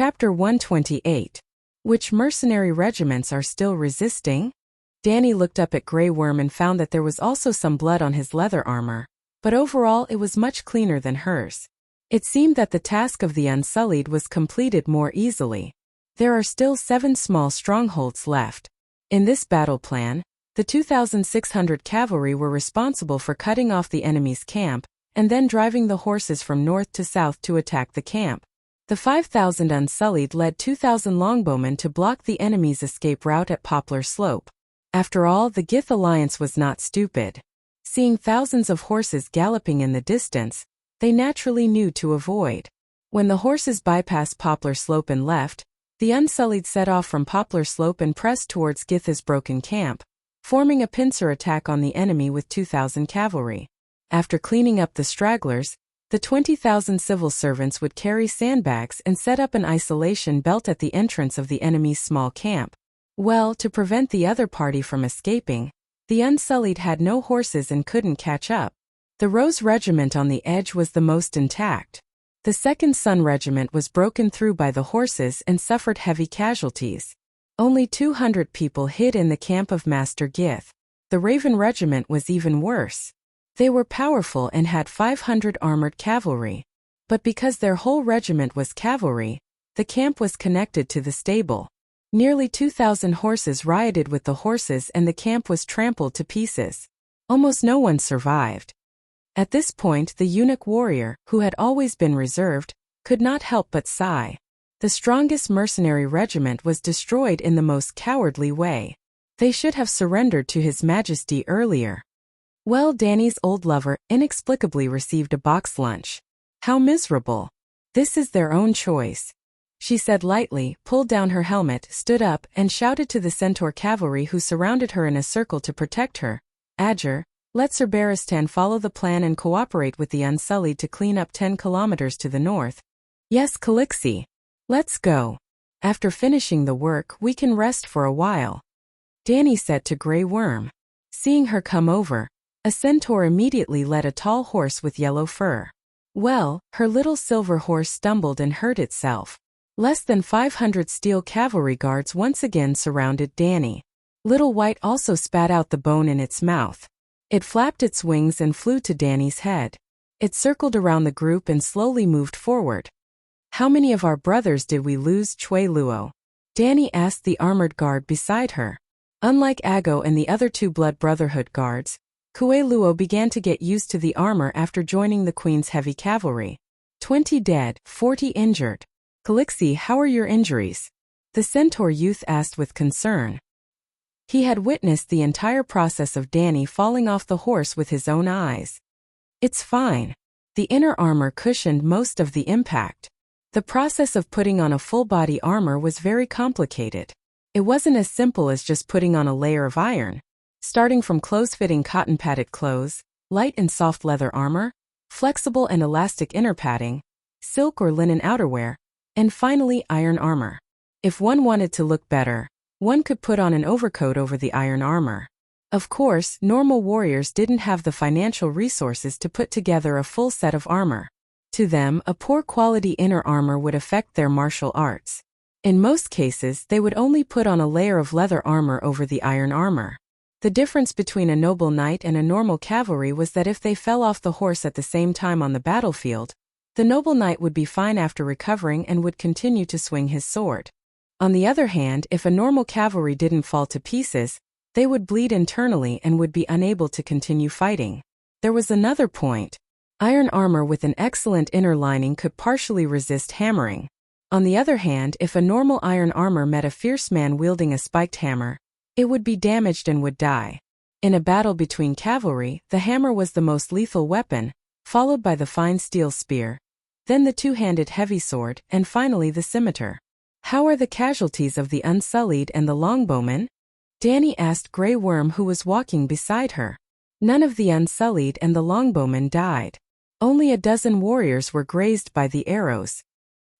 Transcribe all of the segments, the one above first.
Chapter 128. Which mercenary regiments are still resisting? Danny looked up at Grey Worm and found that there was also some blood on his leather armor, but overall it was much cleaner than hers. It seemed that the task of the Unsullied was completed more easily. There are still 7 small strongholds left. In this battle plan, the 2,600 cavalry were responsible for cutting off the enemy's camp, and then driving the horses from north to south to attack the camp. The 5,000 Unsullied led 2,000 longbowmen to block the enemy's escape route at Poplar Slope. After all, the Gith alliance was not stupid. Seeing thousands of horses galloping in the distance, they naturally knew to avoid. When the horses bypassed Poplar Slope and left, the Unsullied set off from Poplar Slope and pressed towards Gith's broken camp, forming a pincer attack on the enemy with 2,000 cavalry. After cleaning up the stragglers, the 20,000 civil servants would carry sandbags and set up an isolation belt at the entrance of the enemy's small camp. Well, to prevent the other party from escaping, the Unsullied had no horses and couldn't catch up. The Rose Regiment on the edge was the most intact. The 2nd Sun Regiment was broken through by the horses and suffered heavy casualties. Only 200 people hid in the camp of Master Gith. The Raven Regiment was even worse. They were powerful and had 500 armored cavalry. But because their whole regiment was cavalry, the camp was connected to the stable. Nearly 2,000 horses rioted with the horses and the camp was trampled to pieces. Almost no one survived. At this point, the eunuch warrior, who had always been reserved, could not help but sigh. The strongest mercenary regiment was destroyed in the most cowardly way. They should have surrendered to His Majesty earlier. Well, Danny's old lover inexplicably received a box lunch. How miserable. This is their own choice. She said lightly, pulled down her helmet, stood up, and shouted to the Centaur cavalry who surrounded her in a circle to protect her. Adger, let Sir Barristan follow the plan and cooperate with the Unsullied to clean up 10 kilometers to the north. Yes, Calixi. Let's go. After finishing the work, we can rest for a while. Danny said to Grey Worm. Seeing her come over, a centaur immediately led a tall horse with yellow fur. Well, her little silver horse stumbled and hurt itself. Less than 500 steel cavalry guards once again surrounded Danny. Little White also spat out the bone in its mouth. It flapped its wings and flew to Danny's head. It circled around the group and slowly moved forward. How many of our brothers did we lose, Chui Luo? Danny asked the armored guard beside her. Unlike Ago and the other 2 Blood Brotherhood guards, Chui Luo began to get used to the armor after joining the Queen's heavy cavalry. 20 dead, 40 injured. Calixi, how are your injuries? The centaur youth asked with concern. He had witnessed the entire process of Danny falling off the horse with his own eyes. It's fine. The inner armor cushioned most of the impact. The process of putting on a full-body armor was very complicated. It wasn't as simple as just putting on a layer of iron. Starting from close-fitting cotton-padded clothes, light and soft leather armor, flexible and elastic inner padding, silk or linen outerwear, and finally iron armor. If one wanted to look better, one could put on an overcoat over the iron armor. Of course, normal warriors didn't have the financial resources to put together a full set of armor. To them, a poor quality inner armor would affect their martial arts. In most cases, they would only put on a layer of leather armor over the iron armor. The difference between a noble knight and a normal cavalry was that if they fell off the horse at the same time on the battlefield, the noble knight would be fine after recovering and would continue to swing his sword. On the other hand, if a normal cavalry didn't fall to pieces, they would bleed internally and would be unable to continue fighting. There was another point. Iron armor with an excellent inner lining could partially resist hammering. On the other hand, if a normal iron armor met a fierce man wielding a spiked hammer, it would be damaged and would die. In a battle between cavalry, the hammer was the most lethal weapon, followed by the fine steel spear, then the 2-handed heavy sword, and finally the scimitar. How are the casualties of the Unsullied and the longbowmen? Danny asked Grey Worm, who was walking beside her. None of the Unsullied and the longbowmen died. Only a dozen warriors were grazed by the arrows.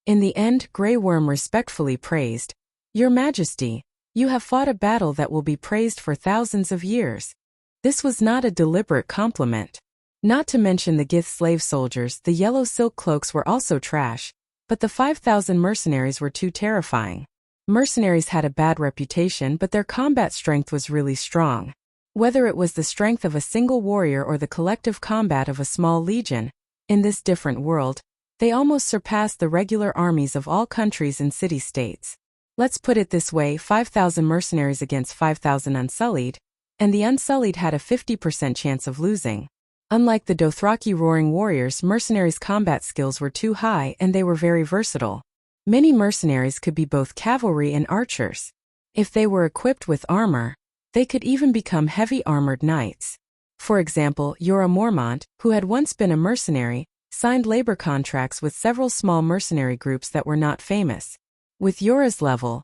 In the end, Grey Worm respectfully praised, Your Majesty, you have fought a battle that will be praised for thousands of years. This was not a deliberate compliment. Not to mention the Gith slave soldiers, the yellow silk cloaks were also trash. But the 5,000 mercenaries were too terrifying. Mercenaries had a bad reputation, but their combat strength was really strong. Whether it was the strength of a single warrior or the collective combat of a small legion, in this different world, they almost surpassed the regular armies of all countries and city-states. Let's put it this way, 5,000 mercenaries against 5,000 unsullied, and the unsullied had a 50% chance of losing. Unlike the Dothraki roaring warriors, mercenaries' combat skills were too high and they were very versatile. Many mercenaries could be both cavalry and archers. If they were equipped with armor, they could even become heavy armored knights. For example, Jorah Mormont, who had once been a mercenary, signed labor contracts with several small mercenary groups that were not famous. With Jorah's level,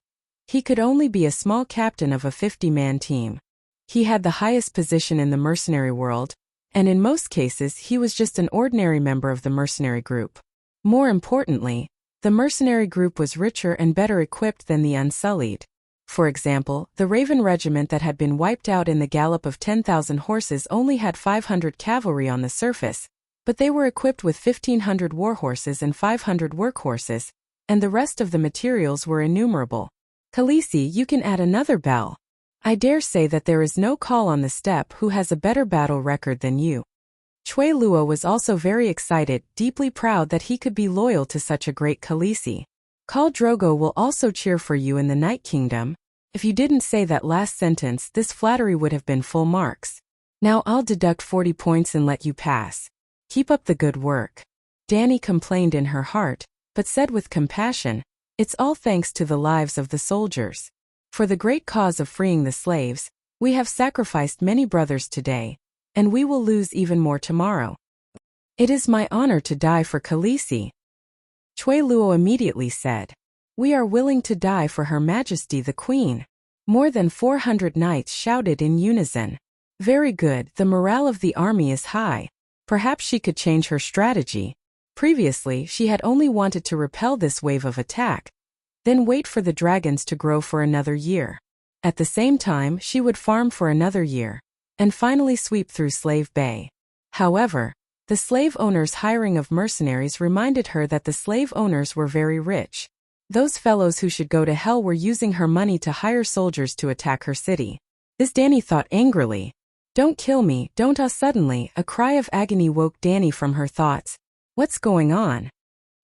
he could only be a small captain of a 50-man team. He had the highest position in the mercenary world, and in most cases he was just an ordinary member of the mercenary group. More importantly, the mercenary group was richer and better equipped than the unsullied. For example, the Raven regiment that had been wiped out in the gallop of 10,000 horses only had 500 cavalry on the surface, but they were equipped with 1,500 warhorses and 500 workhorses, and the rest of the materials were innumerable. Khaleesi, you can add another bell. I dare say that there is no call on the steppe who has a better battle record than you. Choi Luo was also very excited, deeply proud that he could be loyal to such a great Khaleesi. Khal Drogo will also cheer for you in the Night Kingdom. If you didn't say that last sentence, this flattery would have been full marks. Now I'll deduct 40 points and let you pass. Keep up the good work. Dany complained in her heart, but said with compassion, it's all thanks to the lives of the soldiers. For the great cause of freeing the slaves, we have sacrificed many brothers today, and we will lose even more tomorrow. It is my honor to die for Khaleesi. Choi Luo immediately said, we are willing to die for Her Majesty the Queen. More than 400 knights shouted in unison. Very good, the morale of the army is high. Perhaps she could change her strategy. Previously, she had only wanted to repel this wave of attack, then wait for the dragons to grow for another year. At the same time, she would farm for another year, and finally sweep through Slave Bay. However, the slave owners' hiring of mercenaries reminded her that the slave owners were very rich. Those fellows who should go to hell were using her money to hire soldiers to attack her city. This Dany thought angrily. Don't kill me, don't. Suddenly, a cry of agony woke Dany from her thoughts. What's going on?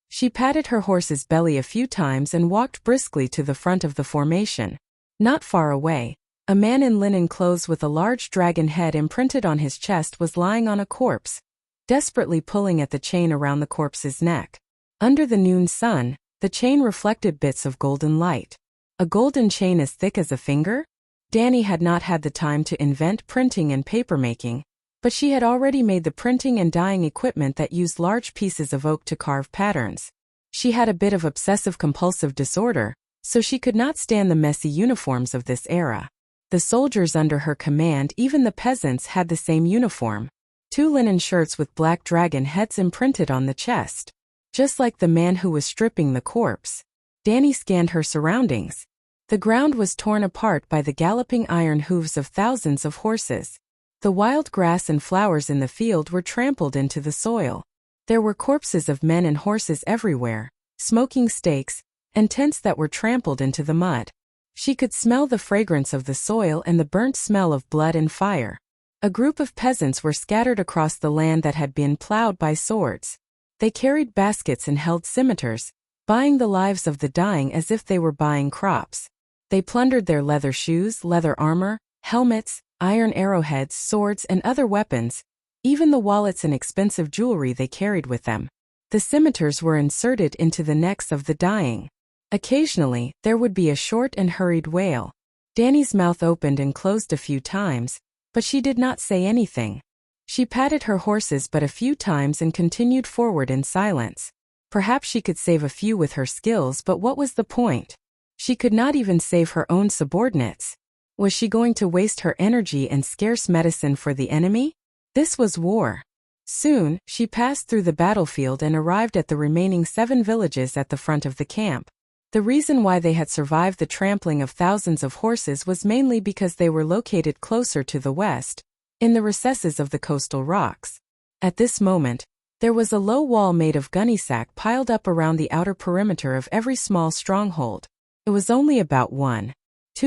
She patted her horse's belly a few times and walked briskly to the front of the formation. Not far away, a man in linen clothes with a large dragon head imprinted on his chest was lying on a corpse, desperately pulling at the chain around the corpse's neck. Under the noon sun, the chain reflected bits of golden light. A golden chain as thick as a finger? Dany had not had the time to invent printing and papermaking, but she had already made the printing and dyeing equipment that used large pieces of oak to carve patterns. She had a bit of obsessive-compulsive disorder, so she could not stand the messy uniforms of this era. The soldiers under her command, even the peasants, had the same uniform. 2 linen shirts with black dragon heads imprinted on the chest. Just like the man who was stripping the corpse. Dany scanned her surroundings. The ground was torn apart by the galloping iron hooves of thousands of horses. The wild grass and flowers in the field were trampled into the soil. There were corpses of men and horses everywhere, smoking stakes, and tents that were trampled into the mud. She could smell the fragrance of the soil and the burnt smell of blood and fire. A group of peasants were scattered across the land that had been plowed by swords. They carried baskets and held scimitars, buying the lives of the dying as if they were buying crops. They plundered their leather shoes, leather armor, helmets, iron arrowheads, swords, and other weapons, even the wallets and expensive jewelry they carried with them. The scimitars were inserted into the necks of the dying. Occasionally, there would be a short and hurried wail. Dany's mouth opened and closed a few times, but she did not say anything. She patted her horses but a few times and continued forward in silence. Perhaps she could save a few with her skills, but what was the point? She could not even save her own subordinates. Was she going to waste her energy and scarce medicine for the enemy? This was war. Soon, she passed through the battlefield and arrived at the remaining 7 villages at the front of the camp. The reason why they had survived the trampling of thousands of horses was mainly because they were located closer to the west, in the recesses of the coastal rocks. At this moment, There was a low wall made of gunny sack piled up around the outer perimeter of every small stronghold. It was only about 1-2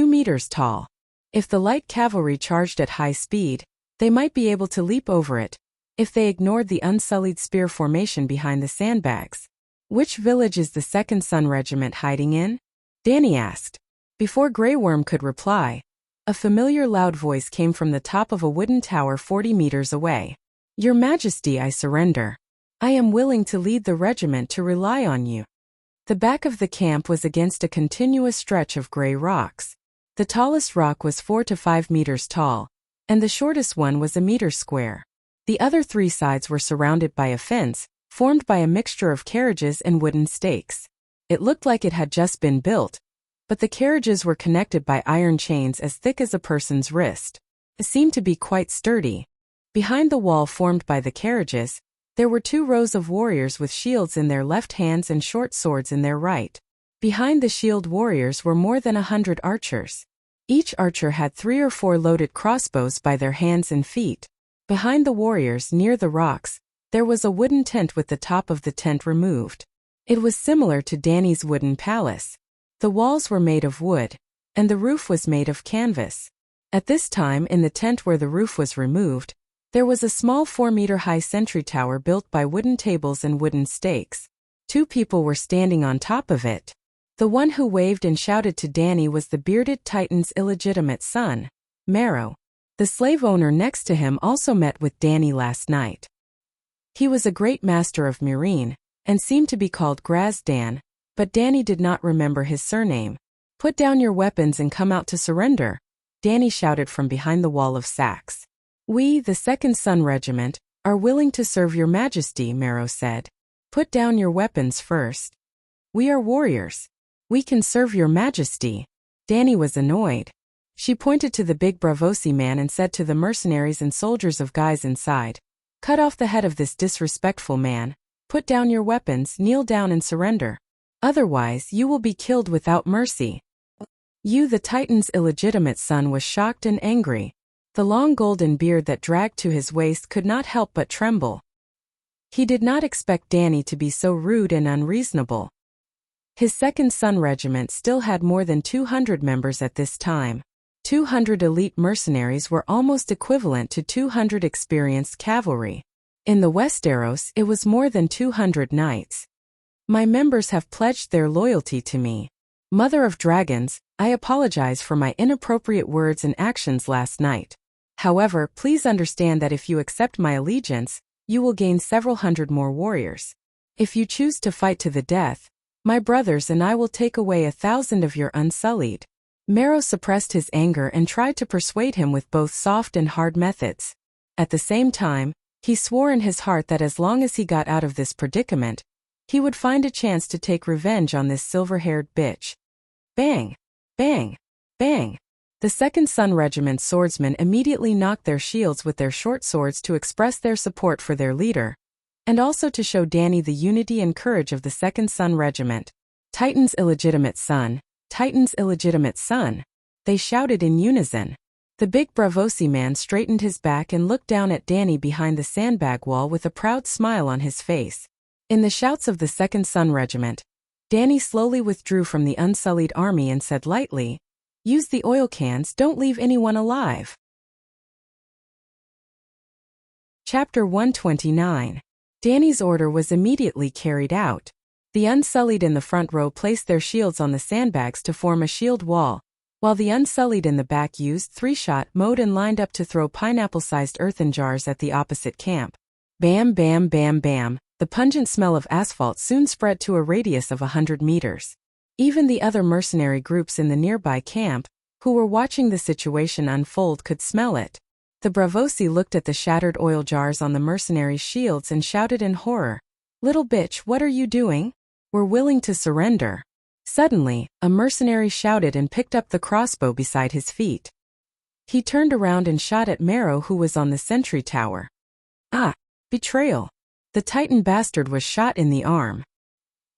meters tall. If the light cavalry charged at high speed, they might be able to leap over it, if they ignored the unsullied spear formation behind the sandbags. Which village is the 2nd Sun Regiment hiding in? Danny asked. Before Grey Worm could reply, a familiar loud voice came from the top of a wooden tower 40 meters away. Your Majesty, I surrender. I am willing to lead the regiment to rely on you. The back of the camp was against a continuous stretch of gray rocks. The tallest rock was 4 to 5 meters tall, and the shortest one was a meter square. The other 3 sides were surrounded by a fence, formed by a mixture of carriages and wooden stakes. It looked like it had just been built, but the carriages were connected by iron chains as thick as a person's wrist. It seemed to be quite sturdy. Behind the wall formed by the carriages, there were 2 rows of warriors with shields in their left hands and short swords in their right. Behind the shield warriors were more than 100 archers. Each archer had 3 or 4 loaded crossbows by their hands and feet. Behind the warriors, near the rocks, there was a wooden tent with the top of the tent removed. It was similar to Danny's wooden palace. The walls were made of wood, and the roof was made of canvas. At this time, in the tent where the roof was removed, there was a small 4-meter-high sentry tower built by wooden tables and wooden stakes. 2 people were standing on top of it. The one who waved and shouted to Danny was the bearded Titan's illegitimate son, Marrow. The slave owner next to him also met with Danny last night. He was a great master of Murine, and seemed to be called Grazdan, but Danny did not remember his surname. Put down your weapons and come out to surrender, Danny shouted from behind the wall of sacks. We, the 2nd Sun Regiment, are willing to serve your Majesty, Marrow said. Put down your weapons first. We are warriors. We can serve your Majesty. Danny was annoyed. She pointed to the big Bravosi man and said to the mercenaries and soldiers of guys inside, cut off the head of this disrespectful man, put down your weapons, kneel down and surrender. Otherwise you will be killed without mercy. You, the Titan's illegitimate son, was shocked and angry. The long golden beard that dragged to his waist could not help but tremble. He did not expect Danny to be so rude and unreasonable. His 2nd Sun Regiment still had more than 200 members at this time. 200 elite mercenaries were almost equivalent to 200 experienced cavalry. In the Westeros, it was more than 200 knights. My members have pledged their loyalty to me. Mother of Dragons, I apologize for my inappropriate words and actions last night. However, please understand that if you accept my allegiance, you will gain several hundred more warriors. If you choose to fight to the death, my brothers and I will take away 1,000 of your unsullied. Marrow suppressed his anger and tried to persuade him with both soft and hard methods. At the same time, he swore in his heart that as long as he got out of this predicament, he would find a chance to take revenge on this silver-haired bitch. Bang! Bang! Bang! The 2nd Sun Regiment swordsmen immediately knocked their shields with their short swords to express their support for their leader, and also to show Danny the unity and courage of the 2nd Sun Regiment. Titan's illegitimate son, Titan's illegitimate son, they shouted in unison. The big Bravosi man straightened his back and looked down at Danny behind the sandbag wall with a proud smile on his face. In the shouts of the 2nd Sun Regiment, Danny slowly withdrew from the unsullied army and said lightly, use the oil cans, don't leave anyone alive. Chapter 129. Danny's order was immediately carried out. The unsullied in the front row placed their shields on the sandbags to form a shield wall, while the unsullied in the back used 3-shot mode and lined up to throw pineapple-sized earthen jars at the opposite camp. Bam, bam, bam, bam. The pungent smell of asphalt soon spread to a radius of 100 meters. Even the other mercenary groups in the nearby camp, who were watching the situation unfold, could smell it. The Bravosi looked at the shattered oil jars on the mercenaries' shields and shouted in horror, "Little bitch, what are you doing? We're willing to surrender." Suddenly, a mercenary shouted and picked up the crossbow beside his feet. He turned around and shot at Marrow, who was on the sentry tower. Ah! Betrayal! The Titan bastard was shot in the arm.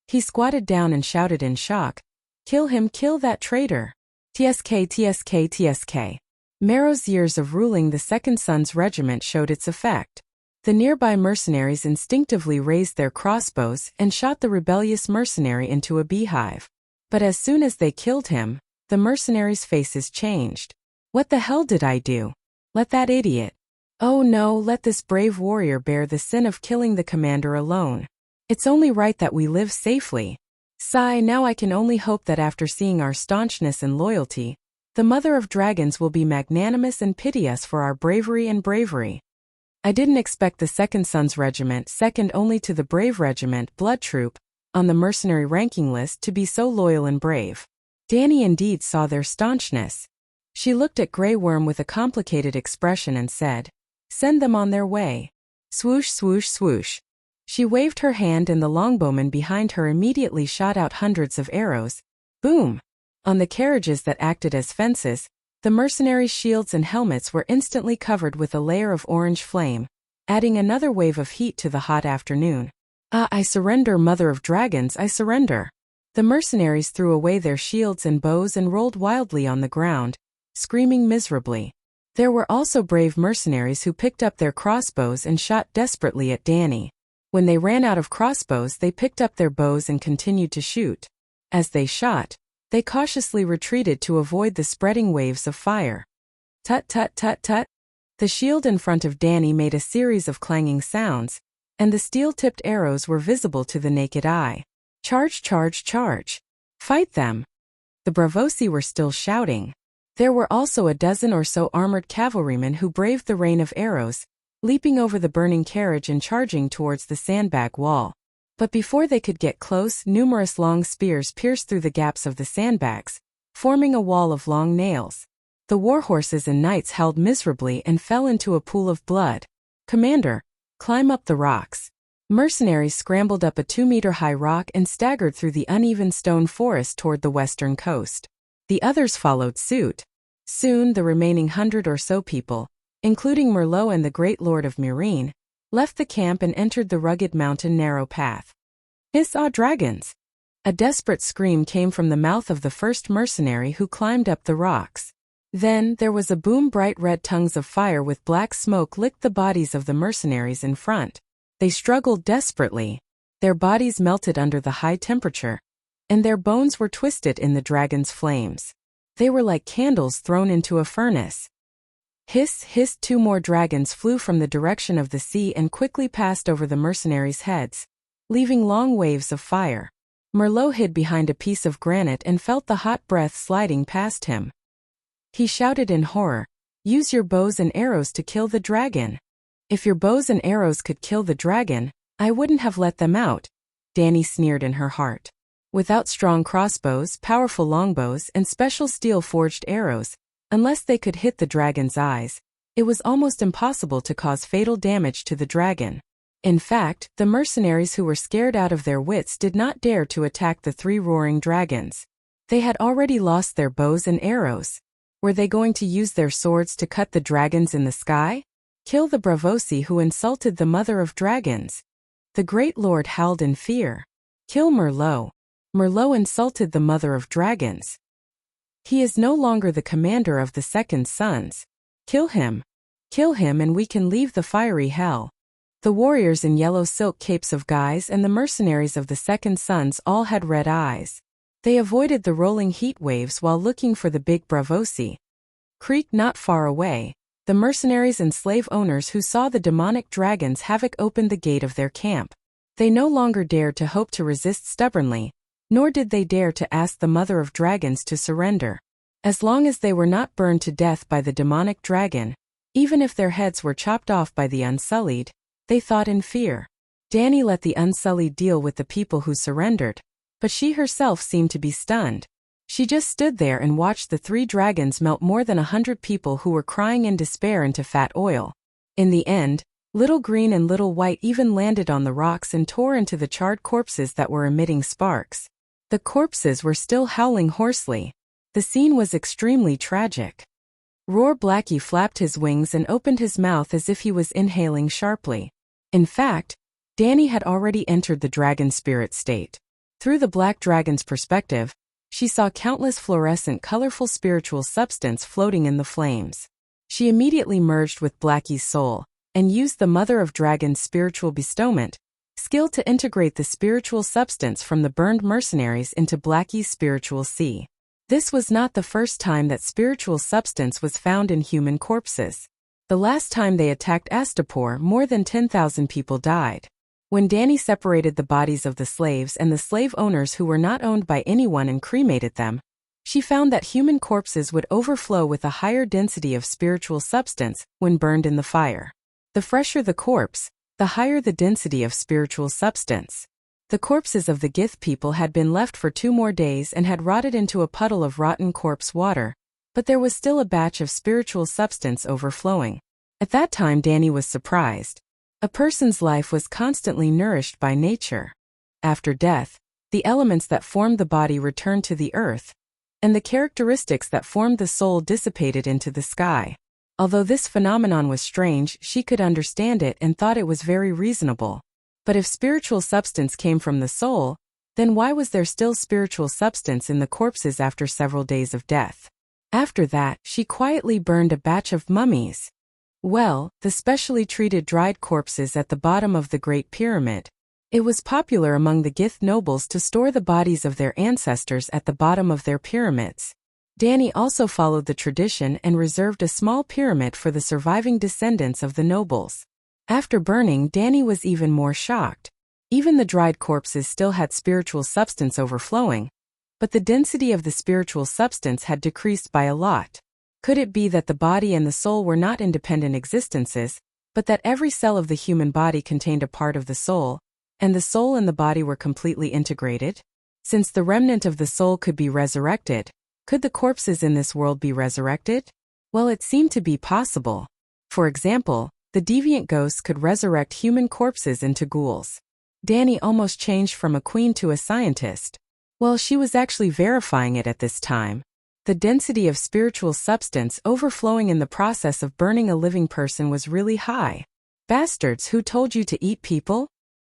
He squatted down and shouted in shock, "Kill him, kill that traitor! TSK, TSK, TSK. Marrow's years of ruling the 2nd Sun's regiment showed its effect. The nearby mercenaries instinctively raised their crossbows and shot the rebellious mercenary into a beehive. But as soon as they killed him, the mercenaries' faces changed. What the hell did I do? Let that idiot. Oh no, let this brave warrior bear the sin of killing the commander alone. It's only right that we live safely. Sigh, now I can only hope that after seeing our staunchness and loyalty, the Mother of Dragons will be magnanimous and pity us for our bravery and bravery. I didn't expect the 2nd Sons Regiment, second only to the Brave Regiment, Blood Troop, on the mercenary ranking list to be so loyal and brave. Dany indeed saw their staunchness. She looked at Grey Worm with a complicated expression and said, "Send them on their way." Swoosh, swoosh, swoosh. She waved her hand and the longbowmen behind her immediately shot out hundreds of arrows. Boom! On the carriages that acted as fences, the mercenaries' shields and helmets were instantly covered with a layer of orange flame, adding another wave of heat to the hot afternoon. Ah, I surrender, Mother of Dragons, I surrender. The mercenaries threw away their shields and bows and rolled wildly on the ground, screaming miserably. There were also brave mercenaries who picked up their crossbows and shot desperately at Dany. When they ran out of crossbows, they picked up their bows and continued to shoot. As they shot, they cautiously retreated to avoid the spreading waves of fire. Tut tut tut tut. The shield in front of Dany made a series of clanging sounds, and the steel-tipped arrows were visible to the naked eye. Charge, charge, charge. Fight them. The Bravosi were still shouting. There were also a dozen or so armored cavalrymen who braved the rain of arrows, leaping over the burning carriage and charging towards the sandbag wall. But before they could get close, numerous long spears pierced through the gaps of the sandbags, forming a wall of long nails. The warhorses and knights howled miserably and fell into a pool of blood. Commander, climb up the rocks. Mercenaries scrambled up a 2-meter-high rock and staggered through the uneven stone forest toward the western coast. The others followed suit. Soon the remaining 100 or so people, including Merlot and the Great Lord of Meereen, left the camp and entered the rugged mountain narrow path. Hiss, ah, dragons! A desperate scream came from the mouth of the first mercenary who climbed up the rocks. Then there was a boom. Bright red tongues of fire with black smoke licked the bodies of the mercenaries in front. They struggled desperately. Their bodies melted under the high temperature, and their bones were twisted in the dragon's flames. They were like candles thrown into a furnace. Hiss, hiss, 2 more dragons flew from the direction of the sea and quickly passed over the mercenaries' heads, leaving long waves of fire. Merlot hid behind a piece of granite and felt the hot breath sliding past him. He shouted in horror, "Use your bows and arrows to kill the dragon." "If your bows and arrows could kill the dragon, I wouldn't have let them out," Dany sneered in her heart. Without strong crossbows, powerful longbows, and special steel-forged arrows, unless they could hit the dragon's eyes, it was almost impossible to cause fatal damage to the dragon. In fact, the mercenaries who were scared out of their wits did not dare to attack the 3 roaring dragons. They had already lost their bows and arrows. Were they going to use their swords to cut the dragons in the sky? Kill the Bravosi who insulted the Mother of Dragons? The Great Lord howled in fear. Kill Merlot. Merlot insulted the Mother of Dragons. He is no longer the commander of the 2nd Sons. Kill him. Kill him and we can leave the fiery hell. The warriors in yellow silk capes of guise and the mercenaries of the 2nd Sons all had red eyes. They avoided the rolling heat waves while looking for the big Bravosi. Creek not far away, the mercenaries and slave owners who saw the demonic dragon's havoc opened the gate of their camp. They no longer dared to hope to resist stubbornly, nor did they dare to ask the Mother of Dragons to surrender. As long as they were not burned to death by the demonic dragon, even if their heads were chopped off by the Unsullied, they thought in fear. Dany let the Unsullied deal with the people who surrendered, but she herself seemed to be stunned. She just stood there and watched the 3 dragons melt more than 100 people who were crying in despair into fat oil. In the end, Little Green and Little White even landed on the rocks and tore into the charred corpses that were emitting sparks. The corpses were still howling hoarsely. The scene was extremely tragic. Roar Blackie flapped his wings and opened his mouth as if he was inhaling sharply. In fact, Dany had already entered the dragon spirit state. Through the black dragon's perspective, she saw countless fluorescent colorful spiritual substance floating in the flames. She immediately merged with Blackie's soul, and used the Mother of Dragons' spiritual bestowment, skill to integrate the spiritual substance from the burned mercenaries into Blackie's spiritual sea. This was not the first time that spiritual substance was found in human corpses. The last time they attacked Astapor, more than 10,000 people died. When Danny separated the bodies of the slaves and the slave owners who were not owned by anyone and cremated them, she found that human corpses would overflow with a higher density of spiritual substance when burned in the fire. The fresher the corpse, the higher the density of spiritual substance. The corpses of the Gith people had been left for 2 more days and had rotted into a puddle of rotten corpse water, but there was still a batch of spiritual substance overflowing. At that time Danny was surprised. A person's life was constantly nourished by nature. After death, the elements that formed the body returned to the earth, and the characteristics that formed the soul dissipated into the sky. Although this phenomenon was strange, she could understand it and thought it was very reasonable. But if spiritual substance came from the soul, then why was there still spiritual substance in the corpses after several days of death? After that, she quietly burned a batch of mummies. Well, the specially treated dried corpses at the bottom of the Great Pyramid. It was popular among the Gith nobles to store the bodies of their ancestors at the bottom of their pyramids. Danny also followed the tradition and reserved a small pyramid for the surviving descendants of the nobles. After burning, Danny was even more shocked. Even the dried corpses still had spiritual substance overflowing, but the density of the spiritual substance had decreased by a lot. Could it be that the body and the soul were not independent existences, but that every cell of the human body contained a part of the soul, and the soul and the body were completely integrated? Since the remnant of the soul could be resurrected, could the corpses in this world be resurrected? Well, it seemed to be possible. For example, the deviant ghosts could resurrect human corpses into ghouls. Danny almost changed from a queen to a scientist. Well, she was actually verifying it at this time. The density of spiritual substance overflowing in the process of burning a living person was really high. Bastards, who told you to eat people?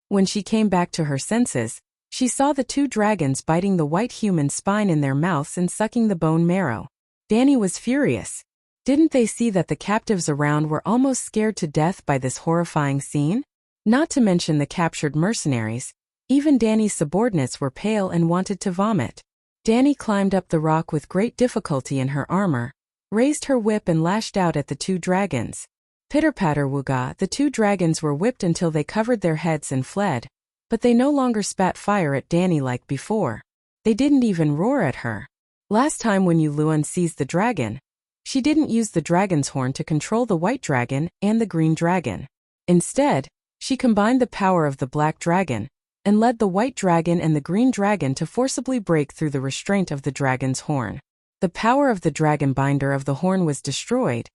When she came back to her senses, she saw the 2 dragons biting the white human spine in their mouths and sucking the bone marrow. Danny was furious. Didn't they see that the captives around were almost scared to death by this horrifying scene? Not to mention the captured mercenaries. Even Danny's subordinates were pale and wanted to vomit. Danny climbed up the rock with great difficulty in her armor, raised her whip and lashed out at the 2 dragons. Pitter-patter-wooga, the 2 dragons were whipped until they covered their heads and fled, but they no longer spat fire at Danny like before. They didn't even roar at her. Last time when Yu Luan seized the dragon, she didn't use the dragon's horn to control the white dragon and the green dragon. Instead, she combined the power of the black dragon, and led the white dragon and the green dragon to forcibly break through the restraint of the dragon's horn. The power of the dragon binder of the horn was destroyed,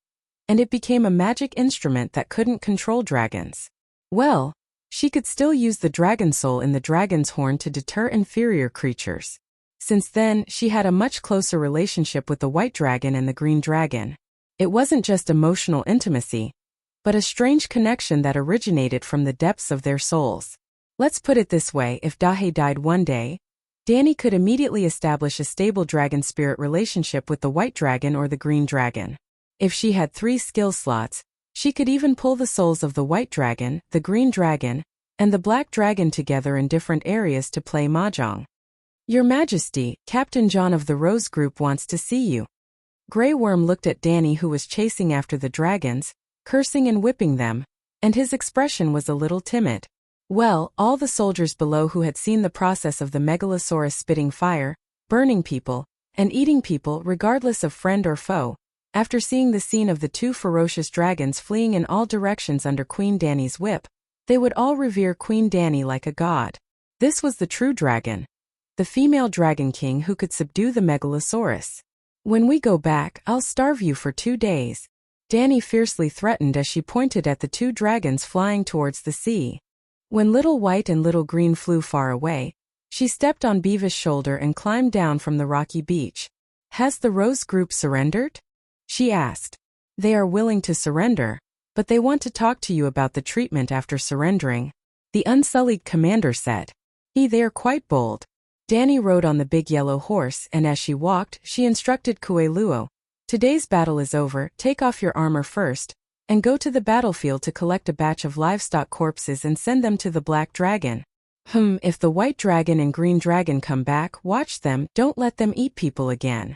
and it became a magic instrument that couldn't control dragons. Well, she could still use the dragon soul in the dragon's horn to deter inferior creatures. Since then, she had a much closer relationship with the white dragon and the green dragon. It wasn't just emotional intimacy, but a strange connection that originated from the depths of their souls. Let's put it this way, if Dahe died one day, Danny could immediately establish a stable dragon spirit relationship with the white dragon or the green dragon. If she had 3 skill slots, she could even pull the souls of the white dragon, the green dragon, and the black dragon together in different areas to play mahjong. Your Majesty, Captain John of the Rose Group wants to see you. Grey Worm looked at Danny, who was chasing after the dragons, cursing and whipping them, and his expression was a little timid. Well, all the soldiers below who had seen the process of the Megalosaurus spitting fire, burning people, and eating people regardless of friend or foe, after seeing the scene of the 2 ferocious dragons fleeing in all directions under Queen Danny's whip, they would all revere Queen Danny like a god. This was the true dragon, the female dragon king who could subdue the Megalosaurus. When we go back, I'll starve you for 2 days, Danny fiercely threatened as she pointed at the 2 dragons flying towards the sea. When Little White and Little Green flew far away, she stepped on Beavis' shoulder and climbed down from the rocky beach. Has the Rose Group surrendered? She asked. They are willing to surrender, but they want to talk to you about the treatment after surrendering, the Unsullied commander said. They are quite bold. Danny rode on the big yellow horse, and as she walked, she instructed Kueluo, today's battle is over, take off your armor first, and go to the battlefield to collect a batch of livestock corpses and send them to the black dragon. If the white dragon and green dragon come back, watch them, don't let them eat people again.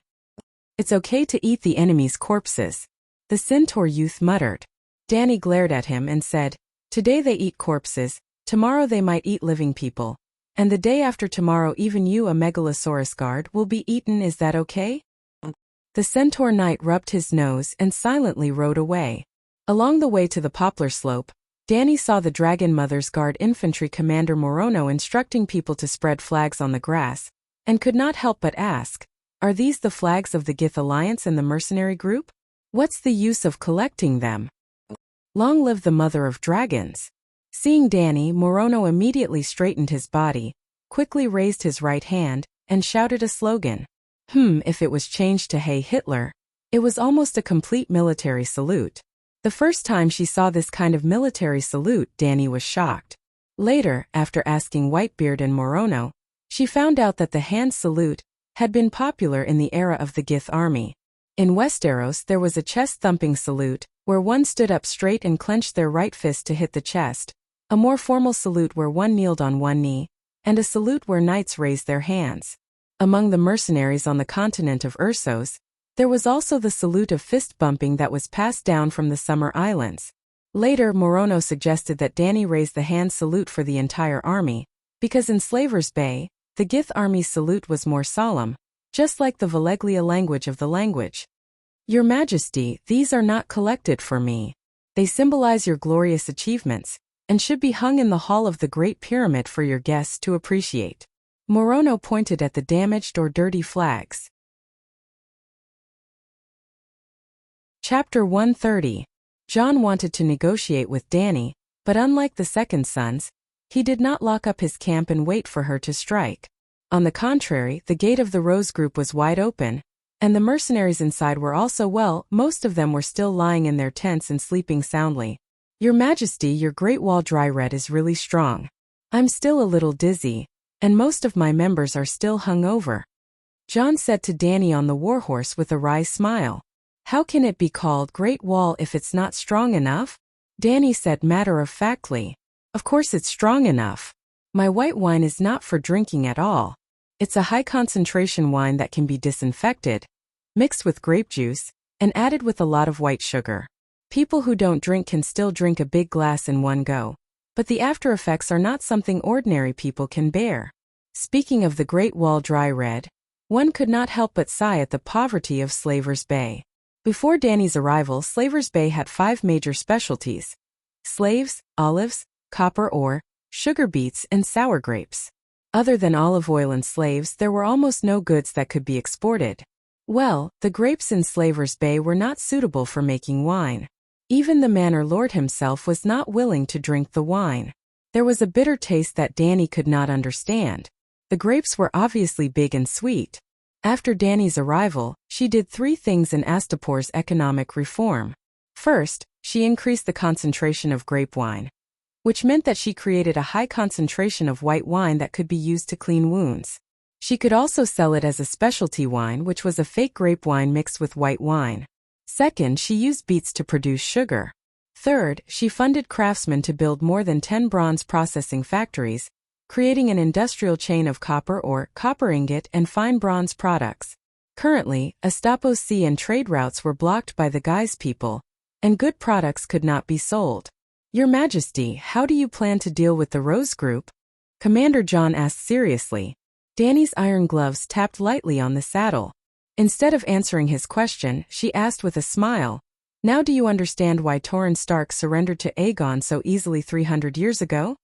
It's okay to eat the enemy's corpses, the centaur youth muttered. Danny glared at him and said, today they eat corpses, tomorrow they might eat living people. And the day after tomorrow even you, a megalosaurus guard, will be eaten. Is that okay? The centaur knight rubbed his nose and silently rode away. Along the way to the poplar slope, Danny saw the Dragon Mother's Guard infantry commander Morono instructing people to spread flags on the grass, and could not help but ask, are these the flags of the Gith Alliance and the mercenary group? What's the use of collecting them? Long live the Mother of Dragons. Seeing Danny, Morono immediately straightened his body, quickly raised his right hand, and shouted a slogan. If it was changed to Hey Hitler, it was almost a complete military salute. The first time she saw this kind of military salute, Danny was shocked. Later, after asking Whitebeard and Morono, she found out that the hand salute had been popular in the era of the Gith army. In Westeros there was a chest-thumping salute, where one stood up straight and clenched their right fist to hit the chest, a more formal salute where one kneeled on one knee, and a salute where knights raised their hands. Among the mercenaries on the continent of Ursos, there was also the salute of fist-bumping that was passed down from the Summer Islands. Later, Morono suggested that Danny raise the hand salute for the entire army, because in Slaver's Bay, the Gith army's salute was more solemn, just like the Valeglia language of the language. Your Majesty, these are not collected for me. They symbolize your glorious achievements, and should be hung in the hall of the Great Pyramid for your guests to appreciate. Morono pointed at the damaged or dirty flags. Chapter 130. Jon wanted to negotiate with Danny, but unlike the second sons, he did not lock up his camp and wait for her to strike. On the contrary, the gate of the Rose Group was wide open, and the mercenaries inside were also most of them were still lying in their tents and sleeping soundly. Your Majesty, your Great Wall Dry Red is really strong. I'm still a little dizzy, and most of my members are still hungover. Jon said to Danny on the warhorse with a wry smile. How can it be called Great Wall if it's not strong enough? Danny said matter-of-factly. Of course it's strong enough. My white wine is not for drinking at all. It's a high-concentration wine that can be disinfected, mixed with grape juice, and added with a lot of white sugar. People who don't drink can still drink a big glass in one go, but the after-effects are not something ordinary people can bear. Speaking of the Great Wall Dry Red, one could not help but sigh at the poverty of Slaver's Bay. Before Danny's arrival, Slaver's Bay had 5 major specialties: slaves, olives, copper ore, sugar beets, and sour grapes. Other than olive oil and slaves, there were almost no goods that could be exported. Well, the grapes in Slaver's Bay were not suitable for making wine. Even the manor lord himself was not willing to drink the wine. There was a bitter taste that Danny could not understand. The grapes were obviously big and sweet. After Danny's arrival, she did 3 things in Astapor's economic reform. First, she increased the concentration of grape wine, which meant that she created a high concentration of white wine that could be used to clean wounds. She could also sell it as a specialty wine, which was a fake grape wine mixed with white wine. Second, she used beets to produce sugar. Third, she funded craftsmen to build more than 10 bronze processing factories, creating an industrial chain of copper ore, copper ingot, and fine bronze products. Currently, Astapo's sea and trade routes were blocked by the Guise people, and good products could not be sold. Your Majesty, how do you plan to deal with the Rose Group? Commander Jon asked seriously. Danny's iron gloves tapped lightly on the saddle. Instead of answering his question, she asked with a smile, now do you understand why Torrhen Stark surrendered to Aegon so easily 300 years ago?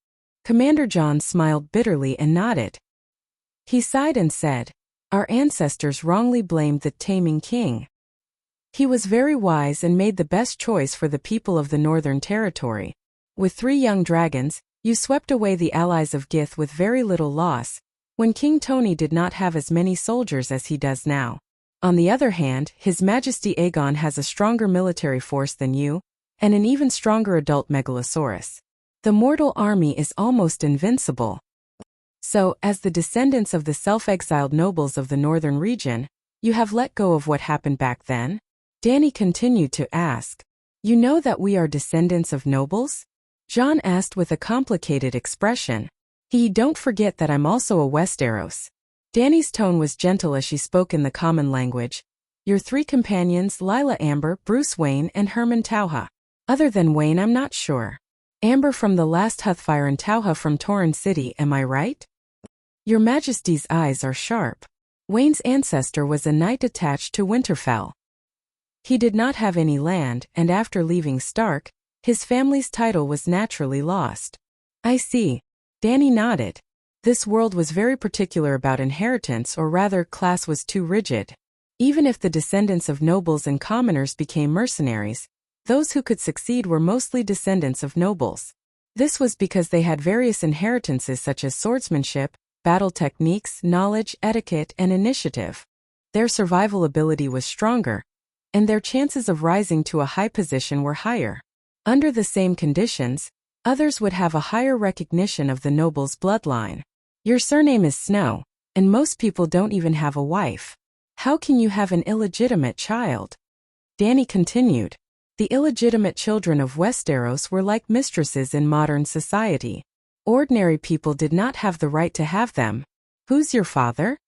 Commander Jon smiled bitterly and nodded. He sighed and said, our ancestors wrongly blamed the Taming King. He was very wise and made the best choice for the people of the Northern Territory. With 3 young dragons, you swept away the allies of Gith with very little loss, when King Tony did not have as many soldiers as he does now. On the other hand, His Majesty Aegon has a stronger military force than you, and an even stronger adult megalosaurus. The mortal army is almost invincible. So, as the descendants of the self-exiled nobles of the northern region, you have let go of what happened back then? Danny continued to ask. You know that we are descendants of nobles? John asked with a complicated expression. Don't forget that I'm also a Westeros. Dany's tone was gentle as she spoke in the common language. Your 3 companions, Lila Amber, Bruce Wayne, and Herman Tauha. Other than Wayne, I'm not sure. Amber from the last Huthfire and Tauha from Torrhen City, am I right? Your Majesty's eyes are sharp. Wayne's ancestor was a knight attached to Winterfell. He did not have any land, and after leaving Stark, his family's title was naturally lost. I see. Dany nodded. This world was very particular about inheritance, or rather, class was too rigid. Even if the descendants of nobles and commoners became mercenaries, those who could succeed were mostly descendants of nobles. This was because they had various inheritances such as swordsmanship, battle techniques, knowledge, etiquette, and initiative. Their survival ability was stronger, and their chances of rising to a high position were higher. Under the same conditions, others would have a higher recognition of the noble's bloodline. Your surname is Snow, and most people don't even have a wife. How can you have an illegitimate child? Dany continued. The illegitimate children of Westeros were like mistresses in modern society. Ordinary people did not have the right to have them. Who's your father?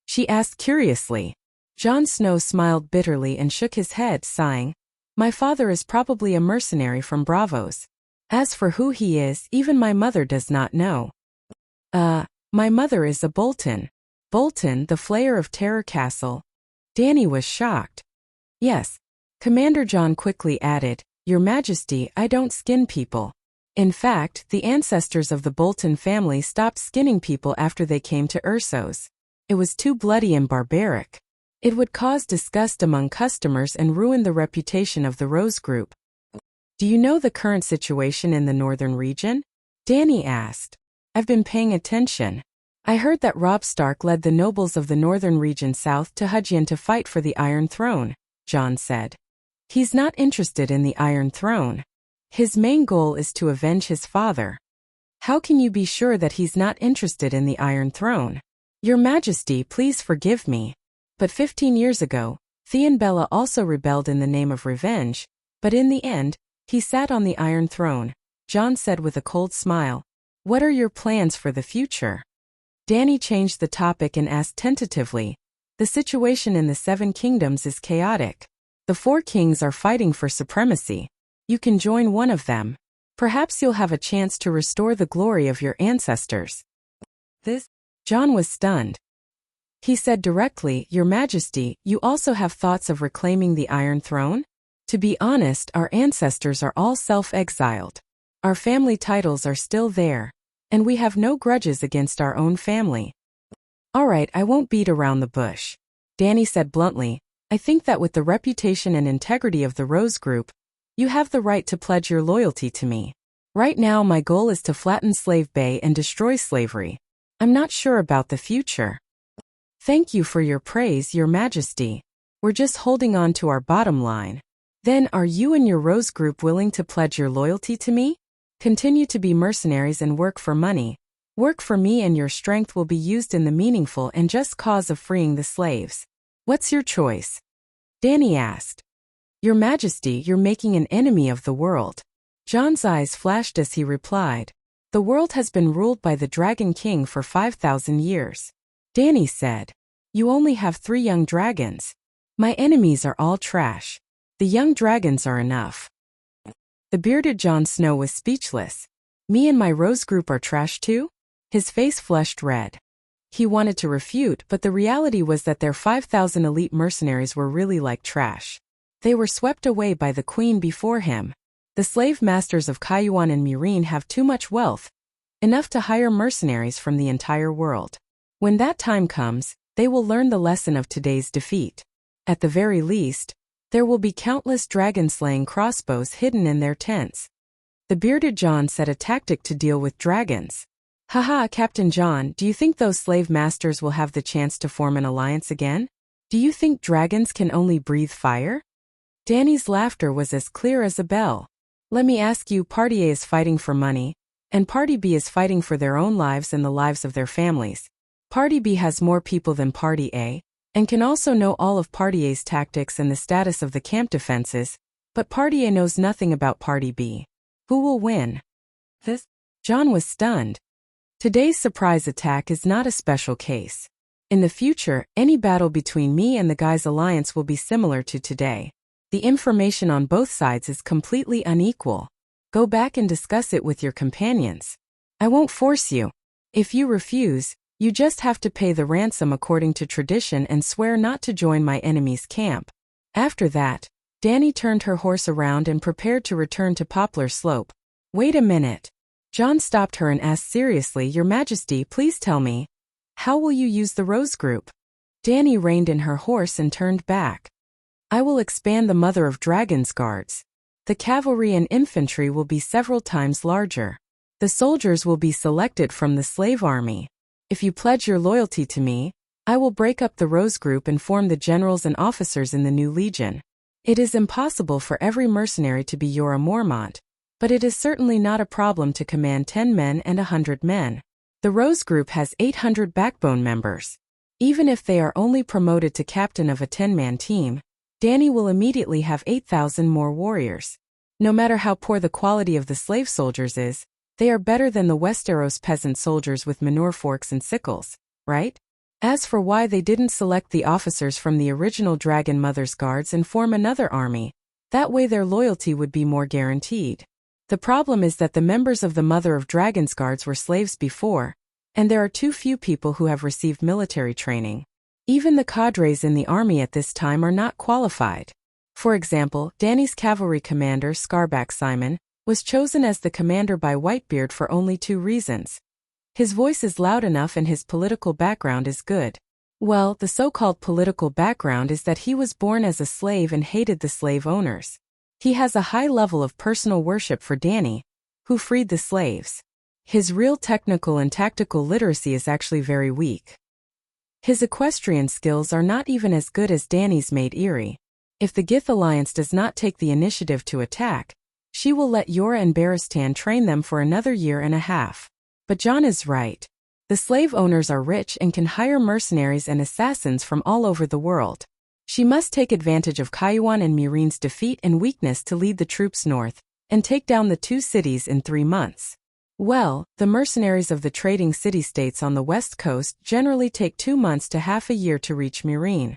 She asked curiously. Jon Snow smiled bitterly and shook his head, sighing. My father is probably a mercenary from Braavos. As for who he is, even my mother does not know. My mother is a Bolton. Bolton, the Flayer of Terror Castle. Dany was shocked. Yes. Commander John quickly added, Your Majesty, I don't skin people. In fact, the ancestors of the Bolton family stopped skinning people after they came to Ursos. It was too bloody and barbaric. It would cause disgust among customers and ruin the reputation of the Rose Group. Do you know the current situation in the northern region? Dany asked. I've been paying attention. I heard that Robb Stark led the nobles of the northern region south to Hudgian to fight for the Iron Throne, John said. He's not interested in the Iron Throne. His main goal is to avenge his father. How can you be sure that he's not interested in the Iron Throne? Your Majesty, please forgive me. But 15 years ago, Theon Bella also rebelled in the name of revenge, but in the end, he sat on the Iron Throne, John said with a cold smile. What are your plans for the future? Dany changed the topic and asked tentatively. The situation in the 7 kingdoms is chaotic. The 4 kings are fighting for supremacy. You can join one of them. Perhaps you'll have a chance to restore the glory of your ancestors. John was stunned. He said directly, Your Majesty, you also have thoughts of reclaiming the Iron Throne? To be honest, our ancestors are all self-exiled. Our family titles are still there, and we have no grudges against our own family. All right, I won't beat around the bush. Dany said bluntly, I think that with the reputation and integrity of the Rose Group, you have the right to pledge your loyalty to me. Right now my goal is to flatten Slave Bay and destroy slavery. I'm not sure about the future. Thank you for your praise, Your Majesty. We're just holding on to our bottom line. Then are you and your Rose Group willing to pledge your loyalty to me? Continue to be mercenaries and work for money. Work for me and your strength will be used in the meaningful and just cause of freeing the slaves. What's your choice? Dany asked. Your Majesty, you're making an enemy of the world. John's eyes flashed as he replied. The world has been ruled by the Dragon King for 5,000 years. Dany said. You only have 3 young dragons. My enemies are all trash. The young dragons are enough. The bearded Jon Snow was speechless. Me and my Rose Group are trash too? His face flushed red. He wanted to refute, but the reality was that their 5,000 elite mercenaries were really like trash. They were swept away by the queen before him. The slave masters of Cayuan and Meereen have too much wealth, enough to hire mercenaries from the entire world. When that time comes, they will learn the lesson of today's defeat. At the very least, there will be countless dragon-slaying crossbows hidden in their tents. The bearded John said a tactic to deal with dragons. Haha, Captain John, do you think those slave masters will have the chance to form an alliance again? Do you think dragons can only breathe fire? Dany's laughter was as clear as a bell. Let me ask you, Party A is fighting for money, and Party B is fighting for their own lives and the lives of their families. Party B has more people than Party A, and can also know all of Party A's tactics and the status of the camp defenses, But Party A knows nothing about Party B. Who will win? This? John was stunned. Today's surprise attack is not a special case. In the future, any battle between me and the guy's alliance will be similar to today. The information on both sides is completely unequal. Go back and discuss it with your companions. I won't force you. If you refuse, you just have to pay the ransom according to tradition and swear not to join my enemy's camp. After that, Danny turned her horse around and prepared to return to Poplar Slope. Wait a minute. John stopped her and asked seriously, Your Majesty, please tell me, how will you use the Rose Group? Danny reined in her horse and turned back. I will expand the Mother of Dragons guards. The cavalry and infantry will be several times larger. The soldiers will be selected from the slave army. If you pledge your loyalty to me, I will break up the Rose Group and form the generals and officers in the new legion. It is impossible for every mercenary to be Jorah Mormont, but it is certainly not a problem to command 10 men and 100 men. The Rose Group has 800 backbone members. Even if they are only promoted to captain of a 10-man team, Danny will immediately have 8,000 more warriors. No matter how poor the quality of the slave soldiers is, they are better than the Westeros peasant soldiers with manure forks and sickles, right? As for why they didn't select the officers from the original Dragon Mother's guards and form another army, that way their loyalty would be more guaranteed. The problem is that the members of the Mother of Dragons guards were slaves before, and there are too few people who have received military training. Even the cadres in the army at this time are not qualified. For example, Danny's cavalry commander, Scarback Simon, was chosen as the commander by Whitebeard for only 2 reasons. His voice is loud enough and his political background is good. Well, the so-called political background is that he was born as a slave and hated the slave owners. He has a high level of personal worship for Danny, who freed the slaves. His real technical and tactical literacy is actually very weak. His equestrian skills are not even as good as Danny's maid Eerie. If the Gith Alliance does not take the initiative to attack, she will let Jorah and Barristan train them for another year and a half. But John is right. The slave owners are rich and can hire mercenaries and assassins from all over the world. She must take advantage of Kaiwan and Meereen's defeat and weakness to lead the troops north, and take down the 2 cities in 3 months. Well, the mercenaries of the trading city-states on the west coast generally take 2 months to half a year to reach Meereen.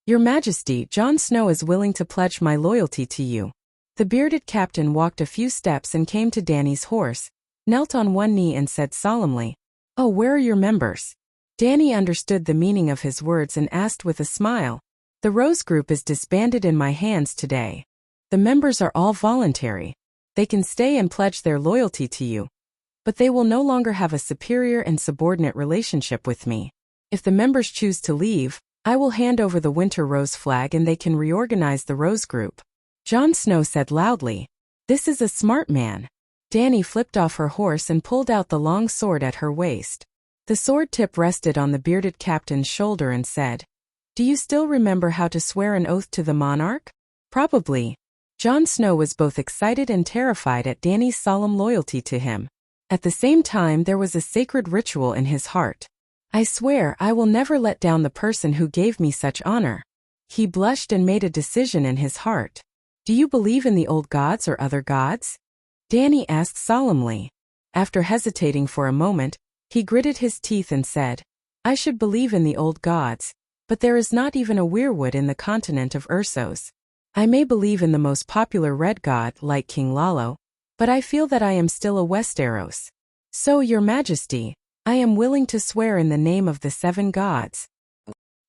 Your Majesty, Jon Snow is willing to pledge my loyalty to you. The bearded captain walked a few steps and came to Danny's horse, knelt on one knee and said solemnly, Oh, where are your members? Danny understood the meaning of his words and asked with a smile, The Rose Group is disbanded in my hands today. The members are all voluntary. They can stay and pledge their loyalty to you. But they will no longer have a superior and subordinate relationship with me. If the members choose to leave, I will hand over the Winter Rose flag and they can reorganize the Rose Group. Jon Snow said loudly, This is a smart man. Danny flipped off her horse and pulled out the long sword at her waist. The sword tip rested on the bearded captain's shoulder and said, Do you still remember how to swear an oath to the monarch? Probably. Jon Snow was both excited and terrified at Danny's solemn loyalty to him. At the same time, there was a sacred ritual in his heart. I swear I will never let down the person who gave me such honor. He blushed and made a decision in his heart. Do you believe in the old gods or other gods? Danny asked solemnly. After hesitating for a moment, he gritted his teeth and said, I should believe in the old gods, but there is not even a weirwood in the continent of Ursos. I may believe in the most popular red god like King Lalo, but I feel that I am still a Westeros. So, Your Majesty, I am willing to swear in the name of the 7 gods.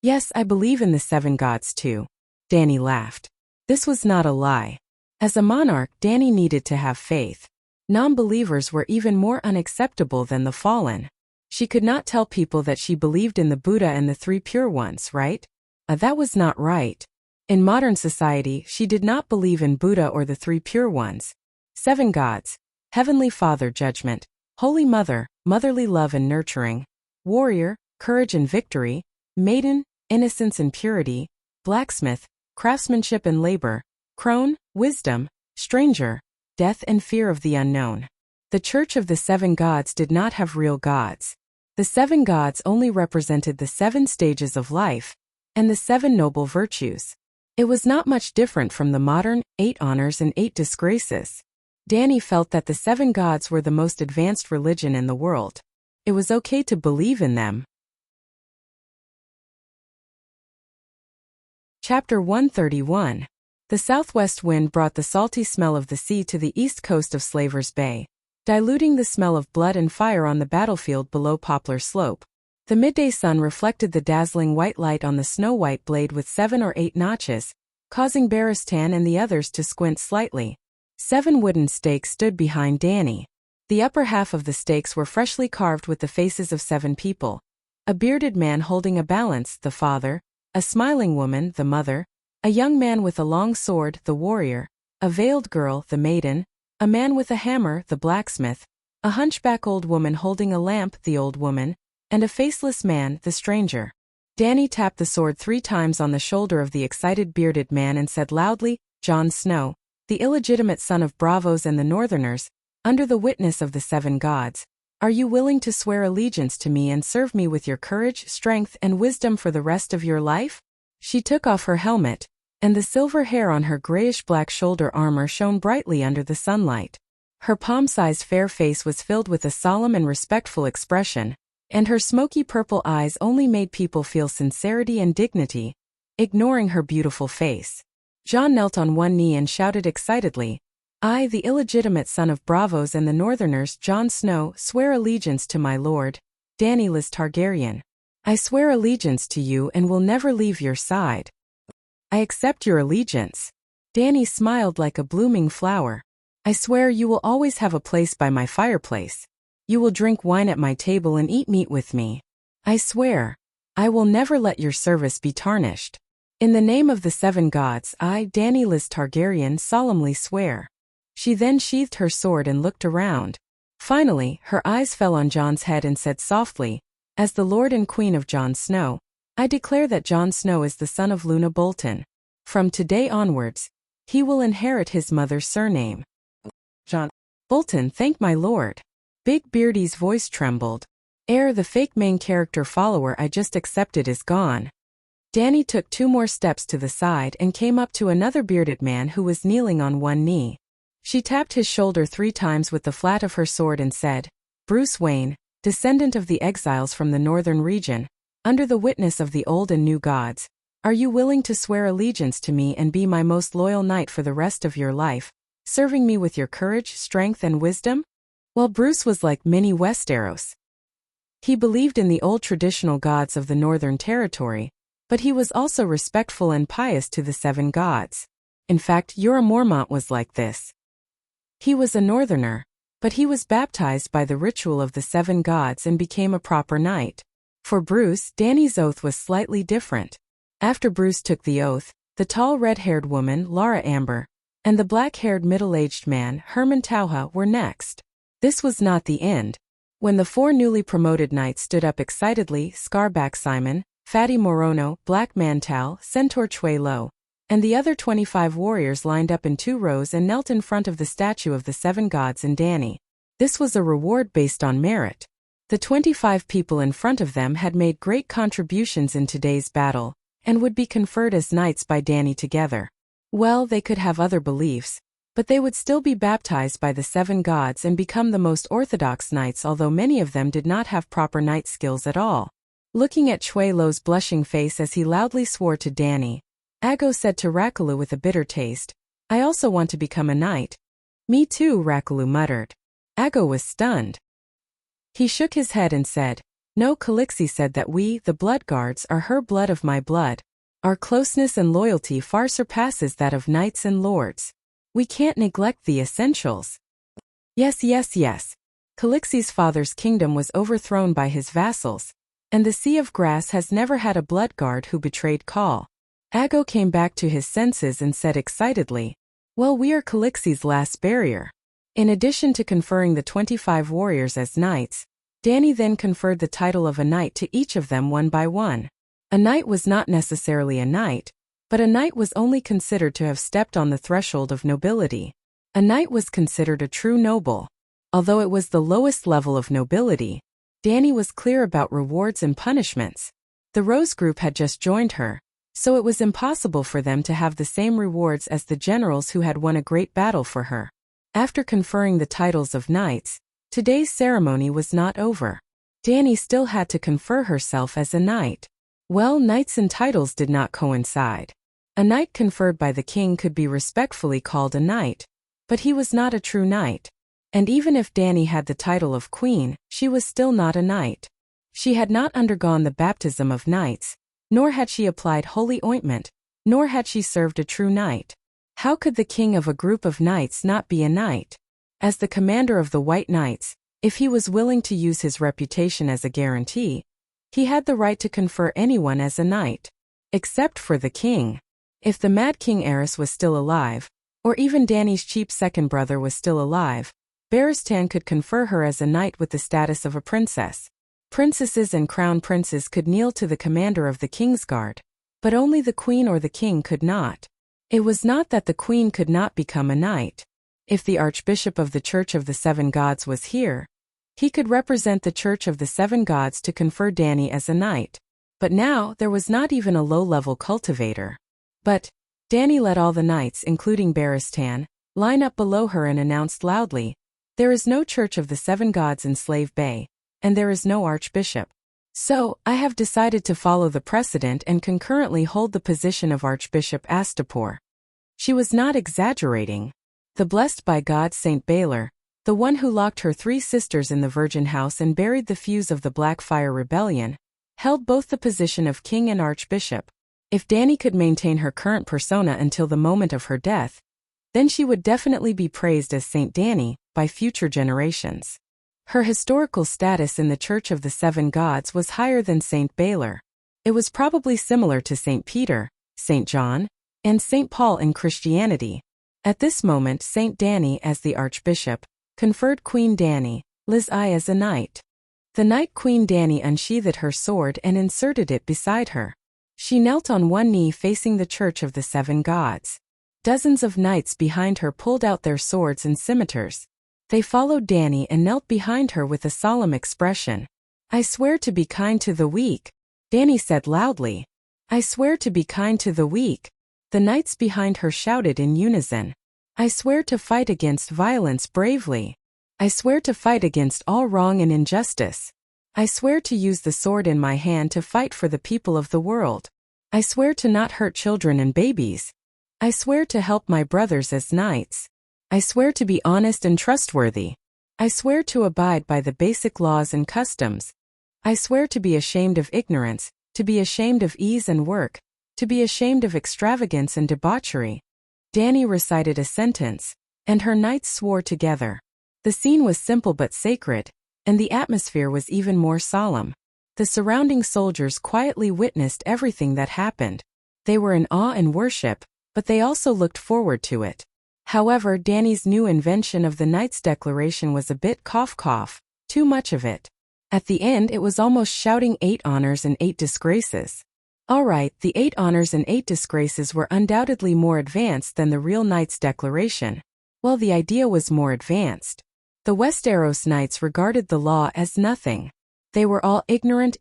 Yes, I believe in the 7 gods too. Danny laughed. This was not a lie. As a monarch, Danny needed to have faith. Non-believers were even more unacceptable than the fallen. She could not tell people that she believed in the Buddha and the 3 pure ones, right? That was not right. In modern society, she did not believe in Buddha or the 3 pure ones. 7 gods: Heavenly Father, judgment; Holy Mother, motherly love and nurturing; Warrior, courage and victory; Maiden, innocence and purity; Blacksmith, craftsmanship and labor; Crone, wisdom; Stranger, death and fear of the unknown. The Church of the 7 Gods did not have real gods. The 7 gods only represented the 7 stages of life, and the 7 noble virtues. It was not much different from the modern 8 honors and 8 disgraces. Danny felt that the 7 gods were the most advanced religion in the world. It was okay to believe in them. Chapter 131. The southwest wind brought the salty smell of the sea to the east coast of Slaver's Bay, diluting the smell of blood and fire on the battlefield below Poplar Slope. The midday sun reflected the dazzling white light on the snow-white blade with 7 or 8 notches, causing Barristan and the others to squint slightly. 7 wooden stakes stood behind Danny. The upper half of the stakes were freshly carved with the faces of 7 people. A bearded man holding a balance, the father; a smiling woman, the mother; a young man with a long sword, the warrior; a veiled girl, the maiden; a man with a hammer, the blacksmith; a hunchback old woman holding a lamp, the old woman; and a faceless man, the stranger. Danny tapped the sword 3 times on the shoulder of the excited bearded man and said loudly, "Jon Snow, the illegitimate son of Bravos and the Northerners, under the witness of the 7 gods, are you willing to swear allegiance to me and serve me with your courage, strength, and wisdom for the rest of your life?" She took off her helmet, and the silver hair on her grayish-black shoulder armor shone brightly under the sunlight. Her palm-sized fair face was filled with a solemn and respectful expression, and her smoky purple eyes only made people feel sincerity and dignity, ignoring her beautiful face. Jon knelt on one knee and shouted excitedly, "I, the illegitimate son of Bravos and the Northerners, Jon Snow, swear allegiance to my lord, Daenys Targaryen. I swear allegiance to you and will never leave your side." "I accept your allegiance." Danny smiled like a blooming flower. "I swear you will always have a place by my fireplace. You will drink wine at my table and eat meat with me. I swear. I will never let your service be tarnished. In the name of the 7 gods, I, Daenys Targaryen, solemnly swear." She then sheathed her sword and looked around. Finally, her eyes fell on Jon's head and said softly, "As the Lord and Queen of Jon Snow, I declare that Jon Snow is the son of Luna Bolton. From today onwards, he will inherit his mother's surname." "Jon Bolton, thank my lord." Big Beardy's voice trembled. The fake main character follower I just accepted is gone." Danny took 2 more steps to the side and came up to another bearded man who was kneeling on one knee. She tapped his shoulder 3 times with the flat of her sword and said, "Bruce Wayne, descendant of the exiles from the northern region, under the witness of the old and new gods, are you willing to swear allegiance to me and be my most loyal knight for the rest of your life, serving me with your courage, strength, and wisdom?" Well, Bruce was like mini Westeros. He believed in the old traditional gods of the Northern Territory, but he was also respectful and pious to the 7 gods. In fact, Jorah Mormont was like this. He was a Northerner, but he was baptized by the ritual of the 7 gods and became a proper knight. For Bruce, Danny's oath was slightly different. After Bruce took the oath, the tall red-haired woman, Lara Amber, and the black-haired middle-aged man, Herman Tauha, were next. This was not the end. When the 4 newly promoted knights stood up excitedly, Scarback Simon, Fatty Morono, Black Mantal, Centaur Chue Lo, and the other 25 warriors lined up in 2 rows and knelt in front of the statue of the 7 gods and Danny. This was a reward based on merit. The 25 people in front of them had made great contributions in today's battle, and would be conferred as knights by Danny together. Well, they could have other beliefs, but they would still be baptized by the 7 gods and become the most orthodox knights, although many of them did not have proper knight skills at all. Looking at Chue Lo's blushing face as he loudly swore to Danny, Aggo said to Rakulu with a bitter taste, "I also want to become a knight." "Me too," Rakulu muttered. Aggo was stunned. He shook his head and said, "No, Calixi said that we, the Bloodguards, are her blood of my blood. Our closeness and loyalty far surpasses that of knights and lords. We can't neglect the essentials." Yes. Calixi's father's kingdom was overthrown by his vassals, and the Sea of Grass has never had a Bloodguard who betrayed Call. Aggo came back to his senses and said excitedly, "Well, we are Calixi's last barrier." In addition to conferring the 25 warriors as knights, Danny then conferred the title of a knight to each of them one by one. A knight was not necessarily a knight, but a knight was only considered to have stepped on the threshold of nobility. A knight was considered a true noble. Although it was the lowest level of nobility, Danny was clear about rewards and punishments. The Rose group had just joined her, so it was impossible for them to have the same rewards as the generals who had won a great battle for her. After conferring the titles of knights, today's ceremony was not over. Dany still had to confer herself as a knight. Well, knights and titles did not coincide. A knight conferred by the king could be respectfully called a knight, but he was not a true knight. And even if Dany had the title of queen, she was still not a knight. She had not undergone the baptism of knights, nor had she applied holy ointment, nor had she served a true knight. How could the king of a group of knights not be a knight? As the commander of the White Knights, if he was willing to use his reputation as a guarantee, he had the right to confer anyone as a knight. Except for the king. If the Mad King Aerys was still alive, or even Dany's cheap second brother was still alive, Barristan could confer her as a knight with the status of a princess. Princesses and crown princes could kneel to the commander of the Kingsguard, but only the queen or the king could not. It was not that the queen could not become a knight. If the Archbishop of the Church of the Seven Gods was here, he could represent the Church of the Seven Gods to confer Dany as a knight. But now there was not even a low-level cultivator. But Dany let all the knights, including Barristan, line up below her and announced loudly, "There is no Church of the Seven Gods in Slave Bay, and there is no Archbishop. So, I have decided to follow the precedent and concurrently hold the position of Archbishop Astapor." She was not exaggerating. The blessed by God Saint Baylor, the one who locked her 3 sisters in the Virgin House and buried the fuse of the Blackfire Rebellion, held both the position of king and archbishop. If Dany could maintain her current persona until the moment of her death, then she would definitely be praised as Saint Dany by future generations. Her historical status in the Church of the Seven Gods was higher than Saint Baylor. It was probably similar to Saint Peter, Saint John, and Saint Paul in Christianity. At this moment, Saint Dany, as the archbishop, conferred Queen Dany, Liz I as a knight. The night Queen Dany unsheathed her sword and inserted it beside her. She knelt on one knee facing the Church of the Seven Gods. Dozens of knights behind her pulled out their swords and scimitars. They followed Dany and knelt behind her with a solemn expression. "I swear to be kind to the weak," Dany said loudly. "I swear to be kind to the weak." The knights behind her shouted in unison. "I swear to fight against violence bravely. I swear to fight against all wrong and injustice. I swear to use the sword in my hand to fight for the people of the world. I swear to not hurt children and babies. I swear to help my brothers as knights. I swear to be honest and trustworthy. I swear to abide by the basic laws and customs. I swear to be ashamed of ignorance, to be ashamed of ease and work, to be ashamed of extravagance and debauchery." Dany recited a sentence, and her knights swore together. The scene was simple but sacred, and the atmosphere was even more solemn. The surrounding soldiers quietly witnessed everything that happened. They were in awe and worship, but they also looked forward to it. However, Dany's new invention of the Knight's Declaration was a bit cough, too much of it. At the end it was almost shouting 8 honors and 8 disgraces. Alright, the 8 honors and 8 disgraces were undoubtedly more advanced than the real Knight's Declaration. Well, the idea was more advanced. The Westeros Knights regarded the law as nothing. They were all ignorant,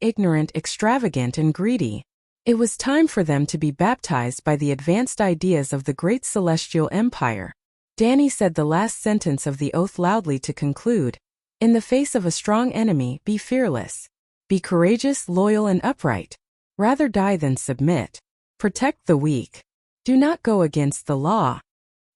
extravagant and greedy. It was time for them to be baptized by the advanced ideas of the great celestial empire. Dany said the last sentence of the oath loudly to conclude. "In the face of a strong enemy, be fearless. Be courageous, loyal and upright. Rather die than submit. Protect the weak. Do not go against the law."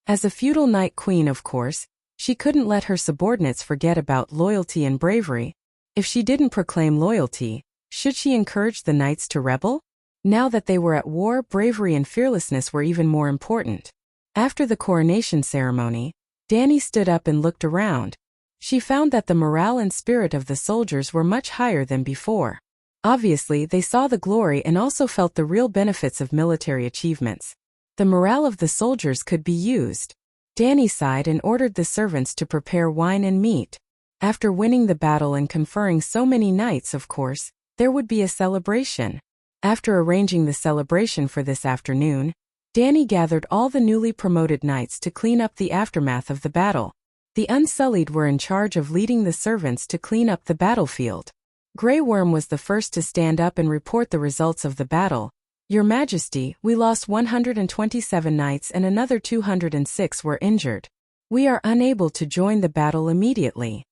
As a feudal night queen, of course, she couldn't let her subordinates forget about loyalty and bravery. If she didn't proclaim loyalty, should she encourage the knights to rebel? Now that they were at war, bravery and fearlessness were even more important. After the coronation ceremony, Dany stood up and looked around. She found that the morale and spirit of the soldiers were much higher than before. Obviously, they saw the glory and also felt the real benefits of military achievements. The morale of the soldiers could be used. Dany sighed and ordered the servants to prepare wine and meat. After winning the battle and conferring so many knights, of course, there would be a celebration. After arranging the celebration for this afternoon, Dany gathered all the newly promoted knights to clean up the aftermath of the battle. The Unsullied were in charge of leading the servants to clean up the battlefield. Grey Worm was the first to stand up and report the results of the battle. Your Majesty, we lost 127 knights and another 206 were injured. We are unable to join the battle immediately.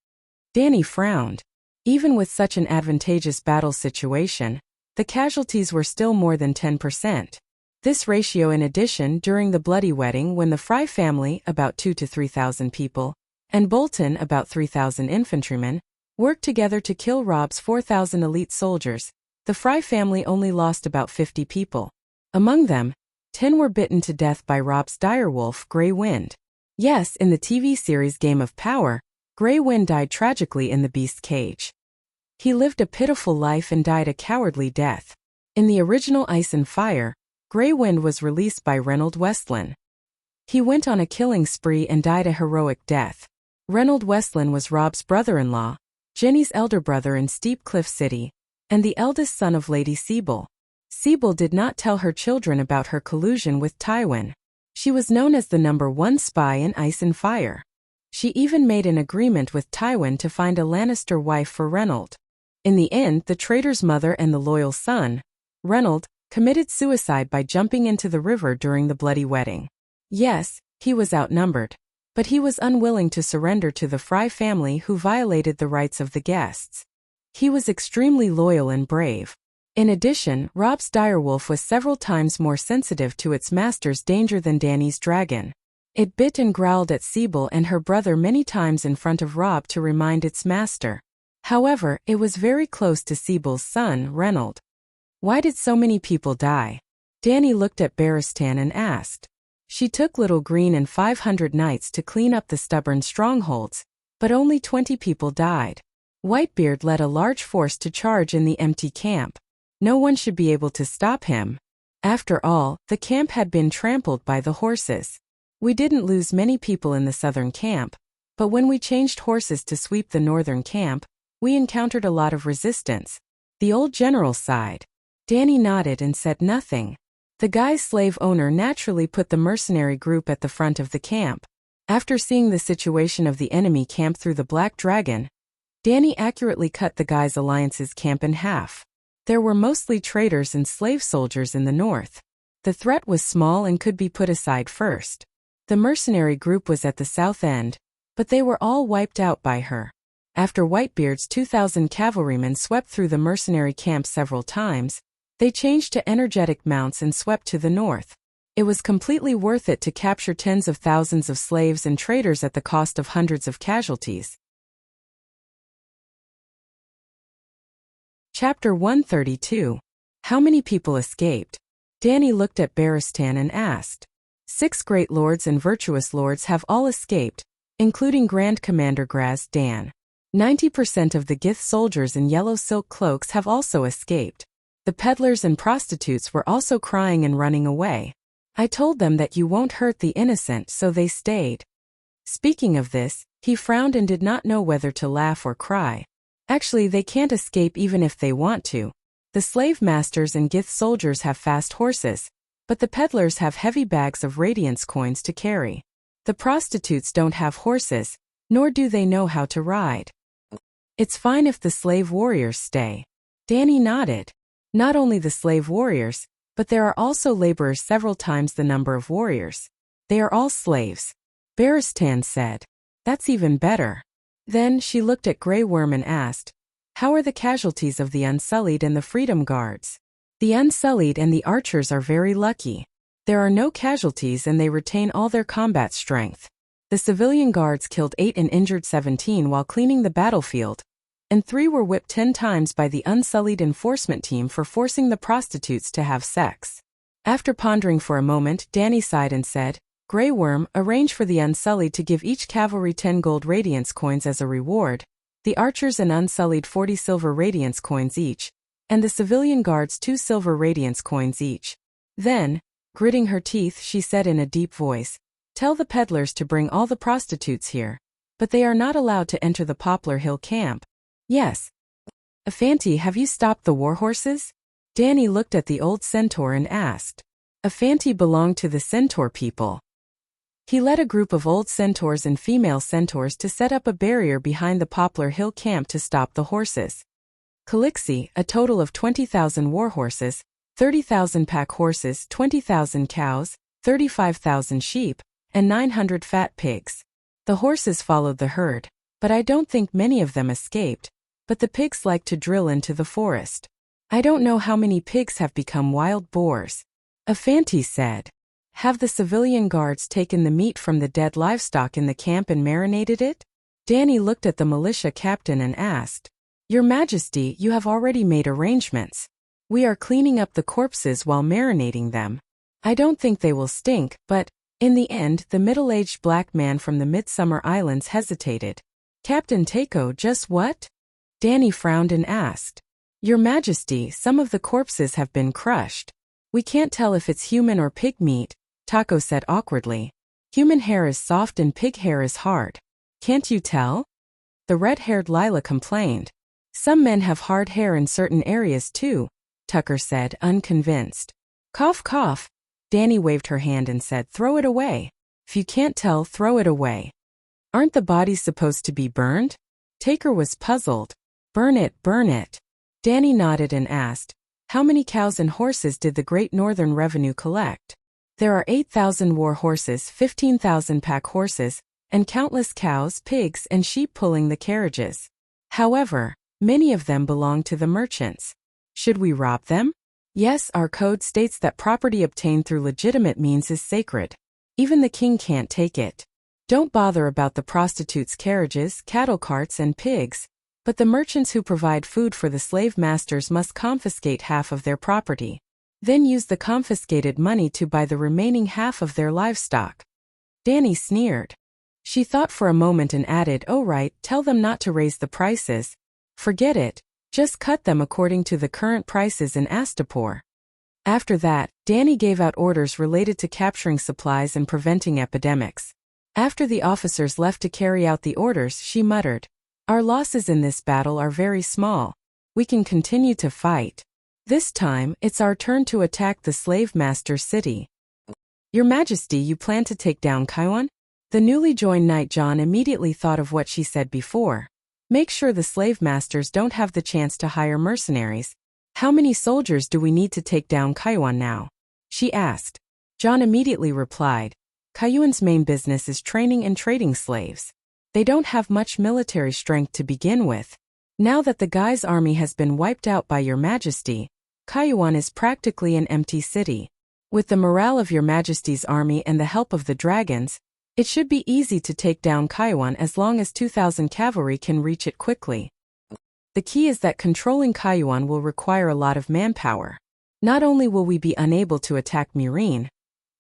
Danny frowned. Even with such an advantageous battle situation, the casualties were still more than 10%. This ratio in addition during the bloody wedding when the Fry family, about 2,000 to 3,000 people, and Bolton, about 3,000 infantrymen, worked together to kill Rob's 4,000 elite soldiers, the Fry family only lost about 50 people. Among them, 10 were bitten to death by Rob's direwolf, Grey Wind. Yes, in the TV series Game of Power, Grey Wind died tragically in the beast cage. He lived a pitiful life and died a cowardly death. In the original Ice and Fire, Grey Wind was released by Reynold Westlin. He went on a killing spree and died a heroic death. Reynold Westlin was Rob's brother-in-law, Jenny's elder brother in Steep Cliff City, and the eldest son of Lady Sibyl. Sibyl did not tell her children about her collusion with Tywin. She was known as the #1 spy in Ice and Fire. She even made an agreement with Tywin to find a Lannister wife for Reynold. In the end, the traitor's mother and the loyal son, Reynold, committed suicide by jumping into the river during the bloody wedding. Yes, he was outnumbered, but he was unwilling to surrender to the Fry family who violated the rights of the guests. He was extremely loyal and brave. In addition, Rob's direwolf was several times more sensitive to its master's danger than Dany's dragon. It bit and growled at Sibyl and her brother many times in front of Rob to remind its master. However, it was very close to Sibyl's son, Reynold. Why did so many people die? Dany looked at Barristan and asked. She took Little Green and 500 knights to clean up the stubborn strongholds, but only 20 people died. Whitebeard led a large force to charge in the empty camp. No one should be able to stop him. After all, the camp had been trampled by the horses. We didn't lose many people in the southern camp, but when we changed horses to sweep the northern camp, we encountered a lot of resistance. The old general sighed. Dany nodded and said nothing. The guy's slave owner naturally put the mercenary group at the front of the camp. After seeing the situation of the enemy camp through the Black Dragon, Dany accurately cut the guy's alliance's camp in half. There were mostly traders and slave soldiers in the north. The threat was small and could be put aside first. The mercenary group was at the south end, but they were all wiped out by her. After Whitebeard's 2,000 cavalrymen swept through the mercenary camp several times, they changed to energetic mounts and swept to the north. It was completely worth it to capture tens of thousands of slaves and traders at the cost of hundreds of casualties. Chapter 132. How many people escaped? Dany looked at Barristan and asked. 6 great lords and virtuous lords have all escaped, including Grand Commander Graz Dan. 90% of the Gith soldiers in yellow silk cloaks have also escaped. The peddlers and prostitutes were also crying and running away. I told them that you won't hurt the innocent, so they stayed. Speaking of this, he frowned and did not know whether to laugh or cry. Actually, they can't escape even if they want to. The slave masters and Gith soldiers have fast horses, but the peddlers have heavy bags of radiance coins to carry. The prostitutes don't have horses, nor do they know how to ride. It's fine if the slave warriors stay. Dany nodded. Not only the slave warriors, but there are also laborers several times the number of warriors. They are all slaves. Barristan said. That's even better. Then she looked at Grey Worm and asked, how are the casualties of the Unsullied and the Freedom Guards? The Unsullied and the archers are very lucky. There are no casualties and they retain all their combat strength. The civilian guards killed 8 and injured 17 while cleaning the battlefield, and 3 were whipped 10 times by the Unsullied enforcement team for forcing the prostitutes to have sex. After pondering for a moment, Dany sighed and said, Grey Worm, arrange for the Unsullied to give each cavalry 10 gold radiance coins as a reward, the archers and Unsullied 40 silver radiance coins each, and the civilian guards 2 silver radiance coins each. Then, gritting her teeth, she said in a deep voice, tell the peddlers to bring all the prostitutes here, but they are not allowed to enter the Poplar Hill camp. Yes. Afanti, have you stopped the warhorses? Dany looked at the old centaur and asked. Afanti belonged to the centaur people. He led a group of old centaurs and female centaurs to set up a barrier behind the Poplar Hill camp to stop the horses. Calixi, a total of 20,000 warhorses, 30,000 pack horses, 20,000 cows, 35,000 sheep, and 900 fat pigs. The horses followed the herd, but I don't think many of them escaped, but the pigs like to drill into the forest. I don't know how many pigs have become wild boars. A Fanti said. Have the civilian guards taken the meat from the dead livestock in the camp and marinated it? Danny looked at the militia captain and asked, Your Majesty, you have already made arrangements. We are cleaning up the corpses while marinating them. I don't think they will stink, but, in the end, the middle-aged black man from the Midsummer Islands hesitated. Captain Takeo, just what? Danny frowned and asked. Your Majesty, some of the corpses have been crushed. We can't tell if it's human or pig meat, Takeo said awkwardly. Human hair is soft and pig hair is hard. Can't you tell? The red-haired Lila complained. Some men have hard hair in certain areas too, Tucker said, unconvinced. Cough, cough. Danny waved her hand and said, Throw it away. If you can't tell, throw it away. Aren't the bodies supposed to be burned? Taker was puzzled. Burn it, burn it. Danny nodded and asked, How many cows and horses did the Great Northern Revenue collect? There are 8,000 war horses, 15,000 pack horses, and countless cows, pigs, and sheep pulling the carriages. However, many of them belong to the merchants. Should we rob them? Yes, our code states that property obtained through legitimate means is sacred. Even the king can't take it. Don't bother about the prostitutes' carriages, cattle carts, and pigs, but the merchants who provide food for the slave masters must confiscate half of their property. Then use the confiscated money to buy the remaining half of their livestock. Danny sneered. She thought for a moment and added, Oh right, tell them not to raise the prices. Forget it. Just cut them according to the current prices in Astapor. After that, Danny gave out orders related to capturing supplies and preventing epidemics. After the officers left to carry out the orders, she muttered, Our losses in this battle are very small. We can continue to fight. This time, it's our turn to attack the slave master's city. Your Majesty, you plan to take down Kaiwan? The newly joined Knight John immediately thought of what she said before. Make sure the slave masters don't have the chance to hire mercenaries. How many soldiers do we need to take down Kaiwan now? She asked. John immediately replied, Kaiwan's main business is training and trading slaves. They don't have much military strength to begin with. Now that the Guy's army has been wiped out by Your Majesty, Kaiwan is practically an empty city. With the morale of Your Majesty's army and the help of the dragons, it should be easy to take down Kaiwan as long as 2,000 cavalry can reach it quickly. The key is that controlling Kaiwan will require a lot of manpower. Not only will we be unable to attack Murine,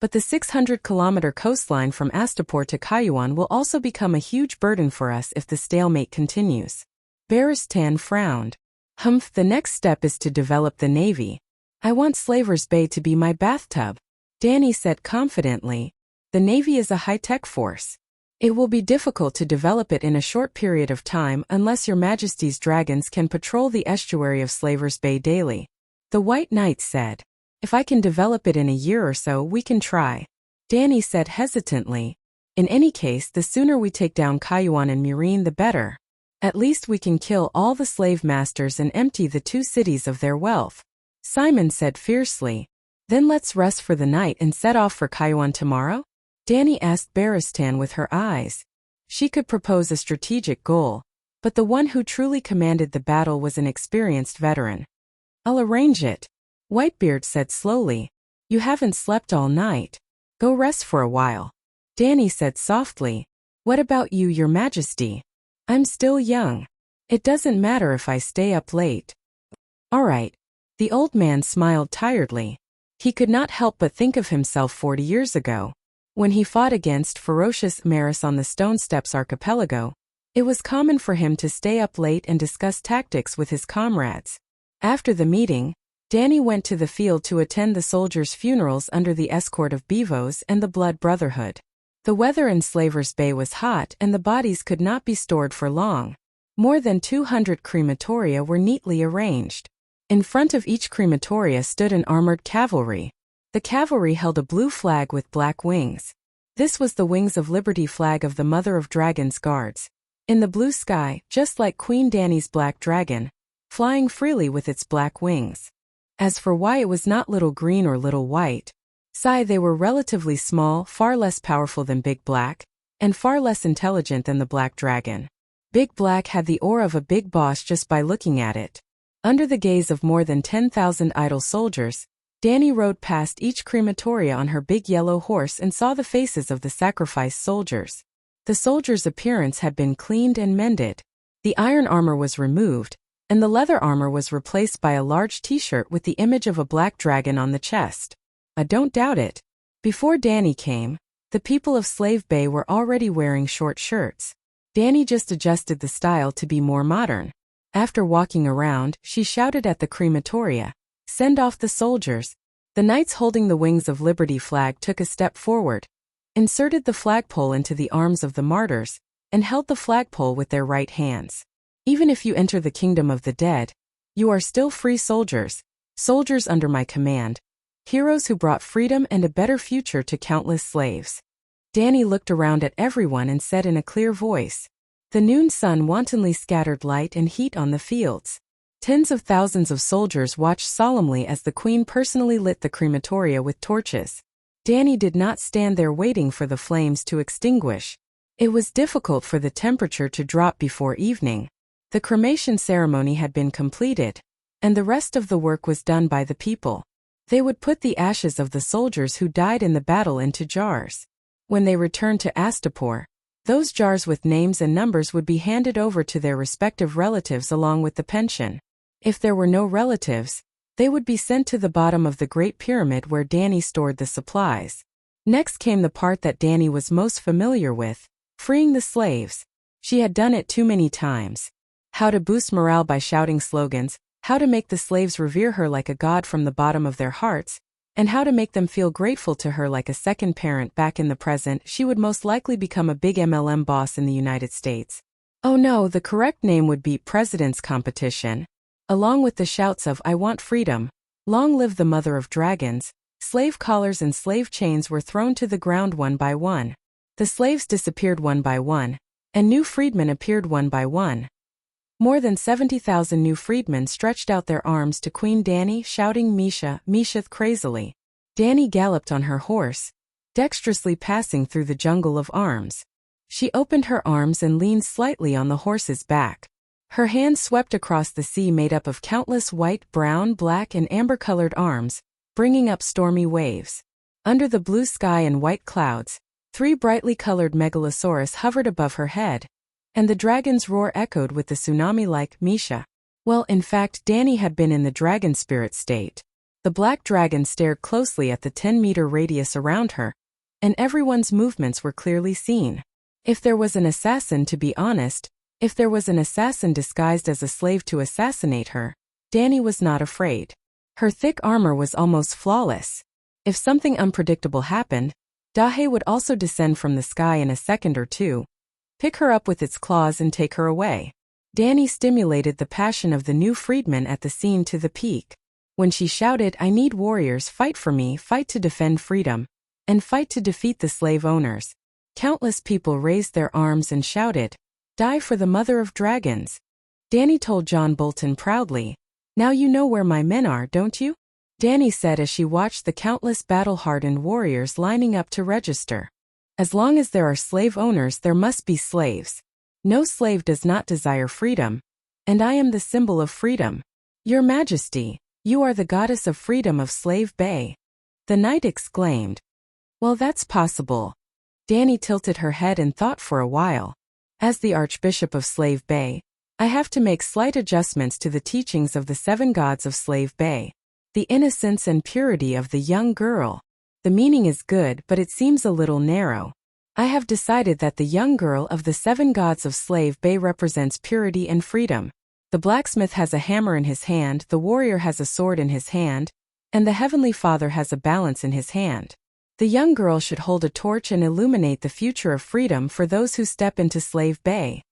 but the 600-kilometer coastline from Astapor to Kaiwan will also become a huge burden for us if the stalemate continues. Baristan frowned. The next step is to develop the navy. I want Slaver's Bay to be my bathtub, Danny said confidently. The navy is a high-tech force. It will be difficult to develop it in a short period of time unless Your Majesty's dragons can patrol the estuary of Slaver's Bay daily. The White Knight said. If I can develop it in a year or so, we can try. Danny said hesitantly. In any case, the sooner we take down Kaiwan and Murine, the better. At least we can kill all the slave masters and empty the two cities of their wealth. Simon said fiercely. Then let's rest for the night and set off for Kaiwan tomorrow? Danny asked Baristan with her eyes. She could propose a strategic goal, but the one who truly commanded the battle was an experienced veteran. I'll arrange it, Whitebeard said slowly. You haven't slept all night. Go rest for a while. Danny said softly. What about you, Your Majesty? I'm still young. It doesn't matter if I stay up late. All right. The old man smiled tiredly. He could not help but think of himself 40 years ago. When he fought against ferocious Maris on the Stone Steps archipelago, it was common for him to stay up late and discuss tactics with his comrades. After the meeting, Danny went to the field to attend the soldiers' funerals under the escort of Bevoes and the Blood Brotherhood. The weather in Slaver's Bay was hot and the bodies could not be stored for long. More than 200 crematoria were neatly arranged. In front of each crematoria stood an armored cavalry. The cavalry held a blue flag with black wings. This was the Wings of Liberty flag of the Mother of Dragons Guards. In the blue sky, just like Queen Dany's black dragon, flying freely with its black wings. As for why it was not little green or little white, they were relatively small, far less powerful than Big Black, and far less intelligent than the Black Dragon. Big Black had the aura of a big boss just by looking at it. Under the gaze of more than 10,000 idle soldiers, Danny rode past each crematoria on her big yellow horse and saw the faces of the sacrificed soldiers. The soldiers' appearance had been cleaned and mended. The iron armor was removed, and the leather armor was replaced by a large t-shirt with the image of a black dragon on the chest. I don't doubt it. Before Danny came, the people of Slave Bay were already wearing short shirts. Danny just adjusted the style to be more modern. After walking around, she shouted at the crematoria, "Send off the soldiers." The knights holding the Wings of Liberty flag took a step forward, inserted the flagpole into the arms of the martyrs, and held the flagpole with their right hands. Even if you enter the kingdom of the dead, you are still free soldiers, soldiers under my command, heroes who brought freedom and a better future to countless slaves. Danny looked around at everyone and said in a clear voice, "The noon sun wantonly scattered light and heat on the fields." Tens of thousands of soldiers watched solemnly as the queen personally lit the crematoria with torches. Danny did not stand there waiting for the flames to extinguish. It was difficult for the temperature to drop before evening. The cremation ceremony had been completed, and the rest of the work was done by the people. They would put the ashes of the soldiers who died in the battle into jars. When they returned to Astapor, those jars with names and numbers would be handed over to their respective relatives along with the pension. If there were no relatives, they would be sent to the bottom of the Great Pyramid where Danny stored the supplies. Next came the part that Danny was most familiar with, freeing the slaves. She had done it too many times. How to boost morale by shouting slogans, how to make the slaves revere her like a god from the bottom of their hearts, and how to make them feel grateful to her like a second parent. Back in the present, she would most likely become a big MLM boss in the United States. Oh no, the correct name would be President's Competition. Along with the shouts of "I want freedom," "Long live the mother of dragons," slave collars and slave chains were thrown to the ground one by one. The slaves disappeared one by one, and new freedmen appeared one by one. More than 70,000 new freedmen stretched out their arms to Queen Danny, shouting "Misha, Misha" crazily. Danny galloped on her horse, dexterously passing through the jungle of arms. She opened her arms and leaned slightly on the horse's back. Her hands swept across the sea made up of countless white, brown, black, and amber-colored arms, bringing up stormy waves. Under the blue sky and white clouds, 3 brightly colored megalosaurus hovered above her head, and the dragon's roar echoed with the tsunami-like "Misha." Well, in fact, Danny had been in the dragon spirit state. The black dragon stared closely at the 10-meter radius around her, and everyone's movements were clearly seen. If there was an assassin, to be honest, if there was an assassin disguised as a slave to assassinate her, Danny was not afraid. Her thick armor was almost flawless. If something unpredictable happened, Dahe would also descend from the sky in a second or two, pick her up with its claws and take her away. Danny stimulated the passion of the new freedmen at the scene to the peak. When she shouted, "I need warriors, fight for me, fight to defend freedom, and fight to defeat the slave owners," countless people raised their arms and shouted, "Die for the mother of dragons." Danny told John Bolton proudly, "Now you know where my men are, don't you?" Danny said as she watched the countless battle-hardened warriors lining up to register. As long as there are slave owners, there must be slaves. No slave does not desire freedom, and I am the symbol of freedom. Your Majesty, you are the goddess of freedom of Slave Bay. The knight exclaimed. Well, that's possible. Danny tilted her head and thought for a while. As the Archbishop of Slave Bay, I have to make slight adjustments to the teachings of the 7 gods of Slave Bay. The innocence and purity of the young girl. The meaning is good, but it seems a little narrow. I have decided that the young girl of the 7 gods of Slave Bay represents purity and freedom. The blacksmith has a hammer in his hand, the warrior has a sword in his hand, and the Heavenly Father has a balance in his hand. The young girl should hold a torch and illuminate the future of freedom for those who step into Slave Bay.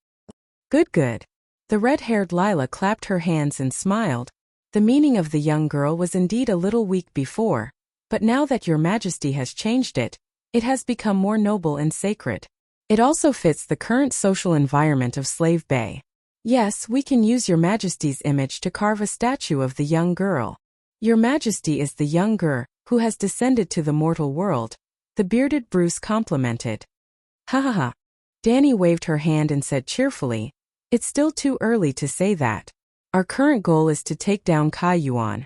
Good, good. The red-haired Lila clapped her hands and smiled. The meaning of the young girl was indeed a little weak before, but now that Your Majesty has changed it, it has become more noble and sacred. It also fits the current social environment of Slave Bay. Yes, we can use Your Majesty's image to carve a statue of the young girl. Your Majesty is the younger, who has descended to the mortal world, the bearded Bruce complimented. Ha ha ha. Danny waved her hand and said cheerfully, it's still too early to say that. Our current goal is to take down Kai Yuan.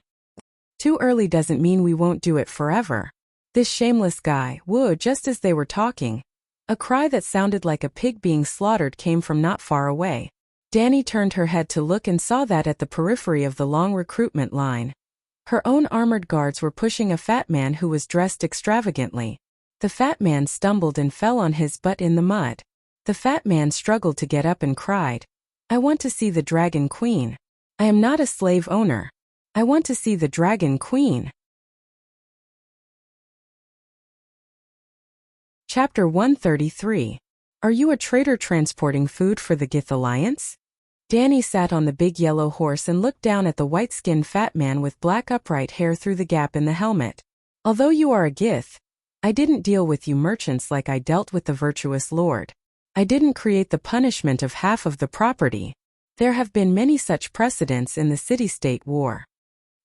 Too early doesn't mean we won't do it forever. This shameless guy, whoa, just as they were talking. A cry that sounded like a pig being slaughtered came from not far away. Danny turned her head to look and saw that at the periphery of the long recruitment line. Her own armored guards were pushing a fat man who was dressed extravagantly. The fat man stumbled and fell on his butt in the mud. The fat man struggled to get up and cried, I want to see the Dragon Queen. I am not a slave owner. I want to see the Dragon Queen. Chapter 133. Are you a trader transporting food for the Gith Alliance? Danny sat on the big yellow horse and looked down at the white-skinned fat man with black upright hair through the gap in the helmet. Although you are a Gith, I didn't deal with you merchants like I dealt with the virtuous lord. I didn't create the punishment of half of the property. There have been many such precedents in the city-state war.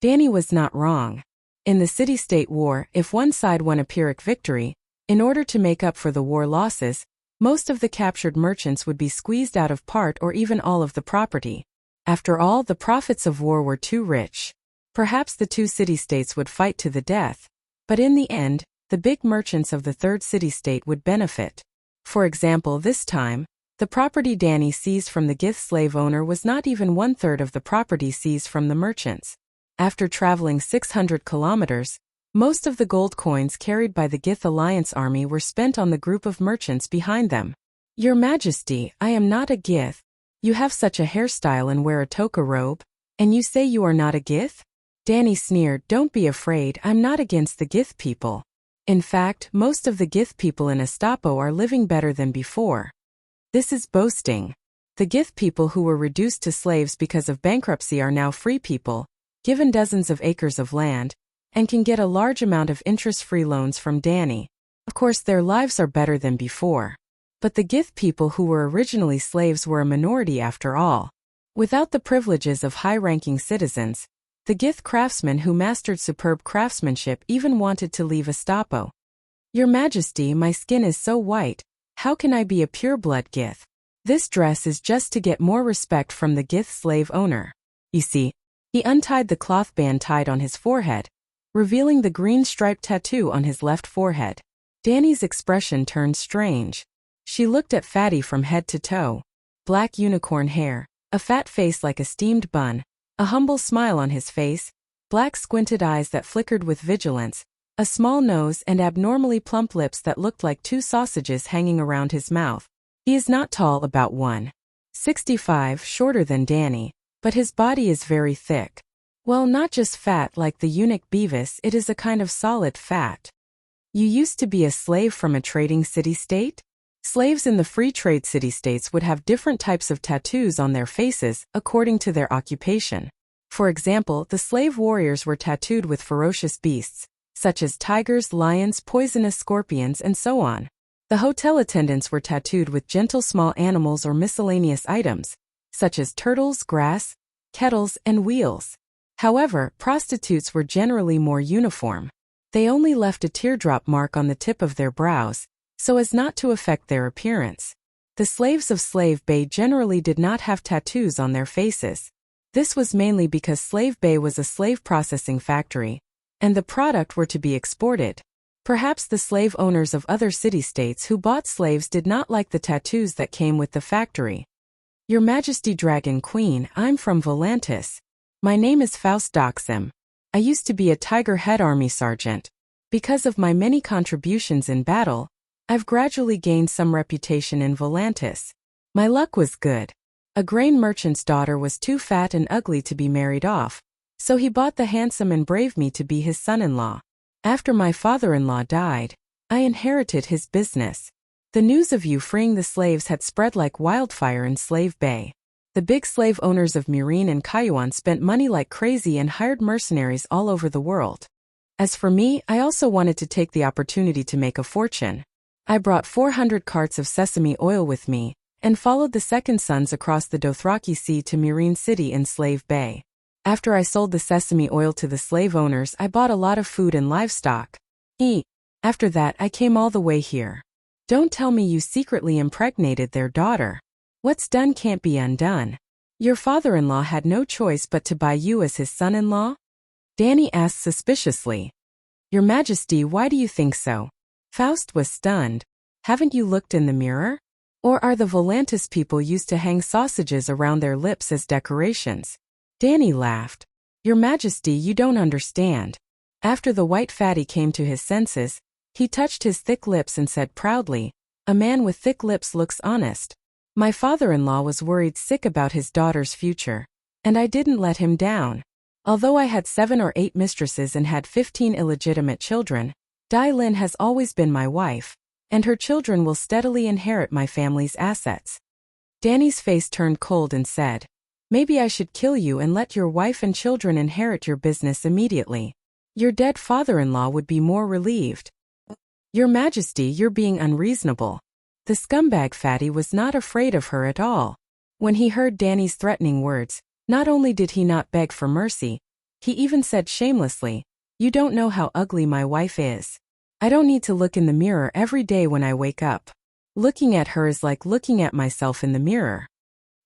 Danny was not wrong. In the city-state war, if one side won a Pyrrhic victory, in order to make up for the war losses, most of the captured merchants would be squeezed out of part or even all of the property. After all, the profits of war were too rich. Perhaps the two city-states would fight to the death, but in the end, the big merchants of the third city-state would benefit. For example, this time, the property Danny seized from the Gith slave owner was not even 1/3 of the property seized from the merchants. After traveling 600 kilometers, most of the gold coins carried by the Gith Alliance army were spent on the group of merchants behind them. Your Majesty, I am not a Gith. You have such a hairstyle and wear a toga robe, and you say you are not a Gith? Danny sneered, don't be afraid, I'm not against the Gith people. In fact, most of the Gith people in Estapo are living better than before. This is boasting. The Gith people who were reduced to slaves because of bankruptcy are now free people, given dozens of acres of land, and can get a large amount of interest-free loans from Danny. Of course, their lives are better than before. But the Gith people who were originally slaves were a minority after all. Without the privileges of high-ranking citizens, the Gith craftsmen who mastered superb craftsmanship even wanted to leave Estapo. Your Majesty, my skin is so white, how can I be a pure-blood Gith? This dress is just to get more respect from the Gith slave owner. You see, he untied the cloth band tied on his forehead, revealing the green striped tattoo on his left forehead. Danny's expression turned strange. She looked at Fatty from head to toe. Black unicorn hair, a fat face like a steamed bun, a humble smile on his face, black squinted eyes that flickered with vigilance, a small nose and abnormally plump lips that looked like two sausages hanging around his mouth. He is not tall, about 1.65, shorter than Danny, but his body is very thick. Well, not just fat like the eunuch Beavis, it is a kind of solid fat. You used to be a slave from a trading city-state? Slaves in the free trade city-states would have different types of tattoos on their faces, according to their occupation. For example, the slave warriors were tattooed with ferocious beasts, such as tigers, lions, poisonous scorpions, and so on. The hotel attendants were tattooed with gentle small animals or miscellaneous items, such as turtles, grass, kettles, and wheels. However, prostitutes were generally more uniform. They only left a teardrop mark on the tip of their brows, so as not to affect their appearance. The slaves of Slave Bay generally did not have tattoos on their faces. This was mainly because Slave Bay was a slave processing factory, and the product were to be exported. Perhaps the slave owners of other city-states who bought slaves did not like the tattoos that came with the factory. Your Majesty Dragon Queen, I'm from Volantis. My name is Faust Doxim. I used to be a Tiger Head Army sergeant. Because of my many contributions in battle, I've gradually gained some reputation in Volantis. My luck was good. A grain merchant's daughter was too fat and ugly to be married off, so he bought the handsome and brave me to be his son-in-law. After my father-in-law died, I inherited his business. The news of you freeing the slaves had spread like wildfire in Slave Bay. The big slave owners of Murine and Kayuan spent money like crazy and hired mercenaries all over the world. As for me, I also wanted to take the opportunity to make a fortune. I brought 400 carts of sesame oil with me, and followed the second sons across the Dothraki Sea to Murine City in Slave Bay. After I sold the sesame oil to the slave owners, I bought a lot of food and livestock. After that, I came all the way here. Don't tell me you secretly impregnated their daughter. What's done can't be undone. Your father-in-law had no choice but to buy you as his son-in-law? Danny asked suspiciously. Your Majesty, why do you think so? Faust was stunned. Haven't you looked in the mirror? Or are the Volantis people used to hang sausages around their lips as decorations? Danny laughed. Your Majesty, you don't understand. After the white fatty came to his senses, he touched his thick lips and said proudly, a man with thick lips looks honest. My father-in-law was worried sick about his daughter's future, and I didn't let him down. Although I had 7 or 8 mistresses and had 15 illegitimate children, Dai Lin has always been my wife, and her children will steadily inherit my family's assets. Danny's face turned cold and said, maybe I should kill you and let your wife and children inherit your business immediately. Your dead father-in-law would be more relieved. Your Majesty, you're being unreasonable. The scumbag fatty was not afraid of her at all. When he heard Danny's threatening words, not only did he not beg for mercy, he even said shamelessly, you don't know how ugly my wife is. I don't need to look in the mirror every day when I wake up. Looking at her is like looking at myself in the mirror.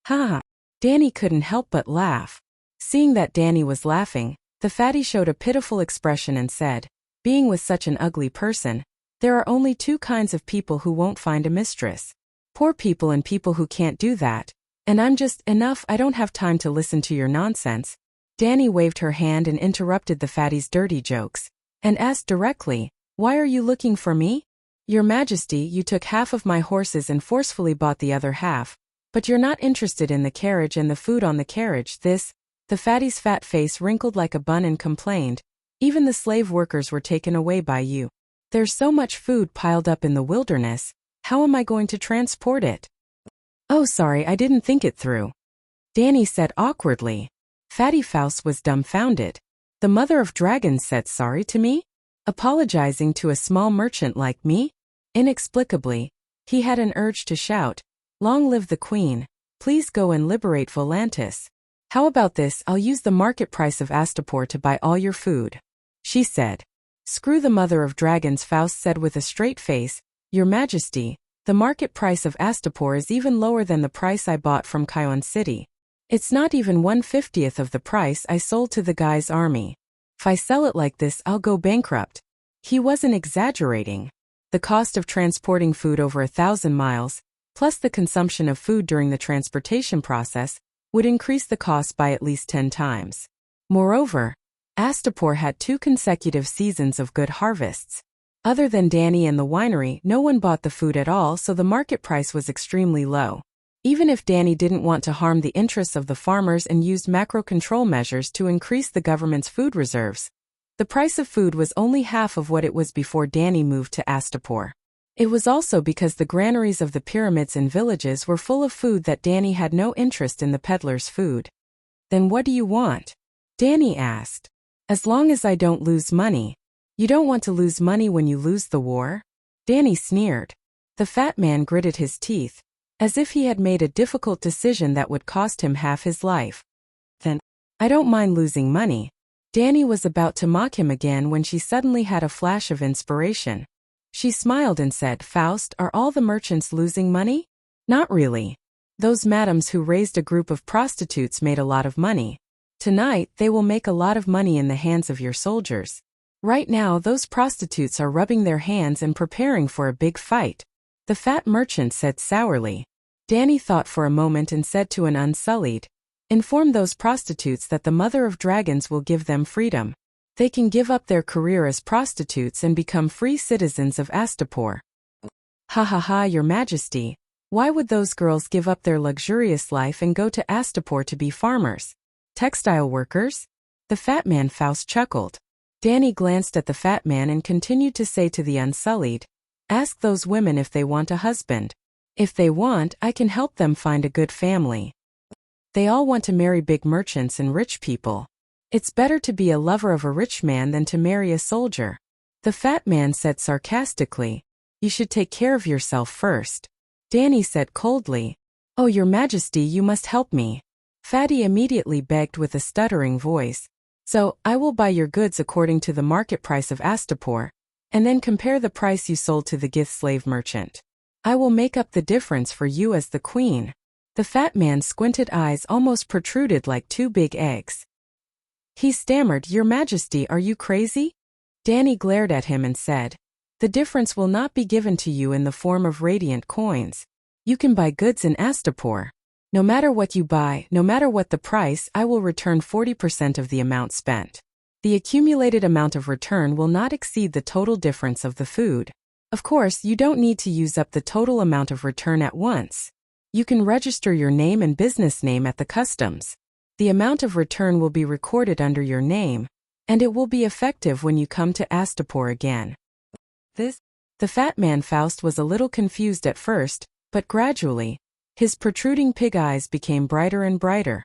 Ha! Danny couldn't help but laugh. Seeing that Danny was laughing, the fatty showed a pitiful expression and said, being with such an ugly person, there are only 2 kinds of people who won't find a mistress. Poor people and people who can't do that. And I'm just, enough, I don't have time to listen to your nonsense. Danny waved her hand and interrupted the fatty's dirty jokes, and asked directly, why are you looking for me? Your Majesty, you took half of my horses and forcefully bought the other half, but you're not interested in the carriage and the food on the carriage. The fatty's fat face wrinkled like a bun and complained, even the slave workers were taken away by you. There's so much food piled up in the wilderness, how am I going to transport it? Oh, sorry, I didn't think it through. Danny said awkwardly. Fatty Faust was dumbfounded. The mother of dragons said sorry to me? Apologizing to a small merchant like me? Inexplicably, he had an urge to shout, long live the queen, please go and liberate Volantis. How about this, I'll use the market price of Astapor to buy all your food. She said. Screw the mother of dragons, Faust said with a straight face, Your Majesty, the market price of Astapor is even lower than the price I bought from Kion City. It's not even 1/50th of the price I sold to the guy's army. If I sell it like this, I'll go bankrupt. He wasn't exaggerating. The cost of transporting food over 1,000 miles, plus the consumption of food during the transportation process, would increase the cost by at least 10 times. Moreover, Astapor had 2 consecutive seasons of good harvests. Other than Danny and the winery, no one bought the food at all, so the market price was extremely low. Even if Danny didn't want to harm the interests of the farmers and used macro control measures to increase the government's food reserves, the price of food was only half of what it was before Danny moved to Astapor. It was also because the granaries of the pyramids and villages were full of food that Danny had no interest in the peddler's food. Then what do you want? Danny asked. As long as I don't lose money. You don't want to lose money when you lose the war? Danny sneered. The fat man gritted his teeth, as if he had made a difficult decision that would cost him half his life. Then, I don't mind losing money. Danny was about to mock him again when she suddenly had a flash of inspiration. She smiled and said, Faust, are all the merchants losing money? Not really. Those madams who raised a group of prostitutes made a lot of money. Tonight, they will make a lot of money in the hands of your soldiers. Right now, those prostitutes are rubbing their hands and preparing for a big fight. The fat merchant said sourly. Danny thought for a moment and said to an unsullied, inform those prostitutes that the mother of dragons will give them freedom. They can give up their career as prostitutes and become free citizens of Astapor. Ha ha ha, Your Majesty. Why would those girls give up their luxurious life and go to Astapor to be farmers? Textile workers? The fat man Faust chuckled. Danny glanced at the fat man and continued to say to the unsullied, ask those women if they want a husband. If they want, I can help them find a good family. They all want to marry big merchants and rich people. It's better to be a lover of a rich man than to marry a soldier. The fat man said sarcastically, you should take care of yourself first. Danny said coldly, oh, Your Majesty, you must help me. Fatty immediately begged with a stuttering voice. So, I will buy your goods according to the market price of Astapor, and then compare the price you sold to the Gith slave merchant. I will make up the difference for you as the queen. The fat man's squinted eyes almost protruded like two big eggs. He stammered, Your Majesty, are you crazy? Danny glared at him and said, The difference will not be given to you in the form of radiant coins. You can buy goods in Astapor. No matter what you buy, no matter what the price, I will return 40% of the amount spent. The accumulated amount of return will not exceed the total difference of the food. Of course, you don't need to use up the total amount of return at once. You can register your name and business name at the customs. The amount of return will be recorded under your name, and it will be effective when you come to Astapor again. The fat man Faust was a little confused at first, but gradually, his protruding pig eyes became brighter and brighter.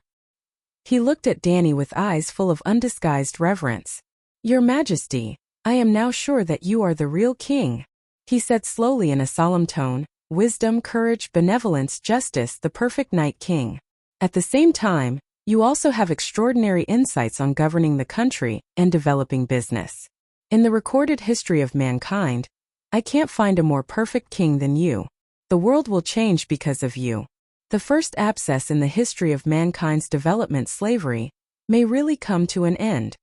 He looked at Danny with eyes full of undisguised reverence. Your Majesty, I am now sure that you are the real king, he said slowly in a solemn tone. Wisdom, courage, benevolence, justice, the perfect Night King. At the same time, you also have extraordinary insights on governing the country and developing business. In the recorded history of mankind, I can't find a more perfect king than you. The world will change because of you. The first abscess in the history of mankind's development, slavery, may really come to an end.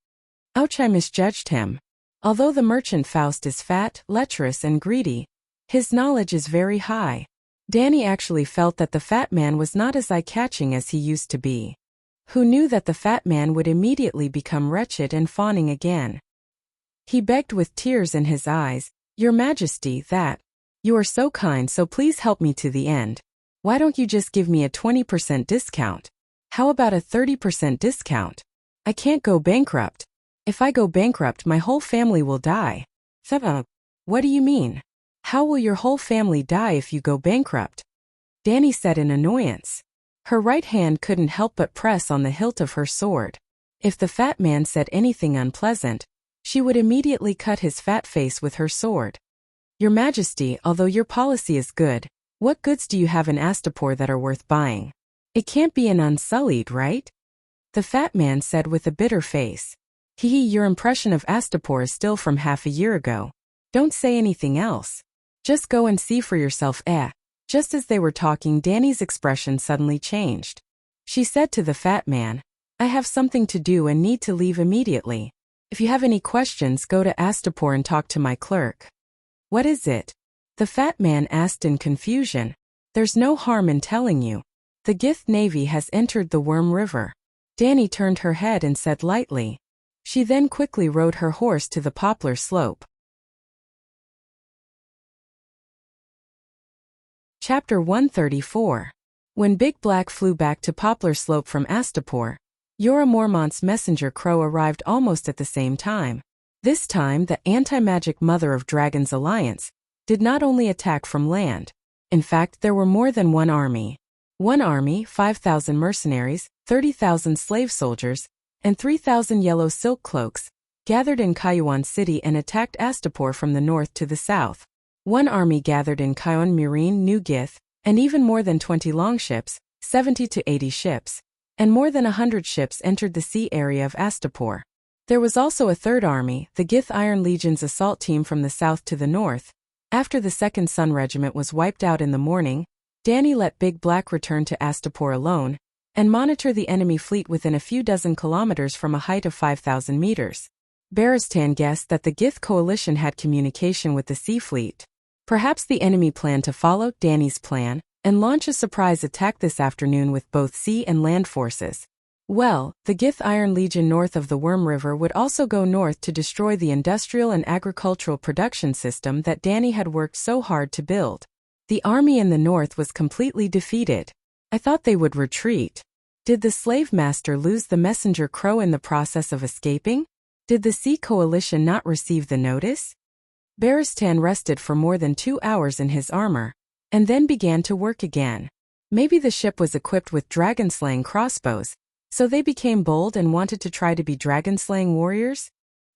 Ouch, I misjudged him. Although the merchant Faust is fat, lecherous and greedy, his knowledge is very high. Danny actually felt that the fat man was not as eye-catching as he used to be. Who knew that the fat man would immediately become wretched and fawning again? He begged with tears in his eyes, Your Majesty, you are so kind, so please help me to the end. Why don't you just give me a 20% discount? How about a 30% discount? I can't go bankrupt. If I go bankrupt, my whole family will die. What do you mean? How will your whole family die if you go bankrupt? Danny said in annoyance. Her right hand couldn't help but press on the hilt of her sword. If the fat man said anything unpleasant, she would immediately cut his fat face with her sword. Your Majesty, although your policy is good, what goods do you have in Astapor that are worth buying? It can't be an Unsullied, right? The fat man said with a bitter face. Your impression of Astapor is still from half a year ago. Don't say anything else. Just go and see for yourself. Just as they were talking, Danny's expression suddenly changed. She said to the fat man, I have something to do and need to leave immediately. If you have any questions, go to Astapor and talk to my clerk. What is it? The fat man asked in confusion. There's no harm in telling you. The Gith Navy has entered the Worm River. Danny turned her head and said lightly. She then quickly rode her horse to the poplar slope. Chapter 134. When Big Black flew back to Poplar Slope from Astapor, Yora Mormont's messenger crow arrived almost at the same time. This time, the anti-magic Mother of Dragons Alliance did not only attack from land. In fact, there were more than one army. One army, 5,000 mercenaries, 30,000 slave soldiers, and 3,000 yellow silk cloaks, gathered in Kayuan City and attacked Astapor from the north to the south. One army gathered in Kyon Murine, New Gith, and even more than 20 longships, 70 to 80 ships, and more than 100 ships entered the sea area of Astapor. There was also a third army, the Gith Iron Legion's assault team from the south to the north. After the 2nd Sun Regiment was wiped out in the morning, Danny let Big Black return to Astapor alone, and monitor the enemy fleet within a few dozen kilometers from a height of 5,000 meters. Baristan guessed that the Gith coalition had communication with the sea fleet. Perhaps the enemy planned to follow Danny's plan and launch a surprise attack this afternoon with both sea and land forces. Well, the Gith Iron Legion north of the Worm River would also go north to destroy the industrial and agricultural production system that Danny had worked so hard to build. The army in the north was completely defeated. I thought they would retreat. Did the slave master lose the messenger crow in the process of escaping? Did the sea coalition not receive the notice? Baristan rested for more than 2 hours in his armor, and then began to work again. Maybe the ship was equipped with dragon-slaying crossbows, so they became bold and wanted to try to be dragon-slaying warriors?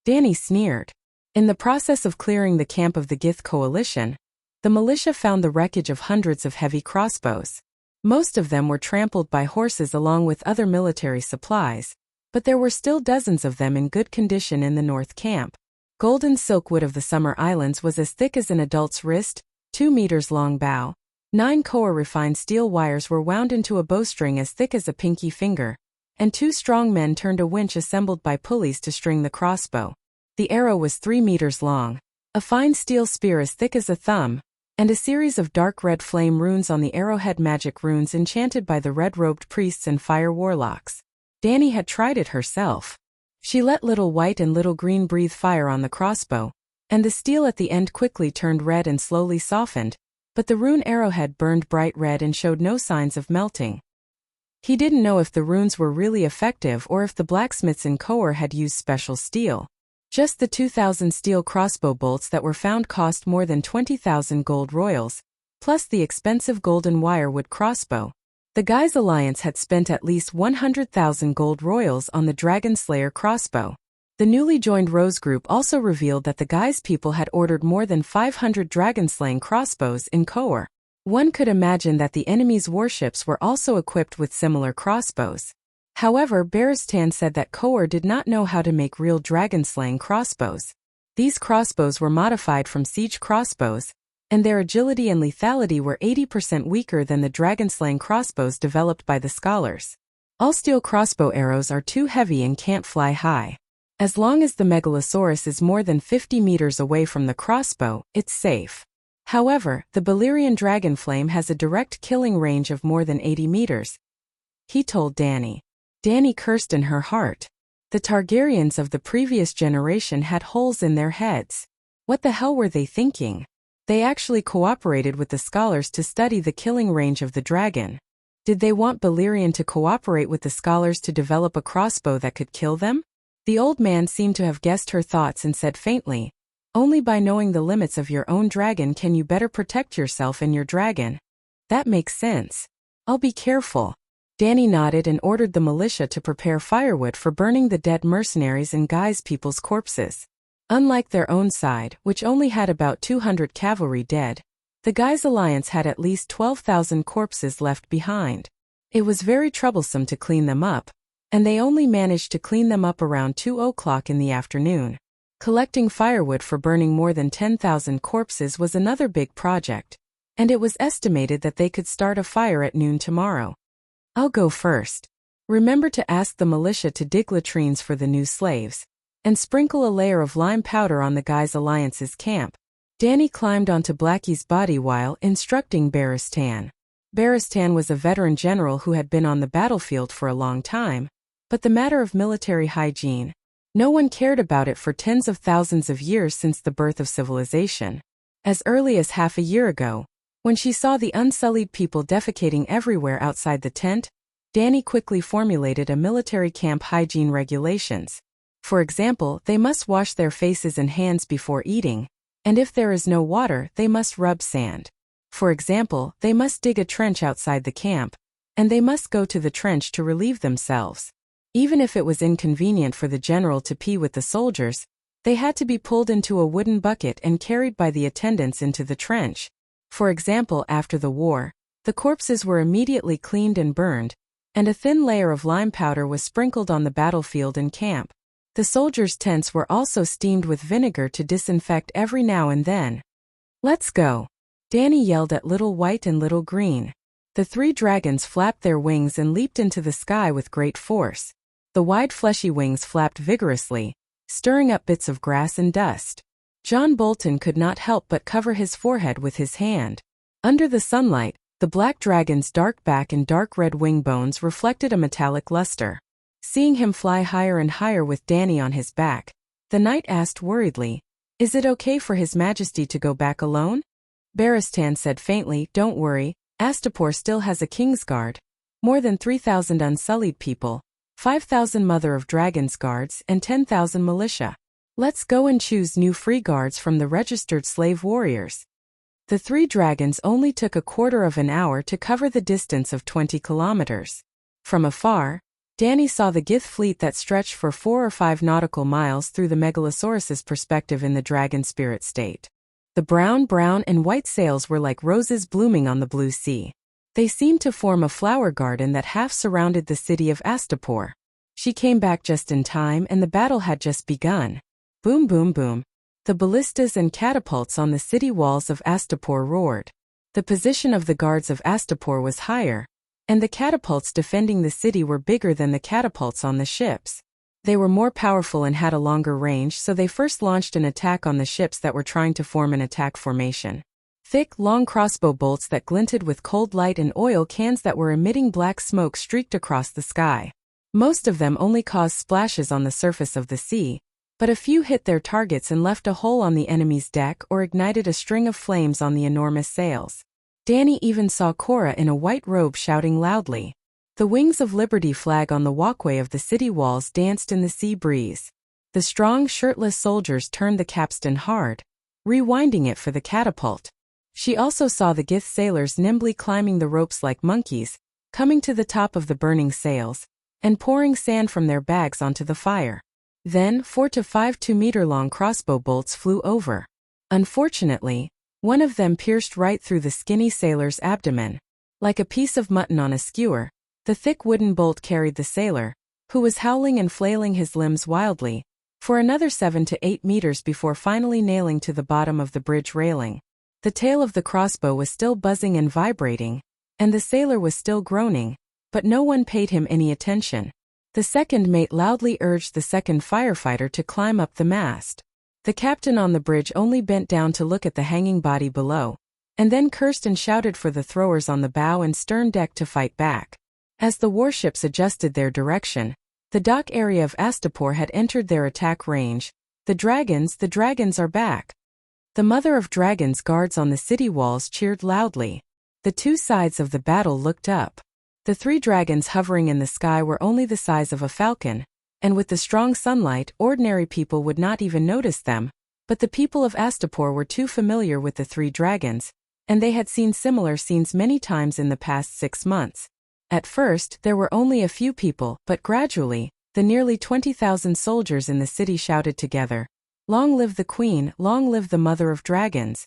Danny sneered. In the process of clearing the camp of the Gith coalition, the militia found the wreckage of hundreds of heavy crossbows. Most of them were trampled by horses along with other military supplies, but there were still dozens of them in good condition in the North Camp. Golden silk wood of the Summer Islands was as thick as an adult's wrist, 2 meters long bow. 9 koa refined steel wires were wound into a bowstring as thick as a pinky finger, and 2 strong men turned a winch assembled by pulleys to string the crossbow. The arrow was 3 meters long, a fine steel spear as thick as a thumb, and a series of dark red flame runes on the arrowhead, magic runes enchanted by the red-robed priests and fire warlocks. Dani had tried it herself. She let Little White and Little Green breathe fire on the crossbow, and the steel at the end quickly turned red and slowly softened, but the rune arrowhead burned bright red and showed no signs of melting. He didn't know if the runes were really effective or if the blacksmiths in Koor had used special steel. Just the 2,000 steel crossbow bolts that were found cost more than 20,000 gold royals, plus the expensive golden wirewood crossbow. The Guy's Alliance had spent at least 100,000 gold royals on the Dragon Slayer crossbow. The newly joined Rose Group also revealed that the Guy's people had ordered more than 500 dragon-slaying crossbows in Koor. One could imagine that the enemy's warships were also equipped with similar crossbows. However, Baristan said that Koor did not know how to make real dragon-slaying crossbows. These crossbows were modified from siege crossbows, and their agility and lethality were 80% weaker than the dragon-slaying crossbows developed by the scholars. All steel crossbow arrows are too heavy and can't fly high. As long as the Megalosaurus is more than 50 meters away from the crossbow, it's safe. However, the Balerian Dragonflame has a direct killing range of more than 80 meters. He told Dani. Dani cursed in her heart. The Targaryens of the previous generation had holes in their heads. What the hell were they thinking? They actually cooperated with the scholars to study the killing range of the dragon. Did they want Balerion to cooperate with the scholars to develop a crossbow that could kill them? The old man seemed to have guessed her thoughts and said faintly, "Only by knowing the limits of your own dragon can you better protect yourself and your dragon." That makes sense. I'll be careful. Dani nodded and ordered the militia to prepare firewood for burning the dead mercenaries and Guy's people's corpses. Unlike their own side, which only had about 200 cavalry dead, the Guy's Alliance had at least 12,000 corpses left behind. It was very troublesome to clean them up, and they only managed to clean them up around 2 o'clock in the afternoon. Collecting firewood for burning more than 10,000 corpses was another big project, and it was estimated that they could start a fire at noon tomorrow. I'll go first. Remember to ask the militia to dig latrines for the new slaves, and sprinkle a layer of lime powder on the Guy's Alliance's camp. Dani climbed onto Blackie's body while instructing Baristan. Baristan was a veteran general who had been on the battlefield for a long time, but the matter of military hygiene, no one cared about it for tens of thousands of years since the birth of civilization. As early as half a year ago, when she saw the unsullied people defecating everywhere outside the tent, Dani quickly formulated a military camp hygiene regulations. For example, they must wash their faces and hands before eating, and if there is no water, they must rub sand. For example, they must dig a trench outside the camp, and they must go to the trench to relieve themselves. Even if it was inconvenient for the general to pee with the soldiers, they had to be pulled into a wooden bucket and carried by the attendants into the trench. For example, after the war, the corpses were immediately cleaned and burned, and a thin layer of lime powder was sprinkled on the battlefield and camp. The soldiers' tents were also steamed with vinegar to disinfect every now and then. "Let's go!" Dani yelled at Little White and Little Green. The 3 dragons flapped their wings and leaped into the sky with great force. The wide fleshy wings flapped vigorously, stirring up bits of grass and dust. John Bolton could not help but cover his forehead with his hand. Under the sunlight, the black dragon's dark back and dark red wing bones reflected a metallic luster. Seeing him fly higher and higher with Dani on his back, the knight asked worriedly, "Is it okay for His Majesty to go back alone?" Baristan said faintly, "Don't worry, Astapor still has a Kingsguard. More than 3,000 unsullied people, 5,000 Mother of Dragons guards, and 10,000 militia. Let's go and choose new free guards from the registered slave warriors." The 3 dragons only took a quarter of an hour to cover the distance of 20 kilometers. From afar, Dani saw the Gith fleet that stretched for 4 or 5 nautical miles through the Megalosaurus's perspective in the dragon spirit state. The brown and white sails were like roses blooming on the blue sea. They seemed to form a flower garden that half surrounded the city of Astapor. She came back just in time and the battle had just begun. Boom boom boom. The ballistas and catapults on the city walls of Astapor roared. The position of the guards of Astapor was higher, and the catapults defending the city were bigger than the catapults on the ships. They were more powerful and had a longer range, so they first launched an attack on the ships that were trying to form an attack formation. Thick, long crossbow bolts that glinted with cold light and oil cans that were emitting black smoke streaked across the sky. Most of them only caused splashes on the surface of the sea, but a few hit their targets and left a hole on the enemy's deck or ignited a string of flames on the enormous sails. Danny even saw Cora in a white robe shouting loudly. The Wings of Liberty flag on the walkway of the city walls danced in the sea breeze. The strong, shirtless soldiers turned the capstan hard, rewinding it for the catapult. She also saw the Gith sailors nimbly climbing the ropes like monkeys, coming to the top of the burning sails, and pouring sand from their bags onto the fire. Then 4 to 5 2-meter-long crossbow bolts flew over. Unfortunately, one of them pierced right through the skinny sailor's abdomen. Like a piece of mutton on a skewer, the thick wooden bolt carried the sailor, who was howling and flailing his limbs wildly, for another 7 to 8 meters before finally nailing to the bottom of the bridge railing. The tail of the crossbow was still buzzing and vibrating, and the sailor was still groaning, but no one paid him any attention. The second mate loudly urged the second firefighter to climb up the mast. The captain on the bridge only bent down to look at the hanging body below, and then cursed and shouted for the throwers on the bow and stern deck to fight back. As the warships adjusted their direction, the dock area of Astapor had entered their attack range. The dragons are back. The Mother of Dragons guards on the city walls cheered loudly. The two sides of the battle looked up. The 3 dragons hovering in the sky were only the size of a falcon, and with the strong sunlight, ordinary people would not even notice them, but the people of Astapor were too familiar with the 3 dragons, and they had seen similar scenes many times in the past 6 months. At first, there were only a few people, but gradually, the nearly 20,000 soldiers in the city shouted together, "Long live the Queen, long live the Mother of Dragons."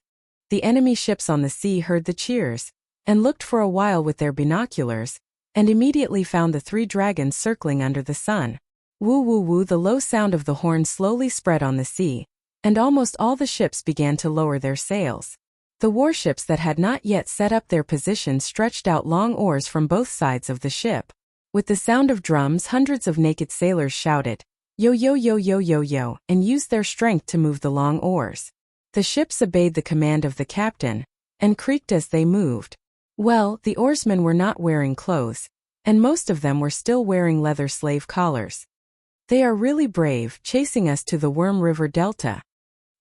The enemy ships on the sea heard the cheers, and looked for a while with their binoculars, and immediately found the 3 dragons circling under the sun. Woo woo woo, the low sound of the horn slowly spread on the sea, and almost all the ships began to lower their sails. The warships that had not yet set up their positions stretched out long oars from both sides of the ship. With the sound of drums, hundreds of naked sailors shouted, "Yo yo yo yo yo yo," and used their strength to move the long oars. The ships obeyed the command of the captain, and creaked as they moved. Well, the oarsmen were not wearing clothes, and most of them were still wearing leather slave collars. "They are really brave, chasing us to the Worm River Delta."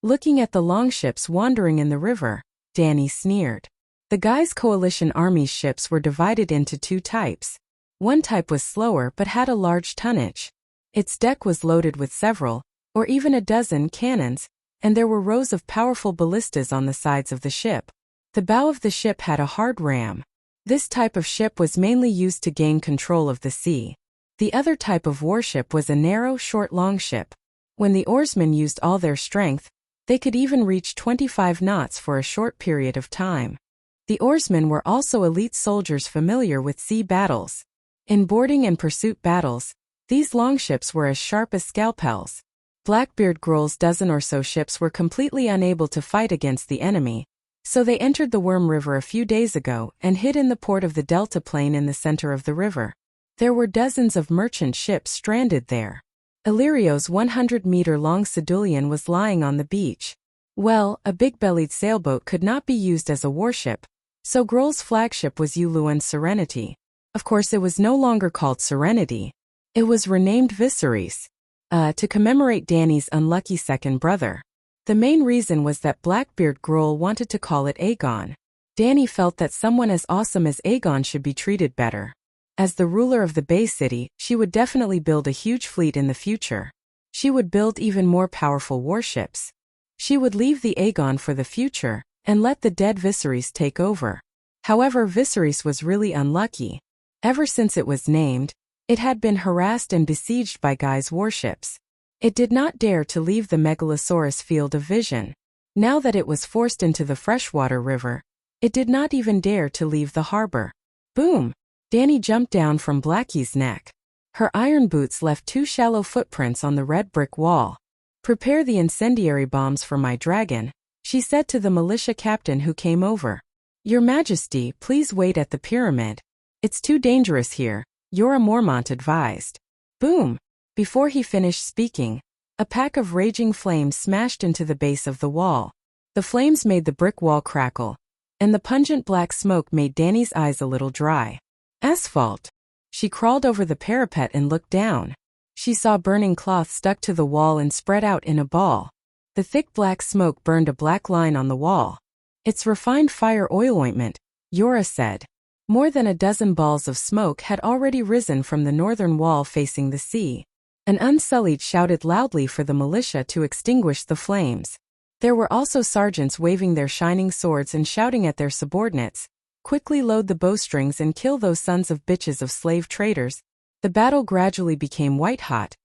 Looking at the longships wandering in the river, Danny sneered. The Guy's coalition army's ships were divided into 2 types. One type was slower but had a large tonnage. Its deck was loaded with several, or even a dozen, cannons, and there were rows of powerful ballistas on the sides of the ship. The bow of the ship had a hard ram. This type of ship was mainly used to gain control of the sea. The other type of warship was a narrow, short longship. When the oarsmen used all their strength, they could even reach 25 knots for a short period of time. The oarsmen were also elite soldiers familiar with sea battles. In boarding and pursuit battles, these longships were as sharp as scalpels. Blackbeard Grohl's dozen or so ships were completely unable to fight against the enemy, so they entered the Worm River a few days ago and hid in the port of the Delta Plain in the center of the river. There were dozens of merchant ships stranded there. Illyrio's 100-meter-long Cedulian was lying on the beach. Well, a big-bellied sailboat could not be used as a warship, so Grohl's flagship was Uluan's Serenity. Of course, it was no longer called Serenity. It was renamed Viserys, to commemorate Danny's unlucky second brother. The main reason was that Blackbeard Grohl wanted to call it Aegon. Danny felt that someone as awesome as Aegon should be treated better. As the ruler of the Bay City, she would definitely build a huge fleet in the future. She would build even more powerful warships. She would leave the Aegon for the future, and let the dead Viserys take over. However, Viserys was really unlucky. Ever since it was named, it had been harassed and besieged by Guy's warships. It did not dare to leave the Megalosaurus field of vision. Now that it was forced into the freshwater river, it did not even dare to leave the harbor. Boom! Danny jumped down from Blackie's neck. Her iron boots left 2 shallow footprints on the red brick wall. "Prepare the incendiary bombs for my dragon," she said to the militia captain who came over. "Your Majesty, please wait at the pyramid. It's too dangerous here," Jorah Mormont advised. Boom! Before he finished speaking, a pack of raging flames smashed into the base of the wall. The flames made the brick wall crackle, and the pungent black smoke made Danny's eyes a little dry. Asphalt! She crawled over the parapet and looked down. She saw burning cloth stuck to the wall and spread out in a ball. The thick black smoke burned a black line on the wall. "It's refined fire oil ointment," Jorah said. More than a dozen balls of smoke had already risen from the northern wall facing the sea. An Unsullied shouted loudly for the militia to extinguish the flames. There were also sergeants waving their shining swords and shouting at their subordinates, "Quickly load the bowstrings and kill those sons of bitches of slave traders." The battle gradually became white-hot,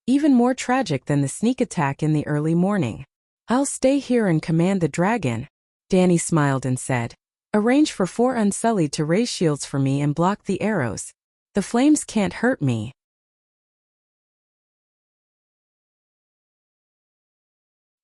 even more tragic than the sneak attack in the early morning. "I'll stay here and command the dragon," Danny smiled and said. "Arrange for 4 Unsullied to raise shields for me and block the arrows. The flames can't hurt me."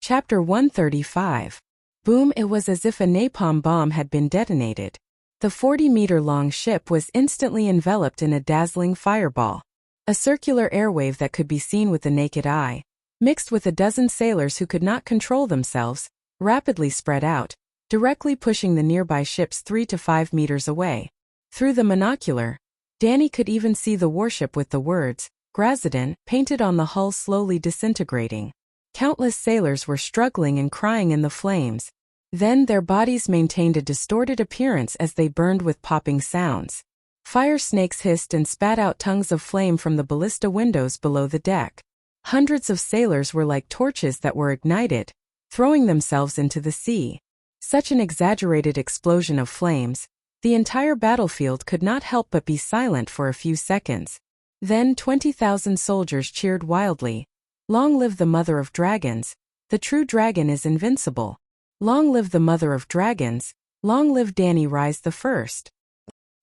Chapter 135. Boom! It was as if a napalm bomb had been detonated. The 40-meter-long ship was instantly enveloped in a dazzling fireball. A circular airwave that could be seen with the naked eye, mixed with a dozen sailors who could not control themselves, rapidly spread out, directly pushing the nearby ships 3 to 5 meters away. Through the monocular, Danny could even see the warship with the words, "Grazdin," painted on the hull slowly disintegrating. Countless sailors were struggling and crying in the flames. Then their bodies maintained a distorted appearance as they burned with popping sounds. Fire snakes hissed and spat out tongues of flame from the ballista windows below the deck. Hundreds of sailors were like torches that were ignited, throwing themselves into the sea. Such an exaggerated explosion of flames, the entire battlefield could not help but be silent for a few seconds. Then 20,000 soldiers cheered wildly. "Long live the mother of dragons! The true dragon is invincible! Long live the mother of dragons! Long live Danny Rise the First!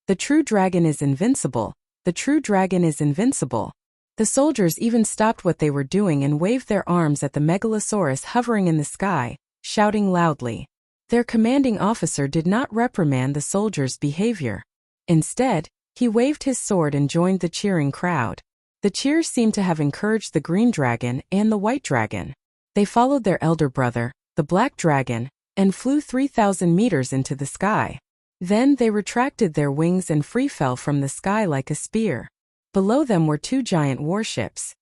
The true dragon is invincible! The true dragon is invincible!" The soldiers even stopped what they were doing and waved their arms at the megalosaurus hovering in the sky, shouting loudly. Their commanding officer did not reprimand the soldiers' behavior. Instead, he waved his sword and joined the cheering crowd. The cheers seemed to have encouraged the green dragon and the white dragon. They followed their elder brother, the black dragon, and flew 3,000 meters into the sky. Then they retracted their wings and free fell from the sky like a spear. Below them were 2 giant warships.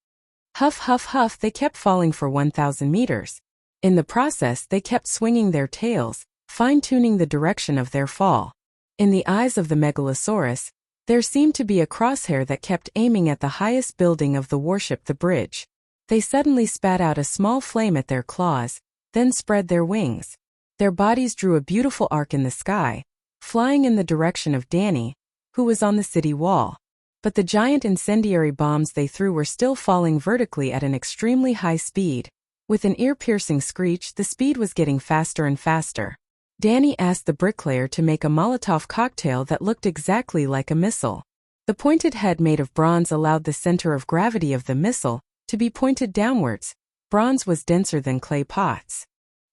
Huff, huff, huff, they kept falling for 1,000 meters. In the process, they kept swinging their tails, fine-tuning the direction of their fall. In the eyes of the megalosaurus, there seemed to be a crosshair that kept aiming at the highest building of the warship, the bridge. They suddenly spat out a small flame at their claws, then spread their wings. Their bodies drew a beautiful arc in the sky, flying in the direction of Danny, who was on the city wall. But the giant incendiary bombs they threw were still falling vertically at an extremely high speed. With an ear-piercing screech, the speed was getting faster and faster. Danny asked the bricklayer to make a Molotov cocktail that looked exactly like a missile. The pointed head made of bronze allowed the center of gravity of the missile to be pointed downwards. Bronze was denser than clay pots.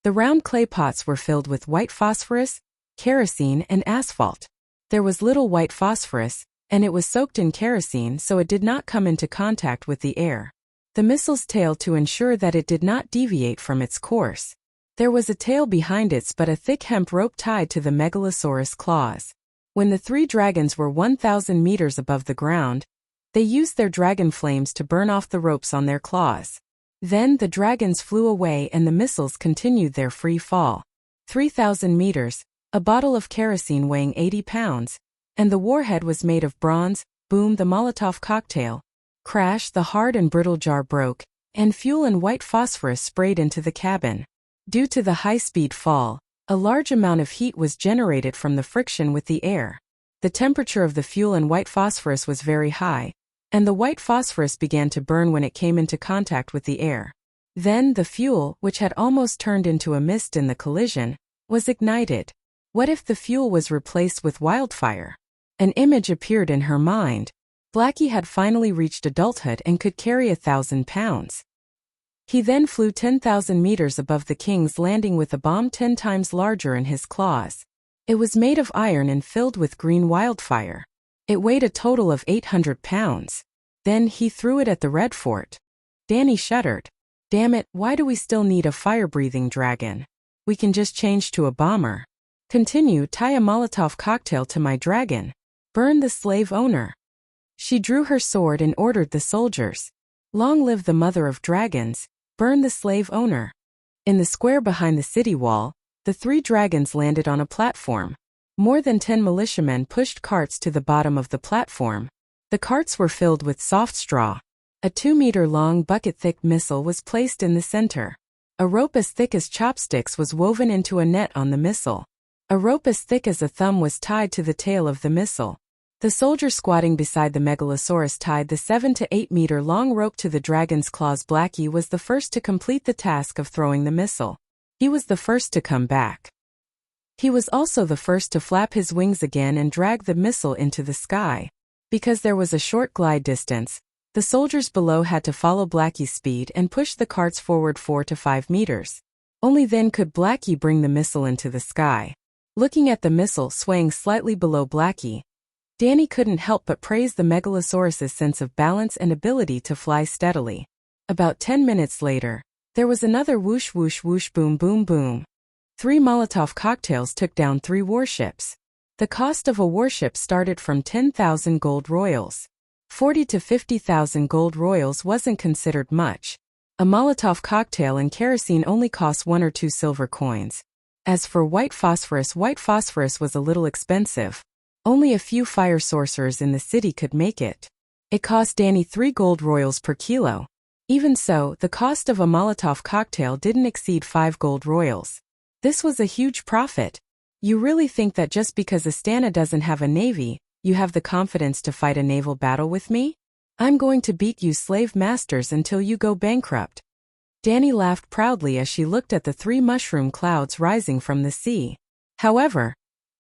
The round clay pots were filled with white phosphorus, kerosene, and asphalt. There was little white phosphorus, and it was soaked in kerosene so it did not come into contact with the air. The missile's tail to ensure that it did not deviate from its course. There was a tail behind it but a thick hemp rope tied to the megalosaurus claws. When the 3 dragons were 1,000 meters above the ground, they used their dragon flames to burn off the ropes on their claws. Then the dragons flew away and the missiles continued their free fall. 3,000 meters, a bottle of kerosene weighing 80 pounds, and the warhead was made of bronze. Boom! The Molotov cocktail. Crash! The hard and brittle jar broke, and fuel and white phosphorus sprayed into the cabin. Due to the high-speed fall, a large amount of heat was generated from the friction with the air. The temperature of the fuel and white phosphorus was very high, and the white phosphorus began to burn when it came into contact with the air. Then the fuel, which had almost turned into a mist in the collision, was ignited. What if the fuel was replaced with wildfire? An image appeared in her mind. Blackie had finally reached adulthood and could carry 1,000 pounds. He then flew 10,000 meters above the king's landing with a bomb 10 times larger in his claws. It was made of iron and filled with green wildfire. It weighed a total of 800 pounds. Then he threw it at the Red Fort. Dany shuddered. Damn it, why do we still need a fire-breathing dragon? We can just change to a bomber. Continue, tie a Molotov cocktail to my dragon. Burn the slave owner. She drew her sword and ordered the soldiers. Long live the mother of dragons, burn the slave owner. In the square behind the city wall, the 3 dragons landed on a platform. More than 10 militiamen pushed carts to the bottom of the platform. The carts were filled with soft straw. A 2-meter-long bucket-thick missile was placed in the center. A rope as thick as chopsticks was woven into a net on the missile. A rope as thick as a thumb was tied to the tail of the missile. The soldier squatting beside the megalosaurus tied the 7 to 8 meter long rope to the dragon's claws. Blackie was the first to complete the task of throwing the missile. He was the first to come back. He was also the first to flap his wings again and drag the missile into the sky. Because there was a short glide distance, the soldiers below had to follow Blackie's speed and push the carts forward 4 to 5 meters. Only then could Blackie bring the missile into the sky. Looking at the missile swaying slightly below Blackie, Dany couldn't help but praise the megalosaurus's sense of balance and ability to fly steadily. About 10 minutes later, there was another whoosh whoosh whoosh boom boom boom. 3 Molotov cocktails took down 3 warships. The cost of a warship started from 10,000 gold royals. 40 to 50,000 gold royals wasn't considered much. A Molotov cocktail and kerosene only cost 1 or 2 silver coins. As for white phosphorus was a little expensive. Only a few fire sorcerers in the city could make it. It cost Dany 3 gold royals per kilo. Even so, the cost of a Molotov cocktail didn't exceed 5 gold royals. This was a huge profit. You really think that just because Astana doesn't have a navy, you have the confidence to fight a naval battle with me? I'm going to beat you slave masters until you go bankrupt. Dany laughed proudly as she looked at the 3 mushroom clouds rising from the sea. However,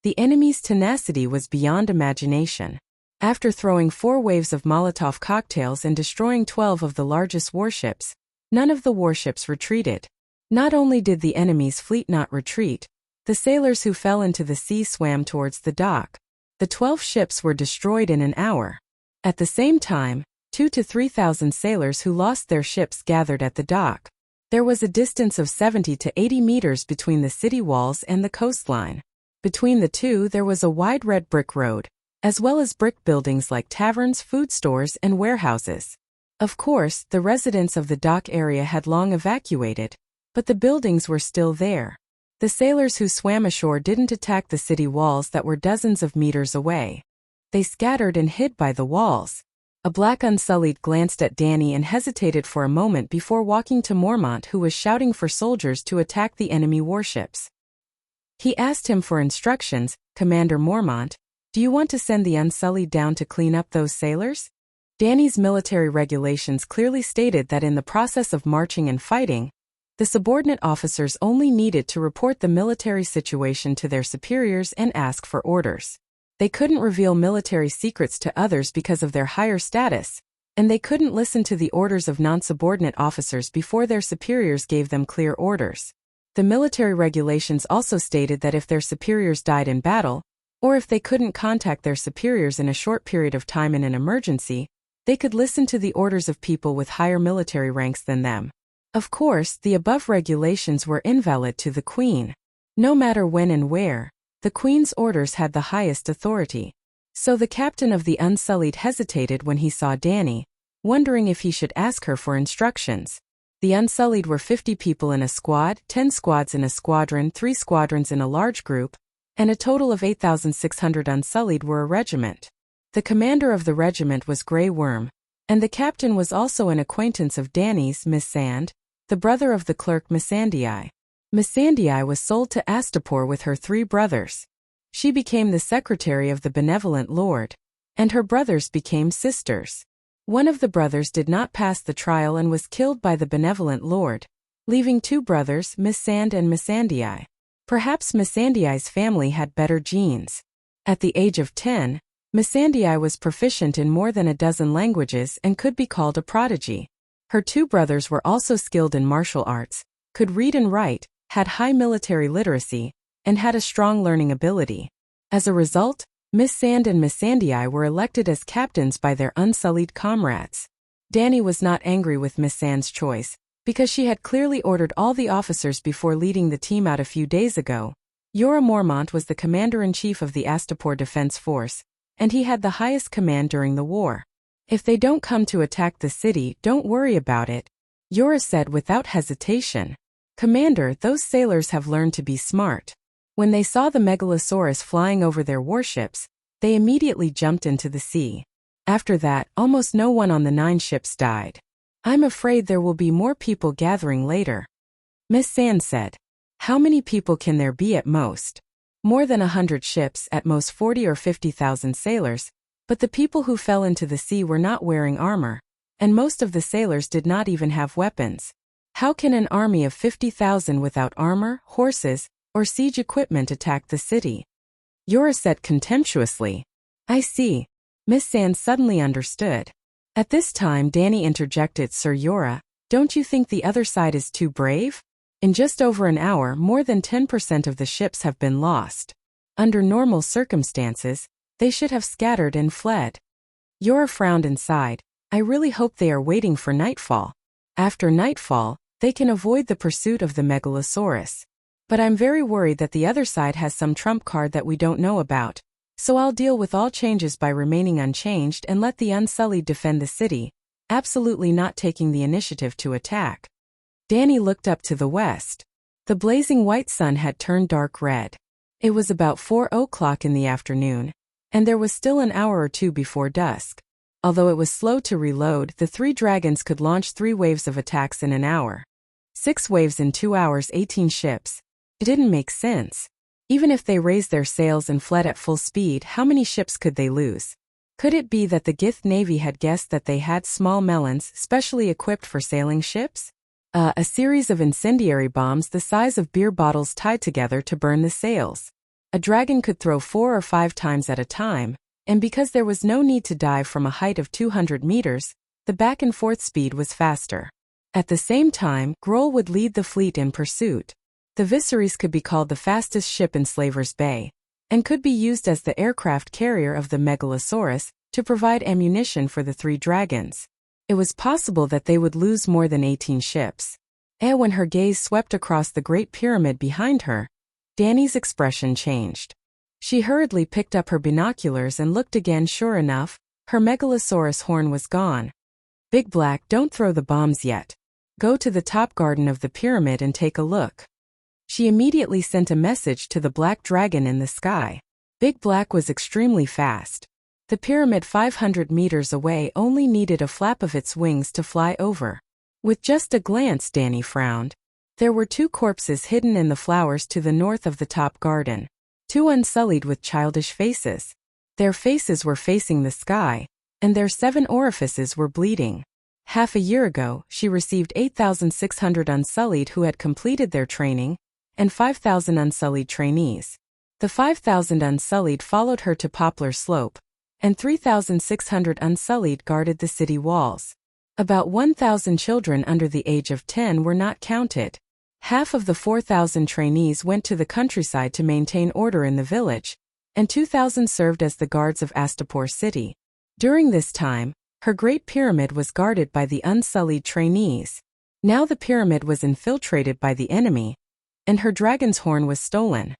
the enemy's tenacity was beyond imagination. After throwing 4 waves of Molotov cocktails and destroying 12 of the largest warships, none of the warships retreated. Not only did the enemy's fleet not retreat, the sailors who fell into the sea swam towards the dock. The 12 ships were destroyed in an hour. At the same time, 2,000 to 3,000 sailors who lost their ships gathered at the dock. There was a distance of 70 to 80 meters between the city walls and the coastline. Between the two there was a wide red brick road, as well as brick buildings like taverns, food stores, and warehouses. Of course, the residents of the dock area had long evacuated, but the buildings were still there. The sailors who swam ashore didn't attack the city walls that were dozens of meters away. They scattered and hid by the walls. A black Unsullied glanced at Dany and hesitated for a moment before walking to Mormont, who was shouting for soldiers to attack the enemy warships. He asked him for instructions. Commander Mormont, do you want to send the Unsullied down to clean up those sailors? Dany's military regulations clearly stated that in the process of marching and fighting, the subordinate officers only needed to report the military situation to their superiors and ask for orders. They couldn't reveal military secrets to others because of their higher status, and they couldn't listen to the orders of non-subordinate officers before their superiors gave them clear orders. The military regulations also stated that if their superiors died in battle, or if they couldn't contact their superiors in a short period of time in an emergency, they could listen to the orders of people with higher military ranks than them. Of course, the above regulations were invalid to the Queen. No matter when and where, the Queen's orders had the highest authority. So the captain of the Unsullied hesitated when he saw Dany, wondering if he should ask her for instructions. The Unsullied were 50 people in a squad, 10 squads in a squadron, 3 squadrons in a large group, and a total of 8,600 Unsullied were a regiment. The commander of the regiment was Grey Worm, and the captain was also an acquaintance of Dany's, Missand, the brother of the clerk Missandei. Missandei was sold to Astapor with her 3 brothers. She became the secretary of the benevolent lord, and her brothers became sisters. One of the brothers did not pass the trial and was killed by the benevolent lord, leaving 2 brothers, Missand and Missandei. Perhaps Missandei's family had better genes. At the age of 10, Missandei was proficient in more than a dozen languages and could be called a prodigy. Her two brothers were also skilled in martial arts, could read and write, had high military literacy, and had a strong learning ability. As a result, Miss Sand and Missandei were elected as captains by their unsullied comrades. Danny was not angry with Miss Sand's choice, because she had clearly ordered all the officers before leading the team out a few days ago. Jorah Mormont was the commander-in-chief of the Astapor Defense Force, and he had the highest command during the war. If they don't come to attack the city, don't worry about it, Jorah said without hesitation. Commander, those sailors have learned to be smart. When they saw the Megalosaurus flying over their warships, they immediately jumped into the sea. After that, almost no one on the 9 ships died. I'm afraid there will be more people gathering later. Miss Sand said. How many people can there be at most? More than 100 ships, at most 40 or 50,000 sailors, but the people who fell into the sea were not wearing armor, and most of the sailors did not even have weapons. How can an army of 50,000 without armor, horses, or siege equipment attack the city? Jorah said contemptuously. I see. Miss Sand suddenly understood. At this time Danny interjected, Sir Jorah, don't you think the other side is too brave? In just over an hour, more than 10% of the ships have been lost. Under normal circumstances, they should have scattered and fled. Jorah frowned and sighed. I really hope they are waiting for nightfall. After nightfall, they can avoid the pursuit of the Megalosaurus. But I'm very worried that the other side has some trump card that we don't know about, so I'll deal with all changes by remaining unchanged and let the Unsullied defend the city, absolutely not taking the initiative to attack. Danny looked up to the west. The blazing white sun had turned dark red. It was about 4 o'clock in the afternoon, and there was still an hour or two before dusk. Although it was slow to reload, the 3 dragons could launch 3 waves of attacks in an hour. 6 waves in 2 hours, 18 ships. It didn't make sense. Even if they raised their sails and fled at full speed, how many ships could they lose? Could it be that the Gith Navy had guessed that they had small melons specially equipped for sailing ships? A series of incendiary bombs the size of beer bottles tied together to burn the sails. A dragon could throw 4 or 5 times at a time, and because there was no need to dive from a height of 200 meters, the back and forth speed was faster. At the same time, Grohl would lead the fleet in pursuit. The Viserys could be called the fastest ship in Slaver's Bay, and could be used as the aircraft carrier of the Megalosaurus to provide ammunition for the 3 dragons. It was possible that they would lose more than 18 ships. When her gaze swept across the Great Pyramid behind her, Danny's expression changed. She hurriedly picked up her binoculars and looked again. Sure enough, her Megalosaurus horn was gone. Big Black, don't throw the bombs yet. Go to the top garden of the pyramid and take a look. She immediately sent a message to the black dragon in the sky. Big Black was extremely fast. The pyramid 500 meters away only needed a flap of its wings to fly over. With just a glance, Danny frowned. There were 2 corpses hidden in the flowers to the north of the top garden. 2 unsullied with childish faces. Their faces were facing the sky, and their 7 orifices were bleeding. Half a year ago, she received 8,600 unsullied who had completed their training, and 5,000 unsullied trainees. The 5,000 unsullied followed her to Poplar Slope, and 3,600 unsullied guarded the city walls. About 1,000 children under the age of 10 were not counted. Half of the 4,000 trainees went to the countryside to maintain order in the village, and 2,000 served as the guards of Astapor City. During this time, her Great Pyramid was guarded by the unsullied trainees. Now the pyramid was infiltrated by the enemy, and her dragon's horn was stolen.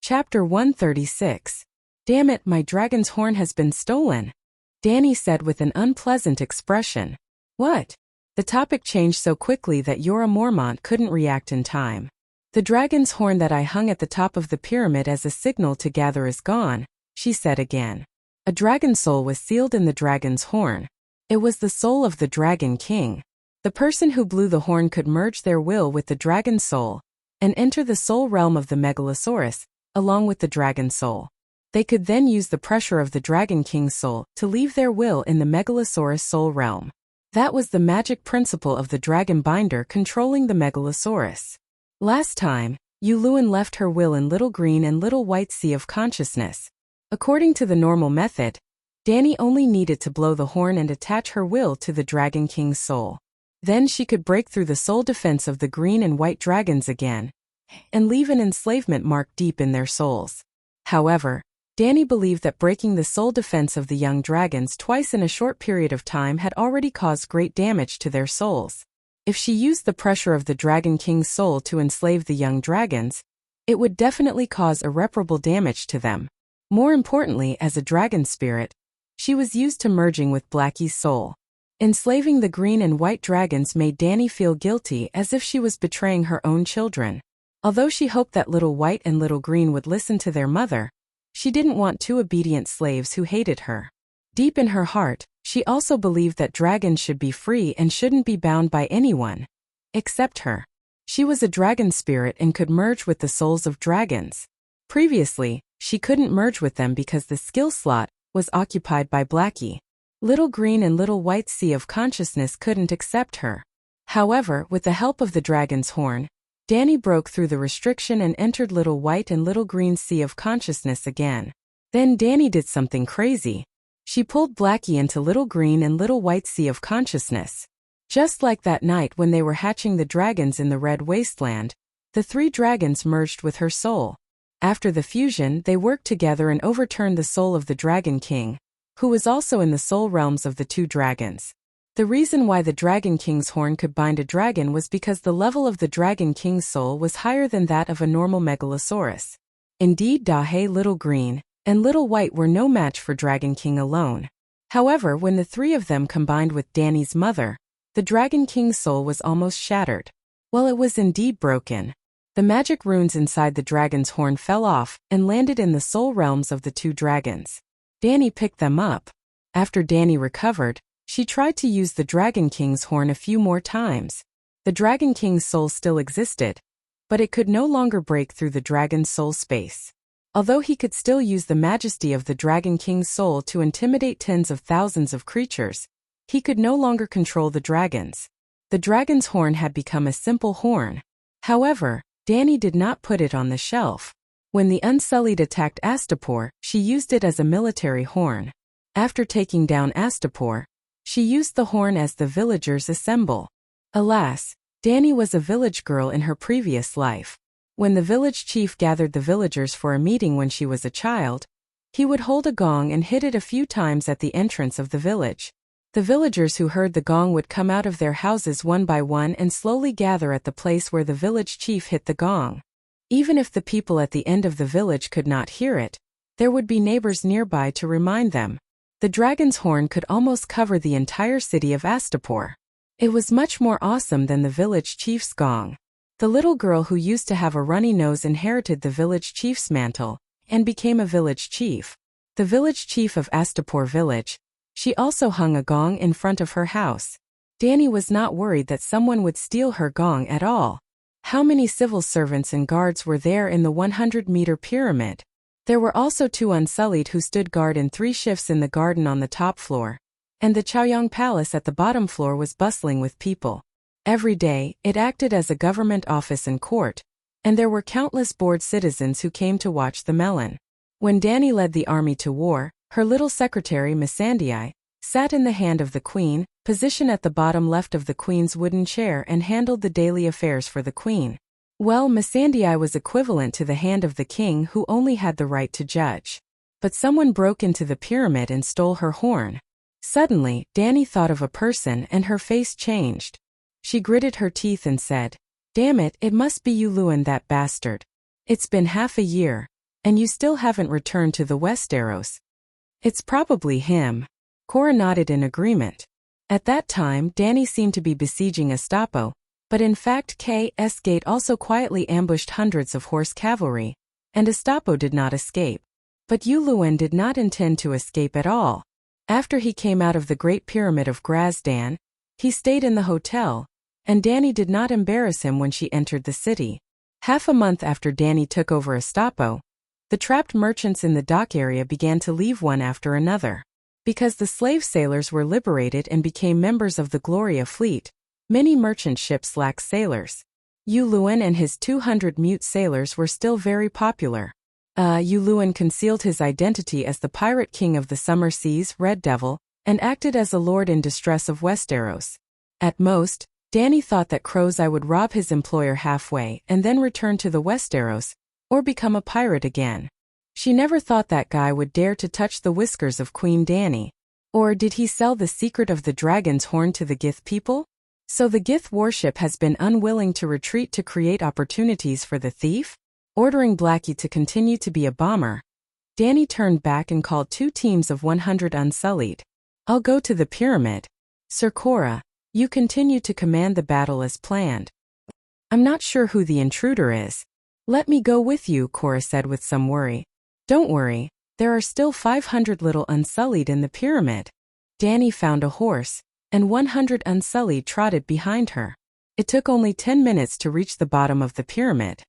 Chapter 136. Damn it, my dragon's horn has been stolen, Danny said with an unpleasant expression. What? The topic changed so quickly that Jorah Mormont couldn't react in time. The dragon's horn that I hung at the top of the pyramid as a signal to gather is gone, she said again. A dragon soul was sealed in the dragon's horn. It was the soul of the Dragon King. The person who blew the horn could merge their will with the dragon soul, and enter the soul realm of the Megalosaurus, along with the dragon soul. They could then use the pressure of the Dragon King's soul to leave their will in the Megalosaurus soul realm. That was the magic principle of the dragon binder controlling the Megalosaurus. Last time, Yulun left her will in Little Green and Little White Sea of Consciousness. According to the normal method, Danny only needed to blow the horn and attach her will to the Dragon King's soul. Then she could break through the soul defense of the green and white dragons again, and leave an enslavement mark deep in their souls. However, Danny believed that breaking the soul defense of the young dragons twice in a short period of time had already caused great damage to their souls. If she used the pressure of the Dragon King's soul to enslave the young dragons, it would definitely cause irreparable damage to them. More importantly, as a dragon spirit, she was used to merging with Blackie's soul. Enslaving the green and white dragons made Danny feel guilty, as if she was betraying her own children. Although she hoped that Little White and Little Green would listen to their mother, she didn't want two obedient slaves who hated her. Deep in her heart, she also believed that dragons should be free and shouldn't be bound by anyone except her. She was a dragon spirit and could merge with the souls of dragons. Previously, she couldn't merge with them because the skill slot was occupied by Blackie. Little Green and Little White Sea of Consciousness couldn't accept her. However, with the help of the dragon's horn, Danny broke through the restriction and entered Little White and Little Green Sea of Consciousness again. Then Danny did something crazy. She pulled Blackie into Little Green and Little White Sea of Consciousness. Just like that night when they were hatching the dragons in the Red Wasteland, the three dragons merged with her soul. After the fusion, they worked together and overturned the soul of the Dragon King, who was also in the soul realms of the two dragons. The reason why the Dragon King's horn could bind a dragon was because the level of the Dragon King's soul was higher than that of a normal megalosaurus. Indeed, Dahe, Little Green, and Little White were no match for Dragon King alone. However, when the three of them combined with Danny's mother, the Dragon King's soul was almost shattered. Well, it was indeed broken. The magic runes inside the dragon's horn fell off and landed in the soul realms of the two dragons. Danny picked them up. After Danny recovered, she tried to use the Dragon King's horn a few more times. The Dragon King's soul still existed, but it could no longer break through the dragon's soul space. Although he could still use the majesty of the Dragon King's soul to intimidate tens of thousands of creatures, he could no longer control the dragons. The dragon's horn had become a simple horn. However, Danny did not put it on the shelf. When the Unsullied attacked Astapor, she used it as a military horn. After taking down Astapor, she used the horn as the villagers assemble. Alas, Danny was a village girl in her previous life. When the village chief gathered the villagers for a meeting when she was a child, he would hold a gong and hit it a few times at the entrance of the village. The villagers who heard the gong would come out of their houses one by one and slowly gather at the place where the village chief hit the gong. Even if the people at the end of the village could not hear it, there would be neighbors nearby to remind them. The dragon's horn could almost cover the entire city of Astapor. It was much more awesome than the village chief's gong. The little girl who used to have a runny nose inherited the village chief's mantle and became a village chief. The village chief of Astapor village. She also hung a gong in front of her house. Danny was not worried that someone would steal her gong at all. How many civil servants and guards were there in the 100-meter pyramid? There were also two Unsullied who stood guard in 3 shifts in the garden on the top floor, and the Chaoyang Palace at the bottom floor was bustling with people. Every day, it acted as a government office and court, and there were countless bored citizens who came to watch the melon. When Danny led the army to war, her little secretary Missandei sat in the hand of the queen, positioned at the bottom left of the queen's wooden chair, and handled the daily affairs for the queen. Well, Missandei was equivalent to the hand of the king, who only had the right to judge. But someone broke into the pyramid and stole her horn. Suddenly, Danny thought of a person and her face changed. She gritted her teeth and said, "Damn it, it must be Yulun, that bastard. It's been half a year, and you still haven't returned to the Westeros." "It's probably him." Cora nodded in agreement. At that time, Danny seemed to be besieging Astapo, but in fact K.S. Gate also quietly ambushed hundreds of horse cavalry, and Astapo did not escape. But Yulun did not intend to escape at all. After he came out of the Great Pyramid of Grazdan, he stayed in the hotel, and Danny did not embarrass him when she entered the city. Half a month after Danny took over Astapo, the trapped merchants in the dock area began to leave one after another. Because the slave sailors were liberated and became members of the Gloria fleet, many merchant ships lacked sailors. Yu Luan and his 200 mute sailors were still very popular. Yu Luan concealed his identity as the pirate king of the summer seas, Red Devil, and acted as a lord in distress of Westeros. At most, Danny thought that Crow's Eye would rob his employer halfway and then return to the Westeros, or become a pirate again. She never thought that guy would dare to touch the whiskers of Queen Dany. Or did he sell the secret of the dragon's horn to the Gith people? So the Gith warship has been unwilling to retreat to create opportunities for the thief? Ordering Blackie to continue to be a bomber, Danny turned back and called 2 teams of 100 Unsullied. I'll go to the pyramid. Sir Cora, you continue to command the battle as planned. I'm not sure who the intruder is. Let me go with you, Cora said with some worry. Don't worry, there are still 500 little Unsullied in the pyramid. Danny found a horse, and 100 Unsullied trotted behind her. It took only 10 minutes to reach the bottom of the pyramid.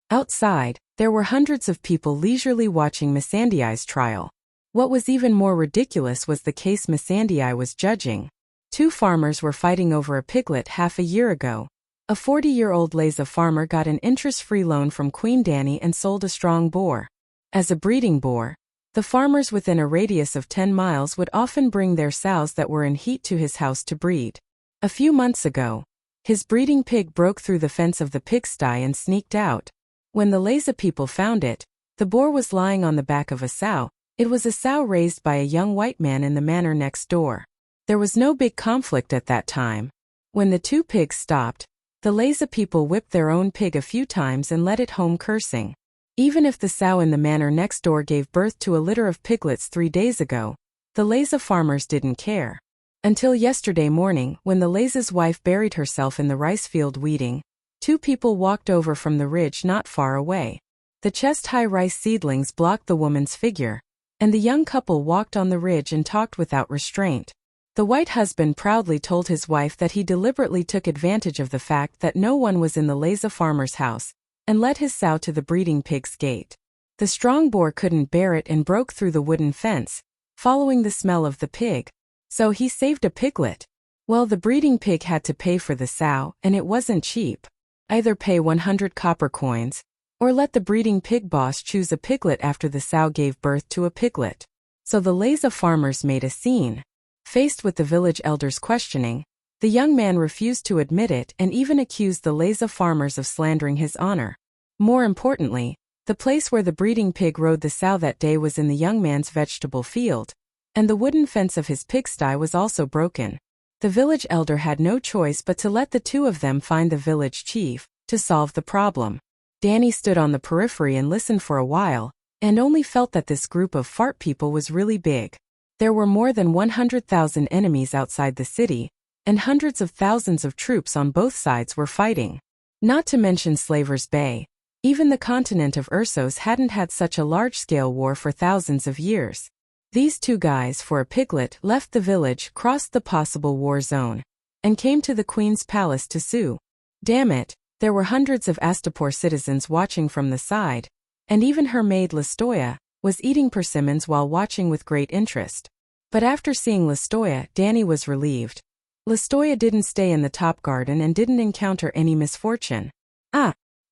Outside, there were hundreds of people leisurely watching Missandei's trial. What was even more ridiculous was the case Missandei was judging. 2 farmers were fighting over a piglet half a year ago. A 40-year-old Leza farmer got an interest-free loan from Queen Dany and sold a strong boar. As a breeding boar, the farmers within a radius of 10 miles would often bring their sows that were in heat to his house to breed. A few months ago, his breeding pig broke through the fence of the pigsty and sneaked out. When the Leza people found it, the boar was lying on the back of a sow. It was a sow raised by a young white man in the manor next door. There was no big conflict at that time. When the 2 pigs stopped, the Leza people whipped their own pig a few times and led it home cursing. Even if the sow in the manor next door gave birth to a litter of piglets 3 days ago, the Leza farmers didn't care. Until yesterday morning, when the Leza's wife buried herself in the rice field weeding, 2 people walked over from the ridge not far away. The chest-high rice seedlings blocked the woman's figure, and the young couple walked on the ridge and talked without restraint. The white husband proudly told his wife that he deliberately took advantage of the fact that no one was in the Leza farmer's house, and led his sow to the breeding pig's gate. The strong boar couldn't bear it and broke through the wooden fence, following the smell of the pig. So he saved a piglet. Well, the breeding pig had to pay for the sow, and it wasn't cheap. Either pay 100 copper coins, or let the breeding pig boss choose a piglet after the sow gave birth to a piglet. So the Leza farmers made a scene. Faced with the village elders questioning, the young man refused to admit it and even accused the Leza farmers of slandering his honor. More importantly, the place where the breeding pig rode the sow that day was in the young man's vegetable field, and the wooden fence of his pigsty was also broken. The village elder had no choice but to let the 2 of them find the village chief, to solve the problem. Danny stood on the periphery and listened for a while, and only felt that this group of fart people was really big. There were more than 100,000 enemies outside the city, and hundreds of thousands of troops on both sides were fighting. Not to mention Slaver's Bay. Even the continent of Ursos hadn't had such a large-scale war for thousands of years. These 2 guys for a piglet left the village, crossed the possible war zone, and came to the Queen's palace to sue. Damn it, there were hundreds of Astapor citizens watching from the side, and even her maid Listoya was eating persimmons while watching with great interest. But after seeing Listoya, Danny was relieved. Listoya didn't stay in the top garden and didn't encounter any misfortune.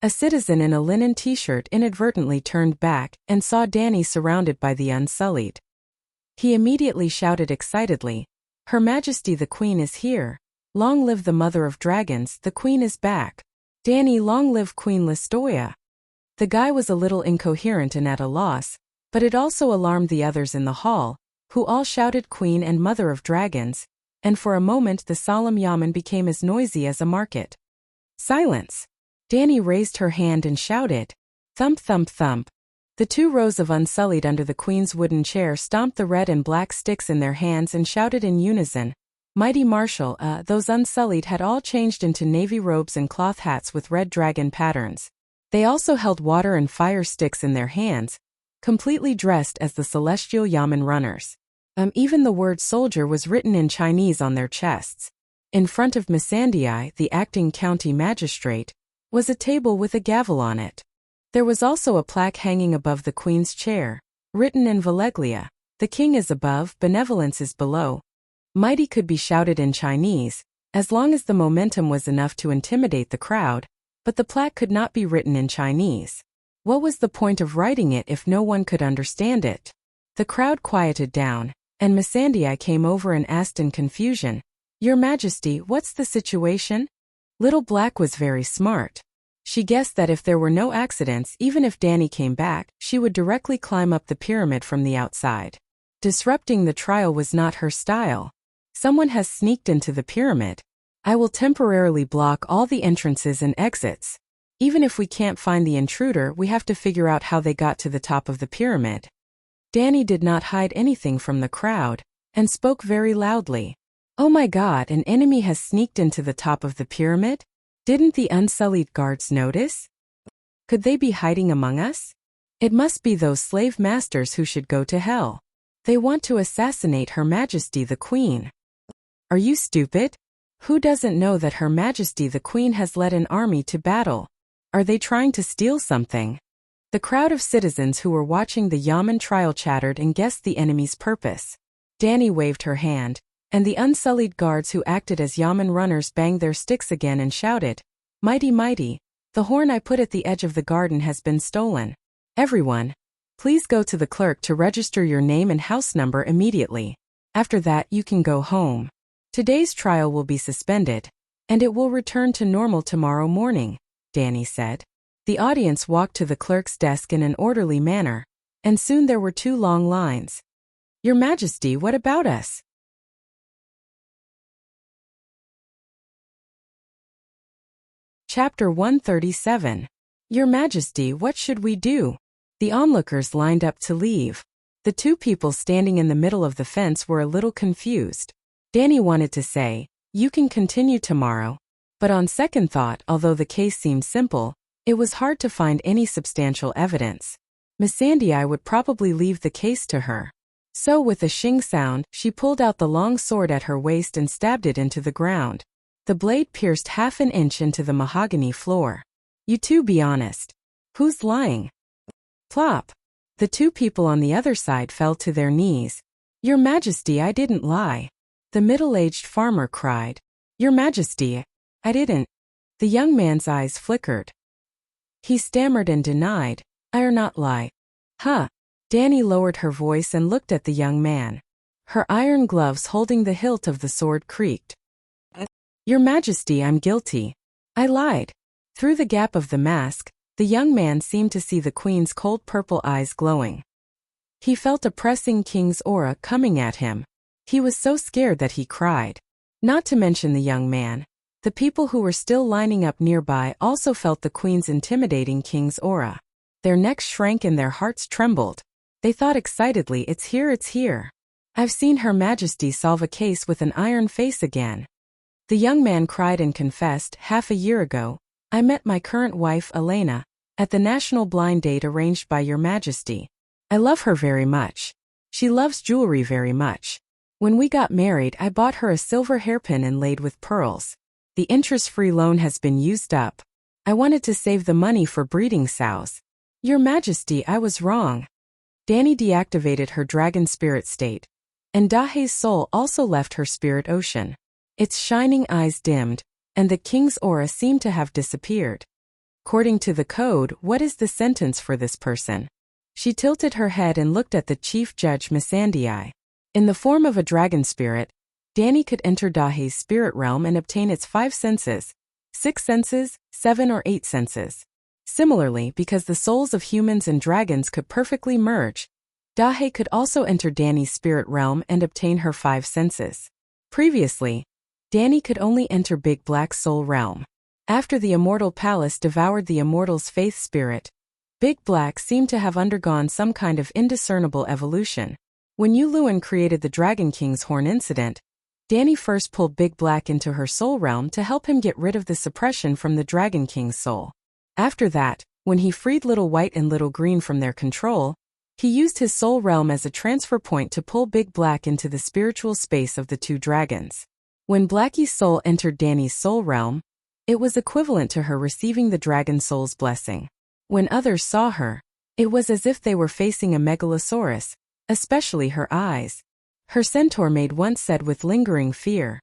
A citizen in a linen t-shirt inadvertently turned back and saw Danny surrounded by the Unsullied. He immediately shouted excitedly, "Her Majesty the Queen is here! Long live the Mother of Dragons, the Queen is back! Danny, long live Queen Listoya!" The guy was a little incoherent and at a loss, but it also alarmed the others in the hall, who all shouted Queen and Mother of Dragons, and for a moment the solemn yamen became as noisy as a market. Silence! Danny raised her hand and shouted, "Thump thump thump." The 2 rows of Unsullied under the Queen's wooden chair stomped the red and black sticks in their hands and shouted in unison, "Mighty Marshal!" Those Unsullied had all changed into navy robes and cloth hats with red dragon patterns. They also held water and fire sticks in their hands, completely dressed as the celestial yamen runners. Even the word soldier was written in Chinese on their chests. In front of Missandei, the acting county magistrate, was a table with a gavel on it. There was also a plaque hanging above the Queen's chair, written in Valeglia, "The King is above, benevolence is below." Mighty could be shouted in Chinese, as long as the momentum was enough to intimidate the crowd, but the plaque could not be written in Chinese. What was the point of writing it if no one could understand it? The crowd quieted down, and Missandei came over and asked in confusion, "Your Majesty, what's the situation?" Little Black was very smart. She guessed that if there were no accidents, even if Danny came back, she would directly climb up the pyramid from the outside. Disrupting the trial was not her style. Someone has sneaked into the pyramid. I will temporarily block all the entrances and exits. Even if we can't find the intruder, we have to figure out how they got to the top of the pyramid. Danny did not hide anything from the crowd, and spoke very loudly. "Oh my God, an enemy has sneaked into the top of the pyramid? Didn't the unsullied guards notice? Could they be hiding among us? It must be those slave masters who should go to hell. They want to assassinate Her Majesty the Queen." Are you stupid? Who doesn't know that Her Majesty the Queen has led an army to battle? Are they trying to steal something? The crowd of citizens who were watching the Yamen trial chattered and guessed the enemy's purpose. Danny waved her hand, and the unsullied guards who acted as Yamen runners banged their sticks again and shouted, "Mighty, mighty, the horn I put at the edge of the garden has been stolen. Everyone, please go to the clerk to register your name and house number immediately. After that you can go home. Today's trial will be suspended, and it will return to normal tomorrow morning," Danny said. The audience walked to the clerk's desk in an orderly manner, and soon there were 2 long lines. "Your Majesty, what about us?" Chapter 137. Your Majesty, what should we do? The onlookers lined up to leave. The 2 people standing in the middle of the fence were a little confused. Danny wanted to say, "You can continue tomorrow," but on second thought, although the case seemed simple, it was hard to find any substantial evidence. Missandei would probably leave the case to her. So with a shing sound, she pulled out the long sword at her waist and stabbed it into the ground. The blade pierced half an inch into the mahogany floor. "You two be honest. Who's lying?" Plop! The 2 people on the other side fell to their knees. "Your Majesty, I didn't lie." The middle-aged farmer cried. "Your Majesty, I didn't." The young man's eyes flickered. He stammered and denied, "I'll not lie." "Huh." Danny lowered her voice and looked at the young man. Her iron gloves holding the hilt of the sword creaked. "Your Majesty, I'm guilty. I lied." Through the gap of the mask, the young man seemed to see the Queen's cold purple eyes glowing. He felt a pressing king's aura coming at him. He was so scared that he cried. Not to mention the young man. The people who were still lining up nearby also felt the Queen's intimidating king's aura. Their necks shrank and their hearts trembled. They thought excitedly, "It's here, it's here. I've seen Her Majesty solve a case with an iron face again." The young man cried and confessed, "Half a year ago, I met my current wife, Elena, at the national blind date arranged by Your Majesty. I love her very much. She loves jewelry very much. When we got married, I bought her a silver hairpin inlaid with pearls. The interest-free loan has been used up. I wanted to save the money for breeding sows. Your Majesty, I was wrong." Danny deactivated her dragon spirit state, and Dahei's soul also left her spirit ocean. Its shining eyes dimmed, and the king's aura seemed to have disappeared. According to the code, what is the sentence for this person? She tilted her head and looked at the chief judge Missandei. In the form of a dragon spirit, Danny could enter Dahei's spirit realm and obtain its 5 senses, 6 senses, 7 or 8 senses. Similarly, because the souls of humans and dragons could perfectly merge, Dahei could also enter Danny's spirit realm and obtain her 5 senses. Previously, Danny could only enter Big Black's soul realm. After the Immortal Palace devoured the Immortal's faith spirit, Big Black seemed to have undergone some kind of indiscernible evolution. When Yu Luan created the Dragon King's Horn incident, Danny first pulled Big Black into her soul realm to help him get rid of the suppression from the Dragon King's soul. After that, when he freed Little White and Little Green from their control, he used his soul realm as a transfer point to pull Big Black into the spiritual space of the 2 dragons. When Blackie's soul entered Danny's soul realm, it was equivalent to her receiving the Dragon Soul's blessing. When others saw her, it was as if they were facing a megalosaurus, especially her eyes. Her centaur maid once said with lingering fear,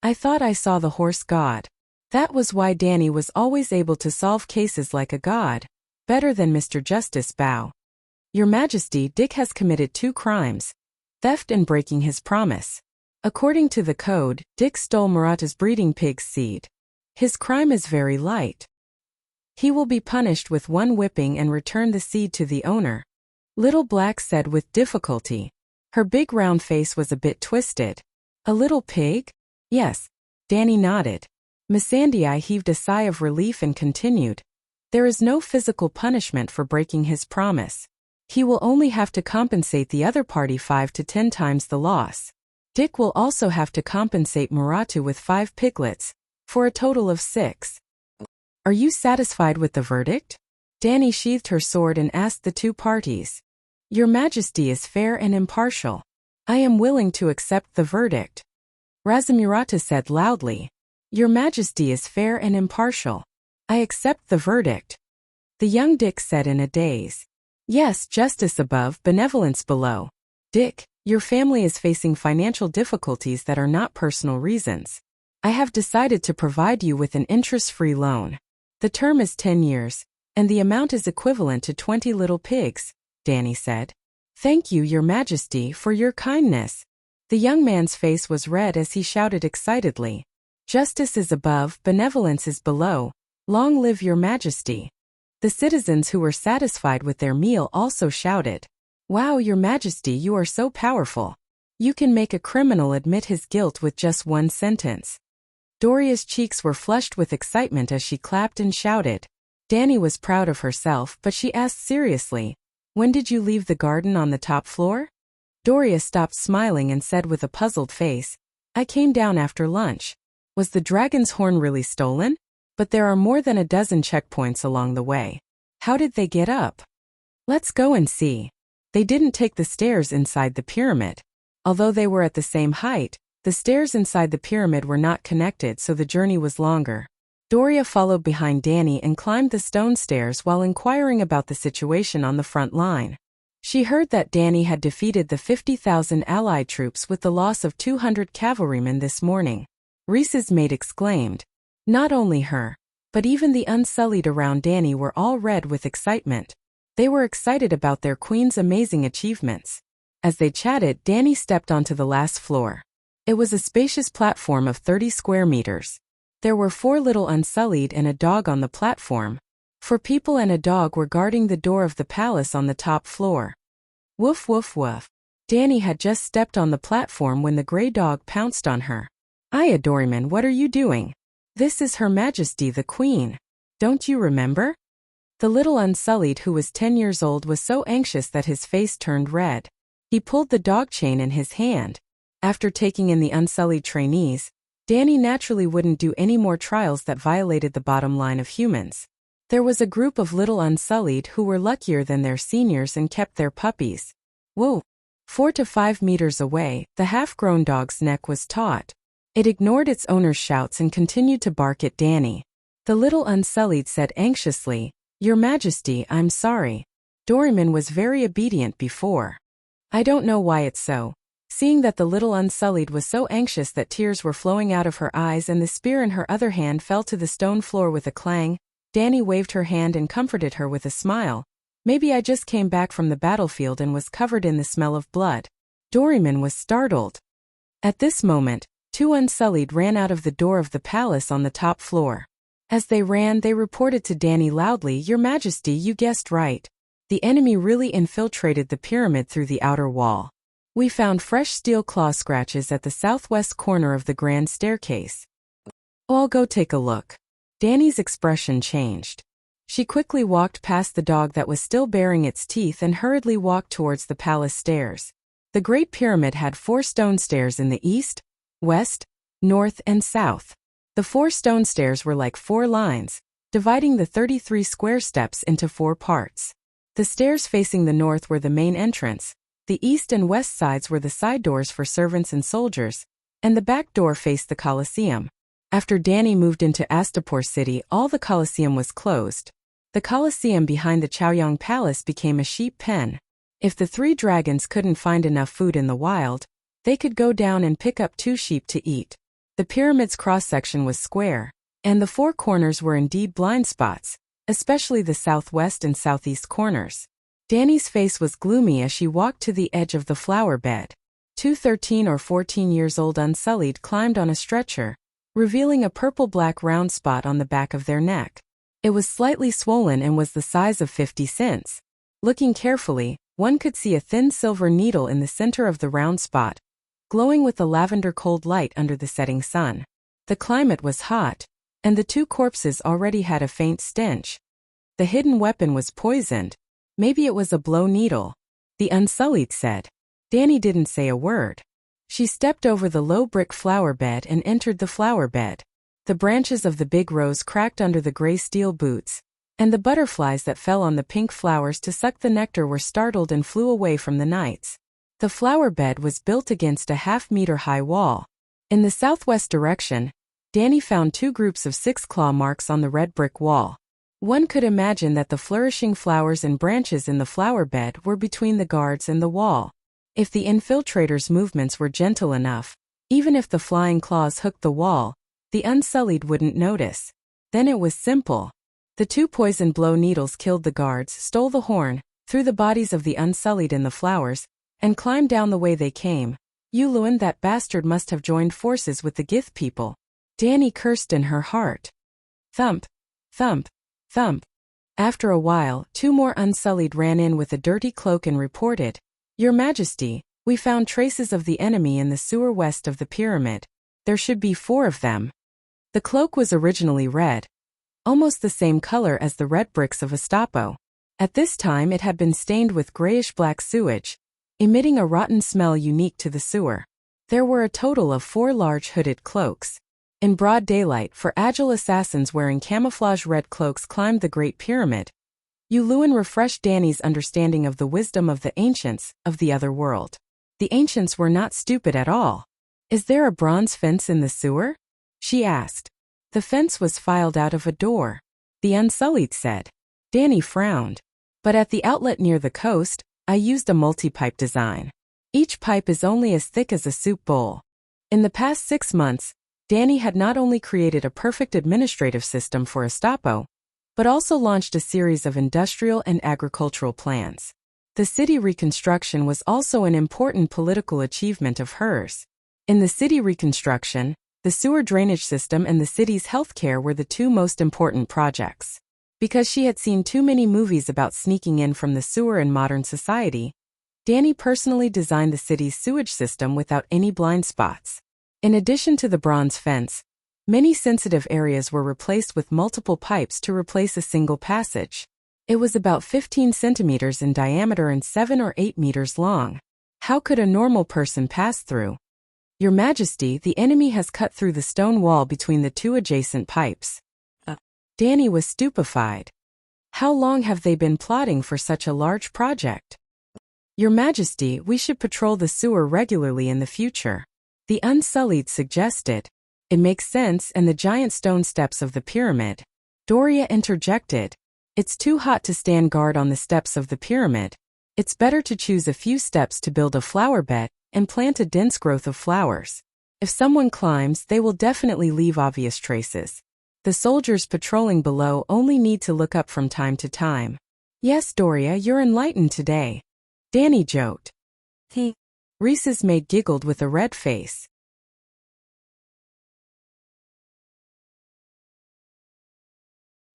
"I thought I saw the horse god." That was why Danny was always able to solve cases like a god, better than Mr. Justice Bao. Your Majesty, Dick has committed 2 crimes: theft and breaking his promise. According to the code, Dick stole Murata's breeding pig's seed. His crime is very light. He will be punished with 1 whipping and return the seed to the owner, Little Black said with difficulty. Her big round face was a bit twisted. A little pig? Yes. Danny nodded. Missandei heaved a sigh of relief and continued. There is no physical punishment for breaking his promise. He will only have to compensate the other party 5 to 10 times the loss. Dick will also have to compensate Murata with 5 piglets, for a total of 6. Are you satisfied with the verdict? Danny sheathed her sword and asked the 2 parties. Your Majesty is fair and impartial. I am willing to accept the verdict. Razumurata said loudly. Your Majesty is fair and impartial. I accept the verdict. The young Dick said in a daze. Yes, justice above, benevolence below. Dick, your family is facing financial difficulties that are not personal reasons. I have decided to provide you with an interest-free loan. The term is 10 years, and the amount is equivalent to 20 little pigs, Danny said. Thank you, Your Majesty, for your kindness. The young man's face was red as he shouted excitedly. Justice is above, benevolence is below. Long live Your Majesty. The citizens who were satisfied with their meal also shouted. Wow, Your Majesty, you are so powerful. You can make a criminal admit his guilt with just 1 sentence. Doria's cheeks were flushed with excitement as she clapped and shouted. Danny was proud of herself, but she asked seriously, when did you leave the garden on the top floor? Doria stopped smiling and said with a puzzled face, I came down after lunch. Was the dragon's horn really stolen? But there are more than a dozen checkpoints along the way. How did they get up? Let's go and see. They didn't take the stairs inside the pyramid. Although they were at the same height, the stairs inside the pyramid were not connected, so the journey was longer. Doria followed behind Danny and climbed the stone stairs while inquiring about the situation on the front line. She heard that Danny had defeated the 50,000 allied troops with the loss of 200 cavalrymen this morning. Reese's maid exclaimed. Not only her, but even the Unsullied around Danny were all red with excitement. They were excited about their queen's amazing achievements. As they chatted, Danny stepped onto the last floor. It was a spacious platform of 30 square meters. There were 4 little Unsullied and a dog on the platform. 4 people and a dog were guarding the door of the palace on the top floor. Woof woof woof. Danny had just stepped on the platform when the gray dog pounced on her. Aya Doryman, what are you doing? This is Her Majesty the Queen. Don't you remember? The little Unsullied, who was 10 years old, was so anxious that his face turned red. He pulled the dog chain in his hand. After taking in the Unsullied trainees, Danny naturally wouldn't do any more trials that violated the bottom line of humans. There was a group of little Unsullied who were luckier than their seniors and kept their puppies. Whoa! 4 to 5 meters away, the half-grown dog's neck was taut. It ignored its owner's shouts and continued to bark at Danny. The little Unsullied said anxiously, Your Majesty, I'm sorry. Doryman was very obedient before. I don't know why it's so. Seeing that the little Unsullied was so anxious that tears were flowing out of her eyes and the spear in her other hand fell to the stone floor with a clang, Danny waved her hand and comforted her with a smile. Maybe I just came back from the battlefield and was covered in the smell of blood. Doryman was startled. At this moment, 2 Unsullied ran out of the door of the palace on the top floor. As they ran, they reported to Danny loudly, Your Majesty, you guessed right. The enemy really infiltrated the pyramid through the outer wall. We found fresh steel claw scratches at the southwest corner of the grand staircase. I'll go take a look. Danny's expression changed. She quickly walked past the dog that was still baring its teeth and hurriedly walked towards the palace stairs. The Great Pyramid had 4 stone stairs in the east, west, north, and south. The 4 stone stairs were like 4 lines, dividing the 33 square steps into 4 parts. The stairs facing the north were the main entrance. The east and west sides were the side doors for servants and soldiers, and the back door faced the Colosseum. After Danny moved into Astapor City, all the Colosseum was closed. The Colosseum behind the Chaoyang Palace became a sheep pen. If the 3 dragons couldn't find enough food in the wild, they could go down and pick up 2 sheep to eat. The pyramid's cross-section was square, And the four corners were indeed blind spots, especially the southwest and southeast corners. Danny's face was gloomy as she walked to the edge of the flower bed. Two 13 or 14 years old Unsullied climbed on a stretcher, revealing a purple-black round spot on the back of their neck. It was slightly swollen and was the size of 50 cents. Looking carefully, one could see a thin silver needle in the center of the round spot, glowing with the lavender cold light under the setting sun. The climate was hot, and the two corpses already had a faint stench. The hidden weapon was poisoned. Maybe it was a blow needle, the Unsullied said. Danny didn't say a word. She stepped over the low brick flower bed and entered the flower bed. The branches of the big rose cracked under the gray steel boots, and the butterflies that fell on the pink flowers to suck the nectar were startled and flew away from the knights. The flower bed was built against a half-meter-high wall. In the southwest direction, Danny found two groups of 6 claw marks on the red brick wall. One could imagine that the flourishing flowers and branches in the flower bed were between the guards and the wall. If the infiltrators' movements were gentle enough, even if the flying claws hooked the wall, the Unsullied wouldn't notice. Then it was simple. The two poison blow needles killed the guards, stole the horn, threw the bodies of the Unsullied in the flowers, and climbed down the way they came. Yuluin, that bastard must have joined forces with the Gith people. Danny cursed in her heart. Thump, thump, thump. After a while, two more Unsullied ran in with a dirty cloak and reported, "Your Majesty, we found traces of the enemy in the sewer west of the pyramid. There should be 4 of them." The cloak was originally red, almost the same color as the red bricks of Estapo. At this time it had been stained with grayish-black sewage, emitting a rotten smell unique to the sewer. There were a total of 4 large hooded cloaks. In broad daylight, for agile assassins wearing camouflage red cloaks climbed the Great Pyramid. Yuluin refreshed Danny's understanding of the wisdom of the ancients of the other world. The ancients were not stupid at all. "Is there a bronze fence in the sewer?" she asked. The fence was filed out of a door, the Unsullied said. Danny frowned. "But at the outlet near the coast, I used a multi-pipe design. Each pipe is only as thick as a soup bowl." In the past 6 months, Danny had not only created a perfect administrative system for Estapo, but also launched a series of industrial and agricultural plans. The city reconstruction was also an important political achievement of hers. In the city reconstruction, the sewer drainage system and the city's healthcare were the 2 most important projects. Because she had seen too many movies about sneaking in from the sewer in modern society, Danny personally designed the city's sewage system without any blind spots. In addition to the bronze fence, many sensitive areas were replaced with multiple pipes to replace a single passage. It was about 15 centimeters in diameter and 7 or 8 meters long. How could a normal person pass through? "Your Majesty, the enemy has cut through the stone wall between the 2 adjacent pipes." Danny was stupefied. How long have they been plotting for such a large project? "Your Majesty, we should patrol the sewer regularly in the future," the Unsullied suggested. "It makes sense, and the giant stone steps of the pyramid." Doria interjected. "It's too hot to stand guard on the steps of the pyramid. It's better to choose a few steps to build a flower bed and plant a dense growth of flowers. If someone climbs, they will definitely leave obvious traces. The soldiers patrolling below only need to look up from time to time." "Yes, Doria, you're enlightened today," Danny joked. Reese's maid giggled with a red face.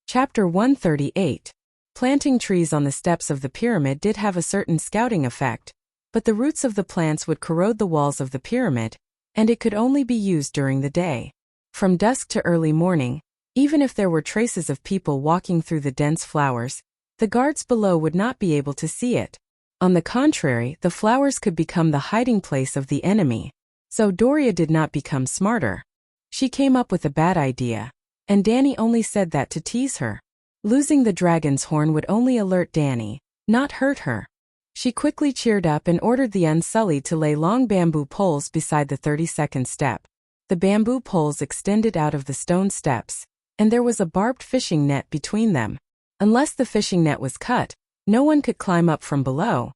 Chapter 138. Planting trees on the steps of the pyramid did have a certain scouting effect, but the roots of the plants would corrode the walls of the pyramid, and it could only be used during the day. From dusk to early morning, even if there were traces of people walking through the dense flowers, the guards below would not be able to see it. On the contrary, the flowers could become the hiding place of the enemy. So Doria did not become smarter. She came up with a bad idea, and Danny only said that to tease her. Losing the dragon's horn would only alert Danny, not hurt her. She quickly cheered up and ordered the Unsullied to lay long bamboo poles beside the 32nd step. The bamboo poles extended out of the stone steps, and there was a barbed fishing net between them. Unless the fishing net was cut, no one could climb up from below.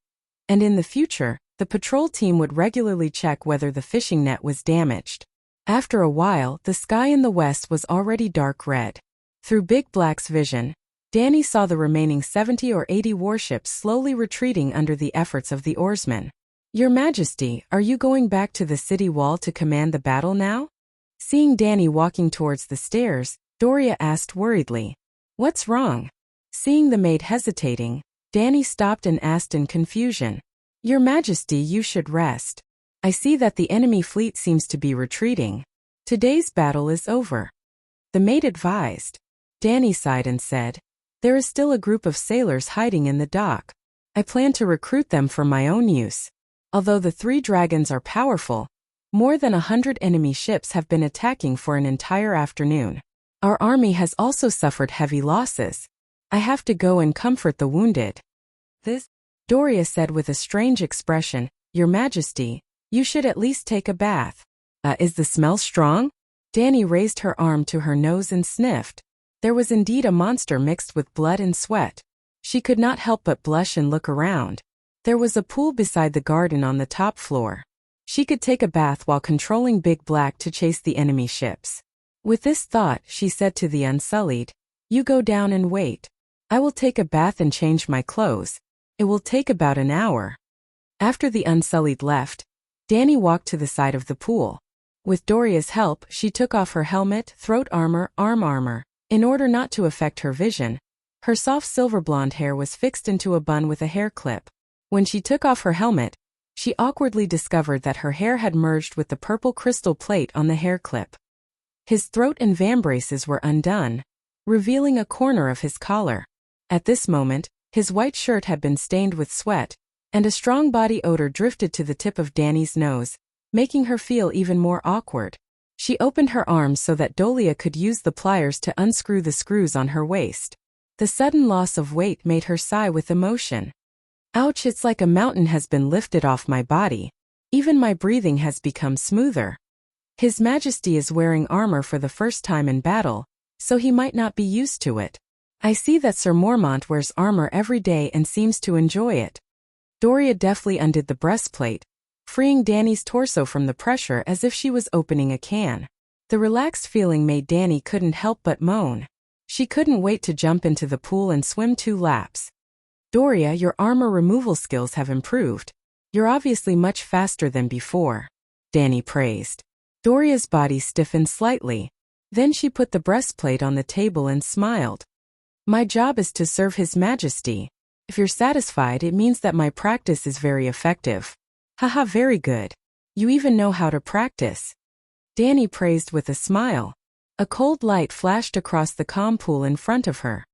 And in the future, the patrol team would regularly check whether the fishing net was damaged. After a while, the sky in the west was already dark red. Through Big Black's vision, Danny saw the remaining 70 or 80 warships slowly retreating under the efforts of the oarsmen. "Your Majesty, are you going back to the city wall to command the battle now?" Seeing Danny walking towards the stairs, Doria asked worriedly. "What's wrong?" Seeing the maid hesitating, Danny stopped and asked in confusion. "Your Majesty, you should rest. I see that the enemy fleet seems to be retreating. Today's battle is over." The maid advised. Danny sighed and said, "There is still a group of sailors hiding in the dock. I plan to recruit them for my own use. Although the 3 dragons are powerful, more than 100 enemy ships have been attacking for an entire afternoon. Our army has also suffered heavy losses. I have to go and comfort the wounded." "This," Doria said with a strange expression, "Your Majesty, you should at least take a bath." Is the smell strong?" Danny raised her arm to her nose and sniffed. There was indeed a monster mixed with blood and sweat. She could not help but blush and look around. There was a pool beside the garden on the top floor. She could take a bath while controlling Big Black to chase the enemy ships. With this thought, she said to the Unsullied, "You go down and wait. I will take a bath and change my clothes. It will take about an hour." After the Unsullied left, Danny walked to the side of the pool. With Doria's help, she took off her helmet, throat armor, arm armor. In order not to affect her vision, her soft silver blonde hair was fixed into a bun with a hair clip. When she took off her helmet, she awkwardly discovered that her hair had merged with the purple crystal plate on the hair clip. His throat and vambraces were undone, revealing a corner of his collar. At this moment, his white shirt had been stained with sweat, and a strong body odor drifted to the tip of Danny's nose, making her feel even more awkward. She opened her arms so that Dolia could use the pliers to unscrew the screws on her waist. The sudden loss of weight made her sigh with emotion. "Ouch, it's like a mountain has been lifted off my body. Even my breathing has become smoother." His Majesty is wearing armor for the first time in battle, so he might not be used to it. "I see that Sir Mormont wears armor every day and seems to enjoy it." Doria deftly undid the breastplate, freeing Danny's torso from the pressure as if she was opening a can. The relaxed feeling made Danny couldn't help but moan. She couldn't wait to jump into the pool and swim 2 laps. "Doria, your armor removal skills have improved. You're obviously much faster than before," Danny praised. Doria's body stiffened slightly. Then she put the breastplate on the table and smiled. "My job is to serve His Majesty. If you're satisfied, it means that my practice is very effective." "Haha, very good. You even know how to practice," Danny praised with a smile. A cold light flashed across the calm pool in front of her.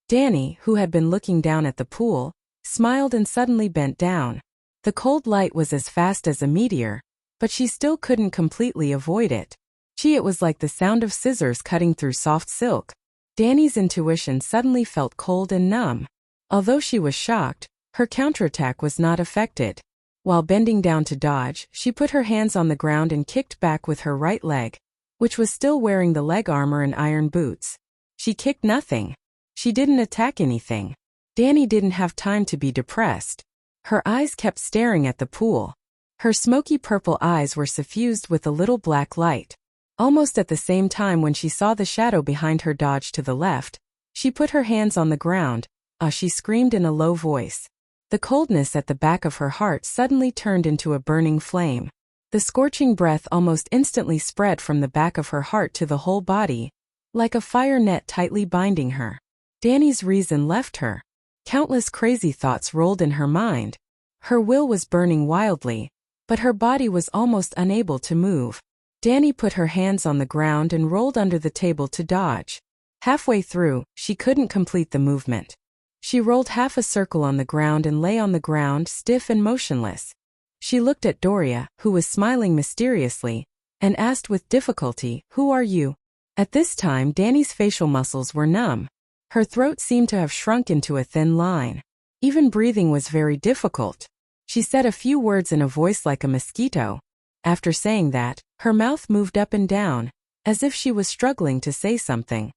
Danny, who had been looking down at the pool, smiled and suddenly bent down. The cold light was as fast as a meteor, but she still couldn't completely avoid it. It was like the sound of scissors cutting through soft silk. Danny's intuition suddenly felt cold and numb. Although she was shocked, her counterattack was not affected. While bending down to dodge, she put her hands on the ground and kicked back with her right leg, which was still wearing the leg armor and iron boots. She kicked nothing. She didn't attack anything. Danny didn't have time to be depressed. Her eyes kept staring at the pool. Her smoky purple eyes were suffused with a little black light. Almost at the same time when she saw the shadow behind her dodge to the left, she put her hands on the ground. "Ah!" she screamed in a low voice. The coldness at the back of her heart suddenly turned into a burning flame. The scorching breath almost instantly spread from the back of her heart to the whole body, like a fire net tightly binding her. Danny's reason left her. Countless crazy thoughts rolled in her mind. Her will was burning wildly, but her body was almost unable to move. Danny put her hands on the ground and rolled under the table to dodge. Halfway through, she couldn't complete the movement. She rolled half a circle on the ground and lay on the ground stiff and motionless. She looked at Doria, who was smiling mysteriously, and asked with difficulty, "Who are you?" At this time Danny's facial muscles were numb. Her throat seemed to have shrunk into a thin line. Even breathing was very difficult. She said a few words in a voice like a mosquito. After saying that, her mouth moved up and down, as if she was struggling to say something.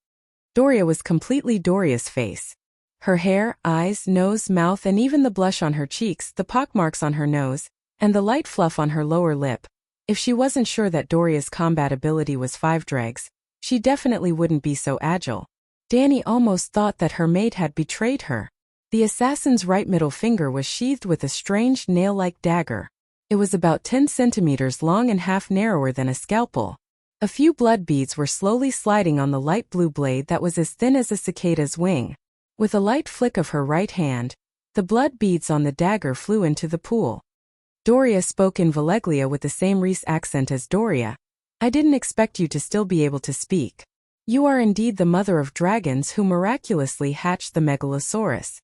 Doria was completely Doria's face. Her hair, eyes, nose, mouth, and even the blush on her cheeks, the pockmarks on her nose, and the light fluff on her lower lip, If she wasn't sure that Doria's combat ability was 5 dregs, she definitely wouldn't be so agile. Dani almost thought that her mate had betrayed her. The assassin's right middle finger was sheathed with a strange nail-like dagger. It was about 10 centimeters long and half narrower than a scalpel. A few blood beads were slowly sliding on the light blue blade that was as thin as a cicada's wing. With a light flick of her right hand, the blood beads on the dagger flew into the pool. Doria spoke in Valeglia with the same Reese accent as Doria. I didn't expect you to still be able to speak. You are indeed the mother of dragons who miraculously hatched the Megalosaurus.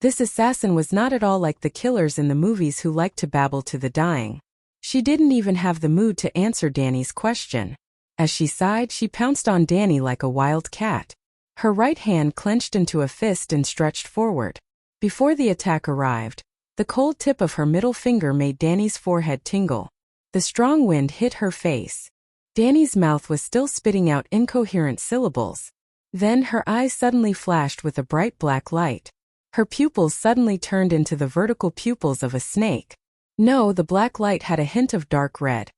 This assassin was not at all like the killers in the movies who liked to babble to the dying. She didn't even have the mood to answer Dani's question. As she sighed, she pounced on Dani like a wild cat. Her right hand clenched into a fist and stretched forward. Before the attack arrived, the cold tip of her middle finger made Dani's forehead tingle. The strong wind hit her face. Dani's mouth was still spitting out incoherent syllables. Then her eyes suddenly flashed with a bright black light. Her pupils suddenly turned into the vertical pupils of a snake. No, the black light had a hint of dark red.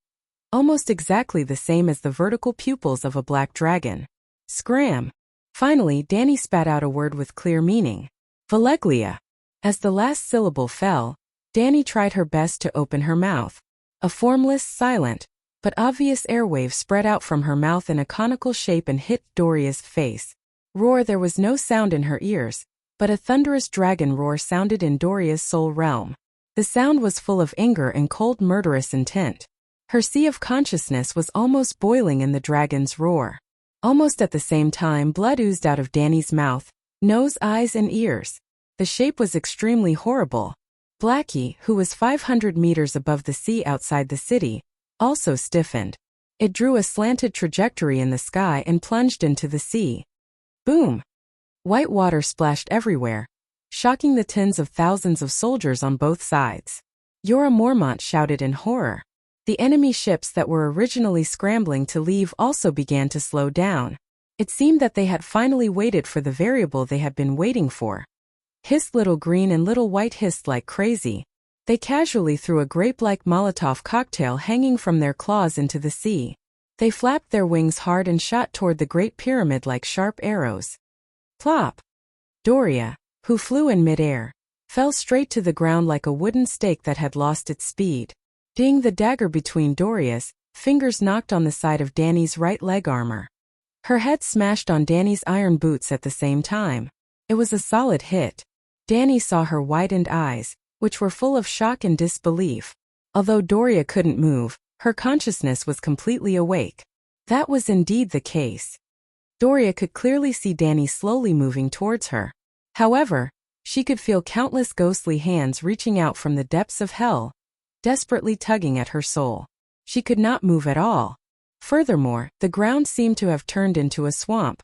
Almost exactly the same as the vertical pupils of a black dragon. Scram! Finally, Dani spat out a word with clear meaning. Valeglia. As the last syllable fell, Dani tried her best to open her mouth. A formless, silent, but obvious airwave spread out from her mouth in a conical shape and hit Doria's face. Roar! There was no sound in her ears, but a thunderous dragon roar sounded in Doria's soul realm. The sound was full of anger and cold murderous intent. Her sea of consciousness was almost boiling in the dragon's roar. Almost at the same time, blood oozed out of Dani's mouth, nose, eyes, and ears. The shape was extremely horrible. Blackie, who was 500 meters above the sea outside the city, also stiffened. It drew a slanted trajectory in the sky and plunged into the sea. Boom! White water splashed everywhere, shocking the tens of thousands of soldiers on both sides. Jorah Mormont shouted in horror. The enemy ships that were originally scrambling to leave also began to slow down. It seemed that they had finally waited for the variable they had been waiting for. Hissed little green and little white hissed like crazy. They casually threw a grape-like Molotov cocktail hanging from their claws into the sea. They flapped their wings hard and shot toward the Great Pyramid like sharp arrows. Plop! Doria, who flew in midair, fell straight to the ground like a wooden stake that had lost its speed. Ding! The dagger between Doria's fingers knocked on the side of Dani's right leg armor. Her head smashed on Dani's iron boots at the same time. It was a solid hit. Dani saw her widened eyes, which were full of shock and disbelief. Although Doria couldn't move, her consciousness was completely awake. That was indeed the case. Doria could clearly see Dani slowly moving towards her. However, she could feel countless ghostly hands reaching out from the depths of hell, desperately tugging at her soul. She could not move at all. Furthermore, the ground seemed to have turned into a swamp.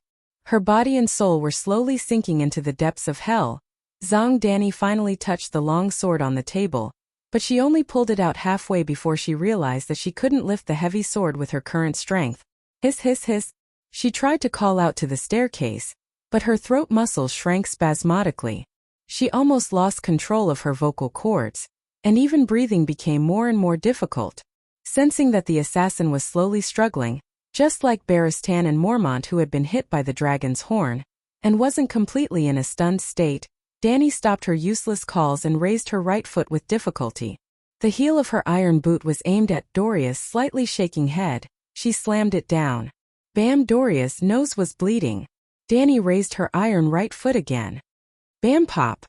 Her body and soul were slowly sinking into the depths of hell. Zong! Dani finally touched the long sword on the table, but she only pulled it out halfway before she realized that she couldn't lift the heavy sword with her current strength. Hiss, hiss, hiss. She tried to call out to the staircase, but her throat muscles shrank spasmodically. She almost lost control of her vocal cords, and even breathing became more and more difficult. Sensing that the assassin was slowly struggling, just like Barristan and Mormont who had been hit by the dragon's horn, and wasn't completely in a stunned state, Dani stopped her useless calls and raised her right foot with difficulty. The heel of her iron boot was aimed at Doria's slightly shaking head. She slammed it down. Bam! Doria's nose was bleeding. Dani raised her iron right foot again. Bam! Pop!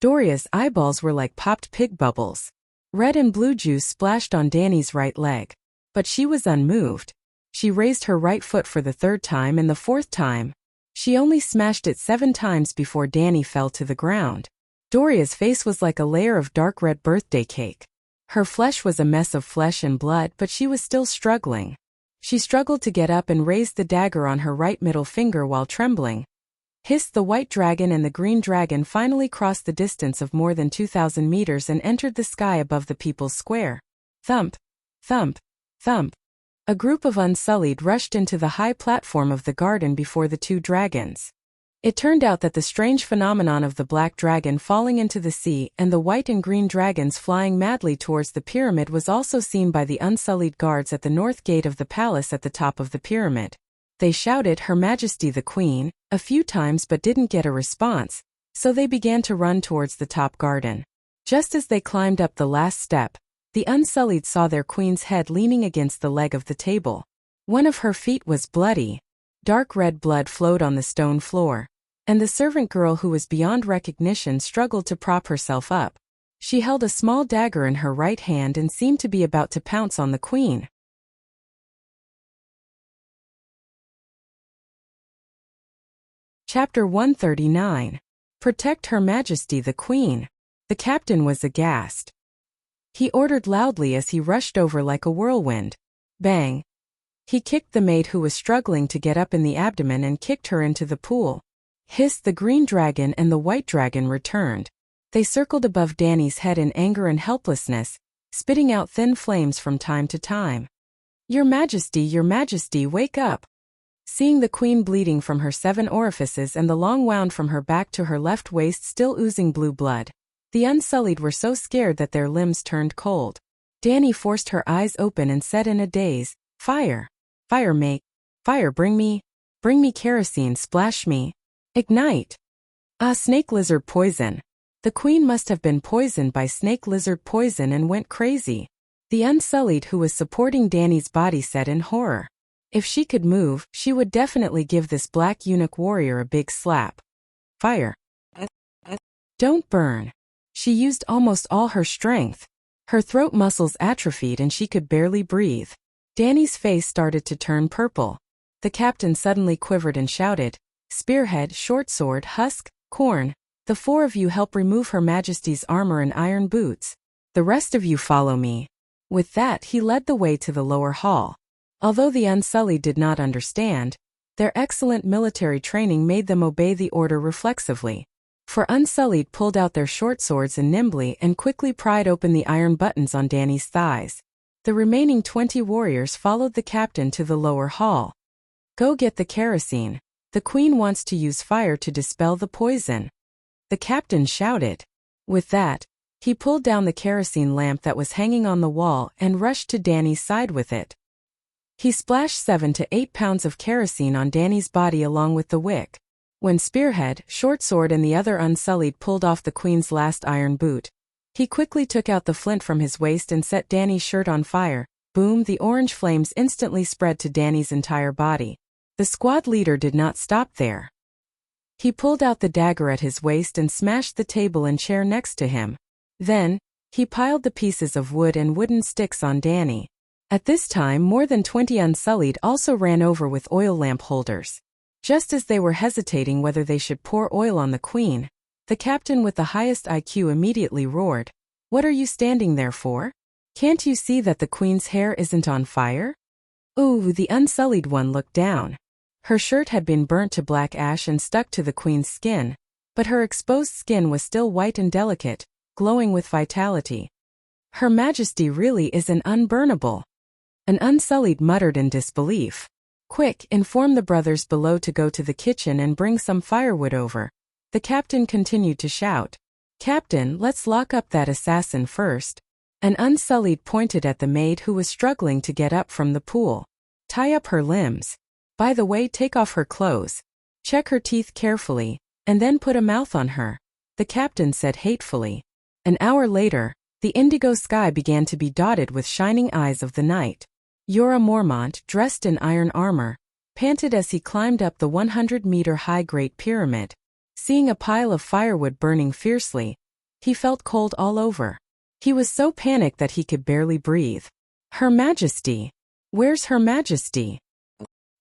Doria's eyeballs were like popped pig bubbles. Red and blue juice splashed on Dani's right leg. But she was unmoved. She raised her right foot for the third time and the fourth time. She only smashed it 7 times before Dani fell to the ground. Doria's face was like a layer of dark red birthday cake. Her flesh was a mess of flesh and blood, but she was still struggling. She struggled to get up and raised the dagger on her right middle finger while trembling. Hissed! The white dragon and the green dragon finally crossed the distance of more than 2,000 meters and entered the sky above the People's Square. Thump! Thump! Thump! A group of Unsullied rushed into the high platform of the garden before the 2 dragons. It turned out that the strange phenomenon of the black dragon falling into the sea and the white and green dragons flying madly towards the pyramid was also seen by the unsullied guards at the north gate of the palace at the top of the pyramid. They shouted "Her Majesty the Queen" a few times but didn't get a response, so they began to run towards the top garden. Just as they climbed up the last step, the Unsullied saw their queen's head leaning against the leg of the table. One of her feet was bloody. Dark red blood flowed on the stone floor, and the servant girl who was beyond recognition struggled to prop herself up. She held a small dagger in her right hand and seemed to be about to pounce on the queen. Chapter 139. Protect Her Majesty the Queen. The captain was aghast. He ordered loudly as he rushed over like a whirlwind. Bang! He kicked the maid who was struggling to get up in the abdomen and kicked her into the pool. Hiss! The green dragon and the white dragon returned. They circled above Danny's head in anger and helplessness, spitting out thin flames from time to time. Your Majesty, wake up! Seeing the queen bleeding from her 7 orifices and the long wound from her back to her left waist still oozing blue blood, the Unsullied were so scared that their limbs turned cold. Danny forced her eyes open and said in a daze, "Fire! Fire, make! Fire, bring me kerosene, splash me! Ignite!" Ah, snake lizard poison! The queen must have been poisoned by snake lizard poison and went crazy. The Unsullied who was supporting Danny's body said in horror. If she could move, she would definitely give this black eunuch warrior a big slap. Fire! Don't burn! She used almost all her strength. Her throat muscles atrophied and she could barely breathe. Danny's face started to turn purple. The captain suddenly quivered and shouted, "Spearhead, short sword, husk, corn, the 4 of you help remove Her Majesty's armor and iron boots. The rest of you follow me." With that he led the way to the lower hall. Although the Unsullied did not understand, their excellent military training made them obey the order reflexively. For Unsullied pulled out their short swords and nimbly and quickly pried open the iron buttons on Danny's thighs. The remaining 20 warriors followed the captain to the lower hall. Go get the kerosene. The queen wants to use fire to dispel the poison, the captain shouted. With that, he pulled down the kerosene lamp that was hanging on the wall and rushed to Danny's side with it. He splashed 7 to 8 pounds of kerosene on Danny's body along with the wick. When Spearhead, Short Sword and the other Unsullied pulled off the queen's last iron boot, he quickly took out the flint from his waist and set Danny's shirt on fire. Boom! The orange flames instantly spread to Danny's entire body. The squad leader did not stop there. He pulled out the dagger at his waist and smashed the table and chair next to him. Then, he piled the pieces of wood and wooden sticks on Danny. At this time more than 20 Unsullied also ran over with oil lamp holders. Just as they were hesitating whether they should pour oil on the queen, the captain with the highest IQ immediately roared, "What are you standing there for? Can't you see that the queen's hair isn't on fire?" Ooh, the Unsullied one looked down. Her shirt had been burnt to black ash and stuck to the queen's skin, but her exposed skin was still white and delicate, glowing with vitality. Her Majesty really is an unburnable. An Unsullied muttered in disbelief. Quick, inform the brothers below to go to the kitchen and bring some firewood over. The captain continued to shout. Captain, let's lock up that assassin first. An Unsullied pointed at the maid who was struggling to get up from the pool. Tie up her limbs. By the way, take off her clothes. Check her teeth carefully, and then put a mouth on her, the captain said hatefully. An hour later, the indigo sky began to be dotted with shining eyes of the night. Jorah Mormont, dressed in iron armor, panted as he climbed up the 100-meter-high Great Pyramid. Seeing a pile of firewood burning fiercely, he felt cold all over. He was so panicked that he could barely breathe. Her Majesty! Where's Her Majesty?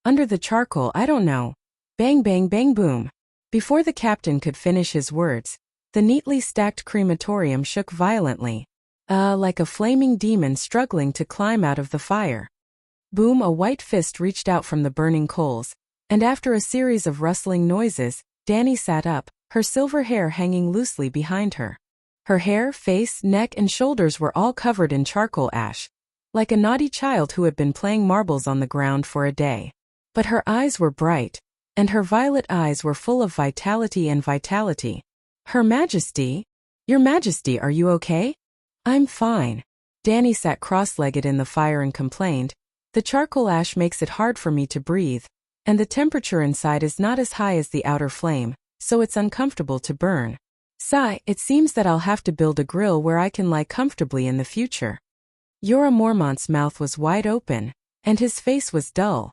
Under the charcoal, I don't know. Bang bang bang boom. Before the captain could finish his words, the neatly stacked crematorium shook violently. Like a flaming demon struggling to climb out of the fire. Boom! A white fist reached out from the burning coals, and after a series of rustling noises, Danny sat up, her silver hair hanging loosely behind her. Her hair, face, neck and shoulders were all covered in charcoal ash, like a naughty child who had been playing marbles on the ground for a day. But her eyes were bright, and her violet eyes were full of vitality and vitality. Her Majesty? Your Majesty, are you okay? I'm fine. Danny sat cross-legged in the fire and complained, the charcoal ash makes it hard for me to breathe, and the temperature inside is not as high as the outer flame, so it's uncomfortable to burn. Sigh, it seems that I'll have to build a grill where I can lie comfortably in the future. Jorah Mormont's mouth was wide open, and his face was dull.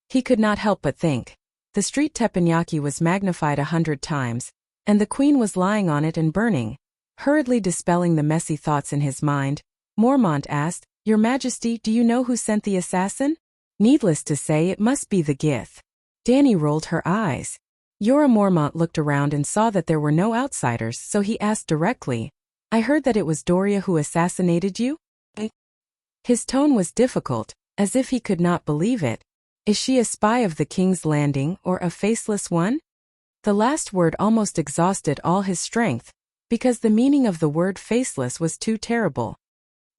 He could not help but think. The street teppanyaki was magnified 100 times, and the queen was lying on it and burning. Hurriedly dispelling the messy thoughts in his mind, Mormont asked, Your Majesty, do you know who sent the assassin? Needless to say, it must be the Gith. Danny rolled her eyes. Jorah Mormont looked around and saw that there were no outsiders, so he asked directly, I heard that it was Doria who assassinated you? His tone was difficult, as if he could not believe it. Is she a spy of the King's Landing or a faceless one? The last word almost exhausted all his strength, because the meaning of the word faceless was too terrible.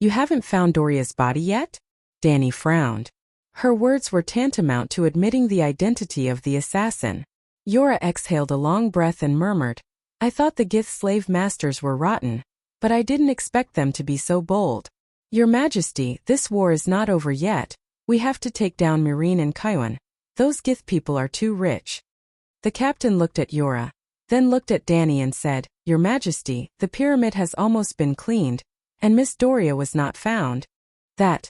You haven't found Doria's body yet? Danny frowned. Her words were tantamount to admitting the identity of the assassin. Jorah exhaled a long breath and murmured, I thought the Gith slave masters were rotten, but I didn't expect them to be so bold. Your Majesty, this war is not over yet. We have to take down Meereen and Kaiwan. Those Gith people are too rich. The captain looked at Jorah, then looked at Danny and said, Your Majesty, the pyramid has almost been cleaned, and Miss Doria was not found. That.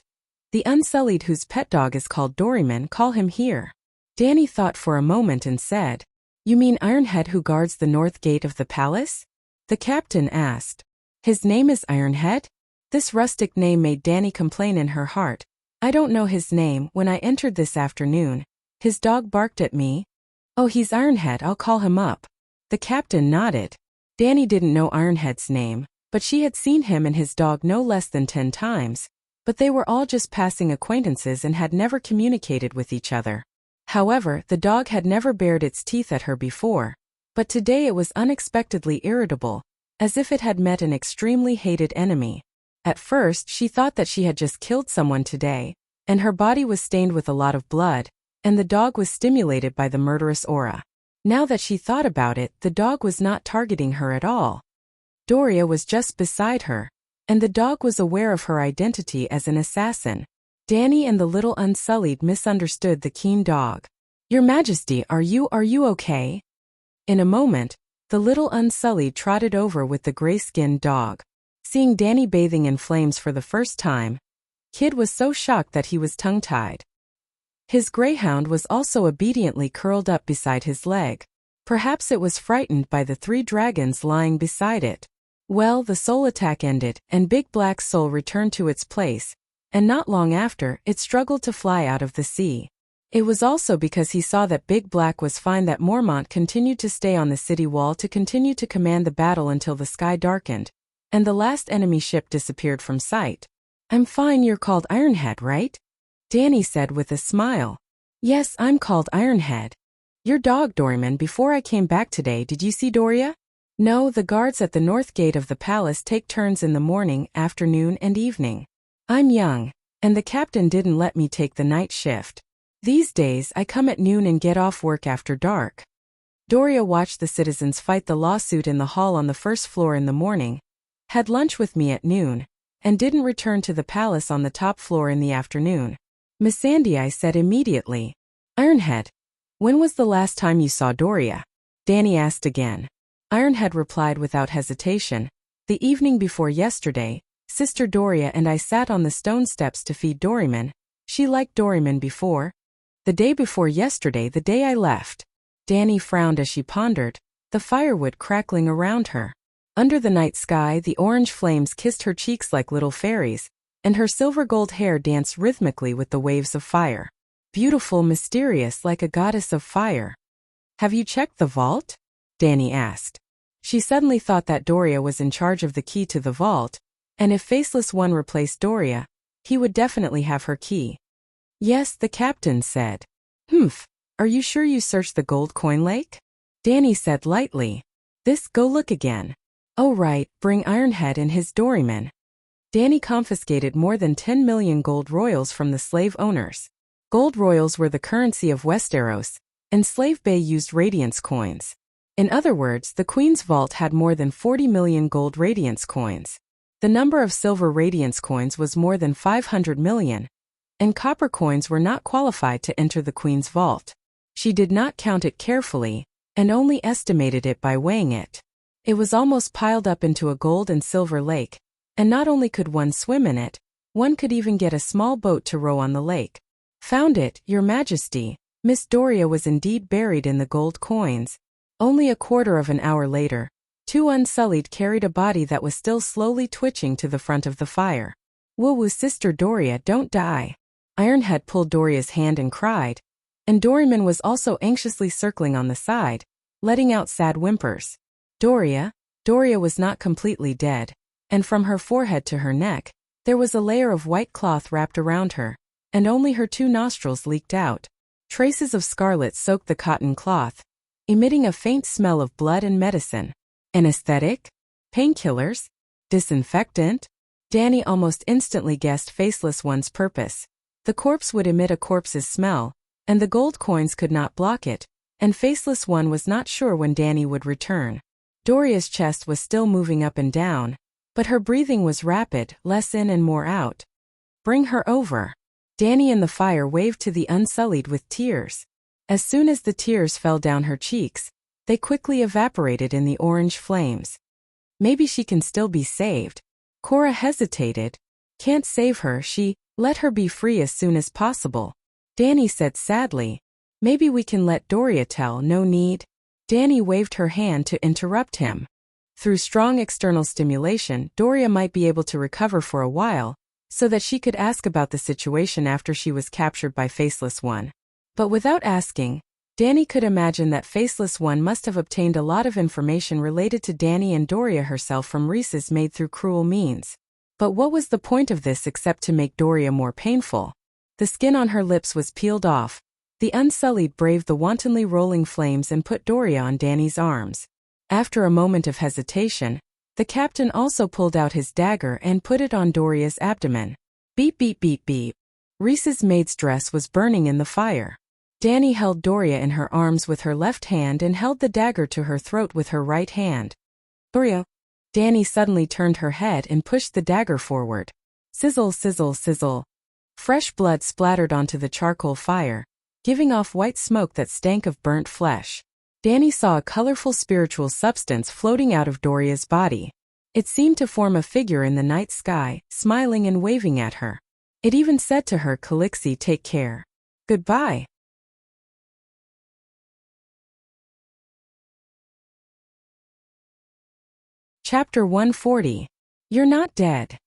The Unsullied whose pet dog is called Doryman, call him here. Danny thought for a moment and said, You mean Ironhead who guards the north gate of the palace? The captain asked. His name is Ironhead? This rustic name made Danny complain in her heart. I don't know his name. When I entered this afternoon, his dog barked at me. Oh, he's Ironhead, I'll call him up. The captain nodded. Danny didn't know Ironhead's name, but she had seen him and his dog no less than 10 times. But they were all just passing acquaintances and had never communicated with each other. However, the dog had never bared its teeth at her before, but today it was unexpectedly irritable, as if it had met an extremely hated enemy. At first, she thought that she had just killed someone today, and her body was stained with a lot of blood, and the dog was stimulated by the murderous aura. Now that she thought about it, the dog was not targeting her at all. Doria was just beside her, and the dog was aware of her identity as an assassin. Danny and the little Unsullied misunderstood the keen dog. Your Majesty, are you okay? In a moment, the little Unsullied trotted over with the gray-skinned dog. Seeing Danny bathing in flames for the first time, Kid was so shocked that he was tongue-tied. His greyhound was also obediently curled up beside his leg. Perhaps it was frightened by the 3 dragons lying beside it. Well, the soul attack ended, and Big Black's soul returned to its place, and not long after, it struggled to fly out of the sea. It was also because he saw that Big Black was fine that Mormont continued to stay on the city wall to continue to command the battle until the sky darkened, and the last enemy ship disappeared from sight. I'm fine, you're called Ironhead, right? Danny said with a smile. Yes, I'm called Ironhead. Your dog, Doryman, before I came back today, did you see Doria? No, the guards at the north gate of the palace take turns in the morning, afternoon, and evening. I'm young, and the captain didn't let me take the night shift. These days, I come at noon and get off work after dark. Doria watched the citizens fight the lawsuit in the hall on the first floor in the morning, had lunch with me at noon, and didn't return to the palace on the top floor in the afternoon. Missandei, I said immediately. Ironhead, when was the last time you saw Doria? Danny asked again. Ironhead replied without hesitation. The evening before yesterday, Sister Doria and I sat on the stone steps to feed Doryman. She liked Doryman before. The day before yesterday, the day I left. Danny frowned as she pondered, the firewood crackling around her. Under the night sky, the orange flames kissed her cheeks like little fairies, and her silver-gold hair danced rhythmically with the waves of fire. Beautiful, mysterious, like a goddess of fire. Have you checked the vault? Danny asked. She suddenly thought that Doria was in charge of the key to the vault, and if Faceless One replaced Doria, he would definitely have her key. Yes, the captain said. Humph, are you sure you searched the gold coin lake? Danny said lightly. Go look again. Oh right, bring Ironhead and his Doryman. Danny confiscated more than 10 million gold royals from the slave owners. Gold royals were the currency of Westeros, Enslave Bay used radiance coins. In other words, the queen's vault had more than 40 million gold radiance coins. The number of silver radiance coins was more than 500 million, and copper coins were not qualified to enter the queen's vault. She did not count it carefully, and only estimated it by weighing it. It was almost piled up into a gold and silver lake, and not only could one swim in it, one could even get a small boat to row on the lake. Found it, Your Majesty. Miss Doria was indeed buried in the gold coins. Only a quarter of an hour later, two Unsullied carried a body that was still slowly twitching to the front of the fire. Woo-woo, Sister Doria, don't die. Ironhead pulled Doria's hand and cried, and Doryman was also anxiously circling on the side, letting out sad whimpers. Doria was not completely dead, and from her forehead to her neck, there was a layer of white cloth wrapped around her, and only her two nostrils leaked out. Traces of scarlet soaked the cotton cloth, emitting a faint smell of blood and medicine. Anesthetic? Painkillers? Disinfectant? Danny almost instantly guessed Faceless One's purpose. The corpse would emit a corpse's smell, and the gold coins could not block it, and Faceless One was not sure when Danny would return. Doria's chest was still moving up and down, but her breathing was rapid, less in and more out. Bring her over. Danny in the fire waved to the Unsullied with tears. As soon as the tears fell down her cheeks, they quickly evaporated in the orange flames. Maybe she can still be saved. Cora hesitated. Can't save her, let her be free as soon as possible. Danny said sadly. Maybe we can let Doria tell, no need. Danny waved her hand to interrupt him. Through strong external stimulation, Doria might be able to recover for a while, so that she could ask about the situation after she was captured by Faceless One. But without asking, Danny could imagine that Faceless One must have obtained a lot of information related to Danny and Doria herself from Reese's made through cruel means. But what was the point of this except to make Doria more painful? The skin on her lips was peeled off. The Unsullied braved the wantonly rolling flames and put Doria on Danny's arms. After a moment of hesitation, the captain also pulled out his dagger and put it on Doria's abdomen. Beep beep beep beep. Reese's maid's dress was burning in the fire. Danny held Doria in her arms with her left hand and held the dagger to her throat with her right hand. Doria. Danny suddenly turned her head and pushed the dagger forward. Sizzle, sizzle, sizzle. Fresh blood splattered onto the charcoal fire, giving off white smoke that stank of burnt flesh. Danny saw a colorful spiritual substance floating out of Doria's body. It seemed to form a figure in the night sky, smiling and waving at her. It even said to her, Calixi, take care. Goodbye. Chapter 140. You're not dead.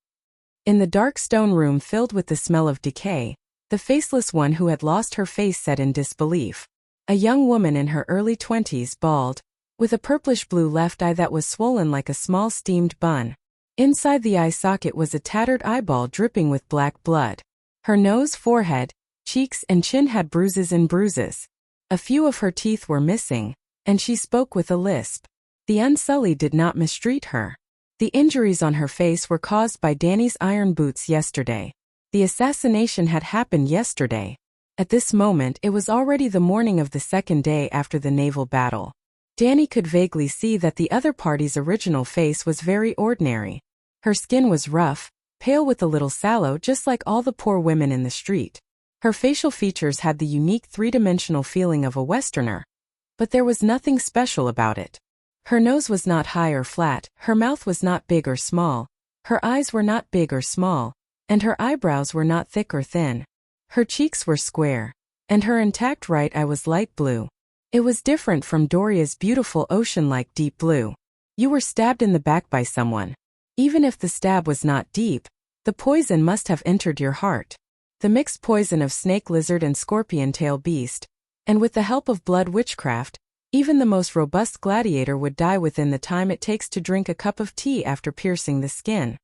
In the dark stone room filled with the smell of decay, the Faceless One who had lost her face said in disbelief. A young woman in her early 20s, bald, with a purplish-blue left eye that was swollen like a small steamed bun. Inside the eye socket was a tattered eyeball dripping with black blood. Her nose, forehead, cheeks and chin had bruises and bruises. A few of her teeth were missing, and she spoke with a lisp. The Unsullied did not mistreat her. The injuries on her face were caused by Danny's iron boots yesterday. The assassination had happened yesterday. At this moment it was already the morning of the second day after the naval battle. Danny could vaguely see that the other party's original face was very ordinary. Her skin was rough, pale with a little sallow just like all the poor women in the street. Her facial features had the unique three-dimensional feeling of a Westerner. But there was nothing special about it. Her nose was not high or flat, her mouth was not big or small, her eyes were not big or small, and her eyebrows were not thick or thin. Her cheeks were square, and her intact right eye was light blue. It was different from Doria's beautiful ocean-like deep blue. You were stabbed in the back by someone. Even if the stab was not deep, the poison must have entered your heart. The mixed poison of snake, lizard and scorpion tail beast, and with the help of blood witchcraft, even the most robust gladiator would die within the time it takes to drink a cup of tea after piercing the skin.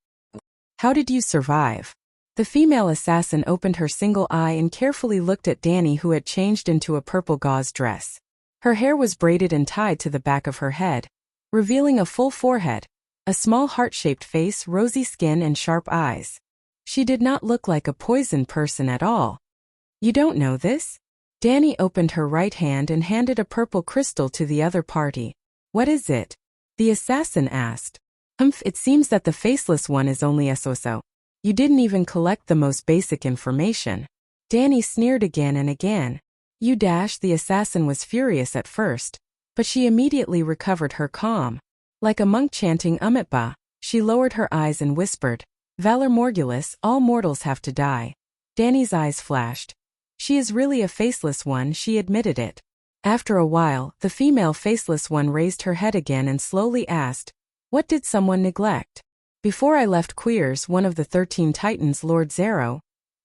How did you survive? The female assassin opened her single eye and carefully looked at Danny, who had changed into a purple gauze dress. Her hair was braided and tied to the back of her head, revealing a full forehead, a small heart-shaped face, rosy skin and sharp eyes. She did not look like a poisoned person at all. You don't know this? Danny opened her right hand and handed a purple crystal to the other party. What is it? The assassin asked. It seems that the faceless one is only so. You didn't even collect the most basic information. Danny sneered again and again. The assassin was furious at first, but she immediately recovered her calm. Like a monk chanting Umitba, she lowered her eyes and whispered, Valor Morgulis, all mortals have to die. Danny's eyes flashed. She is really a faceless one, she admitted it. After a while, the female faceless one raised her head again and slowly asked, What did someone neglect? Before I left Queers, one of the 13 Titans, Lord Zero,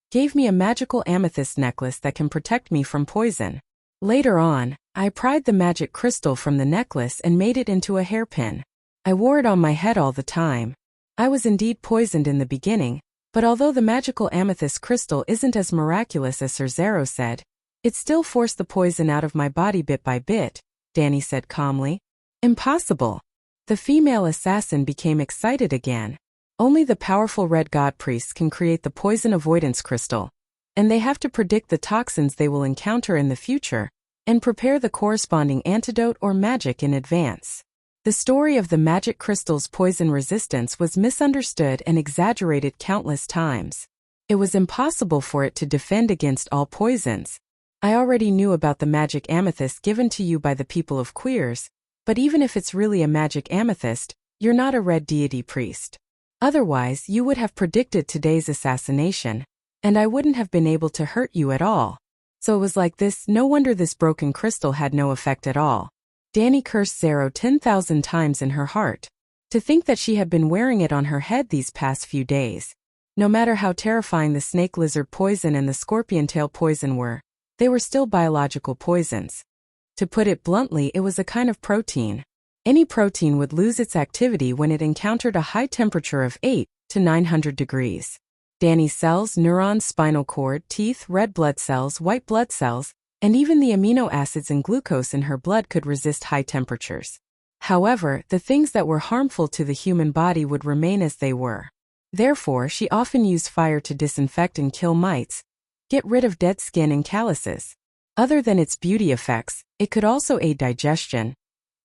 gave me a magical amethyst necklace that can protect me from poison. Later on, I pried the magic crystal from the necklace and made it into a hairpin. I wore it on my head all the time. I was indeed poisoned in the beginning, but although the magical amethyst crystal isn't as miraculous as Sir Zero said, it still forced the poison out of my body bit by bit, Danny said calmly. Impossible. The female assassin became excited again. Only the powerful red god priests can create the poison avoidance crystal, and they have to predict the toxins they will encounter in the future, and prepare the corresponding antidote or magic in advance. The story of the magic crystal's poison resistance was misunderstood and exaggerated countless times. It was impossible for it to defend against all poisons. I already knew about the magic amethyst given to you by the people of Queers, but even if it's really a magic amethyst, you're not a red deity priest. Otherwise, you would have predicted today's assassination, and I wouldn't have been able to hurt you at all. So it was like this, no wonder this broken crystal had no effect at all. Danny cursed Zero 10,000 times in her heart. To think that she had been wearing it on her head these past few days. No matter how terrifying the snake lizard poison and the scorpion tail poison were, they were still biological poisons. To put it bluntly, it was a kind of protein. Any protein would lose its activity when it encountered a high temperature of 8 to 900 degrees. Danny's cells, neurons, spinal cord, teeth, red blood cells, white blood cells, and even the amino acids and glucose in her blood could resist high temperatures. However, the things that were harmful to the human body would remain as they were. Therefore, she often used fire to disinfect and kill mites, get rid of dead skin and calluses. Other than its beauty effects, it could also aid digestion,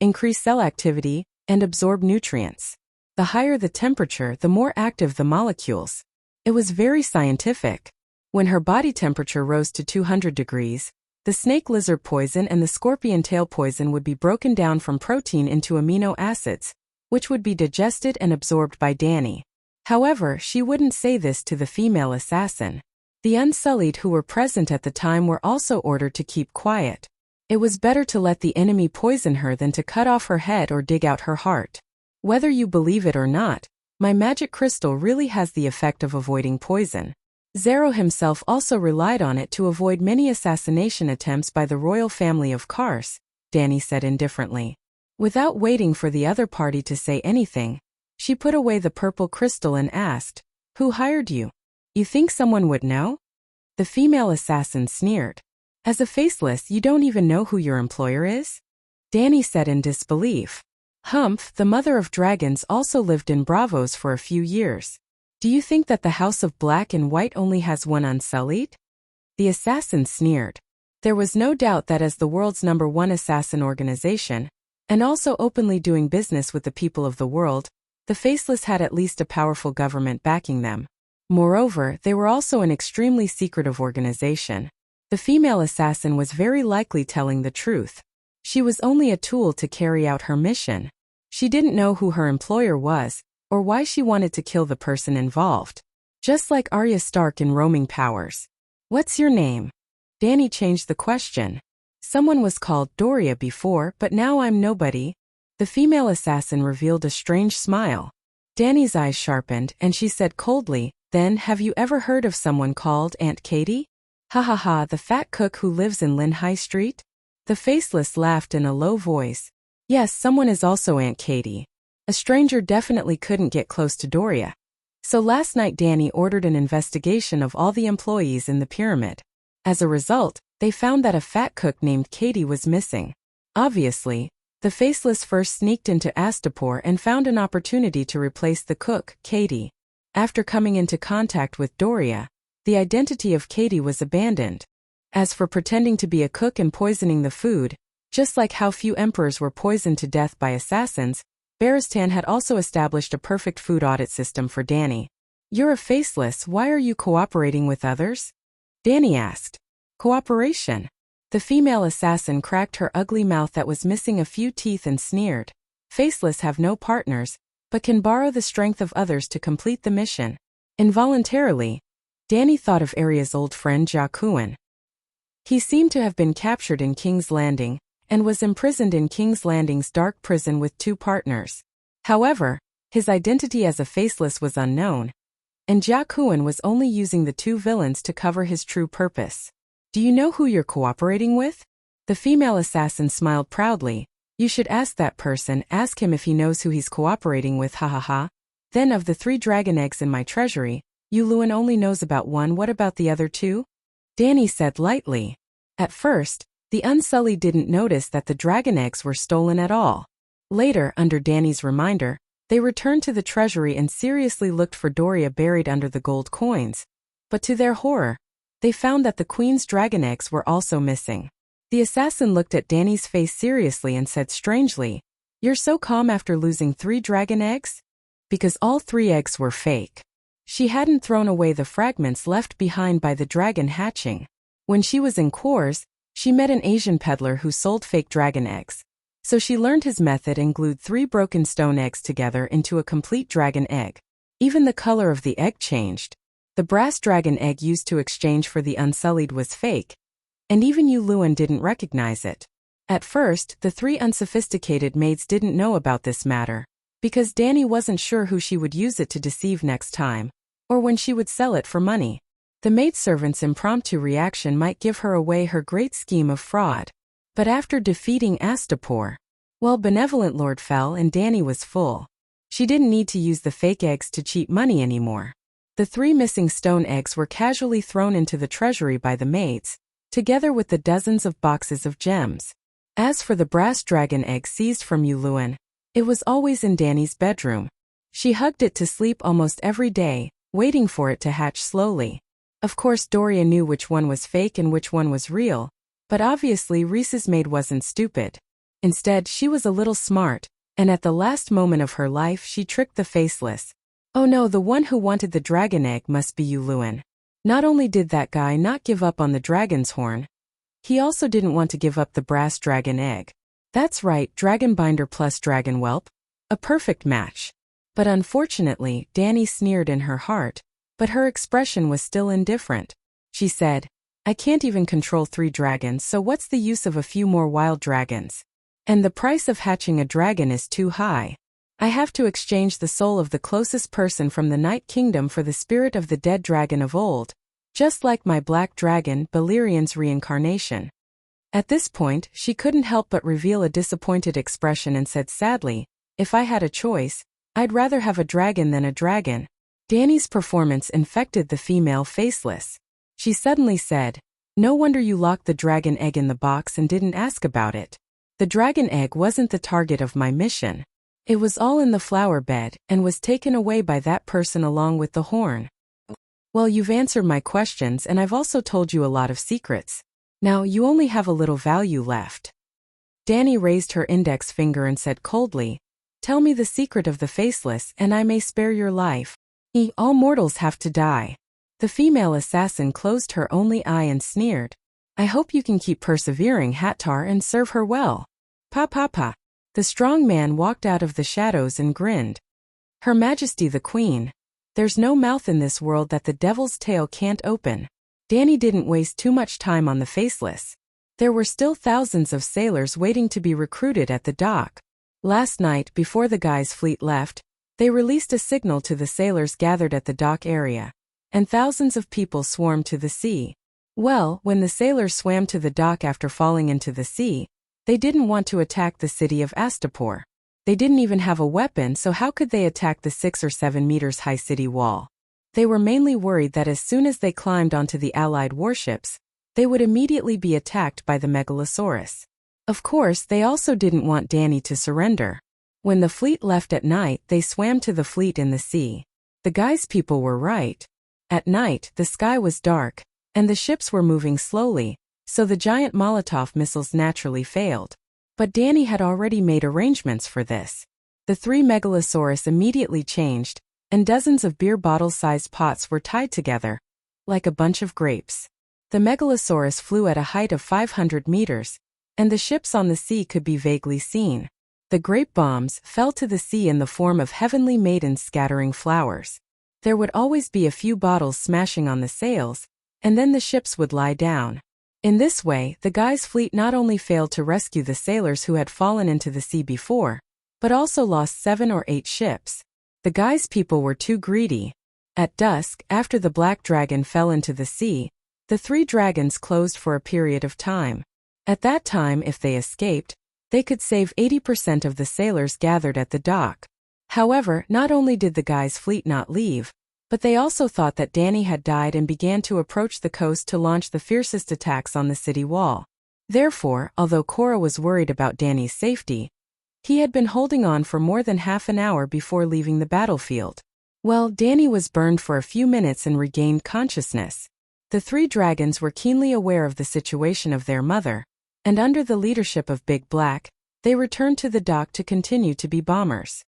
increase cell activity, and absorb nutrients. The higher the temperature, the more active the molecules. It was very scientific. When her body temperature rose to 200 degrees, the snake lizard poison and the scorpion tail poison would be broken down from protein into amino acids, which would be digested and absorbed by Danny. However, she wouldn't say this to the female assassin. The Unsullied who were present at the time were also ordered to keep quiet. It was better to let the enemy poison her than to cut off her head or dig out her heart. Whether you believe it or not, my magic crystal really has the effect of avoiding poison. Zero himself also relied on it to avoid many assassination attempts by the royal family of Kars, Danny said indifferently. Without waiting for the other party to say anything, she put away the purple crystal and asked, Who hired you? You think someone would know? The female assassin sneered. As a faceless, you don't even know who your employer is? Danny said in disbelief. The mother of dragons also lived in Bravos for a few years. Do you think that the House of Black and White only has one Unsullied? The assassin sneered. There was no doubt that as the world's #1 assassin organization, and also openly doing business with the people of the world, the Faceless had at least a powerful government backing them. Moreover, they were also an extremely secretive organization. The female assassin was very likely telling the truth. She was only a tool to carry out her mission. She didn't know who her employer was, or why she wanted to kill the person involved. Just like Arya Stark in Roaming Powers. What's your name? Danny changed the question. Someone was called Doria before, but now I'm nobody. The female assassin revealed a strange smile. Danny's eyes sharpened, and she said coldly, Then, have you ever heard of someone called Aunt Katie? Ha ha ha, the fat cook who lives in Lynn High Street? The Faceless laughed in a low voice. Yes, someone is also Aunt Katie. A stranger definitely couldn't get close to Doria. So last night Danny ordered an investigation of all the employees in the pyramid. As a result, they found that a fat cook named Katie was missing. Obviously, the Faceless first sneaked into Astapor and found an opportunity to replace the cook, Katie. After coming into contact with Doria, the identity of Katie was abandoned. As for pretending to be a cook and poisoning the food, just like how few emperors were poisoned to death by assassins, Baristan had also established a perfect food audit system for Danny. "You're a faceless, why are you cooperating with others?" Danny asked. "Cooperation?" The female assassin cracked her ugly mouth that was missing a few teeth and sneered. "Faceless have no partners, but can borrow the strength of others to complete the mission." Involuntarily, Danny thought of Arya's old friend Jaquen. He seemed to have been captured in King's Landing, and was imprisoned in King's Landing's dark prison with 2 partners. However, his identity as a faceless was unknown, and Jaquen was only using the 2 villains to cover his true purpose. "Do you know who you're cooperating with?" The female assassin smiled proudly. "You should ask that person, ask him if he knows who he's cooperating with, ha ha ha. Then of the 3 dragon eggs in my treasury, Yuluen only knows about 1, what about the other 2? Danny said lightly. At first, the Unsullied didn't notice that the dragon eggs were stolen at all. Later, under Danny's reminder, they returned to the treasury and seriously looked for Doria buried under the gold coins. But to their horror, they found that the queen's dragon eggs were also missing. The assassin looked at Danny's face seriously and said strangely, "You're so calm after losing 3 dragon eggs?" Because all 3 eggs were fake. She hadn't thrown away the fragments left behind by the dragon hatching. When she was in Kors, she met an Asian peddler who sold fake dragon eggs. So she learned his method and glued 3 broken stone eggs together into a complete dragon egg. Even the color of the egg changed. The brass dragon egg used to exchange for the Unsullied was fake, and even Yuluen didn't recognize it. At first, the 3 unsophisticated maids didn't know about this matter, because Danny wasn't sure who she would use it to deceive next time, or when she would sell it for money. The maidservant's impromptu reaction might give her away her great scheme of fraud. But after defeating Astapor, well, benevolent Lord fell and Danny was full. She didn't need to use the fake eggs to cheat money anymore. The 3 missing stone eggs were casually thrown into the treasury by the maids, together with the dozens of boxes of gems. As for the brass dragon egg seized from Yuluen, it was always in Danny's bedroom. She hugged it to sleep almost every day, waiting for it to hatch slowly. Of course, Doria knew which one was fake and which one was real, but obviously Reese's maid wasn't stupid. Instead, she was a little smart, and at the last moment of her life she tricked the faceless. Oh no, the one who wanted the dragon egg must be Yuluen. Not only did that guy not give up on the dragon's horn, he also didn't want to give up the brass dragon egg. That's right, dragon binder plus dragon whelp. A perfect match. But unfortunately, Danny sneered in her heart, but her expression was still indifferent. She said, "I can't even control 3 dragons, so what's the use of a few more wild dragons? And the price of hatching a dragon is too high. I have to exchange the soul of the closest person from the Night Kingdom for the spirit of the dead dragon of old, just like my black dragon, Balerian's reincarnation." At this point, she couldn't help but reveal a disappointed expression and said sadly, "If I had a choice, I'd rather have a dragon than a dragon." Danny's performance infected the female faceless. She suddenly said, "No wonder you locked the dragon egg in the box and didn't ask about it. The dragon egg wasn't the target of my mission. It was all in the flower bed and was taken away by that person along with the horn." Well, you've answered my questions and I've also told you a lot of secrets. Now you only have a little value left. Danny raised her index finger and said coldly, "Tell me the secret of the faceless and I may spare your life. All mortals have to die." The female assassin closed her only eye and sneered, "I hope you can keep persevering, Hattar, and serve her well." "Pa pa pa." The strong man walked out of the shadows and grinned. "Her Majesty the Queen. There's no mouth in this world that the devil's tail can't open." Danny didn't waste too much time on the faceless. There were still thousands of sailors waiting to be recruited at the dock. Last night, before the guy's fleet left, they released a signal to the sailors gathered at the dock area, and thousands of people swarmed to the sea. Well, when the sailors swam to the dock after falling into the sea, they didn't want to attack the city of Astapor. They didn't even have a weapon, so how could they attack the 6 or 7 meters high city wall? They were mainly worried that as soon as they climbed onto the Allied warships, they would immediately be attacked by the Megalosaurus. Of course, they also didn't want Danny to surrender. When the fleet left at night, they swam to the fleet in the sea. The guy's people were right. At night, the sky was dark, and the ships were moving slowly, so the giant Molotov missiles naturally failed. But Danny had already made arrangements for this. The three megalosaurus immediately changed, and dozens of beer bottle-sized pots were tied together, like a bunch of grapes. The megalosaurus flew at a height of 500 meters, and the ships on the sea could be vaguely seen. The grape bombs fell to the sea in the form of heavenly maidens scattering flowers. There would always be a few bottles smashing on the sails, and then the ships would lie down. In this way, the Guy's fleet not only failed to rescue the sailors who had fallen into the sea before, but also lost 7 or 8 ships. The Guy's people were too greedy. At dusk, after the black dragon fell into the sea, the 3 dragons closed for a period of time. At that time, if they escaped, they could save 80% of the sailors gathered at the dock. However, not only did the Guy's fleet not leave, but they also thought that Danny had died and began to approach the coast to launch the fiercest attacks on the city wall. Therefore, although Cora was worried about Danny's safety, he had been holding on for more than half an hour before leaving the battlefield. Well, Danny was burned for a few minutes and regained consciousness. The 3 dragons were keenly aware of the situation of their mother, and under the leadership of Big Black, they returned to the dock to continue to be bombers.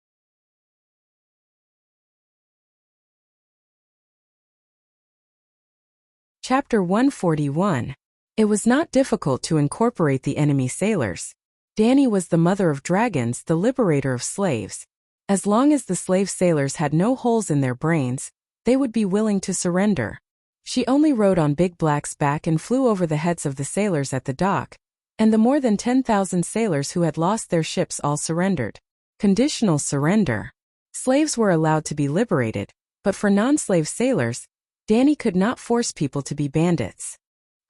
Chapter 141. It was not difficult to incorporate the enemy sailors. Danny was the mother of dragons, the liberator of slaves. As long as the slave sailors had no holes in their brains, they would be willing to surrender. She only rode on Big Black's back and flew over the heads of the sailors at the dock, and the more than 10,000 sailors who had lost their ships all surrendered. Conditional surrender. Slaves were allowed to be liberated, but for non-slave sailors, Danny could not force people to be bandits.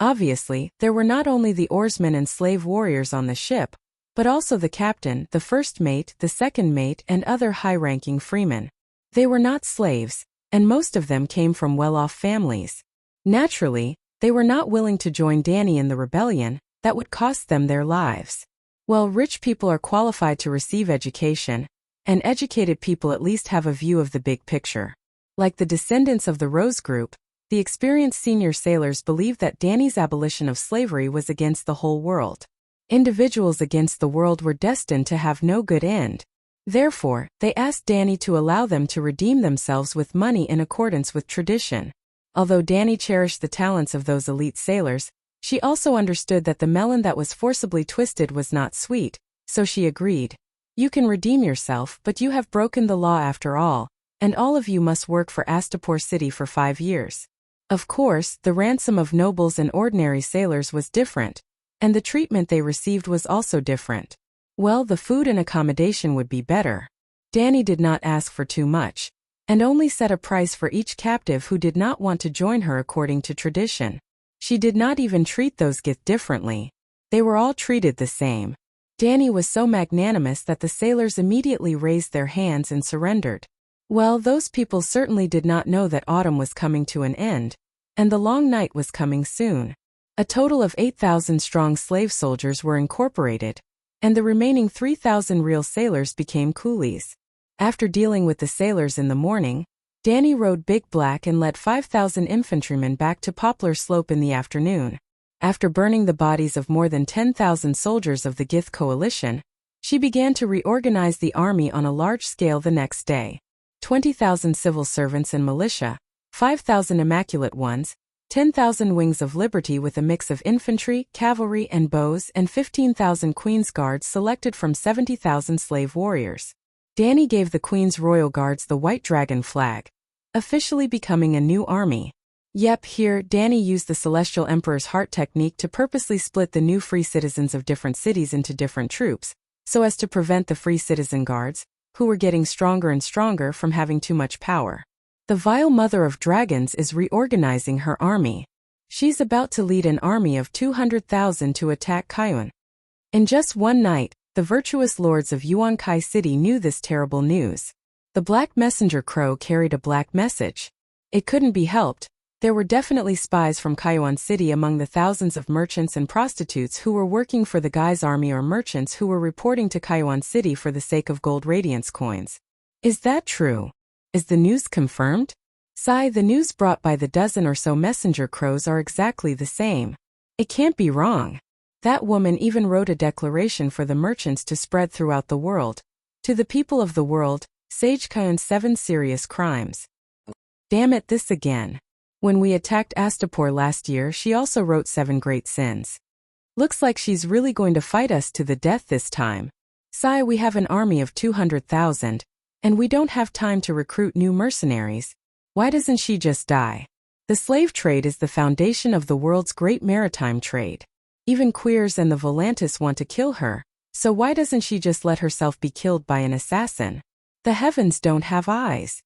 Obviously, there were not only the oarsmen and slave warriors on the ship, but also the captain, the first mate, the second mate, and other high-ranking freemen. They were not slaves, and most of them came from well-off families. Naturally, they were not willing to join Danny in the rebellion that would cost them their lives. Well, rich people are qualified to receive education, and educated people at least have a view of the big picture. Like the descendants of the Rose Group, the experienced senior sailors believed that Danny's abolition of slavery was against the whole world. Individuals against the world were destined to have no good end. Therefore, they asked Danny to allow them to redeem themselves with money in accordance with tradition. Although Danny cherished the talents of those elite sailors, she also understood that the melon that was forcibly twisted was not sweet, so she agreed. You can redeem yourself, but you have broken the law after all, and all of you must work for Astapor City for 5 years. Of course, the ransom of nobles and ordinary sailors was different, and the treatment they received was also different. Well, the food and accommodation would be better. Danny did not ask for too much, and only set a price for each captive who did not want to join her according to tradition. She did not even treat those Gith differently. They were all treated the same. Danny was so magnanimous that the sailors immediately raised their hands and surrendered. Well, those people certainly did not know that autumn was coming to an end, and the long night was coming soon. A total of 8,000 strong slave soldiers were incorporated, and the remaining 3,000 real sailors became coolies. After dealing with the sailors in the morning, Danny rode Big Black and led 5,000 infantrymen back to Poplar Slope in the afternoon. After burning the bodies of more than 10,000 soldiers of the Gith coalition, she began to reorganize the army on a large scale the next day. 20,000 civil servants and militia, 5,000 immaculate ones, 10,000 wings of liberty with a mix of infantry, cavalry, and bows, and 15,000 Queen's Guards selected from 70,000 slave warriors. Danny gave the Queen's Royal Guards the White Dragon flag, officially becoming a new army. Yep, here, Danny used the Celestial Emperor's heart technique to purposely split the new free citizens of different cities into different troops, so as to prevent the free citizen guards, who were getting stronger and stronger, from having too much power. The vile mother of dragons is reorganizing her army. She's about to lead an army of 200,000 to attack Kaiun. In just one night, the virtuous lords of Yuankai City knew this terrible news. The Black Messenger Crow carried a black message. It couldn't be helped. There were definitely spies from Kaiwan City among the thousands of merchants and prostitutes who were working for the Guy's army, or merchants who were reporting to Kaiwan City for the sake of gold radiance coins. Is that true? Is the news confirmed? The news brought by the dozen or so messenger crows are exactly the same. It can't be wrong. That woman even wrote a declaration for the merchants to spread throughout the world. To the people of the world, Sage Kayun's 7 serious crimes. Damn it, this again. When we attacked Astapor last year, she also wrote 7 great sins. Looks like she's really going to fight us to the death this time. Sigh, we have an army of 200,000, and we don't have time to recruit new mercenaries. Why doesn't she just die? The slave trade is the foundation of the world's great maritime trade. Even queers and the Volantis want to kill her, so why doesn't she just let herself be killed by an assassin? The heavens don't have eyes.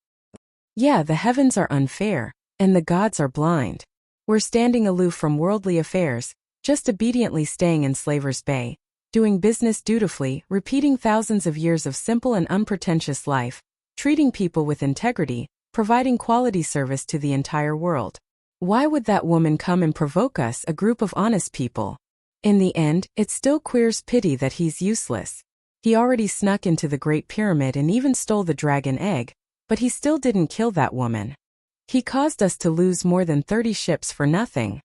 Yeah, the heavens are unfair, and the gods are blind. We're standing aloof from worldly affairs, just obediently staying in Slaver's Bay, doing business dutifully, repeating thousands of years of simple and unpretentious life, treating people with integrity, providing quality service to the entire world. Why would that woman come and provoke us, a group of honest people? In the end, it still queers pity that he's useless. He already snuck into the Great Pyramid and even stole the dragon egg, but he still didn't kill that woman. He caused us to lose more than 30 ships for nothing.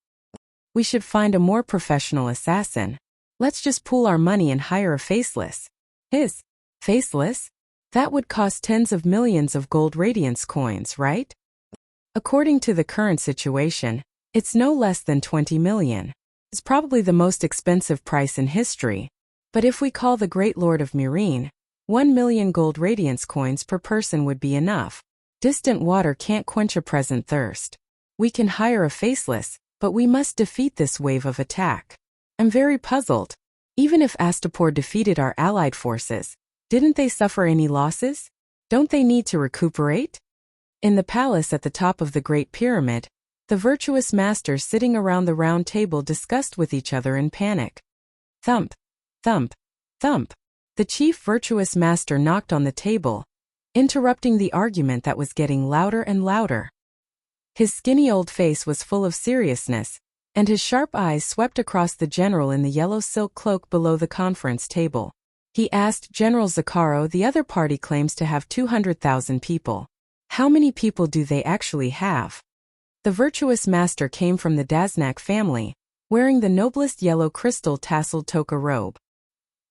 We should find a more professional assassin. Let's just pool our money and hire a faceless. Faceless? That would cost tens of millions of gold radiance coins, right? According to the current situation, it's no less than 20 million. It's probably the most expensive price in history. But if we call the Great Lord of Myrene, 1 million gold radiance coins per person would be enough. Distant water can't quench a present thirst. We can hire a faceless, but we must defeat this wave of attack. I'm very puzzled. Even if Astapor defeated our allied forces, didn't they suffer any losses? Don't they need to recuperate? In the palace at the top of the Great Pyramid, the virtuous masters sitting around the round table discussed with each other in panic. Thump, thump, thump. The chief virtuous master knocked on the table, interrupting the argument that was getting louder and louder. His skinny old face was full of seriousness, and his sharp eyes swept across the general in the yellow silk cloak below the conference table. He asked General Zakaro, the other party claims to have 200,000 people. How many people do they actually have? The virtuous master came from the Daznak family, wearing the noblest yellow crystal tasseled toka robe.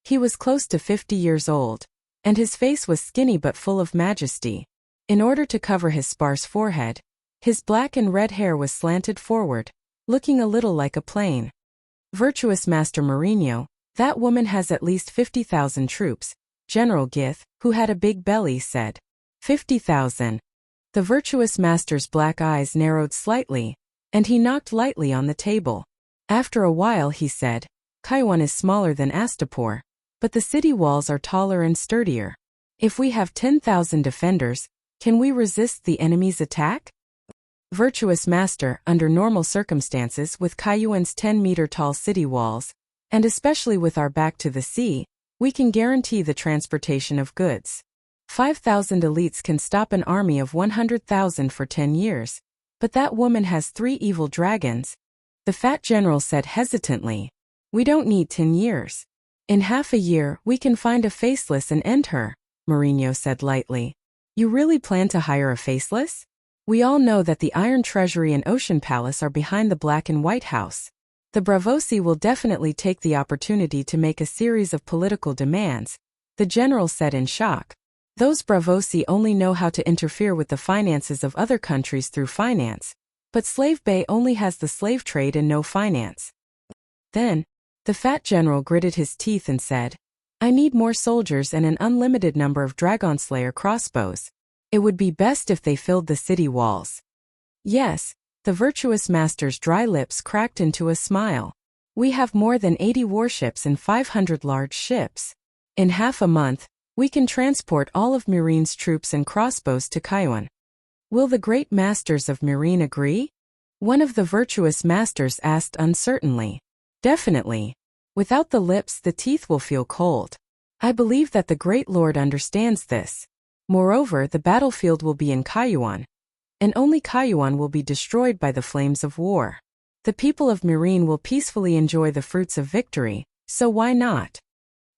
He was close to 50 years old, and his face was skinny but full of majesty. In order to cover his sparse forehead, his black and red hair was slanted forward, looking a little like a plane. Virtuous Master Mourinho, that woman has at least 50,000 troops, General Gith, who had a big belly, said. 50,000. The virtuous master's black eyes narrowed slightly, and he knocked lightly on the table. After a while he said, Kaiwan is smaller than Astapor, but the city walls are taller and sturdier. If we have 10,000 defenders, can we resist the enemy's attack? Virtuous Master, under normal circumstances with Kaiwan's 10-meter-tall city walls, and especially with our back to the sea, we can guarantee the transportation of goods. 5,000 elites can stop an army of 100,000 for 10 years, but that woman has 3 evil dragons. The fat general said hesitantly, we don't need 10 years. In half a year, we can find a faceless and end her, Mourinho said lightly. You really plan to hire a faceless? We all know that the Iron Treasury and Ocean Palace are behind the Black and White House. The Bravosi will definitely take the opportunity to make a series of political demands, the general said in shock. Those Bravosi only know how to interfere with the finances of other countries through finance, but Slave Bay only has the slave trade and no finance. Then, the fat general gritted his teeth and said, I need more soldiers and an unlimited number of Dragon Slayer crossbows. It would be best if they filled the city walls. Yes, the virtuous master's dry lips cracked into a smile. We have more than 80 warships and 500 large ships. In half a month, we can transport all of Myrene's troops and crossbows to Kaiwan. Will the great masters of Myrene agree? One of the virtuous masters asked uncertainly. Definitely. Without the lips, the teeth will feel cold. I believe that the great lord understands this. Moreover, the battlefield will be in Kaiwan, and only Kaiwan will be destroyed by the flames of war. The people of Myrene will peacefully enjoy the fruits of victory, so why not?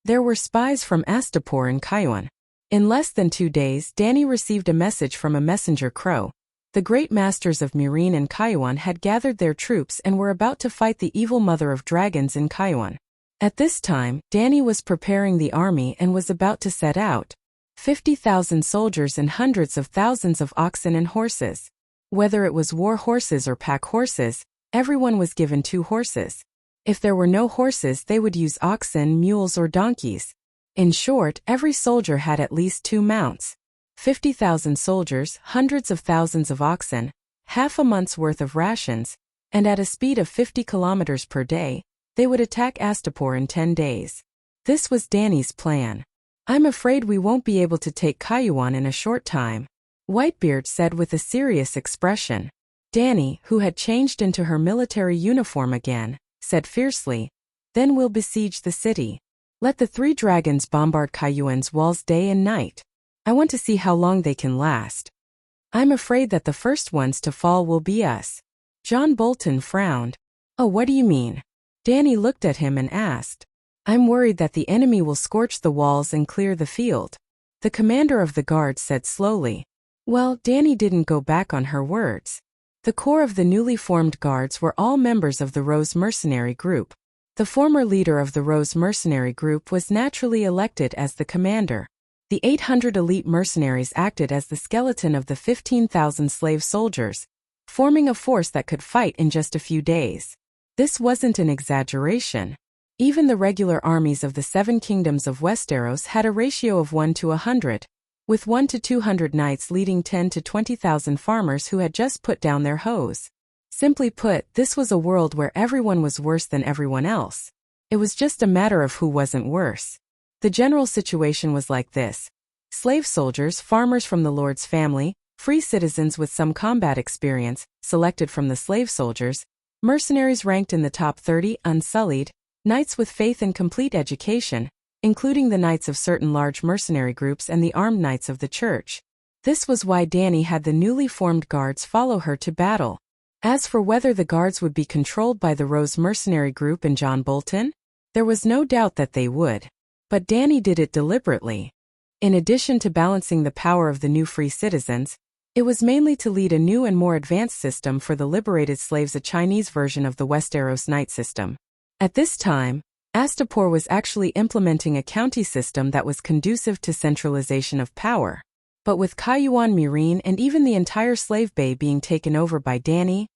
There were spies from Astapor in Kaiwan. In less than 2 days, Danny received a message from a messenger crow. The great masters of Mirin and Kaiwan had gathered their troops and were about to fight the evil mother of dragons in Kaiwan. At this time, Danny was preparing the army and was about to set out. 50,000 soldiers and hundreds of thousands of oxen and horses. Whether it was war horses or pack horses, everyone was given 2 horses. If there were no horses, they would use oxen, mules, or donkeys. In short, every soldier had at least 2 mounts. 50,000 soldiers, hundreds of thousands of oxen, half a month's worth of rations, and at a speed of 50 kilometers per day, they would attack Astapor in 10 days. This was Danny's plan. "I'm afraid we won't be able to take Kaiwan in a short time," Whitebeard said with a serious expression. Danny, who had changed into her military uniform again, said fiercely, "Then we'll besiege the city. Let the 3 dragons bombard Kaiwan's walls day and night. I want to see how long they can last. I'm afraid that the first ones to fall will be us." John Bolton frowned. "Oh, what do you mean?" Danny looked at him and asked. "I'm worried that the enemy will scorch the walls and clear the field." The commander of the guard said slowly. Well, Danny didn't go back on her words. The core of the newly formed guards were all members of the Rose Mercenary Group. The former leader of the Rose Mercenary Group was naturally elected as the commander. The 800 elite mercenaries acted as the skeleton of the 15,000 slave soldiers, forming a force that could fight in just a few days. This wasn't an exaggeration. Even the regular armies of the 7 kingdoms of Westeros had a ratio of 1 to 100, with 1 to 200 knights leading 10 to 20,000 farmers who had just put down their hoes. Simply put, this was a world where everyone was worse than everyone else. It was just a matter of who wasn't worse. The general situation was like this. Slave soldiers, farmers from the Lord's family, free citizens with some combat experience, selected from the slave soldiers, mercenaries ranked in the top 30, unsullied, knights with faith and complete education, including the knights of certain large mercenary groups and the armed knights of the church. This was why Danny had the newly formed guards follow her to battle. As for whether the guards would be controlled by the Rose Mercenary Group and John Bolton, there was no doubt that they would. But Danny did it deliberately. In addition to balancing the power of the new free citizens, it was mainly to lead a new and more advanced system for the liberated slaves, a Chinese version of the Westeros Knight system. At this time, Astapor was actually implementing a county system that was conducive to centralization of power. But with Kaiwan Mirin and even the entire slave bay being taken over by Danny,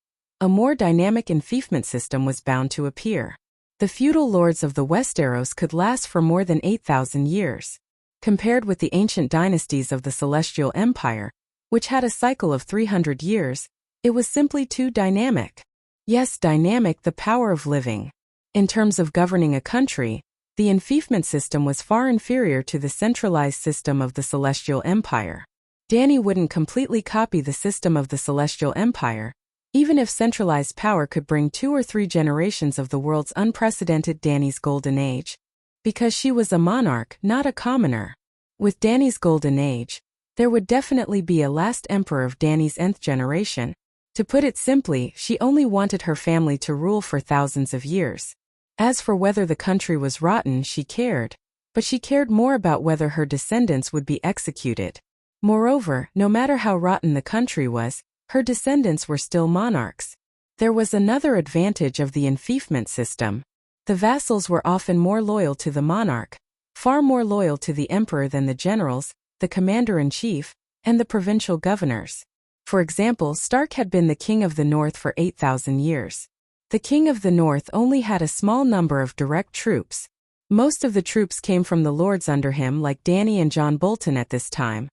a more dynamic enfeoffment system was bound to appear. The feudal lords of the Westeros could last for more than 8,000 years. Compared with the ancient dynasties of the Celestial Empire, which had a cycle of 300 years, it was simply too dynamic. Yes, dynamic, the power of living. In terms of governing a country, the enfeoffment system was far inferior to the centralized system of the Celestial Empire. Danny wouldn't completely copy the system of the Celestial Empire, even if centralized power could bring 2 or 3 generations of the world's unprecedented Danny's Golden Age, because she was a monarch, not a commoner. With Danny's Golden Age, there would definitely be a last emperor of Danny's nth generation. To put it simply, she only wanted her family to rule for thousands of years. As for whether the country was rotten, she cared, but she cared more about whether her descendants would be executed. Moreover, no matter how rotten the country was, her descendants were still monarchs. There was another advantage of the enfeoffment system. The vassals were often more loyal to the monarch, far more loyal to the emperor than the generals, the commander-in-chief, and the provincial governors. For example, Stark had been the king of the north for 8,000 years. The king of the north only had a small number of direct troops. Most of the troops came from the lords under him, like Danny and John Bolton at this time.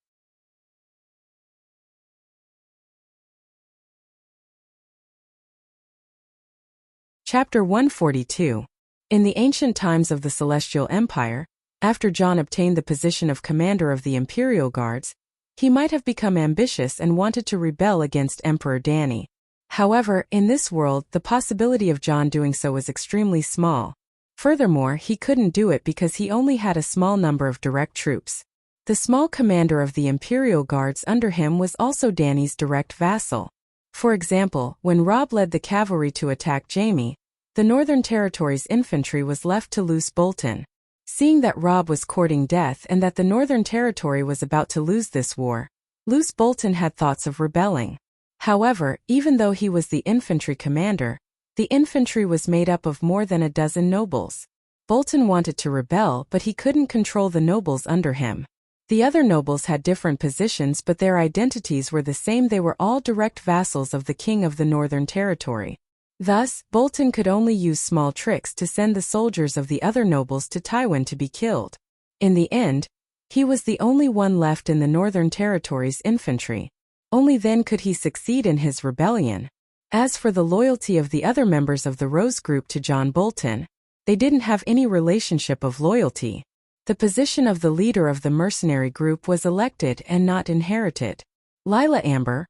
Chapter 142. In the ancient times of the Celestial Empire, after John obtained the position of commander of the Imperial Guards, he might have become ambitious and wanted to rebel against Emperor Danny. However, in this world, the possibility of John doing so was extremely small. Furthermore, he couldn't do it because he only had a small number of direct troops. The small commander of the Imperial Guards under him was also Danny's direct vassal. For example, when Robb led the cavalry to attack Jaime, the Northern Territory's infantry was left to Luce Bolton. Seeing that Robb was courting death and that the Northern Territory was about to lose this war, Luce Bolton had thoughts of rebelling. However, even though he was the infantry commander, the infantry was made up of more than a dozen nobles. Bolton wanted to rebel, but he couldn't control the nobles under him. The other nobles had different positions, but their identities were the same. They were all direct vassals of the king of the Northern Territory. Thus, Bolton could only use small tricks to send the soldiers of the other nobles to Tywin to be killed. In the end, he was the only one left in the Northern Territory's infantry. Only then could he succeed in his rebellion. As for the loyalty of the other members of the Rose Group to John Bolton, they didn't have any relationship of loyalty. The position of the leader of the mercenary group was elected and not inherited. Lila Amber,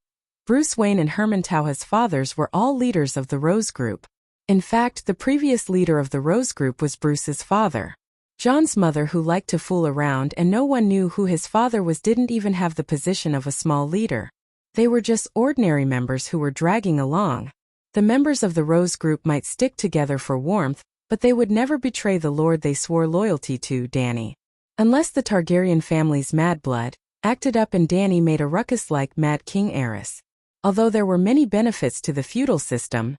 Bruce Wayne and Herman Tauha's fathers were all leaders of the Rose Group. In fact, the previous leader of the Rose Group was Bruce's father. John's mother, who liked to fool around and no one knew who his father was, didn't even have the position of a small leader. They were just ordinary members who were dragging along. The members of the Rose Group might stick together for warmth, but they would never betray the lord they swore loyalty to, Dany. Unless the Targaryen family's mad blood acted up and Dany made a ruckus like Mad King heiress. Although there were many benefits to the feudal system,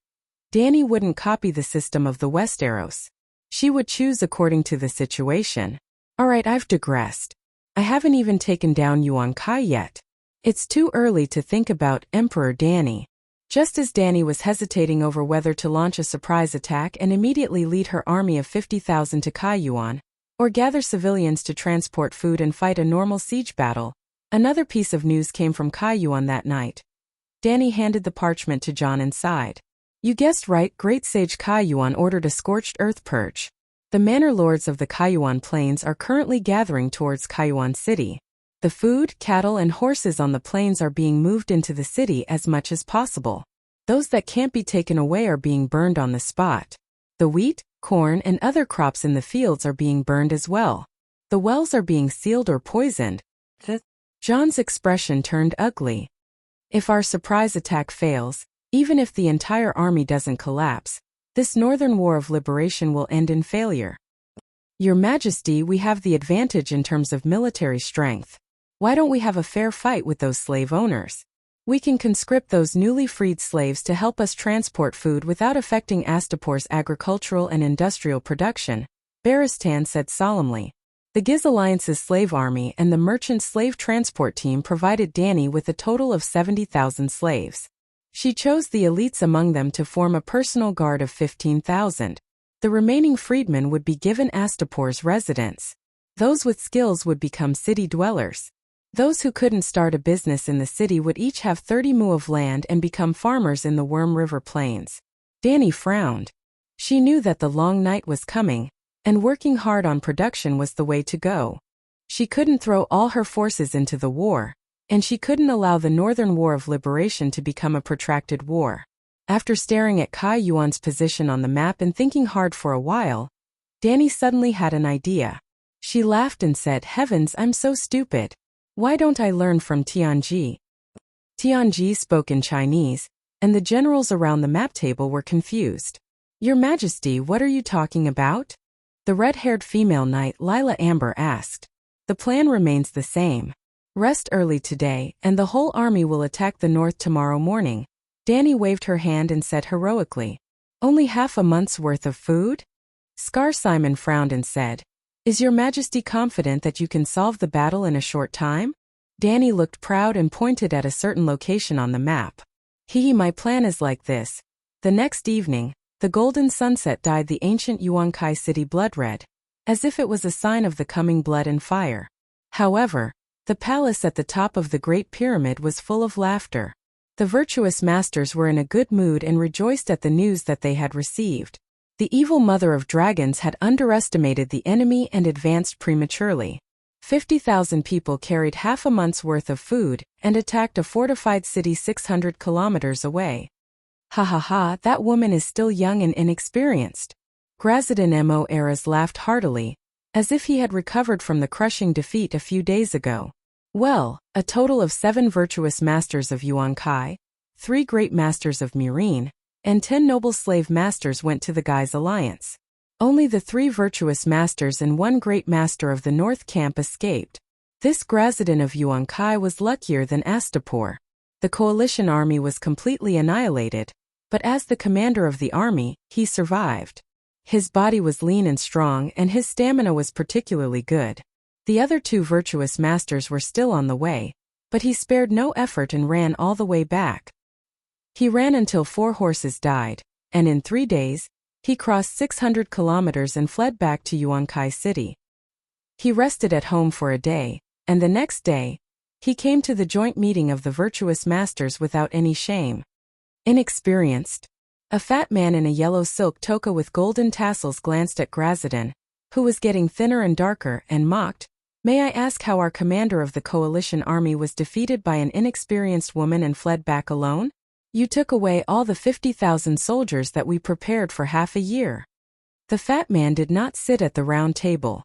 Dany wouldn't copy the system of the Westeros. She would choose according to the situation. Alright, I've digressed. I haven't even taken down Yuan Kai yet. It's too early to think about Emperor Dany. Just as Dany was hesitating over whether to launch a surprise attack and immediately lead her army of 50,000 to Kaiyuan, or gather civilians to transport food and fight a normal siege battle, another piece of news came from Kaiyuan that night. Dany handed the parchment to Jon and sighed. You guessed right, Great Sage Kaiyuan ordered a scorched earth purge. The manor lords of the Kaiyuan plains are currently gathering towards Kaiyuan City. The food, cattle and horses on the plains are being moved into the city as much as possible. Those that can't be taken away are being burned on the spot. The wheat, corn and other crops in the fields are being burned as well. The wells are being sealed or poisoned. Jon's expression turned ugly. If our surprise attack fails, even if the entire army doesn't collapse, this Northern War of Liberation will end in failure. Your Majesty, we have the advantage in terms of military strength. Why don't we have a fair fight with those slave owners? We can conscript those newly freed slaves to help us transport food without affecting Astapor's agricultural and industrial production, Barristan said solemnly. The Giz Alliance's slave army and the merchant slave transport team provided Dany with a total of 70,000 slaves. She chose the elites among them to form a personal guard of 15,000. The remaining freedmen would be given Astapor's residence. Those with skills would become city dwellers. Those who couldn't start a business in the city would each have 30 mu of land and become farmers in the Worm River Plains. Dany frowned. She knew that the long night was coming, and working hard on production was the way to go. She couldn't throw all her forces into the war, and she couldn't allow the Northern War of Liberation to become a protracted war. After staring at Kai Yuan's position on the map and thinking hard for a while, Dany suddenly had an idea. She laughed and said, "Heavens, I'm so stupid. Why don't I learn from Tianji?" Tianji spoke in Chinese, and the generals around the map table were confused. "Your Majesty, what are you talking about?" The red-haired female knight Lila Amber asked. "The plan remains the same. Rest early today, and the whole army will attack the north tomorrow morning." Dany waved her hand and said heroically, "Only half a month's worth of food?" Scar Simon frowned and said, "Is your Majesty confident that you can solve the battle in a short time?" Dany looked proud and pointed at a certain location on the map. My plan is like this." The next evening, the golden sunset dyed the ancient Yuan-Kai city blood red, as if it was a sign of the coming blood and fire. However, the palace at the top of the Great Pyramid was full of laughter. The virtuous masters were in a good mood and rejoiced at the news that they had received. The evil mother of dragons had underestimated the enemy and advanced prematurely. 50,000 people carried half a month's worth of food and attacked a fortified city 600 kilometers away. "Ha ha ha, that woman is still young and inexperienced." Grazidan Mo Eras laughed heartily, as if he had recovered from the crushing defeat a few days ago. "Well, a total of 7 virtuous masters of Yuan-Kai, 3 great masters of Meereen, and 10 noble slave masters went to the Giz Alliance. Only the 3 virtuous masters and 1 great master of the North Camp escaped. This Grazidan of Yuan-Kai was luckier than Astapor. The coalition army was completely annihilated, but as the commander of the army, he survived. His body was lean and strong, and his stamina was particularly good. The other two virtuous masters were still on the way, but he spared no effort and ran all the way back. He ran until 4 horses died, and in 3 days, he crossed 600 kilometers and fled back to Yuankai City. He rested at home for a day, and the next day, he came to the joint meeting of the virtuous masters without any shame. Inexperienced. A fat man in a yellow silk toga with golden tassels glanced at Grazidin, who was getting thinner and darker, and mocked, "May I ask how our commander of the coalition army was defeated by an inexperienced woman and fled back alone? You took away all the 50,000 soldiers that we prepared for half a year." The fat man did not sit at the round table.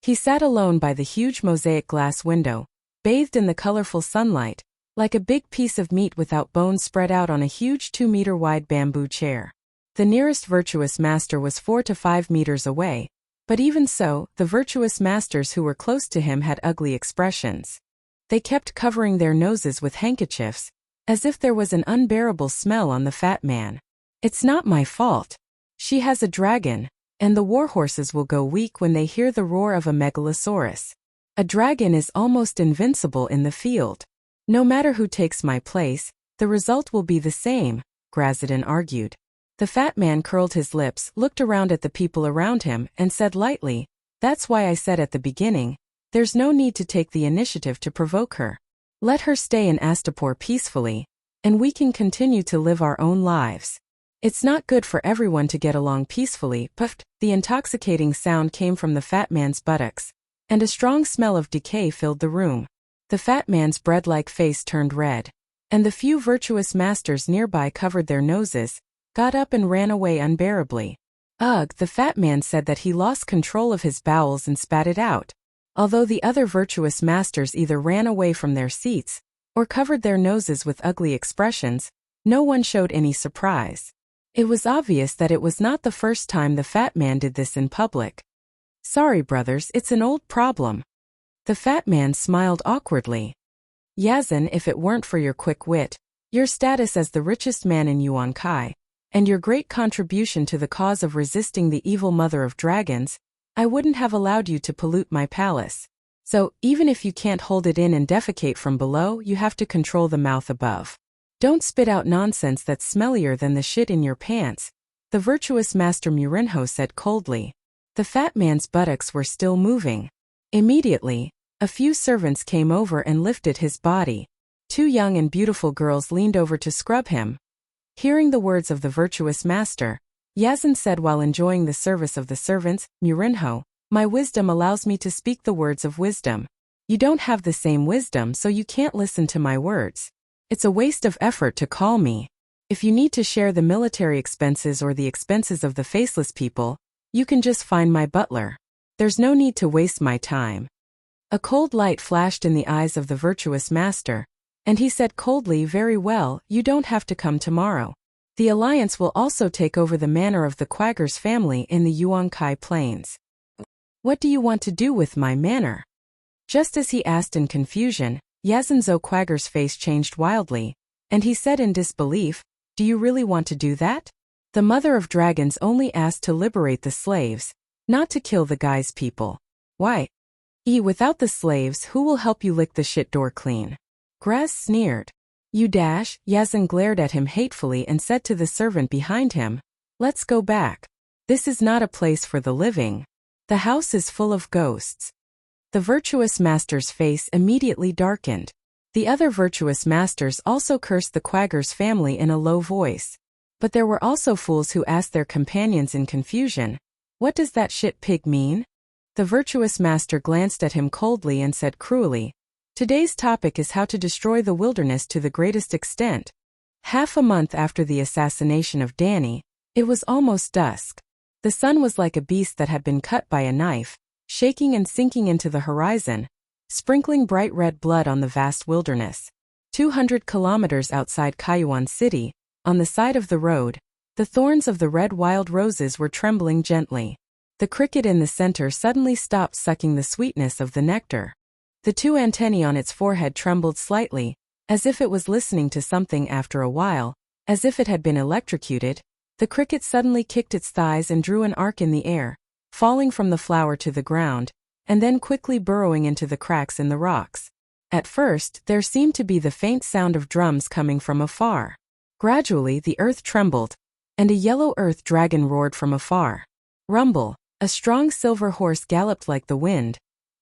He sat alone by the huge mosaic glass window, bathed in the colorful sunlight, like a big piece of meat without bones spread out on a huge 2-meter-wide bamboo chair. The nearest virtuous master was 4 to 5 meters away, but even so, the virtuous masters who were close to him had ugly expressions. They kept covering their noses with handkerchiefs, as if there was an unbearable smell on the fat man. "It's not my fault. She has a dragon, and the warhorses will go weak when they hear the roar of a megalosaurus. A dragon is almost invincible in the field. No matter who takes my place, the result will be the same," Grazidin argued. The fat man curled his lips, looked around at the people around him, and said lightly, "That's why I said at the beginning, there's no need to take the initiative to provoke her. Let her stay in Astapor peacefully, and we can continue to live our own lives. It's not good for everyone to get along peacefully." Puffed. The intoxicating sound came from the fat man's buttocks, and a strong smell of decay filled the room. The fat man's bread-like face turned red, and the few virtuous masters nearby covered their noses, got up and ran away unbearably. "Ugh," the fat man said that he lost control of his bowels and spat it out. Although the other virtuous masters either ran away from their seats, or covered their noses with ugly expressions, no one showed any surprise. It was obvious that it was not the first time the fat man did this in public. "Sorry brothers, it's an old problem." The fat man smiled awkwardly. "Yazin, if it weren't for your quick wit, your status as the richest man in Yuankai, and your great contribution to the cause of resisting the evil mother of dragons, I wouldn't have allowed you to pollute my palace. So, even if you can't hold it in and defecate from below, you have to control the mouth above. Don't spit out nonsense that's smellier than the shit in your pants," the virtuous Master Murinho said coldly. The fat man's buttocks were still moving. Immediately, a few servants came over and lifted his body. 2 young and beautiful girls leaned over to scrub him. Hearing the words of the virtuous master, Yazin said while enjoying the service of the servants, "Murinho, my wisdom allows me to speak the words of wisdom. You don't have the same wisdom, so you can't listen to my words. It's a waste of effort to call me. If you need to share the military expenses or the expenses of the faceless people, you can just find my butler. There's no need to waste my time." A cold light flashed in the eyes of the virtuous master, and he said coldly, "Very well, you don't have to come tomorrow. The Alliance will also take over the manor of the Quagger's family in the Yuankai Plains." "What do you want to do with my manor?" Just as he asked in confusion, Yazinzo Quagger's face changed wildly, and he said in disbelief, "Do you really want to do that? The Mother of Dragons only asked to liberate the slaves, not to kill the guy's people. Why? Without the slaves, who will help you lick the shit door clean?" Graz sneered. "You dash." Yazin glared at him hatefully and said to the servant behind him, "Let's go back. This is not a place for the living. The house is full of ghosts." The virtuous master's face immediately darkened. The other virtuous masters also cursed the Quagger's family in a low voice. But there were also fools who asked their companions in confusion, "What does that shit pig mean?" The virtuous master glanced at him coldly and said cruelly, "Today's topic is how to destroy the wilderness to the greatest extent." Half a month after the assassination of Danny, it was almost dusk. The sun was like a beast that had been cut by a knife, shaking and sinking into the horizon, sprinkling bright red blood on the vast wilderness. 200 kilometers outside Kaiyuan City, on the side of the road, the thorns of the red wild roses were trembling gently. The cricket in the center suddenly stopped sucking the sweetness of the nectar. The 2 antennae on its forehead trembled slightly, as if it was listening to something. After a while, as if it had been electrocuted, the cricket suddenly kicked its thighs and drew an arc in the air, falling from the flower to the ground, and then quickly burrowing into the cracks in the rocks. At first, there seemed to be the faint sound of drums coming from afar. Gradually, the earth trembled, and a yellow earth dragon roared from afar. Rumble, a strong silver horse galloped like the wind,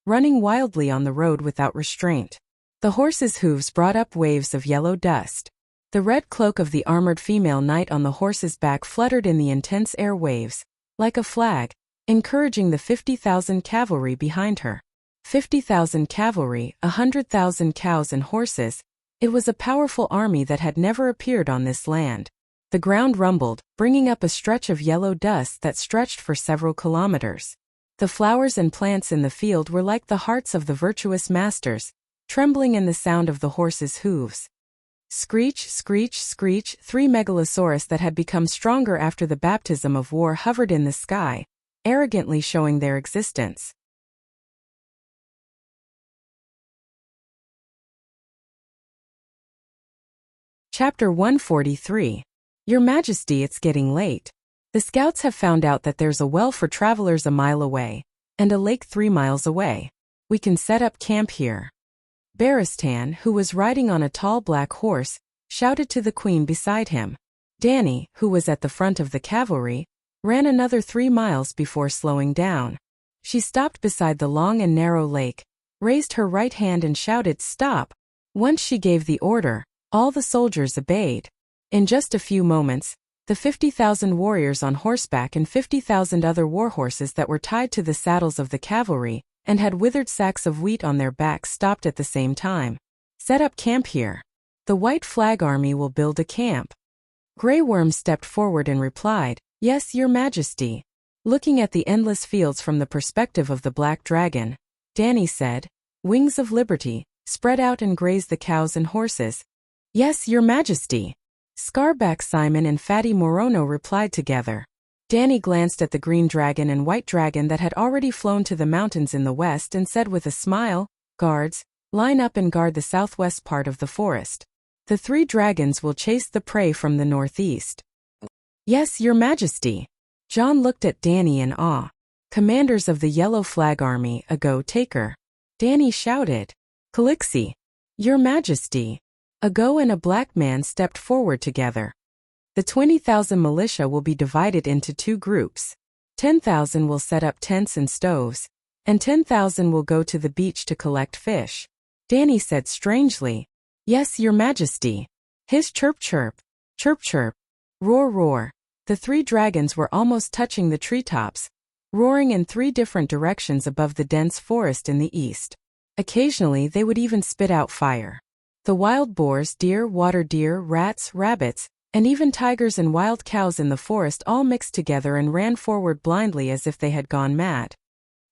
running wildly on the road without restraint. The horse's hooves brought up waves of yellow dust. The red cloak of the armored female knight on the horse's back fluttered in the intense air waves, like a flag, encouraging the 50,000 cavalry behind her. 50,000 cavalry, 100,000 cows and horses. It was a powerful army that had never appeared on this land. The ground rumbled, bringing up a stretch of yellow dust that stretched for several kilometers. The flowers and plants in the field were like the hearts of the virtuous masters, trembling in the sound of the horse's hooves. Screech, screech, screech. 3 megalosaurus that had become stronger after the baptism of war hovered in the sky, arrogantly showing their existence. Chapter 143. Your Majesty, it's getting late. The scouts have found out that there's a well for travelers a mile away, and a lake 3 miles away. We can set up camp here. Baristan, who was riding on a tall black horse, shouted to the queen beside him. Danny, who was at the front of the cavalry, ran another 3 miles before slowing down. She stopped beside the long and narrow lake, raised her right hand and shouted, "Stop!" Once she gave the order, all the soldiers obeyed. In just a few moments, the 50,000 warriors on horseback and 50,000 other warhorses that were tied to the saddles of the cavalry and had withered sacks of wheat on their backs stopped at the same time. Set up camp here. The White Flag Army will build a camp. Grey Worm stepped forward and replied, "Yes, Your Majesty." Looking at the endless fields from the perspective of the Black Dragon, Danny said, "Wings of Liberty, spread out and graze the cows and horses." "Yes, Your Majesty." Scarback Simon and Fatty Morono replied together. Danny glanced at the green dragon and white dragon that had already flown to the mountains in the west and said with a smile, "Guards, line up and guard the southwest part of the forest. The 3 dragons will chase the prey from the northeast." "Yes, Your Majesty." John looked at Danny in awe. "Commanders of the Yellow Flag Army, a go-taker." Danny shouted, "Calixi." "Your Majesty." Ago and a black man stepped forward together. The 20,000 militia will be divided into 2 groups. 10,000 will set up tents and stoves, and 10,000 will go to the beach to collect fish. Danny said strangely, "Yes, Your Majesty." His chirp chirp, chirp chirp, roar roar. The 3 dragons were almost touching the treetops, roaring in 3 different directions above the dense forest in the east. Occasionally they would even spit out fire. The wild boars, deer, water deer, rats, rabbits, and even tigers and wild cows in the forest all mixed together and ran forward blindly as if they had gone mad.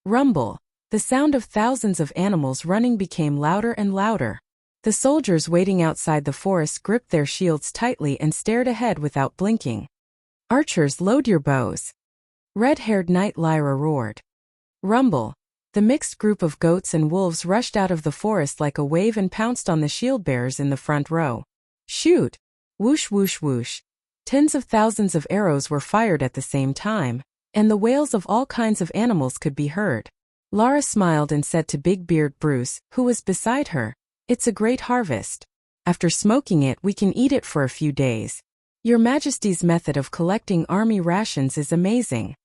Rumble. The sound of thousands of animals running became louder and louder. The soldiers waiting outside the forest gripped their shields tightly and stared ahead without blinking. "Archers, load your bows." Red-haired Knight Lyra roared. Rumble. The mixed group of goats and wolves rushed out of the forest like a wave and pounced on the shield-bearers in the front row. Shoot! Whoosh whoosh whoosh. Tens of thousands of arrows were fired at the same time, and the wails of all kinds of animals could be heard. Lara smiled and said to Big Beard Bruce, who was beside her, "It's a great harvest. After smoking it, we can eat it for a few days. Your Majesty's method of collecting army rations is amazing."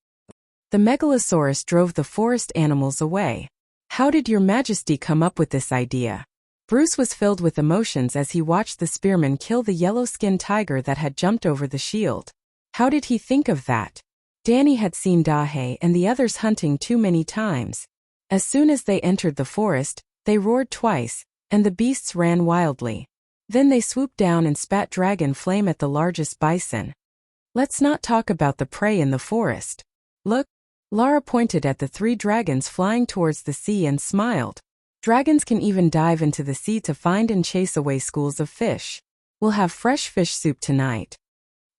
The Megalosaurus drove the forest animals away. "How did Your Majesty come up with this idea?" Bruce was filled with emotions as he watched the spearman kill the yellow-skinned tiger that had jumped over the shield. How did he think of that? Danny had seen Dahe and the others hunting too many times. As soon as they entered the forest, they roared twice, and the beasts ran wildly. Then they swooped down and spat dragon flame at the largest bison. "Let's not talk about the prey in the forest. Look." Lara pointed at the 3 dragons flying towards the sea and smiled. "Dragons can even dive into the sea to find and chase away schools of fish. We'll have fresh fish soup tonight."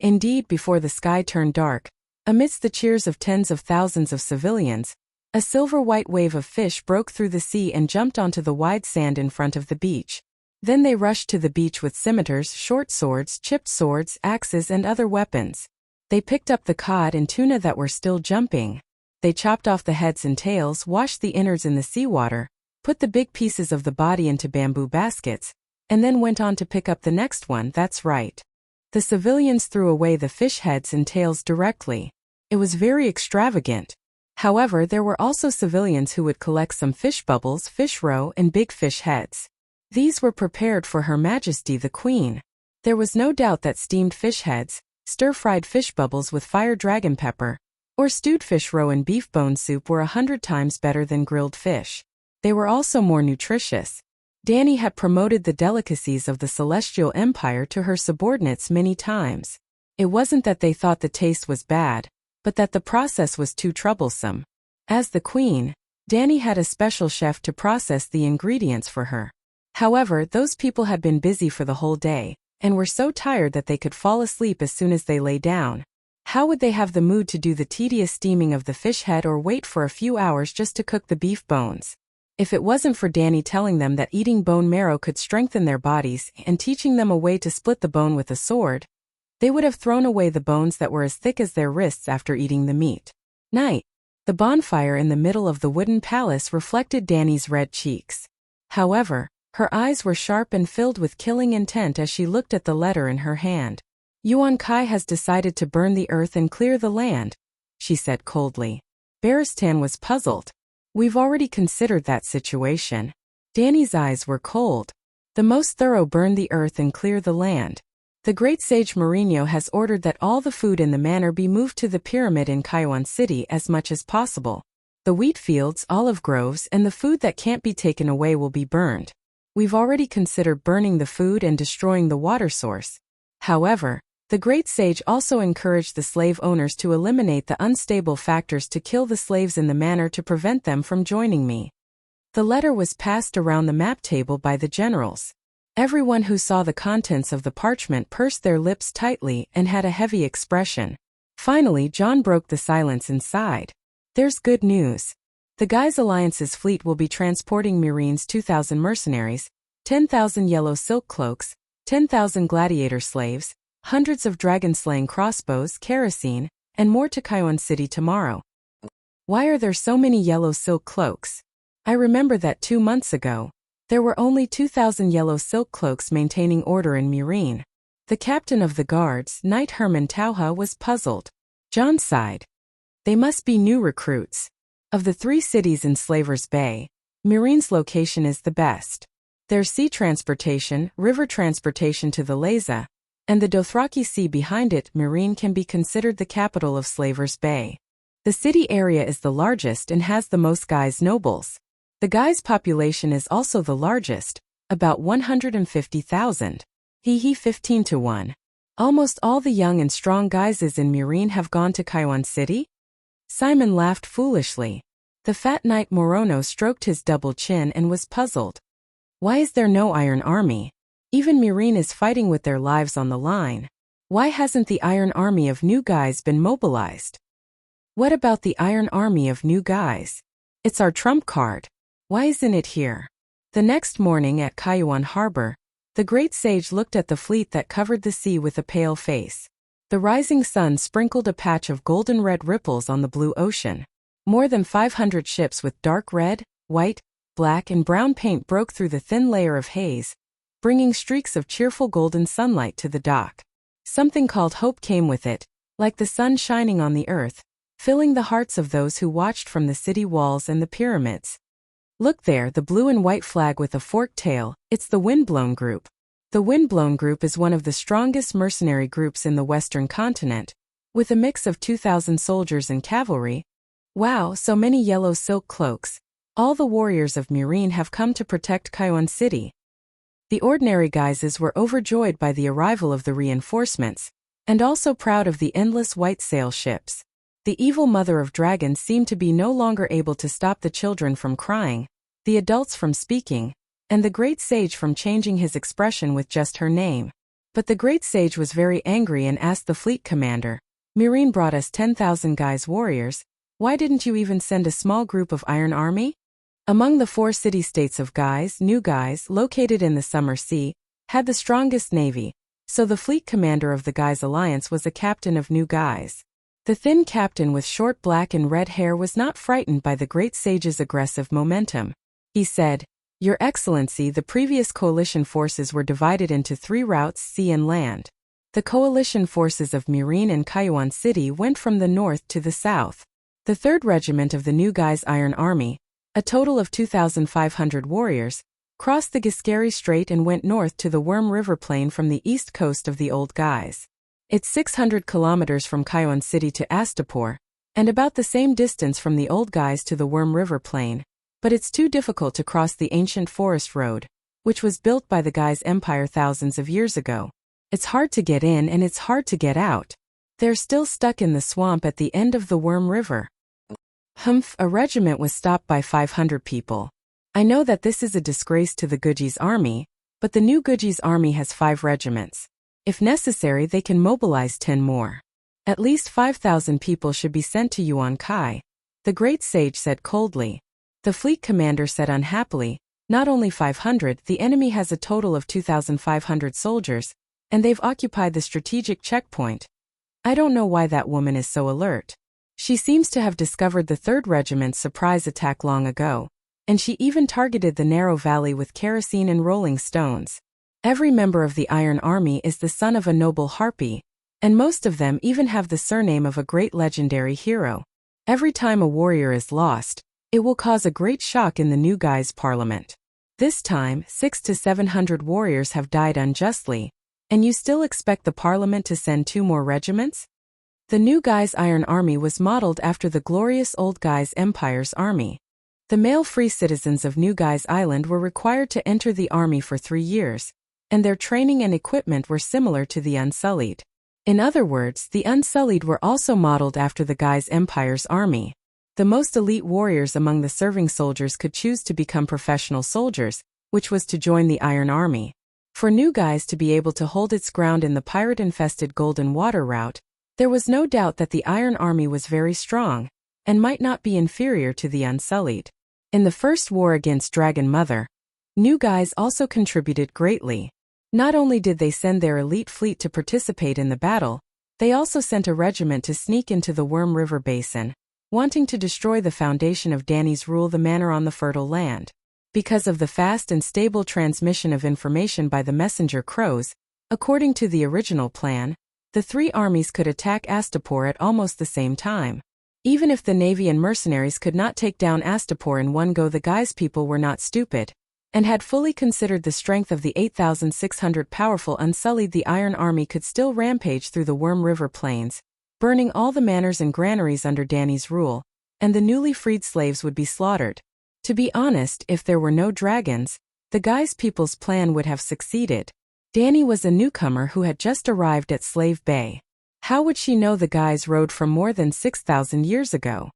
Indeed, before the sky turned dark, amidst the cheers of tens of thousands of civilians, a silver-white wave of fish broke through the sea and jumped onto the wide sand in front of the beach. Then they rushed to the beach with scimitars, short swords, chipped swords, axes and other weapons. They picked up the cod and tuna that were still jumping. They chopped off the heads and tails, washed the innards in the seawater, put the big pieces of the body into bamboo baskets, and then went on to pick up the next one. That's right. The civilians threw away the fish heads and tails directly. It was very extravagant. However, there were also civilians who would collect some fish bubbles, fish roe, and big fish heads. These were prepared for Her Majesty the Queen. There was no doubt that steamed fish heads, stir-fried fish bubbles with fire dragon pepper, or stewed fish roe and beef bone soup were 100 times better than grilled fish. They were also more nutritious. Dany had promoted the delicacies of the Celestial Empire to her subordinates many times. It wasn't that they thought the taste was bad, but that the process was too troublesome. As the queen, Dany had a special chef to process the ingredients for her. However, those people had been busy for the whole day, and were so tired that they could fall asleep as soon as they lay down. How would they have the mood to do the tedious steaming of the fish head or wait for a few hours just to cook the beef bones? If it wasn't for Dany telling them that eating bone marrow could strengthen their bodies and teaching them a way to split the bone with a sword, they would have thrown away the bones that were as thick as their wrists after eating the meat. Night. The bonfire in the middle of the wooden palace reflected Dany's red cheeks. However, her eyes were sharp and filled with killing intent as she looked at the letter in her hand. Yuan Kai has decided to burn the earth and clear the land, she said coldly. Barristan was puzzled. We've already considered that situation. Dany's eyes were cold. The most thorough burn the earth and clear the land. The great sage Mourinho has ordered that all the food in the manor be moved to the pyramid in Kaiwan City as much as possible. The wheat fields, olive groves, and the food that can't be taken away will be burned. We've already considered burning the food and destroying the water source. However, the great sage also encouraged the slave owners to eliminate the unstable factors to kill the slaves in the manor to prevent them from joining me. The letter was passed around the map table by the generals. Everyone who saw the contents of the parchment pursed their lips tightly and had a heavy expression. Finally, Jon broke the silence and sighed. There's good news. The Guise Alliance's fleet will be transporting Meereen's 2,000 mercenaries, 10,000 yellow silk cloaks, 10,000 gladiator slaves, hundreds of dragon-slaying crossbows, kerosene, and more to Kaiwan City tomorrow. Why are there so many yellow silk cloaks? I remember that 2 months ago, there were only 2,000 yellow silk cloaks maintaining order in Meereen. The captain of the guards, Knight Herman Tauha, was puzzled. Jon sighed. They must be new recruits. Of the 3 cities in Slaver's Bay, Meereen's location is the best. There's sea transportation, river transportation to the Leza, and the Dothraki Sea behind it. Meereen can be considered the capital of Slaver's Bay. The city area is the largest and has the most Guise nobles. The Guise population is also the largest, about 150,000. 15 to 1. Almost all the young and strong Guises in Meereen have gone to Kaiwan City? Simon laughed foolishly. The fat knight Morono stroked his double chin and was puzzled. Why is there no Iron Army? Even Meereen is fighting with their lives on the line. Why hasn't the Iron Army of New Guise been mobilized? What about the Iron Army of New Guise? It's our trump card. Why isn't it here? The next morning at Kaiwan Harbor, the great sage looked at the fleet that covered the sea with a pale face. The rising sun sprinkled a patch of golden-red ripples on the blue ocean. More than 500 ships with dark red, white, black and brown paint broke through the thin layer of haze, bringing streaks of cheerful golden sunlight to the dock. Something called hope came with it, like the sun shining on the earth, filling the hearts of those who watched from the city walls and the pyramids. Look there, the blue and white flag with a forked tail. It's the Windblown Group. The Windblown Group is one of the strongest mercenary groups in the Western continent, with a mix of 2,000 soldiers and cavalry. Wow, so many yellow silk cloaks. All the warriors of Meereen have come to protect Kaiwan City. The ordinary Guises were overjoyed by the arrival of the reinforcements, and also proud of the endless white sail ships. The evil mother of dragons seemed to be no longer able to stop the children from crying, the adults from speaking, and the great sage from changing his expression with just her name. But the great sage was very angry and asked the fleet commander, Meereen brought us 10,000 Guise warriors, why didn't you even send a small group of Iron Army? Among the 4 city-states of Guise, New Guise, located in the Summer Sea, had the strongest navy, so the fleet commander of the Guise alliance was a captain of New Guise. The thin captain with short black and red hair was not frightened by the great sage's aggressive momentum. He said, "Your Excellency, the previous coalition forces were divided into 3 routes, sea and land. The coalition forces of Murine and Kaiwan City went from the north to the south. The 3rd Regiment of the New Guise Iron Army, a total of 2,500 warriors, crossed the Giscari Strait and went north to the Worm River Plain from the east coast of the Old Guise. It's 600 kilometers from Kaiwan City to Astapor, and about the same distance from the Old Guise to the Worm River Plain, but it's too difficult to cross the ancient forest road, which was built by the Guise Empire thousands of years ago. It's hard to get in and it's hard to get out. They're still stuck in the swamp at the end of the Worm River." Humph, a regiment was stopped by 500 people. I know that this is a disgrace to the Gujis army, but the new Gujis army has 5 regiments. If necessary, they can mobilize 10 more. At least 5,000 people should be sent to Yuan Kai, the great sage said coldly. The fleet commander said unhappily, "Not only 500, the enemy has a total of 2,500 soldiers, and they've occupied the strategic checkpoint. I don't know why that woman is so alert. She seems to have discovered the 3rd Regiment's surprise attack long ago, and she even targeted the narrow valley with kerosene and rolling stones. Every member of the Iron Army is the son of a noble harpy, and most of them even have the surname of a great legendary hero. Every time a warrior is lost, it will cause a great shock in the New Guise Parliament. This time, 600 to 700 warriors have died unjustly, and you still expect the Parliament to send 2 more regiments?" The New Guise Iron Army was modeled after the glorious Old Guise Empire's army. The male free citizens of New Guise Island were required to enter the army for 3 years, and their training and equipment were similar to the Unsullied. In other words, the Unsullied were also modeled after the Guise Empire's army. The most elite warriors among the serving soldiers could choose to become professional soldiers, which was to join the Iron Army. For New Guise to be able to hold its ground in the pirate-infested Golden Water route, there was no doubt that the Iron Army was very strong, and might not be inferior to the Unsullied. In the first war against Dragon Mother, New Guise also contributed greatly. Not only did they send their elite fleet to participate in the battle, they also sent a regiment to sneak into the Worm River Basin, wanting to destroy the foundation of Danny's rule, the manor on the fertile land. Because of the fast and stable transmission of information by the messenger crows, according to the original plan, the 3 armies could attack Astapor at almost the same time. Even if the navy and mercenaries could not take down Astapor in one go, the Guise people were not stupid, and had fully considered the strength of the 8,600 powerful Unsullied. The Iron Army could still rampage through the Worm River Plains, burning all the manors and granaries under Danny's rule, and the newly freed slaves would be slaughtered. To be honest, if there were no dragons, the Guise people's plan would have succeeded. Danny was a newcomer who had just arrived at Slave Bay. How would she know the Guise rode from more than 6,000 years ago?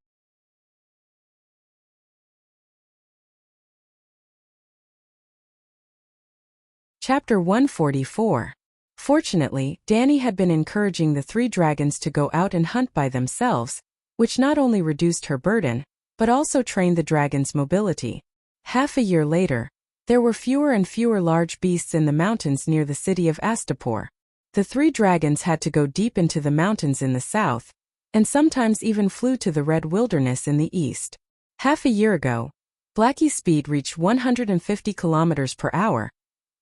Chapter 144. Fortunately, Danny had been encouraging the 3 dragons to go out and hunt by themselves, which not only reduced her burden, but also trained the dragons' mobility. Half a year later, there were fewer and fewer large beasts in the mountains near the city of Astapor. The 3 dragons had to go deep into the mountains in the south, and sometimes even flew to the Red Wilderness in the east. Half a year ago, Blackie's speed reached 150 kilometers per hour,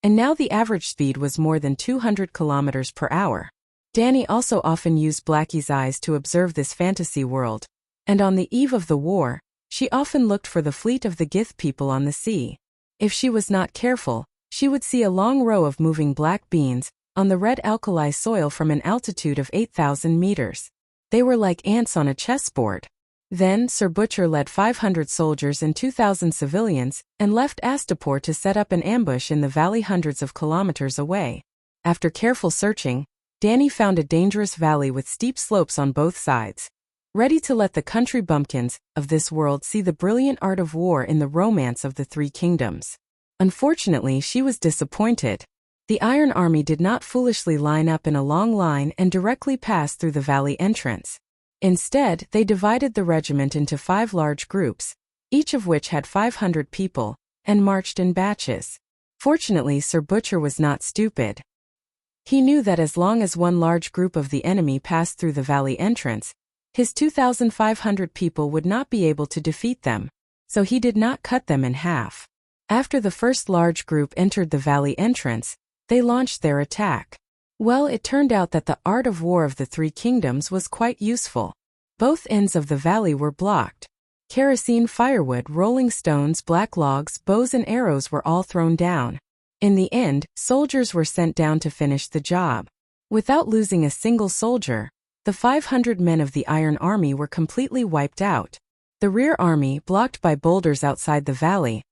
and now the average speed was more than 200 kilometers per hour. Danny also often used Blackie's eyes to observe this fantasy world, and on the eve of the war, she often looked for the fleet of the Gith people on the sea. If she was not careful, she would see a long row of moving black beans on the red alkali soil from an altitude of 8,000 meters. They were like ants on a chessboard. Then Sir Butcher led 500 soldiers and 2,000 civilians and left Astapor to set up an ambush in the valley hundreds of kilometers away. After careful searching, Danny found a dangerous valley with steep slopes on both sides, ready to let the country bumpkins of this world see the brilliant art of war in the romance of the 3 kingdoms. Unfortunately, she was disappointed. The Iron Army did not foolishly line up in a long line and directly pass through the valley entrance. Instead, they divided the regiment into 5 large groups, each of which had 500 people, and marched in batches. Fortunately, Sir Butcher was not stupid. He knew that as long as one large group of the enemy passed through the valley entrance, his 2,500 people would not be able to defeat them, so he did not cut them in half. After the first large group entered the valley entrance, they launched their attack. Well, it turned out that the art of war of the three kingdoms was quite useful. Both ends of the valley were blocked. Kerosene, firewood, rolling stones, black logs, bows and arrows were all thrown down. In the end, soldiers were sent down to finish the job. Without losing a single soldier, the 500 men of the Iron Army were completely wiped out. The rear army, blocked by boulders outside the valley,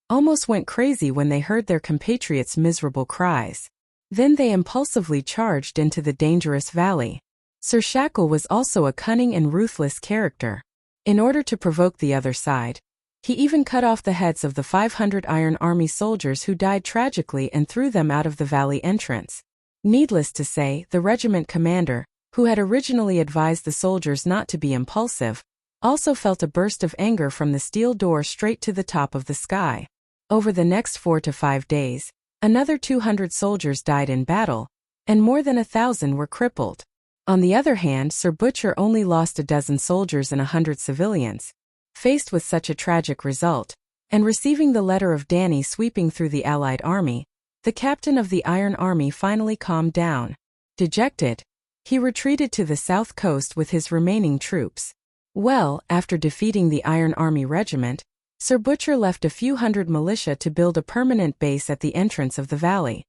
almost went crazy when they heard their compatriots' miserable cries. Then they impulsively charged into the dangerous valley. Sir Shackle was also a cunning and ruthless character. In order to provoke the other side, he even cut off the heads of the 500 Iron Army soldiers who died tragically and threw them out of the valley entrance. Needless to say, the regiment commander, who had originally advised the soldiers not to be impulsive, also felt a burst of anger from the steel door straight to the top of the sky. Over the next 4 to 5 days, another 200 soldiers died in battle, and more than 1,000 were crippled. On the other hand, Sir Butcher only lost a dozen soldiers and 100 civilians. Faced with such a tragic result, and receiving the letter of Danny sweeping through the Allied army, the captain of the Iron Army finally calmed down. Dejected, he retreated to the south coast with his remaining troops. Well, after defeating the Iron Army regiment, Sir Butcher left a few hundred militia to build a permanent base at the entrance of the valley.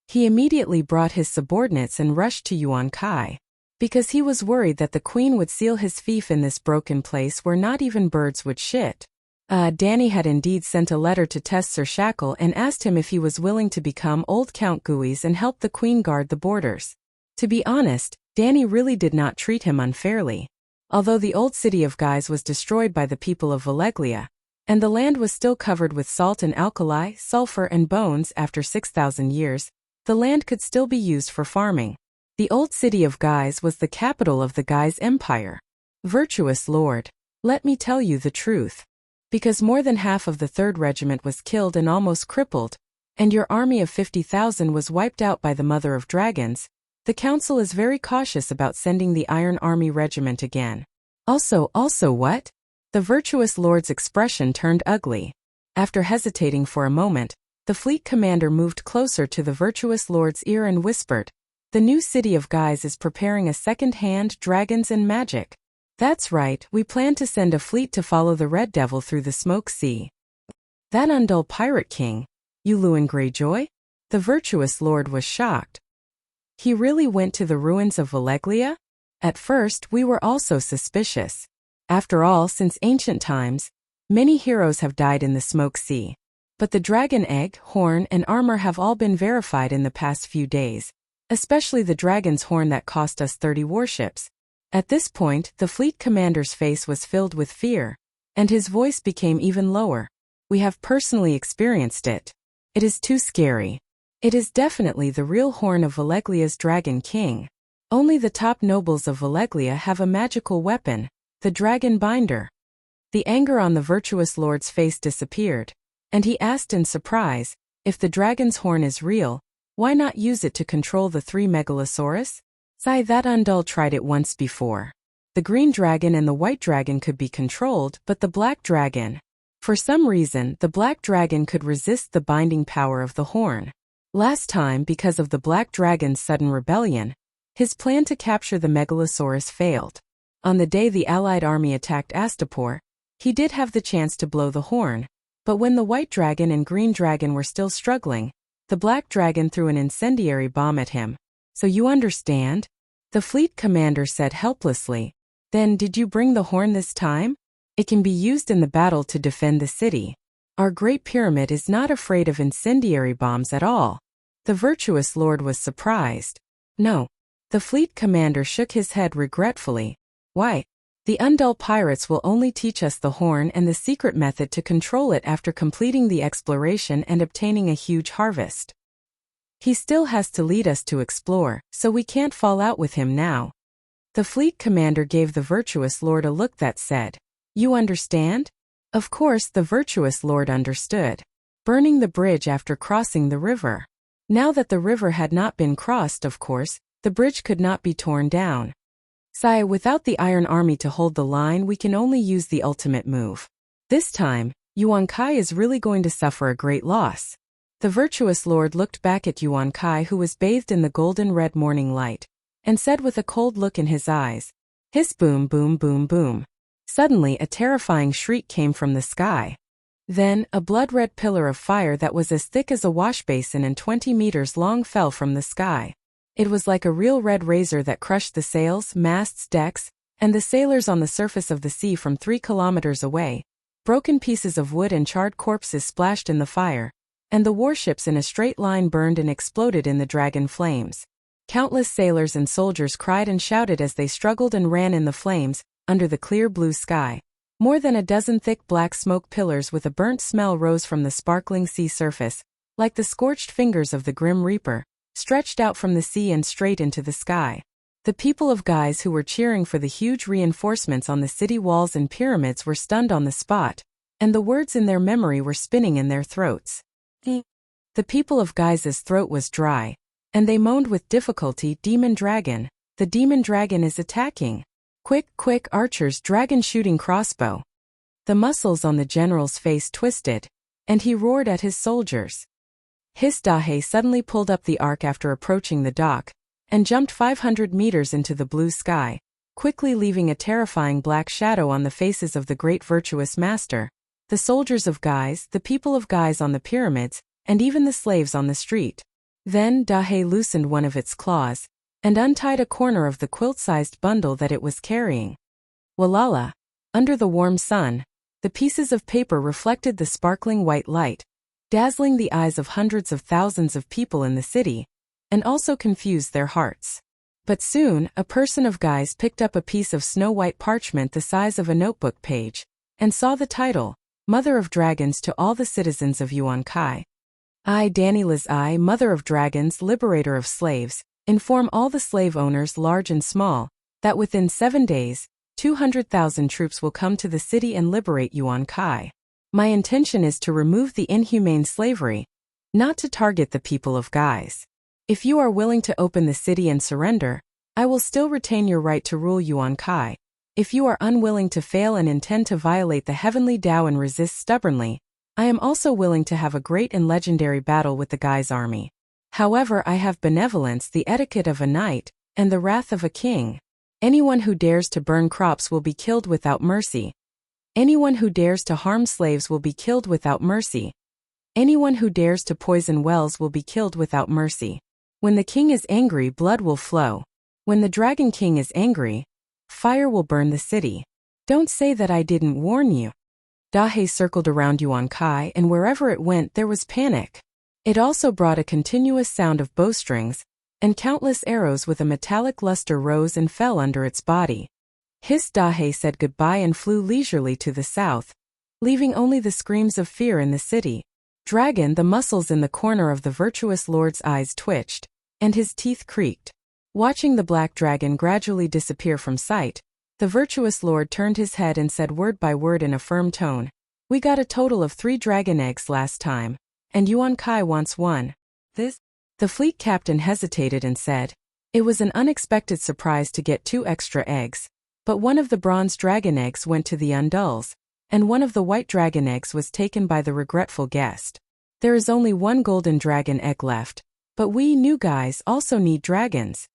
He immediately brought his subordinates and rushed to Yuan Kai, because he was worried that the queen would seal his fief in this broken place where not even birds would shit. Danny had indeed sent a letter to test Sir Shackle and asked him if he was willing to become Old Count Guise and help the queen guard the borders. To be honest, Danny really did not treat him unfairly. Although the old city of Guise was destroyed by the people of Valeglia, and the land was still covered with salt and alkali, sulfur and bones after 6,000 years, the land could still be used for farming. The old city of Guise was the capital of the Guise Empire. Virtuous lord, let me tell you the truth. Because more than half of the 3rd Regiment was killed and almost crippled, and your army of 50,000 was wiped out by the Mother of Dragons, the council is very cautious about sending the Iron Army Regiment again. Also what? The virtuous lord's expression turned ugly. After hesitating for a moment, the fleet commander moved closer to the virtuous lord's ear and whispered, "The new city of Guise is preparing a second-hand dragons and magic. That's right, we plan to send a fleet to follow the Red Devil through the Smoke Sea." "That undull pirate king, Llewellyn Greyjoy?" The virtuous lord was shocked. "He really went to the ruins of Valeglia?" At first, we were also suspicious. After all, since ancient times, many heroes have died in the Smoke Sea. But the dragon egg, horn, and armor have all been verified in the past few days, especially the dragon's horn that cost us 30 warships. At this point, the fleet commander's face was filled with fear, and his voice became even lower. "We have personally experienced it. It is too scary. It is definitely the real horn of Valeglia's Dragon King. Only the top nobles of Valeglia have a magical weapon, the Dragon Binder." The anger on the virtuous lord's face disappeared, and he asked in surprise, "If the dragon's horn is real, why not use it to control the 3 Megalosaurus? That undull tried it once before. The green dragon and the white dragon could be controlled, but the black dragon... For some reason, the black dragon could resist the binding power of the horn. Last time, because of the black dragon's sudden rebellion, his plan to capture the Megalosaurus failed. On the day the Allied army attacked Astapor, he did have the chance to blow the horn, but when the white dragon and green dragon were still struggling, the black dragon threw an incendiary bomb at him. So you understand?" The fleet commander said helplessly. "Then did you bring the horn this time? It can be used in the battle to defend the city. Our Great Pyramid is not afraid of incendiary bombs at all." The virtuous lord was surprised. "No." The fleet commander shook his head regretfully. "Why? The undull pirates will only teach us the horn and the secret method to control it after completing the exploration and obtaining a huge harvest. He still has to lead us to explore, so we can't fall out with him now." The fleet commander gave the virtuous lord a look that said, "You understand?" Of course, the virtuous lord understood. Burning the bridge after crossing the river. Now that the river had not been crossed, of course, the bridge could not be torn down. Sire, without the Iron Army to hold the line, we can only use the ultimate move. This time, Yuan Kai is really going to suffer a great loss. The virtuous lord looked back at Yuan Kai, who was bathed in the golden red morning light, and said with a cold look in his eyes, "Hiss, boom, boom, boom, boom." Suddenly a terrifying shriek came from the sky. Then, a blood-red pillar of fire that was as thick as a washbasin and 20 meters long fell from the sky. It was like a real red razor that crushed the sails, masts, decks, and the sailors on the surface of the sea from 3 kilometers away. Broken pieces of wood and charred corpses splashed in the fire, and the warships in a straight line burned and exploded in the dragon flames. Countless sailors and soldiers cried and shouted as they struggled and ran in the flames, under the clear blue sky. More than a dozen thick black smoke pillars with a burnt smell rose from the sparkling sea surface, like the scorched fingers of the Grim Reaper, stretched out from the sea and straight into the sky. The people of Guise who were cheering for the huge reinforcements on the city walls and pyramids were stunned on the spot, and the words in their memory were spinning in their throats. The people of Guise's throat was dry, and they moaned with difficulty, "Demon dragon, the demon dragon is attacking. Quick, quick, archers, dragon shooting crossbow." The muscles on the general's face twisted, and he roared at his soldiers. His Dahe suddenly pulled up the ark after approaching the dock, and jumped 500 meters into the blue sky, quickly leaving a terrifying black shadow on the faces of the great virtuous master, the soldiers of Guise, the people of Guise on the pyramids, and even the slaves on the street. Then Dahe loosened one of its claws, and untied a corner of the quilt-sized bundle that it was carrying. Walala! Under the warm sun, the pieces of paper reflected the sparkling white light, dazzling the eyes of hundreds of thousands of people in the city, and also confused their hearts. But soon, a person of Guise picked up a piece of snow-white parchment the size of a notebook page, and saw the title, "Mother of Dragons to all the citizens of Yuan Kai. I, Danny Liz I, Mother of Dragons, Liberator of Slaves, inform all the slave owners large and small, that within 7 days, 200,000 troops will come to the city and liberate Yuan Kai. My intention is to remove the inhumane slavery, not to target the people of Guise. If you are willing to open the city and surrender, I will still retain your right to rule Yuan Kai. If you are unwilling to fail and intend to violate the heavenly Tao and resist stubbornly, I am also willing to have a great and legendary battle with the Guise army. However, I have benevolence, the etiquette of a knight, and the wrath of a king. Anyone who dares to burn crops will be killed without mercy. Anyone who dares to harm slaves will be killed without mercy. Anyone who dares to poison wells will be killed without mercy. When the king is angry, blood will flow. When the Dragon King is angry, fire will burn the city. Don't say that I didn't warn you." Dahe circled around Yuan Kai, and wherever it went there was panic. It also brought a continuous sound of bowstrings, and countless arrows with a metallic luster rose and fell under its body. His Dahe said goodbye and flew leisurely to the south, leaving only the screams of fear in the city. Dragon, the muscles in the corner of the virtuous lord's eyes twitched, and his teeth creaked. Watching the black dragon gradually disappear from sight, the virtuous lord turned his head and said word by word in a firm tone, "We got a total of 3 dragon eggs last time, and Yuan Kai wants 1. This?" The fleet captain hesitated and said, "It was an unexpected surprise to get 2 extra eggs, but one of the bronze dragon eggs went to the Undulls, and one of the white dragon eggs was taken by the regretful guest. There is only 1 golden dragon egg left, but we new guys also need dragons."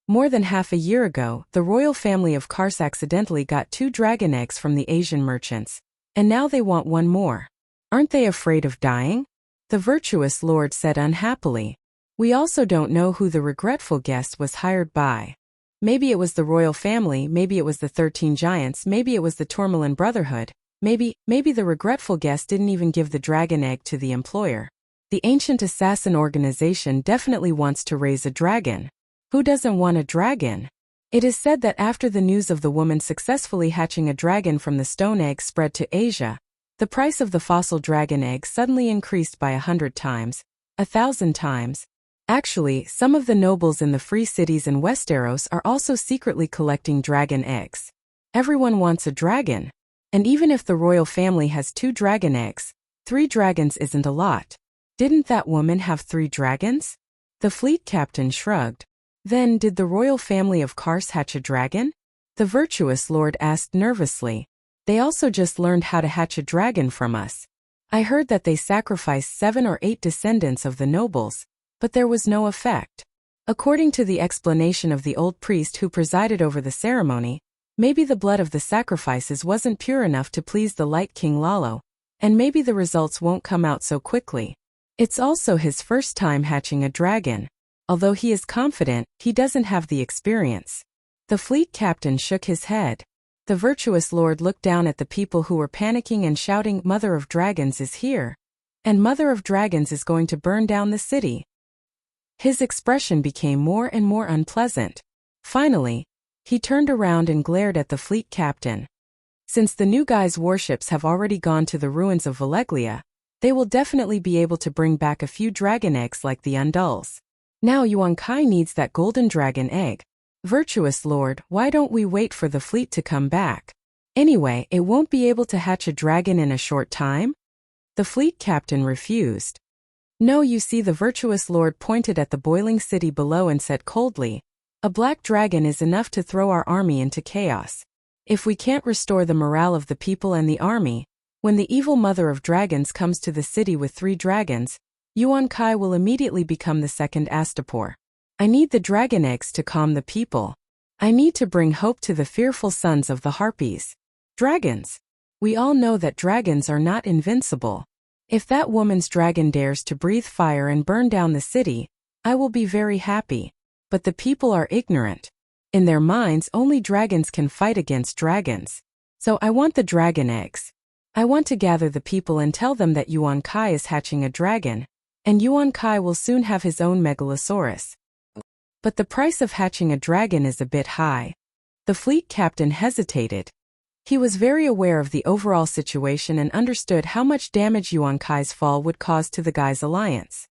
More than half a year ago, the royal family of Kars accidentally got 2 dragon eggs from the Asian merchants, and now they want 1 more. Aren't they afraid of dying? The virtuous lord said unhappily. We also don't know who the regretful guest was hired by. Maybe it was the royal family, maybe it was the 13 giants, maybe it was the Tourmaline Brotherhood, maybe the regretful guest didn't even give the dragon egg to the employer. The ancient assassin organization definitely wants to raise a dragon. Who doesn't want a dragon? It is said that after the news of the woman successfully hatching a dragon from the stone egg spread to Asia, the price of the fossil dragon egg suddenly increased by 100 times, 1,000 times. Actually, some of the nobles in the free cities in Westeros are also secretly collecting dragon eggs. Everyone wants a dragon. And even if the royal family has 2 dragon eggs, 3 dragons isn't a lot. Didn't that woman have 3 dragons? The fleet captain shrugged. Then, did the royal family of Kars hatch a dragon? The virtuous lord asked nervously. They also just learned how to hatch a dragon from us. I heard that they sacrificed 7 or 8 descendants of the nobles, but there was no effect. According to the explanation of the old priest who presided over the ceremony, maybe the blood of the sacrifices wasn't pure enough to please the Light King Lalo, and maybe the results won't come out so quickly. It's also his first time hatching a dragon. Although he is confident, he doesn't have the experience. The fleet captain shook his head. The virtuous lord looked down at the people who were panicking and shouting, "Mother of Dragons is here! And Mother of Dragons is going to burn down the city." His expression became more and more unpleasant. Finally, he turned around and glared at the fleet captain. Since the new guy's warships have already gone to the ruins of Valleglia, they will definitely be able to bring back a few dragon eggs like the Undulls. Now Yuan Kai needs that golden dragon egg. Virtuous Lord, why don't we wait for the fleet to come back? Anyway, it won't be able to hatch a dragon in a short time? The fleet captain refused. No, you see, the virtuous lord pointed at the boiling city below and said coldly, "A black dragon is enough to throw our army into chaos. If we can't restore the morale of the people and the army, when the evil mother of dragons comes to the city with 3 dragons, Yuan Kai will immediately become the second Astapor. I need the dragon eggs to calm the people. I need to bring hope to the fearful sons of the Harpies. Dragons. We all know that dragons are not invincible. If that woman's dragon dares to breathe fire and burn down the city, I will be very happy. But the people are ignorant. In their minds, only dragons can fight against dragons. So I want the dragon eggs. I want to gather the people and tell them that Yuan Kai is hatching a dragon, and Yuan Kai will soon have his own megalosaurus. But the price of hatching a dragon is a bit high." The fleet captain hesitated. He was very aware of the overall situation and understood how much damage Yuan Kai's fall would cause to the guy's alliance.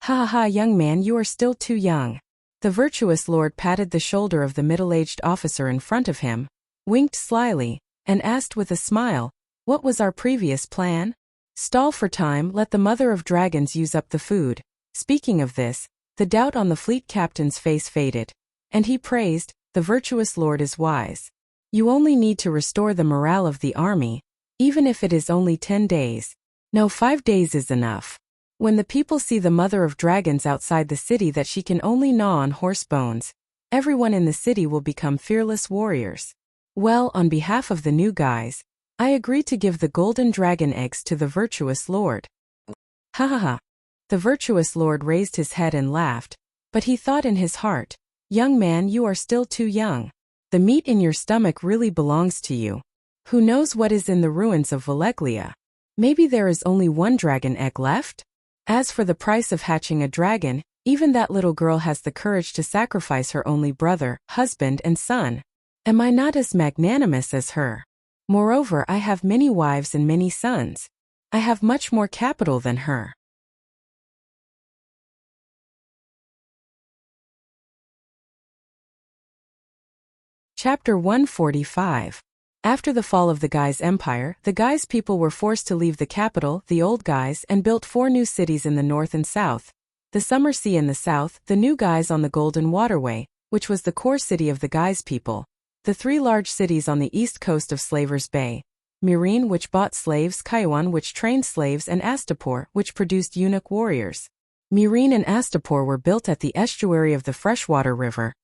"Ha ha ha, young man, you are still too young." The virtuous lord patted the shoulder of the middle-aged officer in front of him, winked slyly, and asked with a smile, "What was our previous plan? Stall for time, let the mother of dragons use up the food." Speaking of this, the doubt on the fleet captain's face faded, and he praised, "The virtuous lord is wise. You only need to restore the morale of the army, even if it is only 10 days. No, 5 days is enough. When the people see the mother of dragons outside the city that she can only gnaw on horse bones, everyone in the city will become fearless warriors." Well, on behalf of the new guys, I agree to give the golden dragon eggs to the virtuous lord. Ha ha ha. The virtuous lord raised his head and laughed, but he thought in his heart, "Young man, you are still too young. The meat in your stomach really belongs to you. Who knows what is in the ruins of Valleglia? Maybe there is only 1 dragon egg left? As for the price of hatching a dragon, even that little girl has the courage to sacrifice her only brother, husband and son. Am I not as magnanimous as her? Moreover, I have many wives and many sons. I have much more capital than her." Chapter 145. After the fall of the Gai's empire, the Gai's people were forced to leave the capital, the old Gais, and built 4 new cities in the north and south. The Summer Sea in the south, the new Gais on the Golden Waterway, which was the core city of the Gais people. The 3 large cities on the east coast of Slavers Bay. Myrine, which bought slaves, Kaiwan, which trained slaves, and Astapor, which produced eunuch warriors. Myrine and Astapor were built at the estuary of the freshwater river,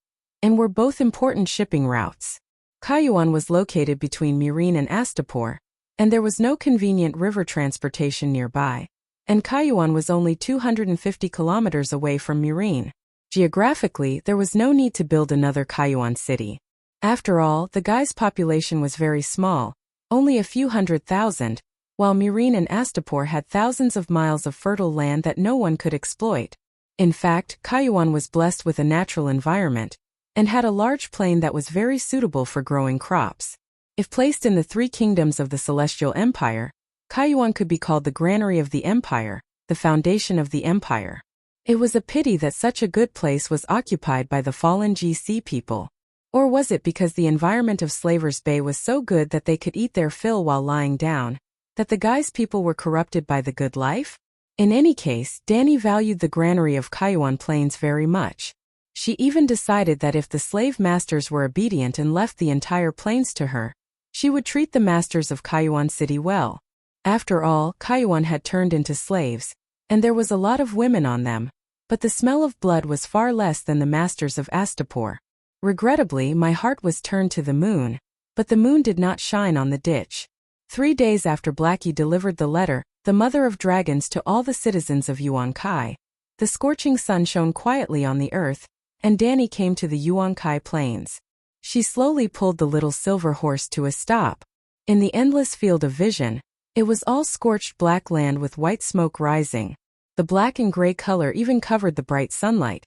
and were both important shipping routes. Kaiwan was located between Myrine and Astapor, and there was no convenient river transportation nearby, and Kaiwan was only 250 kilometers away from Myrine. Geographically, there was no need to build another Kaiwan city. After all, the Gai's population was very small, only a few 100,000, while Myrine and Astapor had thousands of miles of fertile land that no one could exploit. In fact, Kaiwan was blessed with a natural environment, and had a large plain that was very suitable for growing crops. If placed in the 3 kingdoms of the Celestial Empire, Kaiwan could be called the granary of the empire, the foundation of the empire. It was a pity that such a good place was occupied by the fallen GC people. Or was it because the environment of Slavers' Bay was so good that they could eat their fill while lying down, that the guy's people were corrupted by the good life? In any case, Dany valued the granary of Kaiwan Plains very much. She even decided that if the slave masters were obedient and left the entire plains to her, she would treat the masters of Kaiwan City well. After all, Kaiwan had turned into slaves, and there was a lot of women on them, but the smell of blood was far less than the masters of Astapor. Regrettably, my heart was turned to the moon, but the moon did not shine on the ditch. 3 days after Blackie delivered the letter, the mother of dragons, to all the citizens of Yuan Kai, the scorching sun shone quietly on the earth, and Dany came to the Yuan Kai plains. She slowly pulled the little silver horse to a stop. In the endless field of vision, it was all scorched black land with white smoke rising. The black and gray color even covered the bright sunlight,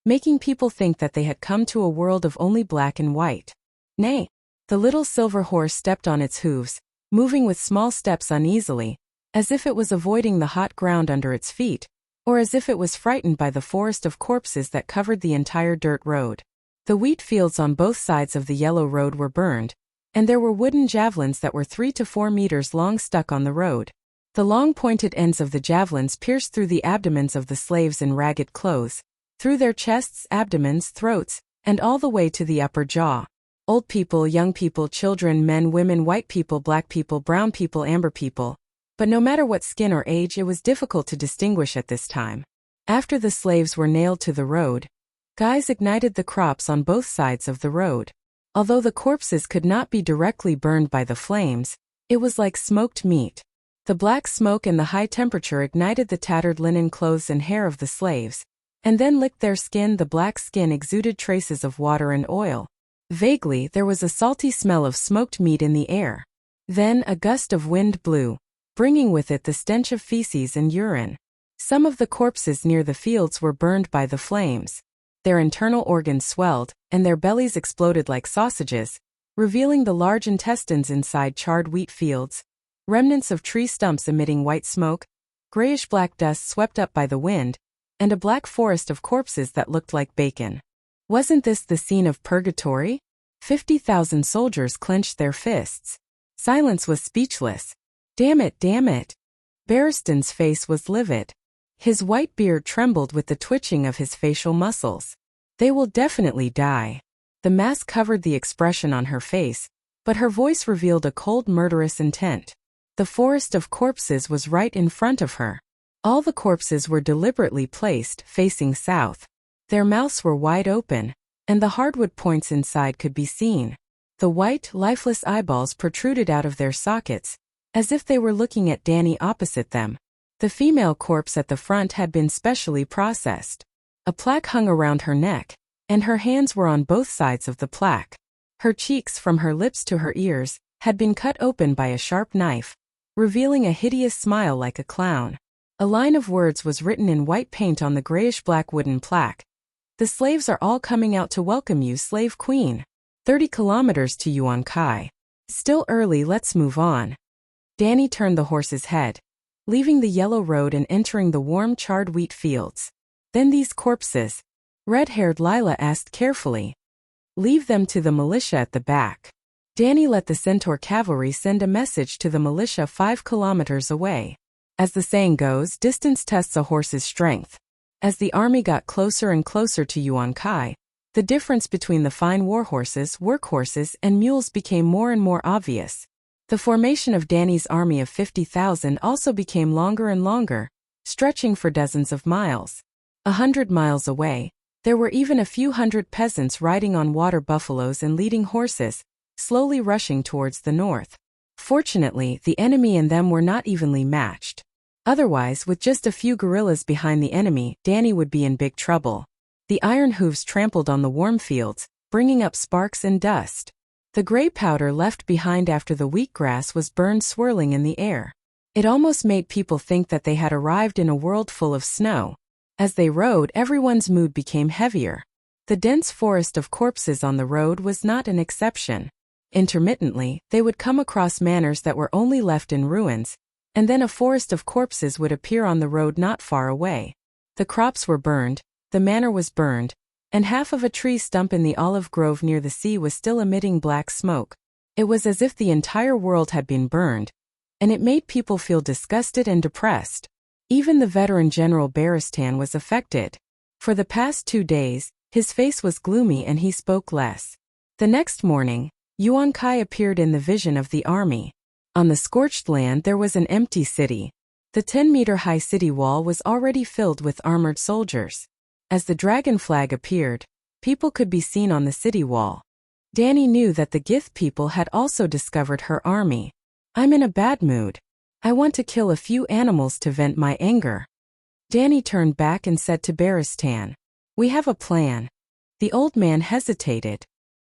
making people think that they had come to a world of only black and white. Nay, the little silver horse stepped on its hooves, moving with small steps uneasily, as if it was avoiding the hot ground under its feet, or as if it was frightened by the forest of corpses that covered the entire dirt road. The wheat fields on both sides of the yellow road were burned, and there were wooden javelins that were 3 to 4 meters long stuck on the road. The long pointed ends of the javelins pierced through the abdomens of the slaves in ragged clothes, through their chests, abdomens, throats, and all the way to the upper jaw. Old people, young people, children, men, women, white people, black people, brown people, amber people. But no matter what skin or age, it was difficult to distinguish at this time. After the slaves were nailed to the road, guys ignited the crops on both sides of the road. Although the corpses could not be directly burned by the flames, it was like smoked meat. The black smoke and the high temperature ignited the tattered linen clothes and hair of the slaves, and then licked their skin. The black skin exuded traces of water and oil. Vaguely, there was a salty smell of smoked meat in the air. Then a gust of wind blew, bringing with it the stench of feces and urine. Some of the corpses near the fields were burned by the flames. Their internal organs swelled, and their bellies exploded like sausages, revealing the large intestines inside charred wheat fields, remnants of tree stumps emitting white smoke, grayish-black dust swept up by the wind, and a black forest of corpses that looked like bacon. Wasn't this the scene of purgatory? 50,000 soldiers clenched their fists. Silence was speechless. Damn it, damn it. Barristan's face was livid. His white beard trembled with the twitching of his facial muscles. They will definitely die. The mask covered the expression on her face, but her voice revealed a cold, murderous intent. The forest of corpses was right in front of her. All the corpses were deliberately placed facing south. Their mouths were wide open, and the hardwood points inside could be seen. The white, lifeless eyeballs protruded out of their sockets, as if they were looking at Dany opposite them. The female corpse at the front had been specially processed. A plaque hung around her neck, and her hands were on both sides of the plaque. Her cheeks, from her lips to her ears, had been cut open by a sharp knife, revealing a hideous smile like a clown. A line of words was written in white paint on the grayish-black wooden plaque. The slaves are all coming out to welcome you, slave queen. 30 kilometers to Yuan Kai. Still early, let's move on. Dany turned the horse's head, leaving the yellow road and entering the warm charred wheat fields. Then these corpses? Red-haired Lila asked carefully. Leave them to the militia at the back. Dany let the Centaur cavalry send a message to the militia 5 kilometers away. As the saying goes, distance tests a horse's strength. As the army got closer and closer to Yuan Kai, the difference between the fine warhorses, workhorses, and mules became more and more obvious. The formation of Dany's army of 50,000 also became longer and longer, stretching for dozens of miles. 100 miles away, there were even a few hundred peasants riding on water buffaloes and leading horses, slowly rushing towards the north. Fortunately, the enemy and them were not evenly matched. Otherwise, with just a few guerrillas behind the enemy, Dany would be in big trouble. The iron hooves trampled on the warm fields, bringing up sparks and dust. The gray powder left behind after the wheatgrass was burned swirling in the air. It almost made people think that they had arrived in a world full of snow. As they rode, everyone's mood became heavier. The dense forest of corpses on the road was not an exception. Intermittently, they would come across manors that were only left in ruins, and then a forest of corpses would appear on the road not far away. The crops were burned, the manor was burned, and half of a tree stump in the olive grove near the sea was still emitting black smoke. It was as if the entire world had been burned, and it made people feel disgusted and depressed. Even the veteran General Baristan was affected. For the past 2 days, his face was gloomy and he spoke less. The next morning, Yuan Kai appeared in the vision of the army. On the scorched land there was an empty city. The 10-meter-high city wall was already filled with armored soldiers. As the dragon flag appeared, people could be seen on the city wall. Danny knew that the Gith people had also discovered her army. I'm in a bad mood. I want to kill a few animals to vent my anger. Danny turned back and said to Baristan, "We have a plan." The old man hesitated.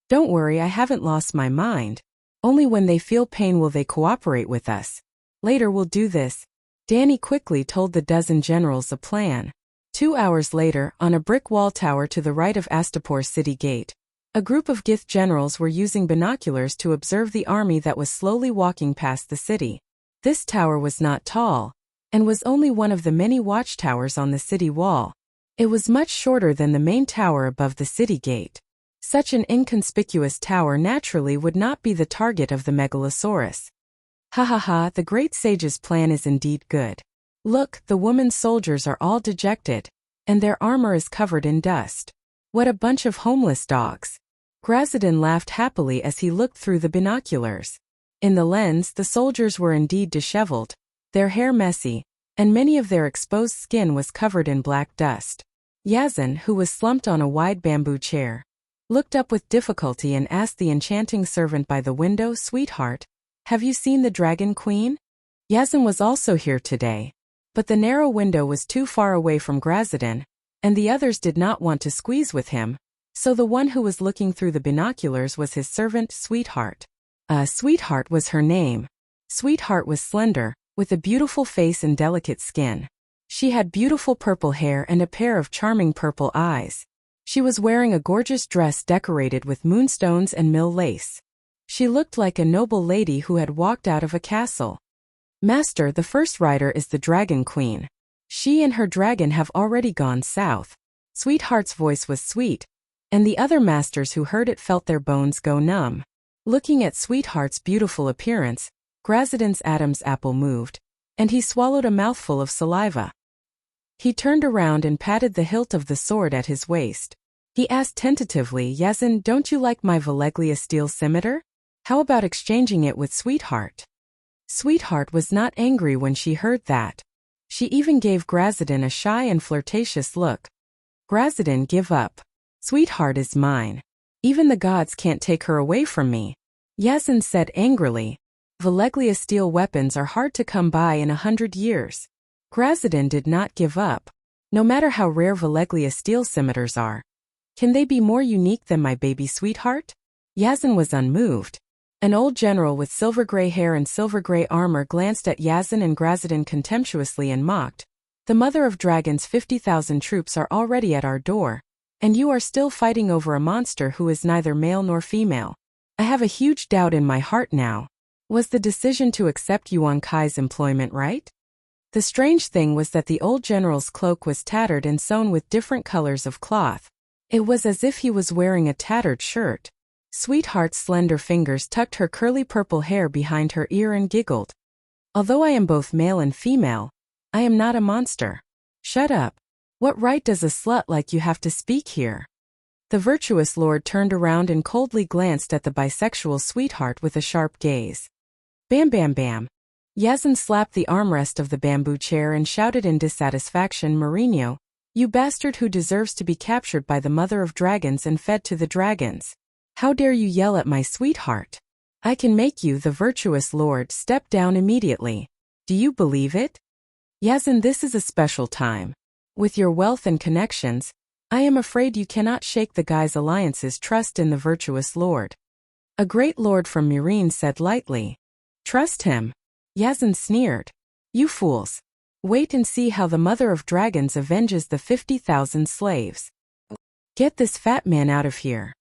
"Don't worry, I haven't lost my mind. Only when they feel pain will they cooperate with us. Later we'll do this." Danny quickly told the dozen generals a plan. 2 hours later, on a brick wall tower to the right of Astapor's city gate, a group of Gith generals were using binoculars to observe the army that was slowly walking past the city. This tower was not tall, and was only one of the many watchtowers on the city wall. It was much shorter than the main tower above the city gate. Such an inconspicuous tower naturally would not be the target of the Megalosaurus. Ha ha ha, the great sage's plan is indeed good. Look, the woman's soldiers are all dejected, and their armor is covered in dust. What a bunch of homeless dogs. Grazadin laughed happily as he looked through the binoculars. In the lens, the soldiers were indeed disheveled, their hair messy, and many of their exposed skin was covered in black dust. Yazan, who was slumped on a wide bamboo chair, looked up with difficulty and asked the enchanting servant by the window, "Sweetheart, have you seen the Dragon Queen?" Yazan was also here today, but the narrow window was too far away from Grazadin, and the others did not want to squeeze with him, so the one who was looking through the binoculars was his servant, Sweetheart. Sweetheart was her name. Sweetheart was slender, with a beautiful face and delicate skin. She had beautiful purple hair and a pair of charming purple eyes. She was wearing a gorgeous dress decorated with moonstones and mill lace. She looked like a noble lady who had walked out of a castle. "Master, the first rider is the Dragon Queen. She and her dragon have already gone south." Sweetheart's voice was sweet, and the other masters who heard it felt their bones go numb. Looking at Sweetheart's beautiful appearance, Grazadin's Adam's apple moved, and he swallowed a mouthful of saliva. He turned around and patted the hilt of the sword at his waist. He asked tentatively, "Yazan, don't you like my Veleglia steel scimitar? How about exchanging it with Sweetheart?" Sweetheart was not angry when she heard that. She even gave Grazadin a shy and flirtatious look. "Grazadin, give up. Sweetheart is mine. Even the gods can't take her away from me," Yazan said angrily. "Veleglia steel weapons are hard to come by in 100 years. Grazadin did not give up. No matter how rare Veleglia steel scimitars are. Can they be more unique than my baby Sweetheart?" Yazan was unmoved. An old general with silver-gray hair and silver-gray armor glanced at Yazan and Grazadin contemptuously and mocked. "The mother of dragons' 50,000 troops are already at our door, and you are still fighting over a monster who is neither male nor female. I have a huge doubt in my heart now. Was the decision to accept Yuan Kai's employment right?" The strange thing was that the old general's cloak was tattered and sewn with different colors of cloth. It was as if he was wearing a tattered shirt. Sweetheart's slender fingers tucked her curly purple hair behind her ear and giggled. "Although I am both male and female, I am not a monster." "Shut up. What right does a slut like you have to speak here?" The virtuous lord turned around and coldly glanced at the bisexual Sweetheart with a sharp gaze. "Bam bam bam." Yazan slapped the armrest of the bamboo chair and shouted in dissatisfaction, "Mourinho, you bastard who deserves to be captured by the mother of dragons and fed to the dragons. How dare you yell at my Sweetheart? I can make you, the virtuous lord, step down immediately. Do you believe it? Yazan, this is a special time. With your wealth and connections, I am afraid you cannot shake the guy's alliance's trust in the virtuous lord." A great lord from Murine said lightly. "Trust him?" Yazan sneered. "You fools. Wait and see how the mother of dragons avenges the 50,000 slaves. Get this fat man out of here.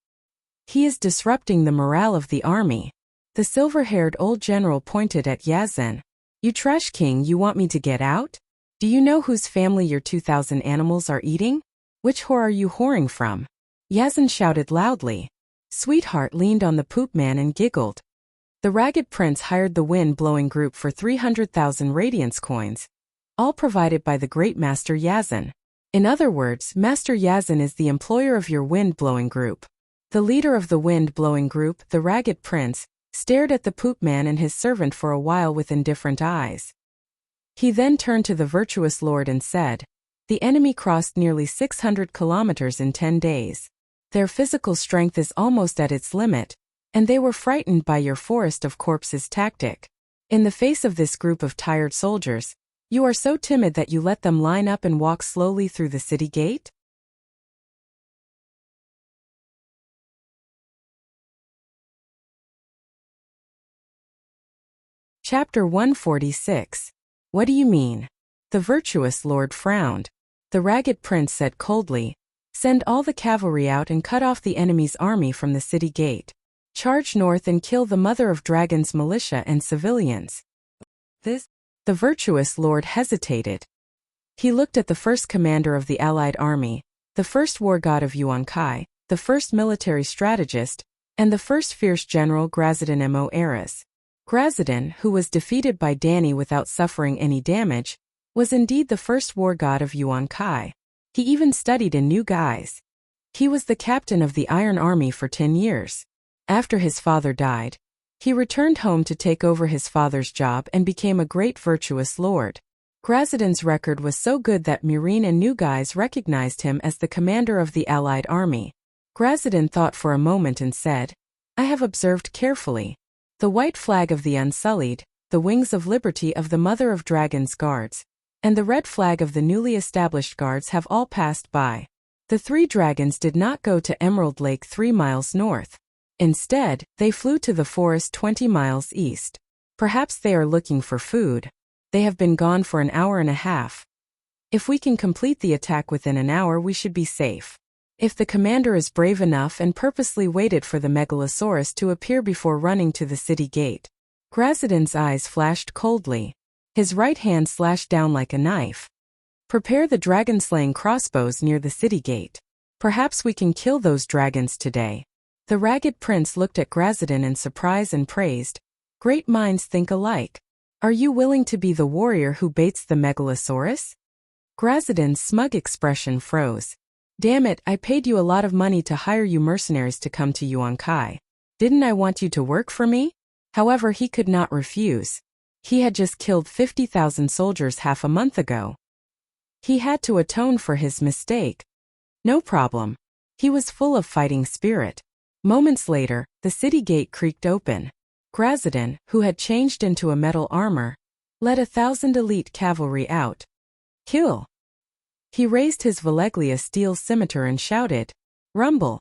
He is disrupting the morale of the army." The silver-haired old general pointed at Yazan. "You trash king, you want me to get out? Do you know whose family your 2,000 animals are eating? Which whore are you whoring from?" Yazan shouted loudly. Sweetheart leaned on the poop man and giggled. The Ragged Prince hired the wind-blowing group for 300,000 radiance coins, all provided by the great Master Yazan. In other words, Master Yazan is the employer of your wind-blowing group. The leader of the wind-blowing group, the Ragged Prince, stared at the poop man and his servant for a while with indifferent eyes. He then turned to the virtuous lord and said, "The enemy crossed nearly 600 kilometers in 10 days. Their physical strength is almost at its limit, and they were frightened by your forest of corpses tactic. In the face of this group of tired soldiers, you are so timid that you let them line up and walk slowly through the city gate?" Chapter 146. What do you mean? The virtuous lord frowned. The Ragged Prince said coldly, "Send all the cavalry out and cut off the enemy's army from the city gate. Charge north and kill the Mother of Dragons militia and civilians." The virtuous lord hesitated. He looked at the first commander of the allied army, the first war god of Yuan Kai, the first military strategist, and the first fierce general Grazadin Mo Eras. Grazadin, who was defeated by Danny without suffering any damage, was indeed the first war god of Yuan Kai. He even studied in New Guise. He was the captain of the Iron Army for 10 years. After his father died, he returned home to take over his father's job and became a great virtuous lord. Grazadin's record was so good that Murine and New Guise recognized him as the commander of the allied army. Grazadin thought for a moment and said, "I have observed carefully. The white flag of the Unsullied, the wings of liberty of the Mother of Dragons Guards, and the red flag of the newly established guards have all passed by. The 3 dragons did not go to Emerald Lake 3 miles north. Instead, they flew to the forest 20 miles east. Perhaps they are looking for food. They have been gone for an hour and a half. If we can complete the attack within an hour, we should be safe." If the commander is brave enough and purposely waited for the Megalosaurus to appear before running to the city gate. Grazadin's eyes flashed coldly. His right hand slashed down like a knife. "Prepare the dragon-slaying crossbows near the city gate. Perhaps we can kill those dragons today." The Ragged Prince looked at Grazadin in surprise and praised, "Great minds think alike. Are you willing to be the warrior who baits the Megalosaurus?" Grazadin's smug expression froze. "Damn it, I paid you a lot of money to hire you mercenaries to come to Yuan Kai. Didn't I want you to work for me?" However, he could not refuse. He had just killed 50,000 soldiers half a month ago. He had to atone for his mistake. No problem. He was full of fighting spirit. Moments later, the city gate creaked open. Grazadin, who had changed into a metal armor, led 1,000 elite cavalry out. "Kill!" He raised his Valeglia steel scimitar and shouted, "Rumble!"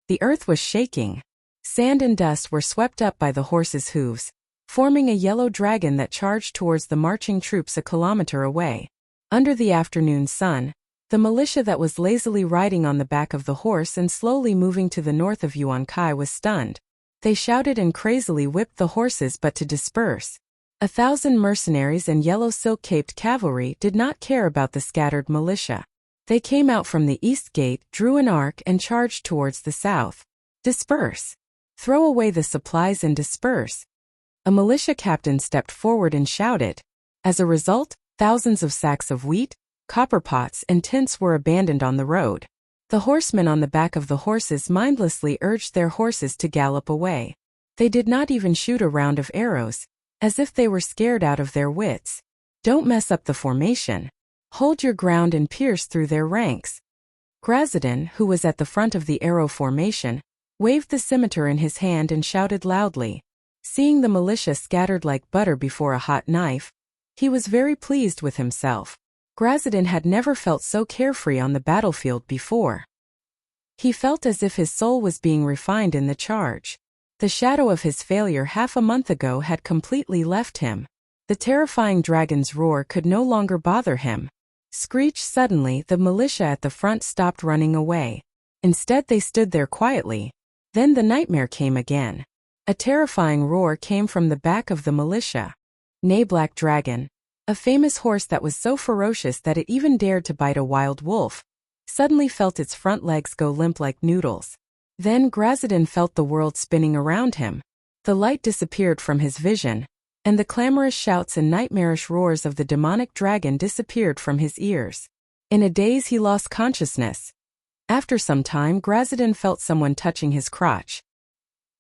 The earth was shaking. Sand and dust were swept up by the horses' hooves, forming a yellow dragon that charged towards the marching troops a kilometer away. Under the afternoon sun, the militia that was lazily riding on the back of the horse and slowly moving to the north of Yuan Kai was stunned. They shouted and crazily whipped the horses but to disperse. 1,000 mercenaries and yellow silk-caped cavalry did not care about the scattered militia. They came out from the east gate, drew an arc and charged towards the south. "Disperse! Throw away the supplies and disperse!" A militia captain stepped forward and shouted. As a result, thousands of sacks of wheat, copper pots and tints were abandoned on the road. The horsemen on the back of the horses mindlessly urged their horses to gallop away. They did not even shoot a round of arrows, as if they were scared out of their wits. "Don't mess up the formation. Hold your ground and pierce through their ranks." Grazadin, who was at the front of the arrow formation, waved the scimitar in his hand and shouted loudly. Seeing the militia scattered like butter before a hot knife, he was very pleased with himself. Grazadin had never felt so carefree on the battlefield before. He felt as if his soul was being refined in the charge. The shadow of his failure half a month ago had completely left him. The terrifying dragon's roar could no longer bother him. Screech! Suddenly, the militia at the front stopped running away. Instead, they stood there quietly. Then the nightmare came again. A terrifying roar came from the back of the militia. Nay, Black Dragon, a famous horse that was so ferocious that it even dared to bite a wild wolf. suddenly felt its front legs go limp like noodles. Then Grazadin felt the world spinning around him. The light disappeared from his vision, and the clamorous shouts and nightmarish roars of the demonic dragon disappeared from his ears. In a daze he lost consciousness. After some time Grazadin felt someone touching his crotch.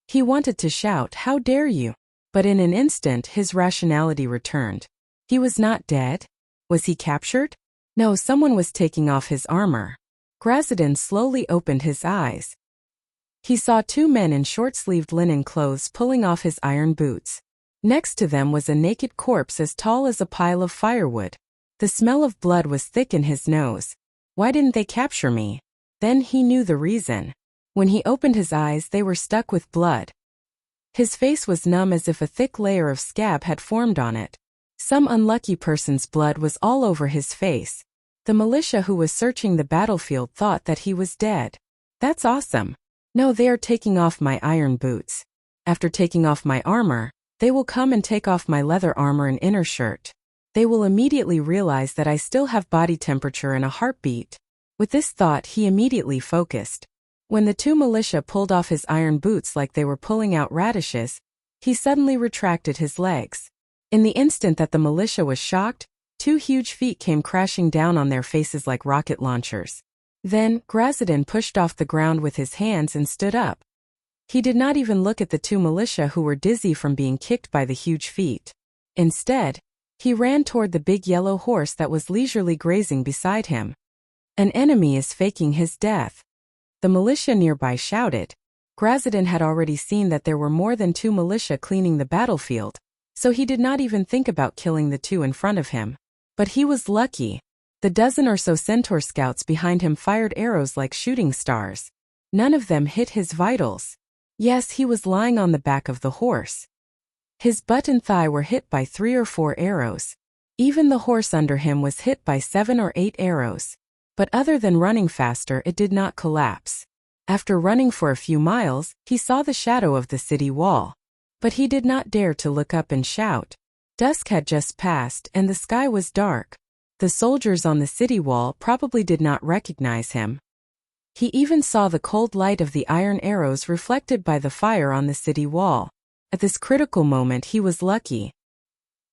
He wanted to shout, "How dare you!" But in an instant his rationality returned. He was not dead. Was he captured? No, someone was taking off his armor. Grazadin slowly opened his eyes. He saw two men in short-sleeved linen clothes pulling off his iron boots. Next to them was a naked corpse as tall as a pile of firewood. The smell of blood was thick in his nose. Why didn't they capture me? Then he knew the reason. When he opened his eyes, they were stuck with blood. His face was numb as if a thick layer of scab had formed on it. Some unlucky person's blood was all over his face. The militia who was searching the battlefield thought that he was dead. That's awesome. No, they are taking off my iron boots. After taking off my armor, they will come and take off my leather armor and inner shirt. They will immediately realize that I still have body temperature and a heartbeat. With this thought, he immediately focused. When the two militia pulled off his iron boots like they were pulling out radishes, he suddenly retracted his legs. In the instant that the militia was shocked, two huge feet came crashing down on their faces like rocket launchers. Then, Grazadin pushed off the ground with his hands and stood up. He did not even look at the two militia who were dizzy from being kicked by the huge feet. Instead, he ran toward the big yellow horse that was leisurely grazing beside him. An enemy is faking his death. The militia nearby shouted. Grazadin had already seen that there were more than two militia cleaning the battlefield, so he did not even think about killing the two in front of him. But he was lucky. The dozen or so centaur scouts behind him fired arrows like shooting stars. None of them hit his vitals. Yes, he was lying on the back of the horse. His butt and thigh were hit by 3 or 4 arrows. Even the horse under him was hit by 7 or 8 arrows. But other than running faster, it did not collapse. After running for a few miles, he saw the shadow of the city wall. But he did not dare to look up and shout. Dusk had just passed, and the sky was dark. The soldiers on the city wall probably did not recognize him. He even saw the cold light of the iron arrows reflected by the fire on the city wall. At this critical moment he was lucky.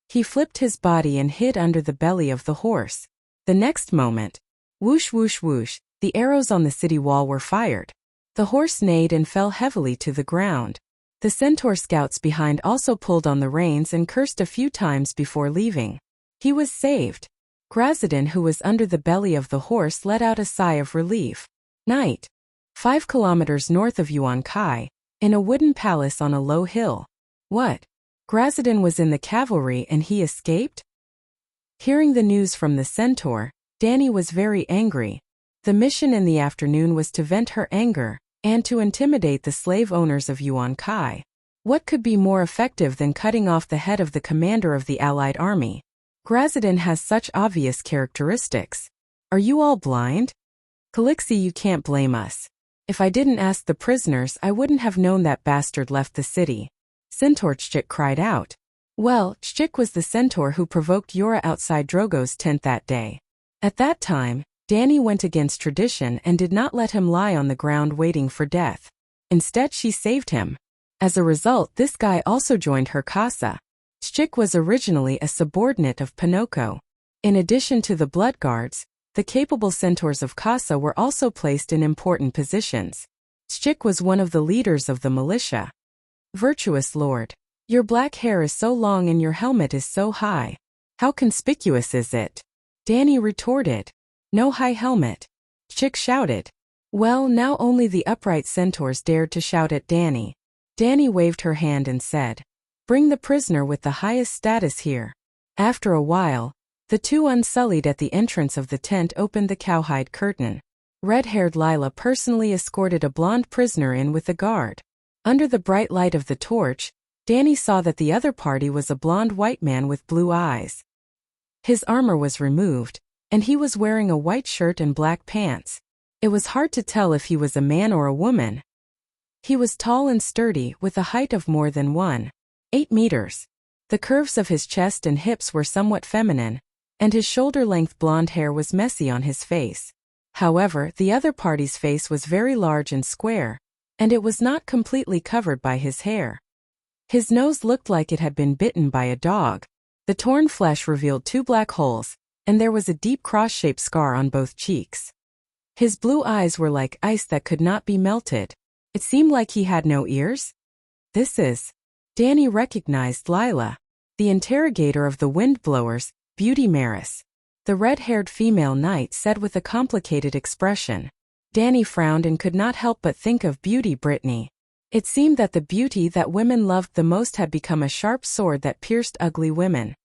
He flipped his body and hid under the belly of the horse. The next moment, whoosh whoosh whoosh, the arrows on the city wall were fired. The horse neighed and fell heavily to the ground. The centaur scouts behind also pulled on the reins and cursed a few times before leaving. He was saved. Grazadin, who was under the belly of the horse, let out a sigh of relief. Night. 5 kilometers north of Yuan-Kai, in a wooden palace on a low hill. What? Grazadin was in the cavalry and he escaped? Hearing the news from the centaur, Dani was very angry. The mission in the afternoon was to vent her anger, and to intimidate the slave owners of Yuan-Kai. What could be more effective than cutting off the head of the commander of the allied army? Grazadin has such obvious characteristics. Are you all blind? Calixi, you can't blame us. If I didn't ask the prisoners, I wouldn't have known that bastard left the city. Centaur Chik cried out. Well, Chik was the centaur who provoked Yura outside Drogo's tent that day. At that time, Dani went against tradition and did not let him lie on the ground waiting for death. Instead, she saved him. As a result, this guy also joined her casa. Chik was originally a subordinate of Pinocchio. In addition to the blood guards, the capable centaurs of casa were also placed in important positions. Chik was one of the leaders of the militia. Virtuous lord, your black hair is so long and your helmet is so high. How conspicuous is it? Dani retorted. No high helmet. Chik shouted. Well, now only the upright centaurs dared to shout at Dani. Dani waved her hand and said, Bring the prisoner with the highest status here. After a while, the two unsullied at the entrance of the tent opened the cowhide curtain. Red-haired Lila personally escorted a blonde prisoner in with a guard. Under the bright light of the torch, Dani saw that the other party was a blonde white man with blue eyes. His armor was removed, and he was wearing a white shirt and black pants. It was hard to tell if he was a man or a woman. He was tall and sturdy, with a height of more than 1.8 meters. The curves of his chest and hips were somewhat feminine, and his shoulder-length blonde hair was messy on his face. However, the other party's face was very large and square, and it was not completely covered by his hair. His nose looked like it had been bitten by a dog. The torn flesh revealed 2 black holes, and there was a deep cross-shaped scar on both cheeks. His blue eyes were like ice that could not be melted. It seemed like he had no ears. This is... Danny recognized Lila, the interrogator of the windblowers, Beauty Maris. The red-haired female knight said with a complicated expression. Danny frowned and could not help but think of Beauty Brittany. It seemed that the beauty that women loved the most had become a sharp sword that pierced ugly women.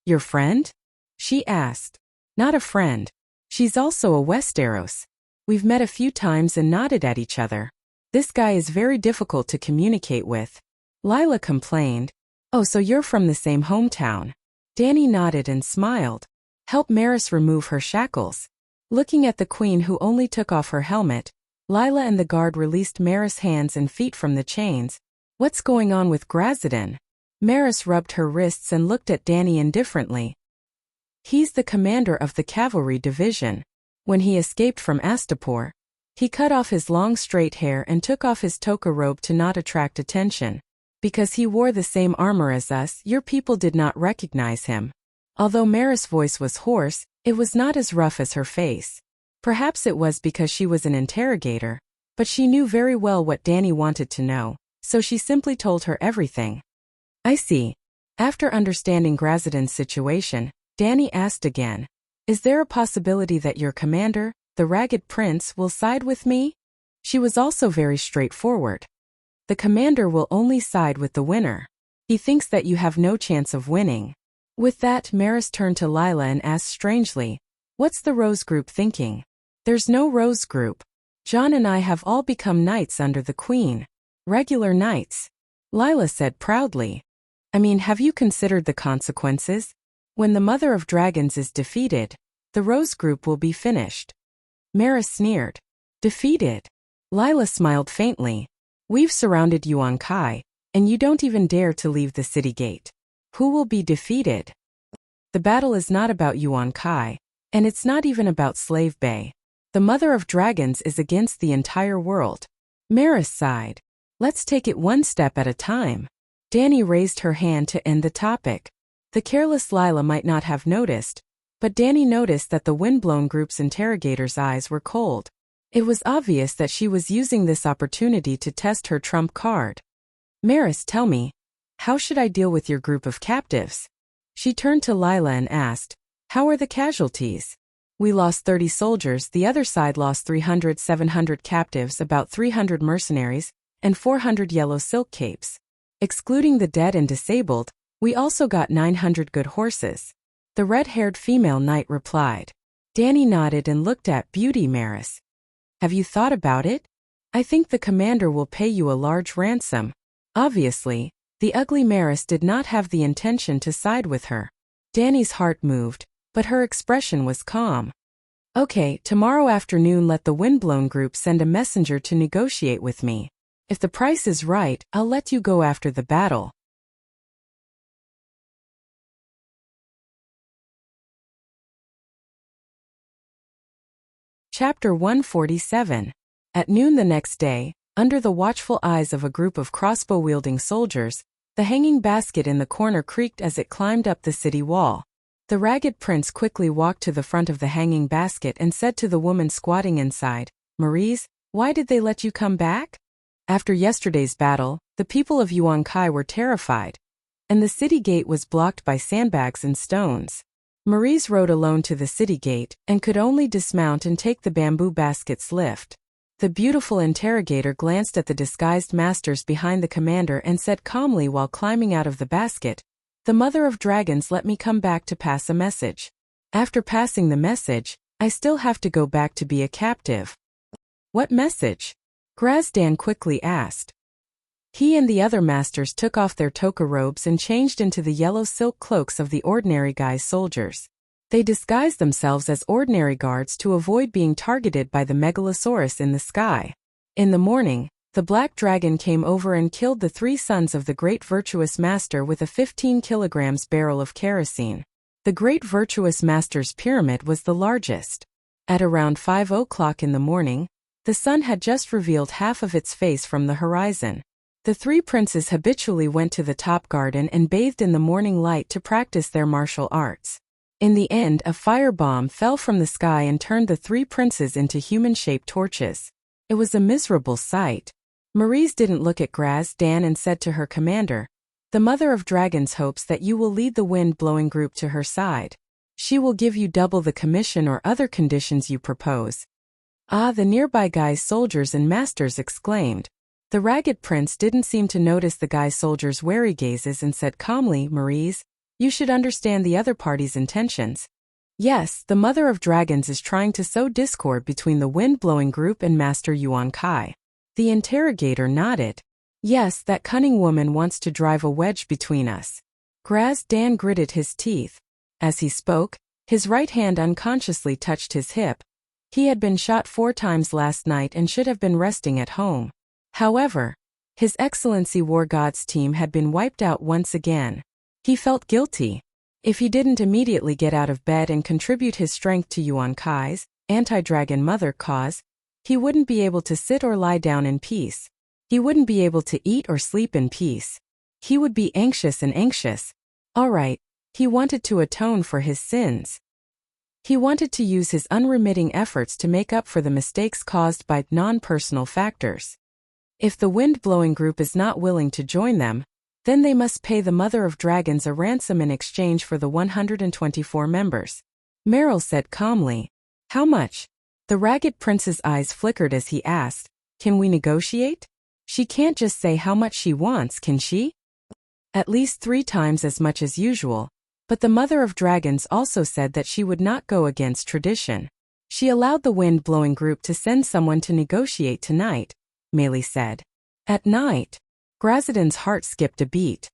Your friend? She asked. Not a friend. She's also a Westeros. We've met a few times and nodded at each other. This guy is very difficult to communicate with. Lila complained. Oh, so you're from the same hometown. Danny nodded and smiled. Help Maris remove her shackles. Looking at the queen who only took off her helmet, Lila and the guard released Maris' hands and feet from the chains. What's going on with Grazdin? Maris rubbed her wrists and looked at Danny indifferently. He's the commander of the cavalry division. When he escaped from Astapor, he cut off his long straight hair and took off his toga robe to not attract attention. Because he wore the same armor as us, your people did not recognize him. Although Maris' voice was hoarse, it was not as rough as her face. Perhaps it was because she was an interrogator, but she knew very well what Danny wanted to know, so she simply told her everything. I see. After understanding Grazdin's situation, Danny asked again, is there a possibility that your commander, the Ragged Prince, will side with me? She was also very straightforward. The commander will only side with the winner. He thinks that you have no chance of winning. With that, Maris turned to Lila and asked strangely, what's the Rose Group thinking? There's no Rose Group. John and I have all become knights under the Queen. Regular knights. Lila said proudly. I mean, have you considered the consequences? When the Mother of Dragons is defeated, the Rose Group will be finished. Maris sneered. Defeated? Lila smiled faintly. We've surrounded Yuan Kai, and you don't even dare to leave the city gate. Who will be defeated? The battle is not about Yuan Kai, and it's not even about Slave Bay. The Mother of Dragons is against the entire world. Maris sighed. Let's take it one step at a time. Danny raised her hand to end the topic. The careless Lila might not have noticed, but Danny noticed that the windblown group's interrogator's eyes were cold. It was obvious that she was using this opportunity to test her trump card. Maris, tell me, how should I deal with your group of captives? She turned to Lila and asked, how are the casualties? We lost 30 soldiers, the other side lost 700 captives, about 300 mercenaries, and 400 yellow silk capes. Excluding the dead and disabled, we also got 900 good horses. The red-haired female knight replied. Danny nodded and looked at Beauty Maris. Have you thought about it? I think the commander will pay you a large ransom. Obviously, the ugly Maris did not have the intention to side with her. Danny's heart moved, but her expression was calm. Okay, tomorrow afternoon let the Windblown group send a messenger to negotiate with me. If the price is right, I'll let you go after the battle. Chapter 147. At noon the next day, under the watchful eyes of a group of crossbow-wielding soldiers, the hanging basket in the corner creaked as it climbed up the city wall. The Ragged Prince quickly walked to the front of the hanging basket and said to the woman squatting inside, Marise, why did they let you come back? After yesterday's battle, the people of Yuan Kai were terrified, and the city gate was blocked by sandbags and stones. Marise rode alone to the city gate, and could only dismount and take the bamboo basket's lift. The beautiful interrogator glanced at the disguised masters behind the commander and said calmly while climbing out of the basket, The Mother of Dragons let me come back to pass a message. After passing the message, I still have to go back to be a captive. What message? Grazdin quickly asked. He and the other masters took off their toga robes and changed into the yellow silk cloaks of the ordinary guise soldiers. They disguised themselves as ordinary guards to avoid being targeted by the megalosaurus in the sky. In the morning, the black dragon came over and killed the 3 sons of the great virtuous master with a 15 kilograms barrel of kerosene. The great virtuous master's pyramid was the largest. At around 5 o'clock in the morning, the sun had just revealed half of its face from the horizon. The three princes habitually went to the top garden and bathed in the morning light to practice their martial arts. In the end, a firebomb fell from the sky and turned the three princes into human-shaped torches. It was a miserable sight. Maurice didn't look at Graz Dan and said to her commander, "The Mother of Dragons hopes that you will lead the wind-blowing group to her side. She will give you double the commission or other conditions you propose." "Ah," the nearby guy's soldiers and masters exclaimed. The ragged prince didn't seem to notice the guy's soldiers' wary gazes and said calmly, "Maurice, you should understand the other party's intentions. Yes, the Mother of Dragons is trying to sow discord between the wind-blowing group and Master Yuan Kai." The interrogator nodded. "Yes, that cunning woman wants to drive a wedge between us." Graz Dan gritted his teeth. As he spoke, his right hand unconsciously touched his hip. He had been shot 4 times last night and should have been resting at home. However, His Excellency War God's team had been wiped out once again. He felt guilty. If he didn't immediately get out of bed and contribute his strength to Yuan Kai's anti-dragon mother cause, he wouldn't be able to sit or lie down in peace. He wouldn't be able to eat or sleep in peace. He would be anxious and anxious. All right, he wanted to atone for his sins. He wanted to use his unremitting efforts to make up for the mistakes caused by non-personal factors. If the wind-blowing group is not willing to join them, then they must pay the Mother of Dragons a ransom in exchange for the 124 members. Meryl said calmly. "How much?" The ragged prince's eyes flickered as he asked, "Can we negotiate?" "She can't just say how much she wants, can she?" "At least 3 times as much as usual." But the Mother of Dragons also said that she would not go against tradition. She allowed the wind-blowing group to send someone to negotiate tonight, Meili said. "At night?" Grazidan's heart skipped a beat.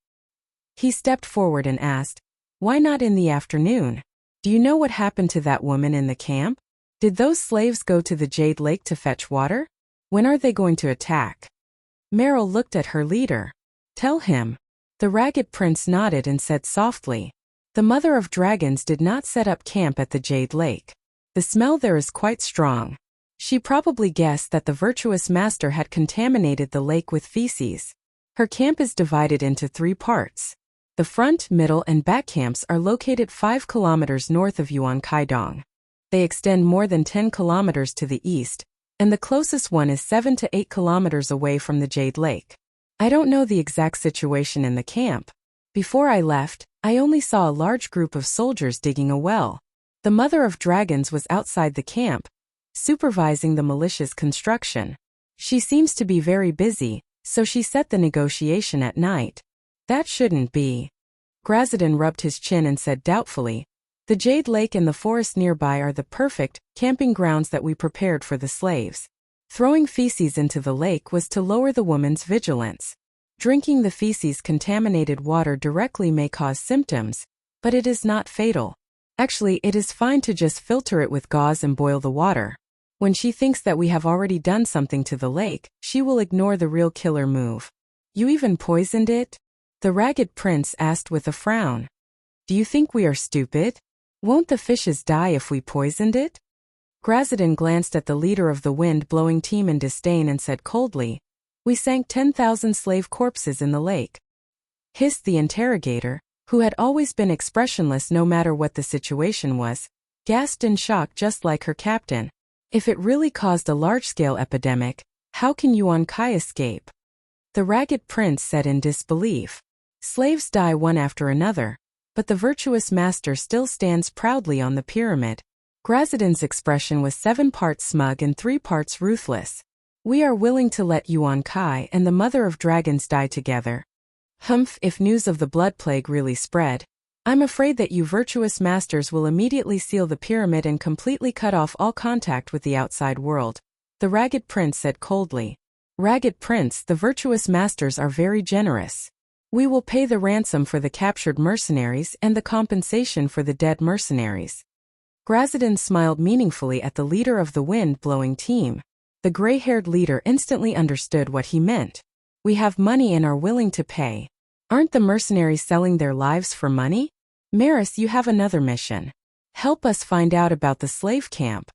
He stepped forward and asked, "Why not in the afternoon? Do you know what happened to that woman in the camp? Did those slaves go to the Jade Lake to fetch water? When are they going to attack?" Meryl looked at her leader. "Tell him." The ragged prince nodded and said softly, "The Mother of Dragons did not set up camp at the Jade Lake. The smell there is quite strong. She probably guessed that the virtuous master had contaminated the lake with feces. Her camp is divided into 3 parts. The front, middle, and back camps are located 5 kilometers north of Yuan Kaidong. They extend more than 10 kilometers to the east, and the closest one is 7 to 8 kilometers away from the Jade Lake. I don't know the exact situation in the camp. Before I left, I only saw a large group of soldiers digging a well. The Mother of Dragons was outside the camp, supervising the militia's construction. She seems to be very busy, so she set the negotiation at night. That shouldn't be." Grazidan rubbed his chin and said doubtfully, "The Jade Lake and the forest nearby are the perfect camping grounds that we prepared for the slaves. Throwing feces into the lake was to lower the woman's vigilance. Drinking the feces contaminated water directly may cause symptoms, but it is not fatal. Actually, it is fine to just filter it with gauze and boil the water. When she thinks that we have already done something to the lake, she will ignore the real killer move." "You even poisoned it?" the ragged prince asked with a frown. "Do you think we are stupid? Won't the fishes die if we poisoned it?" Grazidan glanced at the leader of the wind-blowing team in disdain and said coldly, "We sank 10,000 slave corpses in the lake." Hissed the interrogator, who had always been expressionless no matter what the situation was, gasped in shock just like her captain. "If it really caused a large-scale epidemic, how can Yuan Kai escape?" The ragged prince said in disbelief. "Slaves die one after another, but the virtuous master still stands proudly on the pyramid." Grazidan's expression was 7 parts smug and 3 parts ruthless. "We are willing to let Yuan Kai and the Mother of Dragons die together. Humph, if news of the blood plague really spread, I'm afraid that you virtuous masters will immediately seal the pyramid and completely cut off all contact with the outside world," the ragged prince said coldly. "Ragged prince, the virtuous masters are very generous. We will pay the ransom for the captured mercenaries and the compensation for the dead mercenaries." Grazidan smiled meaningfully at the leader of the wind-blowing team. The gray-haired leader instantly understood what he meant. "We have money and are willing to pay. Aren't the mercenaries selling their lives for money? Maris, you have another mission. Help us find out about the slave camp."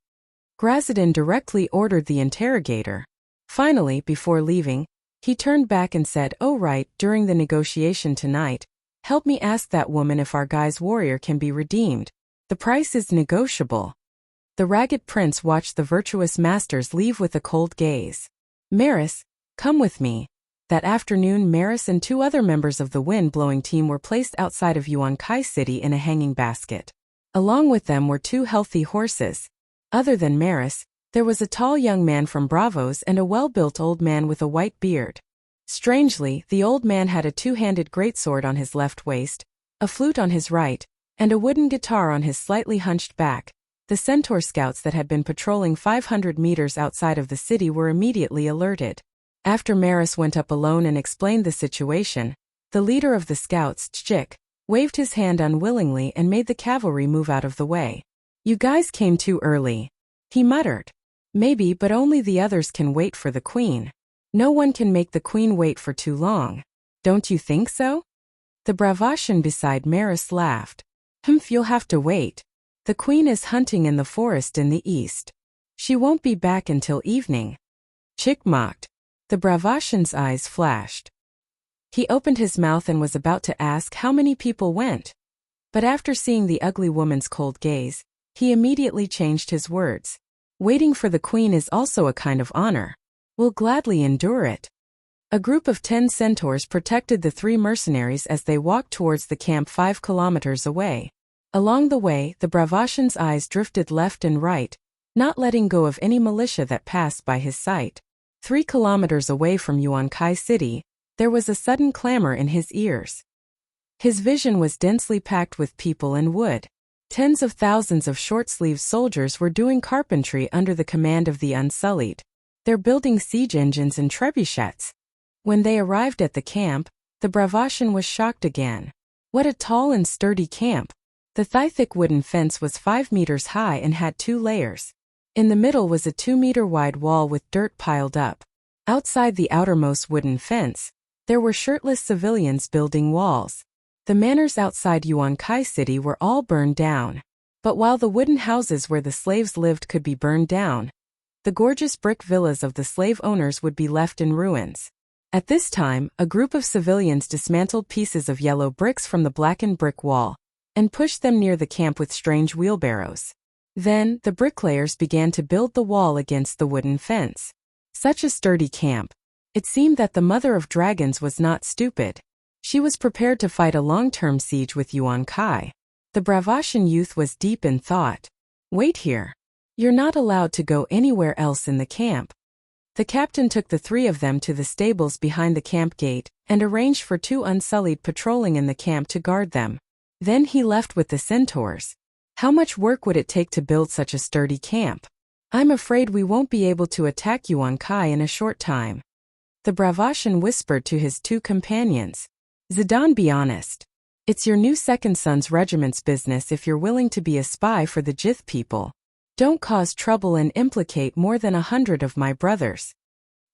Grazadin directly ordered the interrogator. Finally, before leaving, he turned back and said, "Oh right, during the negotiation tonight, help me ask that woman if our guy's warrior can be redeemed. The price is negotiable." The ragged prince watched the virtuous masters leave with a cold gaze. "Maris, come with me." That afternoon, Maris and 2 other members of the wind-blowing team were placed outside of Yuan-Kai City in a hanging basket. Along with them were 2 healthy horses. Other than Maris, there was a tall young man from Bravos and a well-built old man with a white beard. Strangely, the old man had a 2-handed greatsword on his left waist, a flute on his right, and a wooden guitar on his slightly hunched back. The centaur scouts that had been patrolling 500 meters outside of the city were immediately alerted. After Maris went up alone and explained the situation, the leader of the scouts, Tchik, waved his hand unwillingly and made the cavalry move out of the way. "You guys came too early," he muttered. "Maybe, but only the others can wait for the queen. No one can make the queen wait for too long. Don't you think so?" The Bravashan beside Maris laughed. You'll have to wait. The queen is hunting in the forest in the east. She won't be back until evening." Chick mocked. The Bravashan's eyes flashed. He opened his mouth and was about to ask how many people went. But after seeing the ugly woman's cold gaze, he immediately changed his words. "Waiting for the queen is also a kind of honor. We'll gladly endure it." A group of 10 centaurs protected the 3 mercenaries as they walked towards the camp 5 kilometers away. Along the way, the Bravashan's eyes drifted left and right, not letting go of any militia that passed by his sight. 3 kilometers away from Yuan-Kai City, there was a sudden clamor in his ears. His vision was densely packed with people and wood. Tens of thousands of short-sleeved soldiers were doing carpentry under the command of the Unsullied. They're building siege engines and trebuchets. When they arrived at the camp, the Bravashan was shocked again. What a tall and sturdy camp! The thigh-thick wooden fence was 5 meters high and had 2 layers. In the middle was a 2-meter-wide wall with dirt piled up. Outside the outermost wooden fence, there were shirtless civilians building walls. The manors outside Yuan-Kai City were all burned down. But while the wooden houses where the slaves lived could be burned down, the gorgeous brick villas of the slave owners would be left in ruins. At this time, a group of civilians dismantled pieces of yellow bricks from the blackened brick wall and pushed them near the camp with strange wheelbarrows. Then, the bricklayers began to build the wall against the wooden fence. Such a sturdy camp. It seemed that the Mother of Dragons was not stupid. She was prepared to fight a long-term siege with Yuan-Kai. The Bravashan youth was deep in thought. "Wait here. You're not allowed to go anywhere else in the camp." The captain took the 3 of them to the stables behind the camp gate and arranged for 2 Unsullied patrolling in the camp to guard them. Then he left with the centaurs. How much work would it take to build such a sturdy camp? "I'm afraid we won't be able to attack Yuan-Kai in a short time." The Bravashan whispered to his 2 companions. "Zidane, be honest. It's your new second son's regiment's business if you're willing to be a spy for the Jith people. Don't cause trouble and implicate more than 100 of my brothers."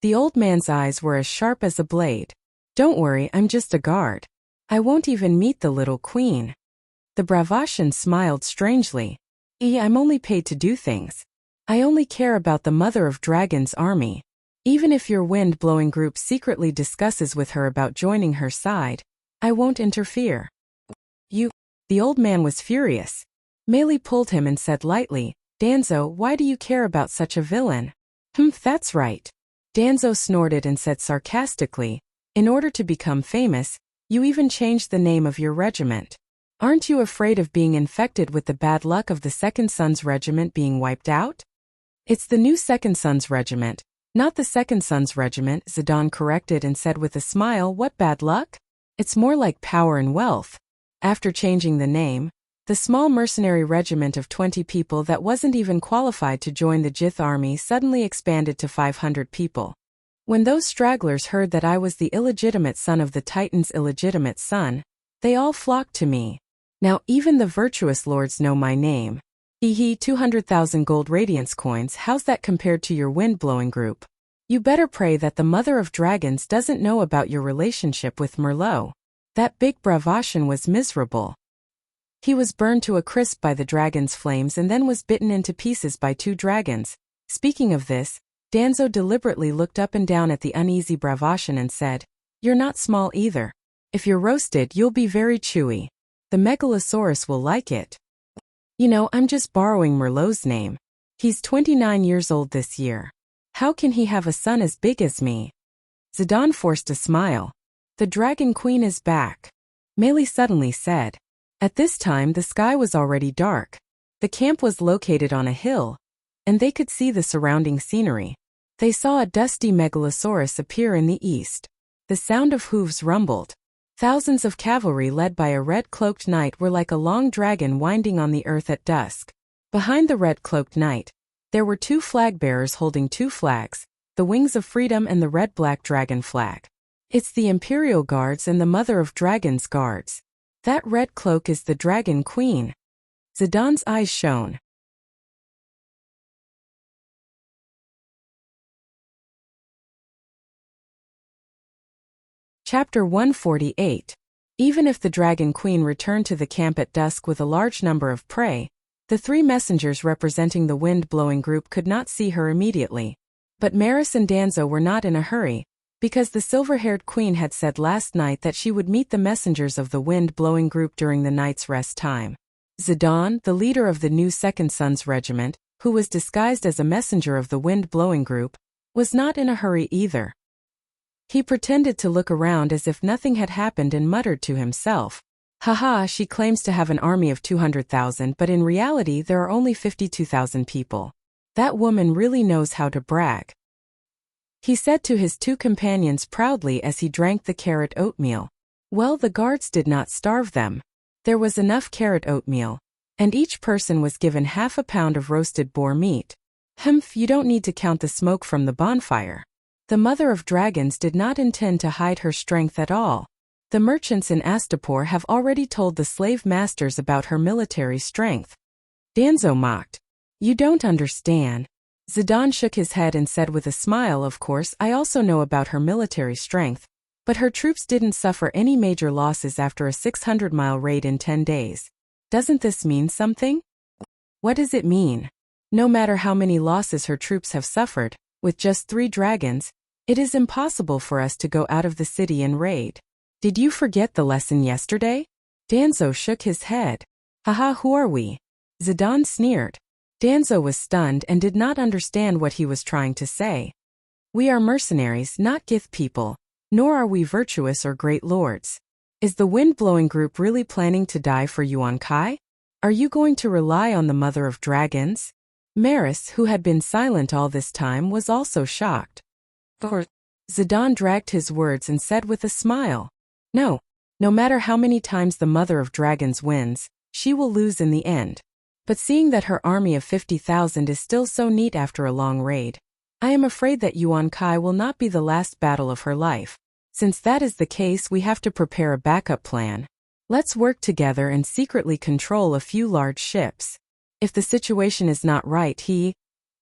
The old man's eyes were as sharp as a blade. "Don't worry, I'm just a guard. I won't even meet the little queen." The Bravashan smiled strangely. "I'm only paid to do things. I only care about the Mother of Dragons' army. Even if your wind-blowing group secretly discusses with her about joining her side, I won't interfere." "You..." The old man was furious. Meili pulled him and said lightly, "Danzo, why do you care about such a villain?" That's right." Danzo snorted and said sarcastically, "In order to become famous, you even changed the name of your regiment. Aren't you afraid of being infected with the bad luck of the Second Son's regiment being wiped out?" "It's the new Second Son's regiment, not the Second Son's regiment," Zidane corrected and said with a smile, "What bad luck? It's more like power and wealth." After changing the name, the small mercenary regiment of 20 people that wasn't even qualified to join the Jith army suddenly expanded to 500 people. When those stragglers heard that I was the illegitimate son of the Titan's illegitimate son, they all flocked to me. Now even the virtuous lords know my name. 200,000 gold radiance coins, how's that compared to your wind-blowing group? You better pray that the Mother of Dragons doesn't know about your relationship with Merlot." That big Bravashan was miserable. He was burned to a crisp by the dragon's flames and then was bitten into pieces by 2 dragons. Speaking of this, Danzo deliberately looked up and down at the uneasy Bravashan and said, "You're not small either. If you're roasted, you'll be very chewy. The Megalosaurus will like it." "You know, I'm just borrowing Merlot's name. He's 29 years old this year. How can he have a son as big as me?" Zidane forced a smile. "The Dragon Queen is back," Meili suddenly said. At this time the sky was already dark. The camp was located on a hill, and they could see the surrounding scenery. They saw a dusty Megalosaurus appear in the east. The sound of hooves rumbled. Thousands of cavalry led by a red-cloaked knight were like a long dragon winding on the earth at dusk. Behind the red-cloaked knight, there were 2 flag-bearers holding 2 flags, the Wings of Freedom and the red-black dragon flag. It's the Imperial Guards and the Mother of Dragons Guards. That red cloak is the Dragon Queen. Zidane's eyes shone. Chapter 148. Even if the Dragon Queen returned to the camp at dusk with a large number of prey, the 3 messengers representing the wind-blowing group could not see her immediately. But Maris and Danzo were not in a hurry, because the silver-haired queen had said last night that she would meet the messengers of the wind-blowing group during the night's rest time. Zidane, the leader of the new Second Sons Regiment, who was disguised as a messenger of the wind-blowing group, was not in a hurry either. He pretended to look around as if nothing had happened and muttered to himself, "Haha, she claims to have an army of 200,000, but in reality there are only 52,000 people. That woman really knows how to brag," he said to his 2 companions proudly as he drank the carrot oatmeal. Well, the guards did not starve them. There was enough carrot oatmeal, and each person was given half a pound of roasted boar meat. Humph, you don't need to count the smoke from the bonfire. The Mother of Dragons did not intend to hide her strength at all. The merchants in Astapor have already told the slave masters about her military strength. Danzo mocked. "You don't understand." Zidane shook his head and said with a smile, "Of course, I also know about her military strength. But her troops didn't suffer any major losses after a 600-mile raid in 10 days. Doesn't this mean something?" "What does it mean?" "No matter how many losses her troops have suffered, with just 3 dragons, it is impossible for us to go out of the city and raid. Did you forget the lesson yesterday?" Danzo shook his head. "Haha, who are we?" Zidane sneered. Danzo was stunned and did not understand what he was trying to say. "We are mercenaries, not Gith people, nor are we virtuous or great lords. Is the wind-blowing group really planning to die for Yuan Kai? Are you going to rely on the Mother of Dragons?" Maris, who had been silent all this time, was also shocked. Zidane dragged his words and said with a smile, "No. No matter how many times the Mother of Dragons wins, she will lose in the end. But seeing that her army of 50,000 is still so neat after a long raid, I am afraid that Yuan Kai will not be the last battle of her life. Since that is the case, we have to prepare a backup plan. Let's work together and secretly control a few large ships. If the situation is not right,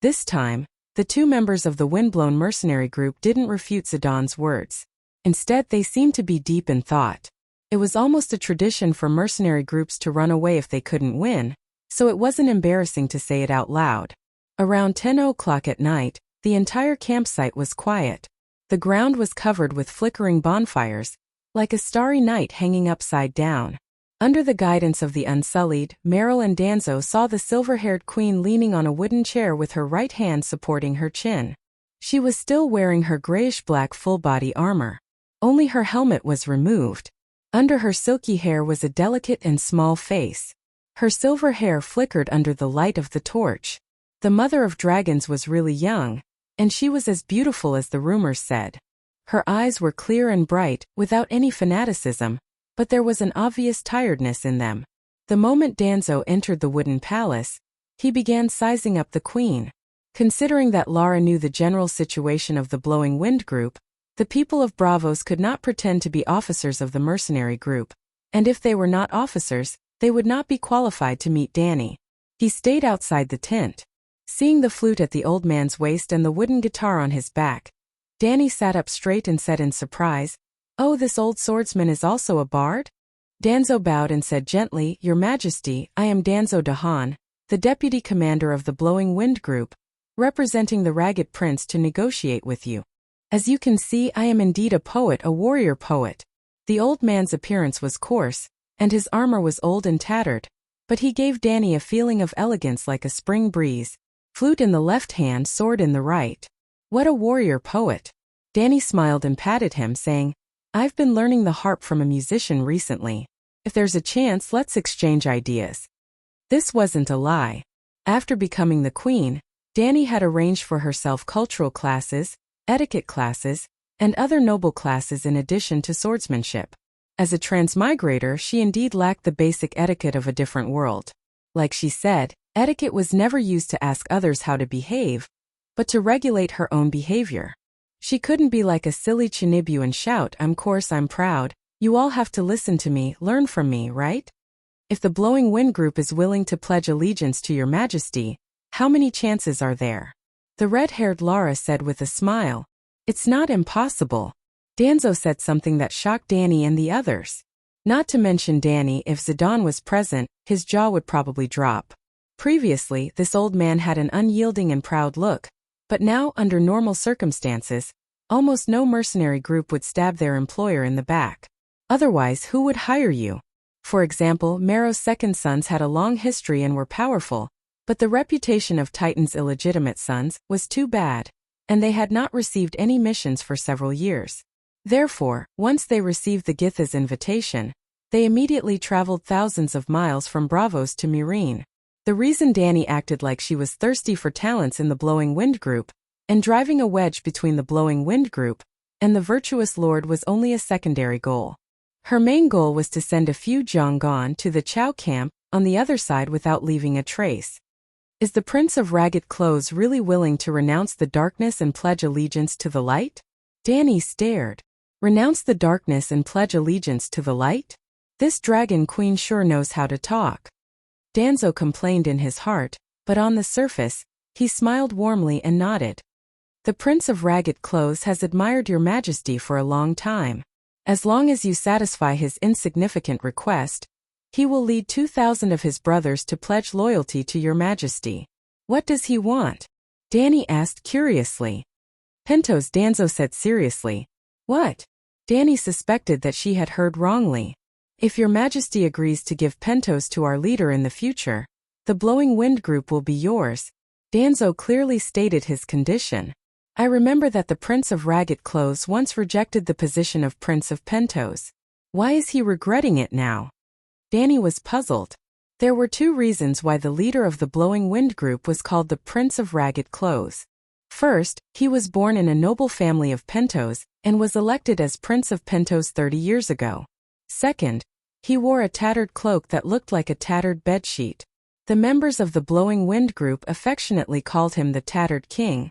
This time, the 2 members of the windblown mercenary group didn't refute Zidane's words. Instead, they seemed to be deep in thought. It was almost a tradition for mercenary groups to run away if they couldn't win, so it wasn't embarrassing to say it out loud. Around 10 o'clock at night, the entire campsite was quiet. The ground was covered with flickering bonfires, like a starry night hanging upside down. Under the guidance of the Unsullied, Meryl and Danzo saw the silver-haired queen leaning on a wooden chair with her right hand supporting her chin. She was still wearing her grayish-black full-body armor. Only her helmet was removed. Under her silky hair was a delicate and small face. Her silver hair flickered under the light of the torch. The Mother of Dragons was really young, and she was as beautiful as the rumors said. Her eyes were clear and bright, without any fanaticism, but there was an obvious tiredness in them. The moment Danzo entered the wooden palace, he began sizing up the queen. Considering that Lara knew the general situation of the Blowing Wind group, the people of Bravos could not pretend to be officers of the mercenary group, and if they were not officers, they would not be qualified to meet Danny. He stayed outside the tent. Seeing the flute at the old man's waist and the wooden guitar on his back, Danny sat up straight and said in surprise, "Oh, this old swordsman is also a bard?" Danzo bowed and said gently, "Your Majesty, I am Danzo Dahan, the deputy commander of the Blowing Wind Group, representing the Ragged Prince to negotiate with you. As you can see, I am indeed a poet, a warrior poet." The old man's appearance was coarse, and his armor was old and tattered, but he gave Danny a feeling of elegance like a spring breeze, flute in the left hand, sword in the right. What a warrior poet! Danny smiled and patted him, saying, "I've been learning the harp from a musician recently. If there's a chance, let's exchange ideas." This wasn't a lie. After becoming the queen, Danny had arranged for herself cultural classes, etiquette classes, and other noble classes in addition to swordsmanship. As a transmigrator, she indeed lacked the basic etiquette of a different world. Like she said, etiquette was never used to ask others how to behave, but to regulate her own behavior. She couldn't be like a silly Chinibu and shout, "I'm coarse, I'm proud, you all have to listen to me, learn from me, right? If the Blowing Wind Group is willing to pledge allegiance to your Majesty, how many chances are there?" The red-haired Lara said with a smile, "It's not impossible." Danzo said something that shocked Danny and the others. Not to mention Danny, if Zidane was present, his jaw would probably drop. Previously, this old man had an unyielding and proud look, but now, under normal circumstances, almost no mercenary group would stab their employer in the back. Otherwise, who would hire you? For example, Mero's second sons had a long history and were powerful, but the reputation of Titan's illegitimate sons was too bad, and they had not received any missions for several years. Therefore, once they received the Githa's invitation, they immediately traveled thousands of miles from Bravos to Murine. The reason Danny acted like she was thirsty for talents in the Blowing Wind Group, and driving a wedge between the Blowing Wind Group and the virtuous lord was only a secondary goal. Her main goal was to send a few Jianggan to the Chao camp on the other side without leaving a trace. Is the Prince of Ragged Clothes really willing to renounce the darkness and pledge allegiance to the light? Danny stared. Renounce the darkness and pledge allegiance to the light? This dragon queen sure knows how to talk. Danzo complained in his heart, but on the surface, he smiled warmly and nodded. The Prince of Ragged Clothes has admired your Majesty for a long time. As long as you satisfy his insignificant request, he will lead 2,000 of his brothers to pledge loyalty to your Majesty. What does he want? Danny asked curiously. Pentos, Danzo said seriously. What? Danny suspected that she had heard wrongly. If your Majesty agrees to give Pentos to our leader in the future, the Blowing Wind Group will be yours. Danzo clearly stated his condition. I remember that the Prince of Ragged Clothes once rejected the position of Prince of Pentos. Why is he regretting it now? Danny was puzzled. There were two reasons why the leader of the Blowing Wind Group was called the Prince of Ragged Clothes. First, he was born in a noble family of Pentos and was elected as Prince of Pentos 30 years ago. Second, he wore a tattered cloak that looked like a tattered bedsheet. The members of the Blowing Wind Group affectionately called him the Tattered King.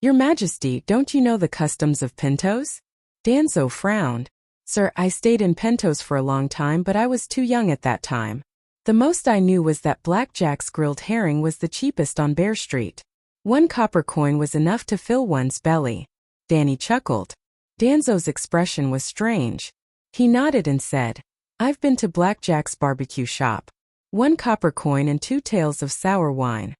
Your Majesty, don't you know the customs of Pentos? Danzo frowned. Sir, I stayed in Pentos for a long time, but I was too young at that time. The most I knew was that Blackjack's grilled herring was the cheapest on Bear Street. 1 copper coin was enough to fill one's belly. Danny chuckled. Danzo's expression was strange. He nodded and said, I've been to Blackjack's barbecue shop. 1 copper coin and 2 taels of sour wine.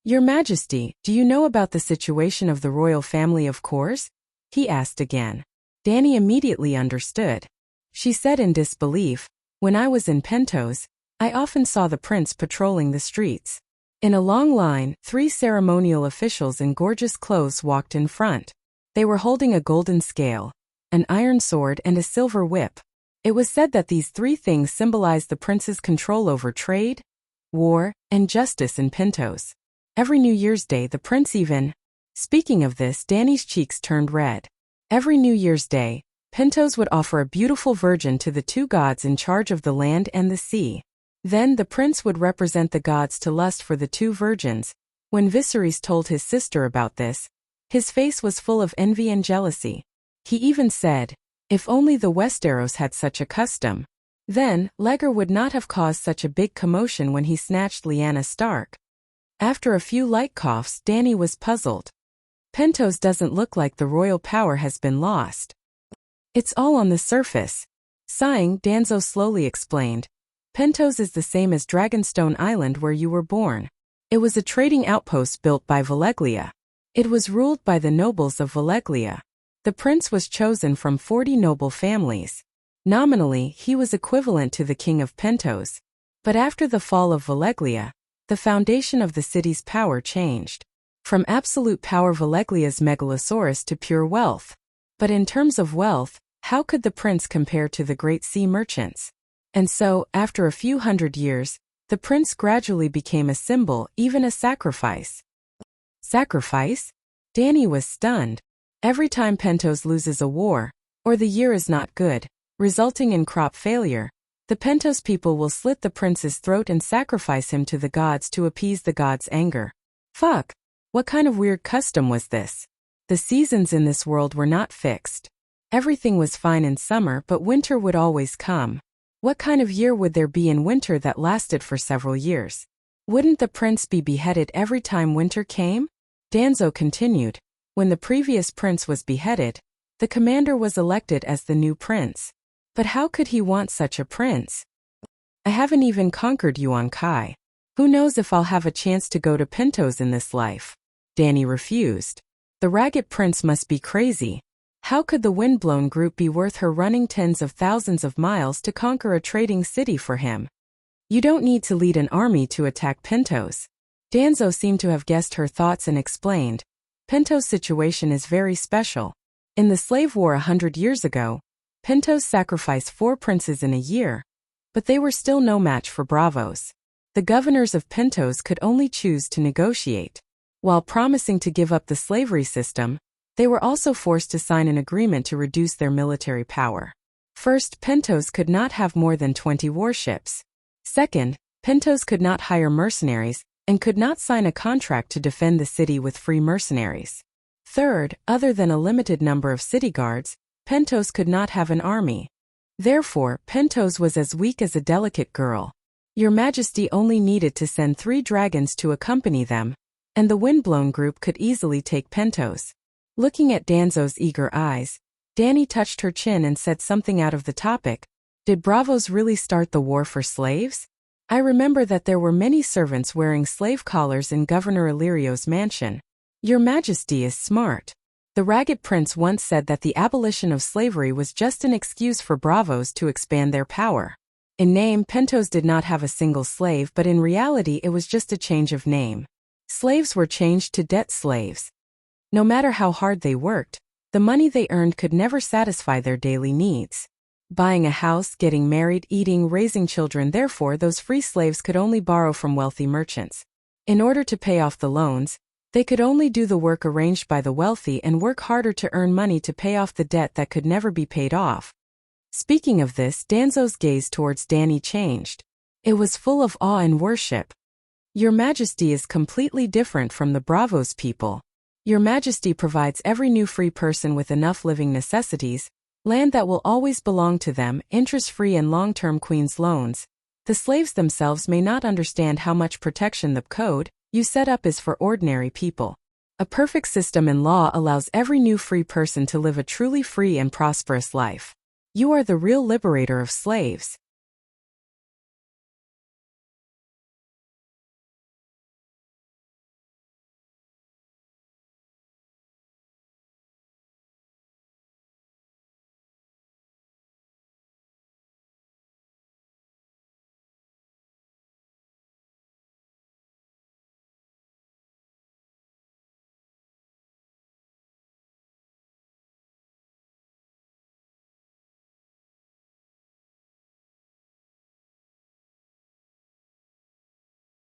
Your Majesty, do you know about the situation of the royal family of course? He asked again. Danny immediately understood. She said in disbelief, when I was in Pentos, I often saw the prince patrolling the streets. In a long line, 3 ceremonial officials in gorgeous clothes walked in front. They were holding a golden scale, an iron sword and a silver whip. It was said that these 3 things symbolized the prince's control over trade, war, and justice in Pentos. Every New Year's Day the prince even... Speaking of this, Danny's cheeks turned red. Every New Year's Day, Pentos would offer a beautiful virgin to the 2 gods in charge of the land and the sea. Then the prince would represent the gods to lust for the 2 virgins. When Viserys told his sister about this, his face was full of envy and jealousy. He even said, if only the Westeros had such a custom. Then, Legger would not have caused such a big commotion when he snatched Lyanna Stark. After a few light coughs, Danny was puzzled. Pentos doesn't look like the royal power has been lost. It's all on the surface. Sighing, Danzo slowly explained. Pentos is the same as Dragonstone Island where you were born. It was a trading outpost built by Valeglia. It was ruled by the nobles of Valeglia. The prince was chosen from 40 noble families. Nominally, he was equivalent to the king of Pentos. But after the fall of Valeglia, the foundation of the city's power changed. From absolute power Valeglia's megalosaurus to pure wealth. But in terms of wealth, how could the prince compare to the great sea merchants? And so, after a few hundred years, the prince gradually became a symbol, even a sacrifice. Sacrifice? Danny was stunned. Every time Pentos loses a war, or the year is not good, resulting in crop failure, the Pentos people will slit the prince's throat and sacrifice him to the gods to appease the gods' anger. Fuck! What kind of weird custom was this? The seasons in this world were not fixed. Everything was fine in summer, but winter would always come. What kind of year would there be in winter that lasted for several years? Wouldn't the prince be beheaded every time winter came? Danzo continued. When the previous prince was beheaded, the commander was elected as the new prince. But how could he want such a prince? I haven't even conquered Yuan Kai. Who knows if I'll have a chance to go to Pentos in this life? Danny refused. The ragged prince must be crazy. How could the windblown group be worth her running tens of thousands of miles to conquer a trading city for him? You don't need to lead an army to attack Pentos. Danzo seemed to have guessed her thoughts and explained. Pentos' situation is very special. In the slave war 100 years ago, Pentos sacrificed 4 princes in a year, but they were still no match for Bravos. The governors of Pentos could only choose to negotiate. While promising to give up the slavery system, they were also forced to sign an agreement to reduce their military power. First, Pentos could not have more than 20 warships. Second, Pentos could not hire mercenaries and could not sign a contract to defend the city with free mercenaries. Third, other than a limited number of city guards, Pentos could not have an army. Therefore, Pentos was as weak as a delicate girl. Your Majesty only needed to send 3 dragons to accompany them, and the windblown group could easily take Pentos. Looking at Danzo's eager eyes, Danny touched her chin and said something out of the topic. Did Bravos really start the war for slaves? I remember that there were many servants wearing slave collars in Governor Illyrio's mansion. Your Majesty is smart. The ragged prince once said that the abolition of slavery was just an excuse for Bravos to expand their power. In name, Pentos did not have a single slave, but in reality it was just a change of name. Slaves were changed to debt slaves. No matter how hard they worked, the money they earned could never satisfy their daily needs. Buying a house, getting married, eating, raising children, therefore those free slaves could only borrow from wealthy merchants. In order to pay off the loans, they could only do the work arranged by the wealthy and work harder to earn money to pay off the debt that could never be paid off. Speaking of this, Danzo's gaze towards Danny changed. It was full of awe and worship. Your Majesty is completely different from the Bravos people. Your Majesty provides every new free person with enough living necessities, land that will always belong to them, interest-free and long-term Queen's loans. The slaves themselves may not understand how much protection the code you set up is for ordinary people. A perfect system in law allows every new free person to live a truly free and prosperous life. You are the real liberator of slaves.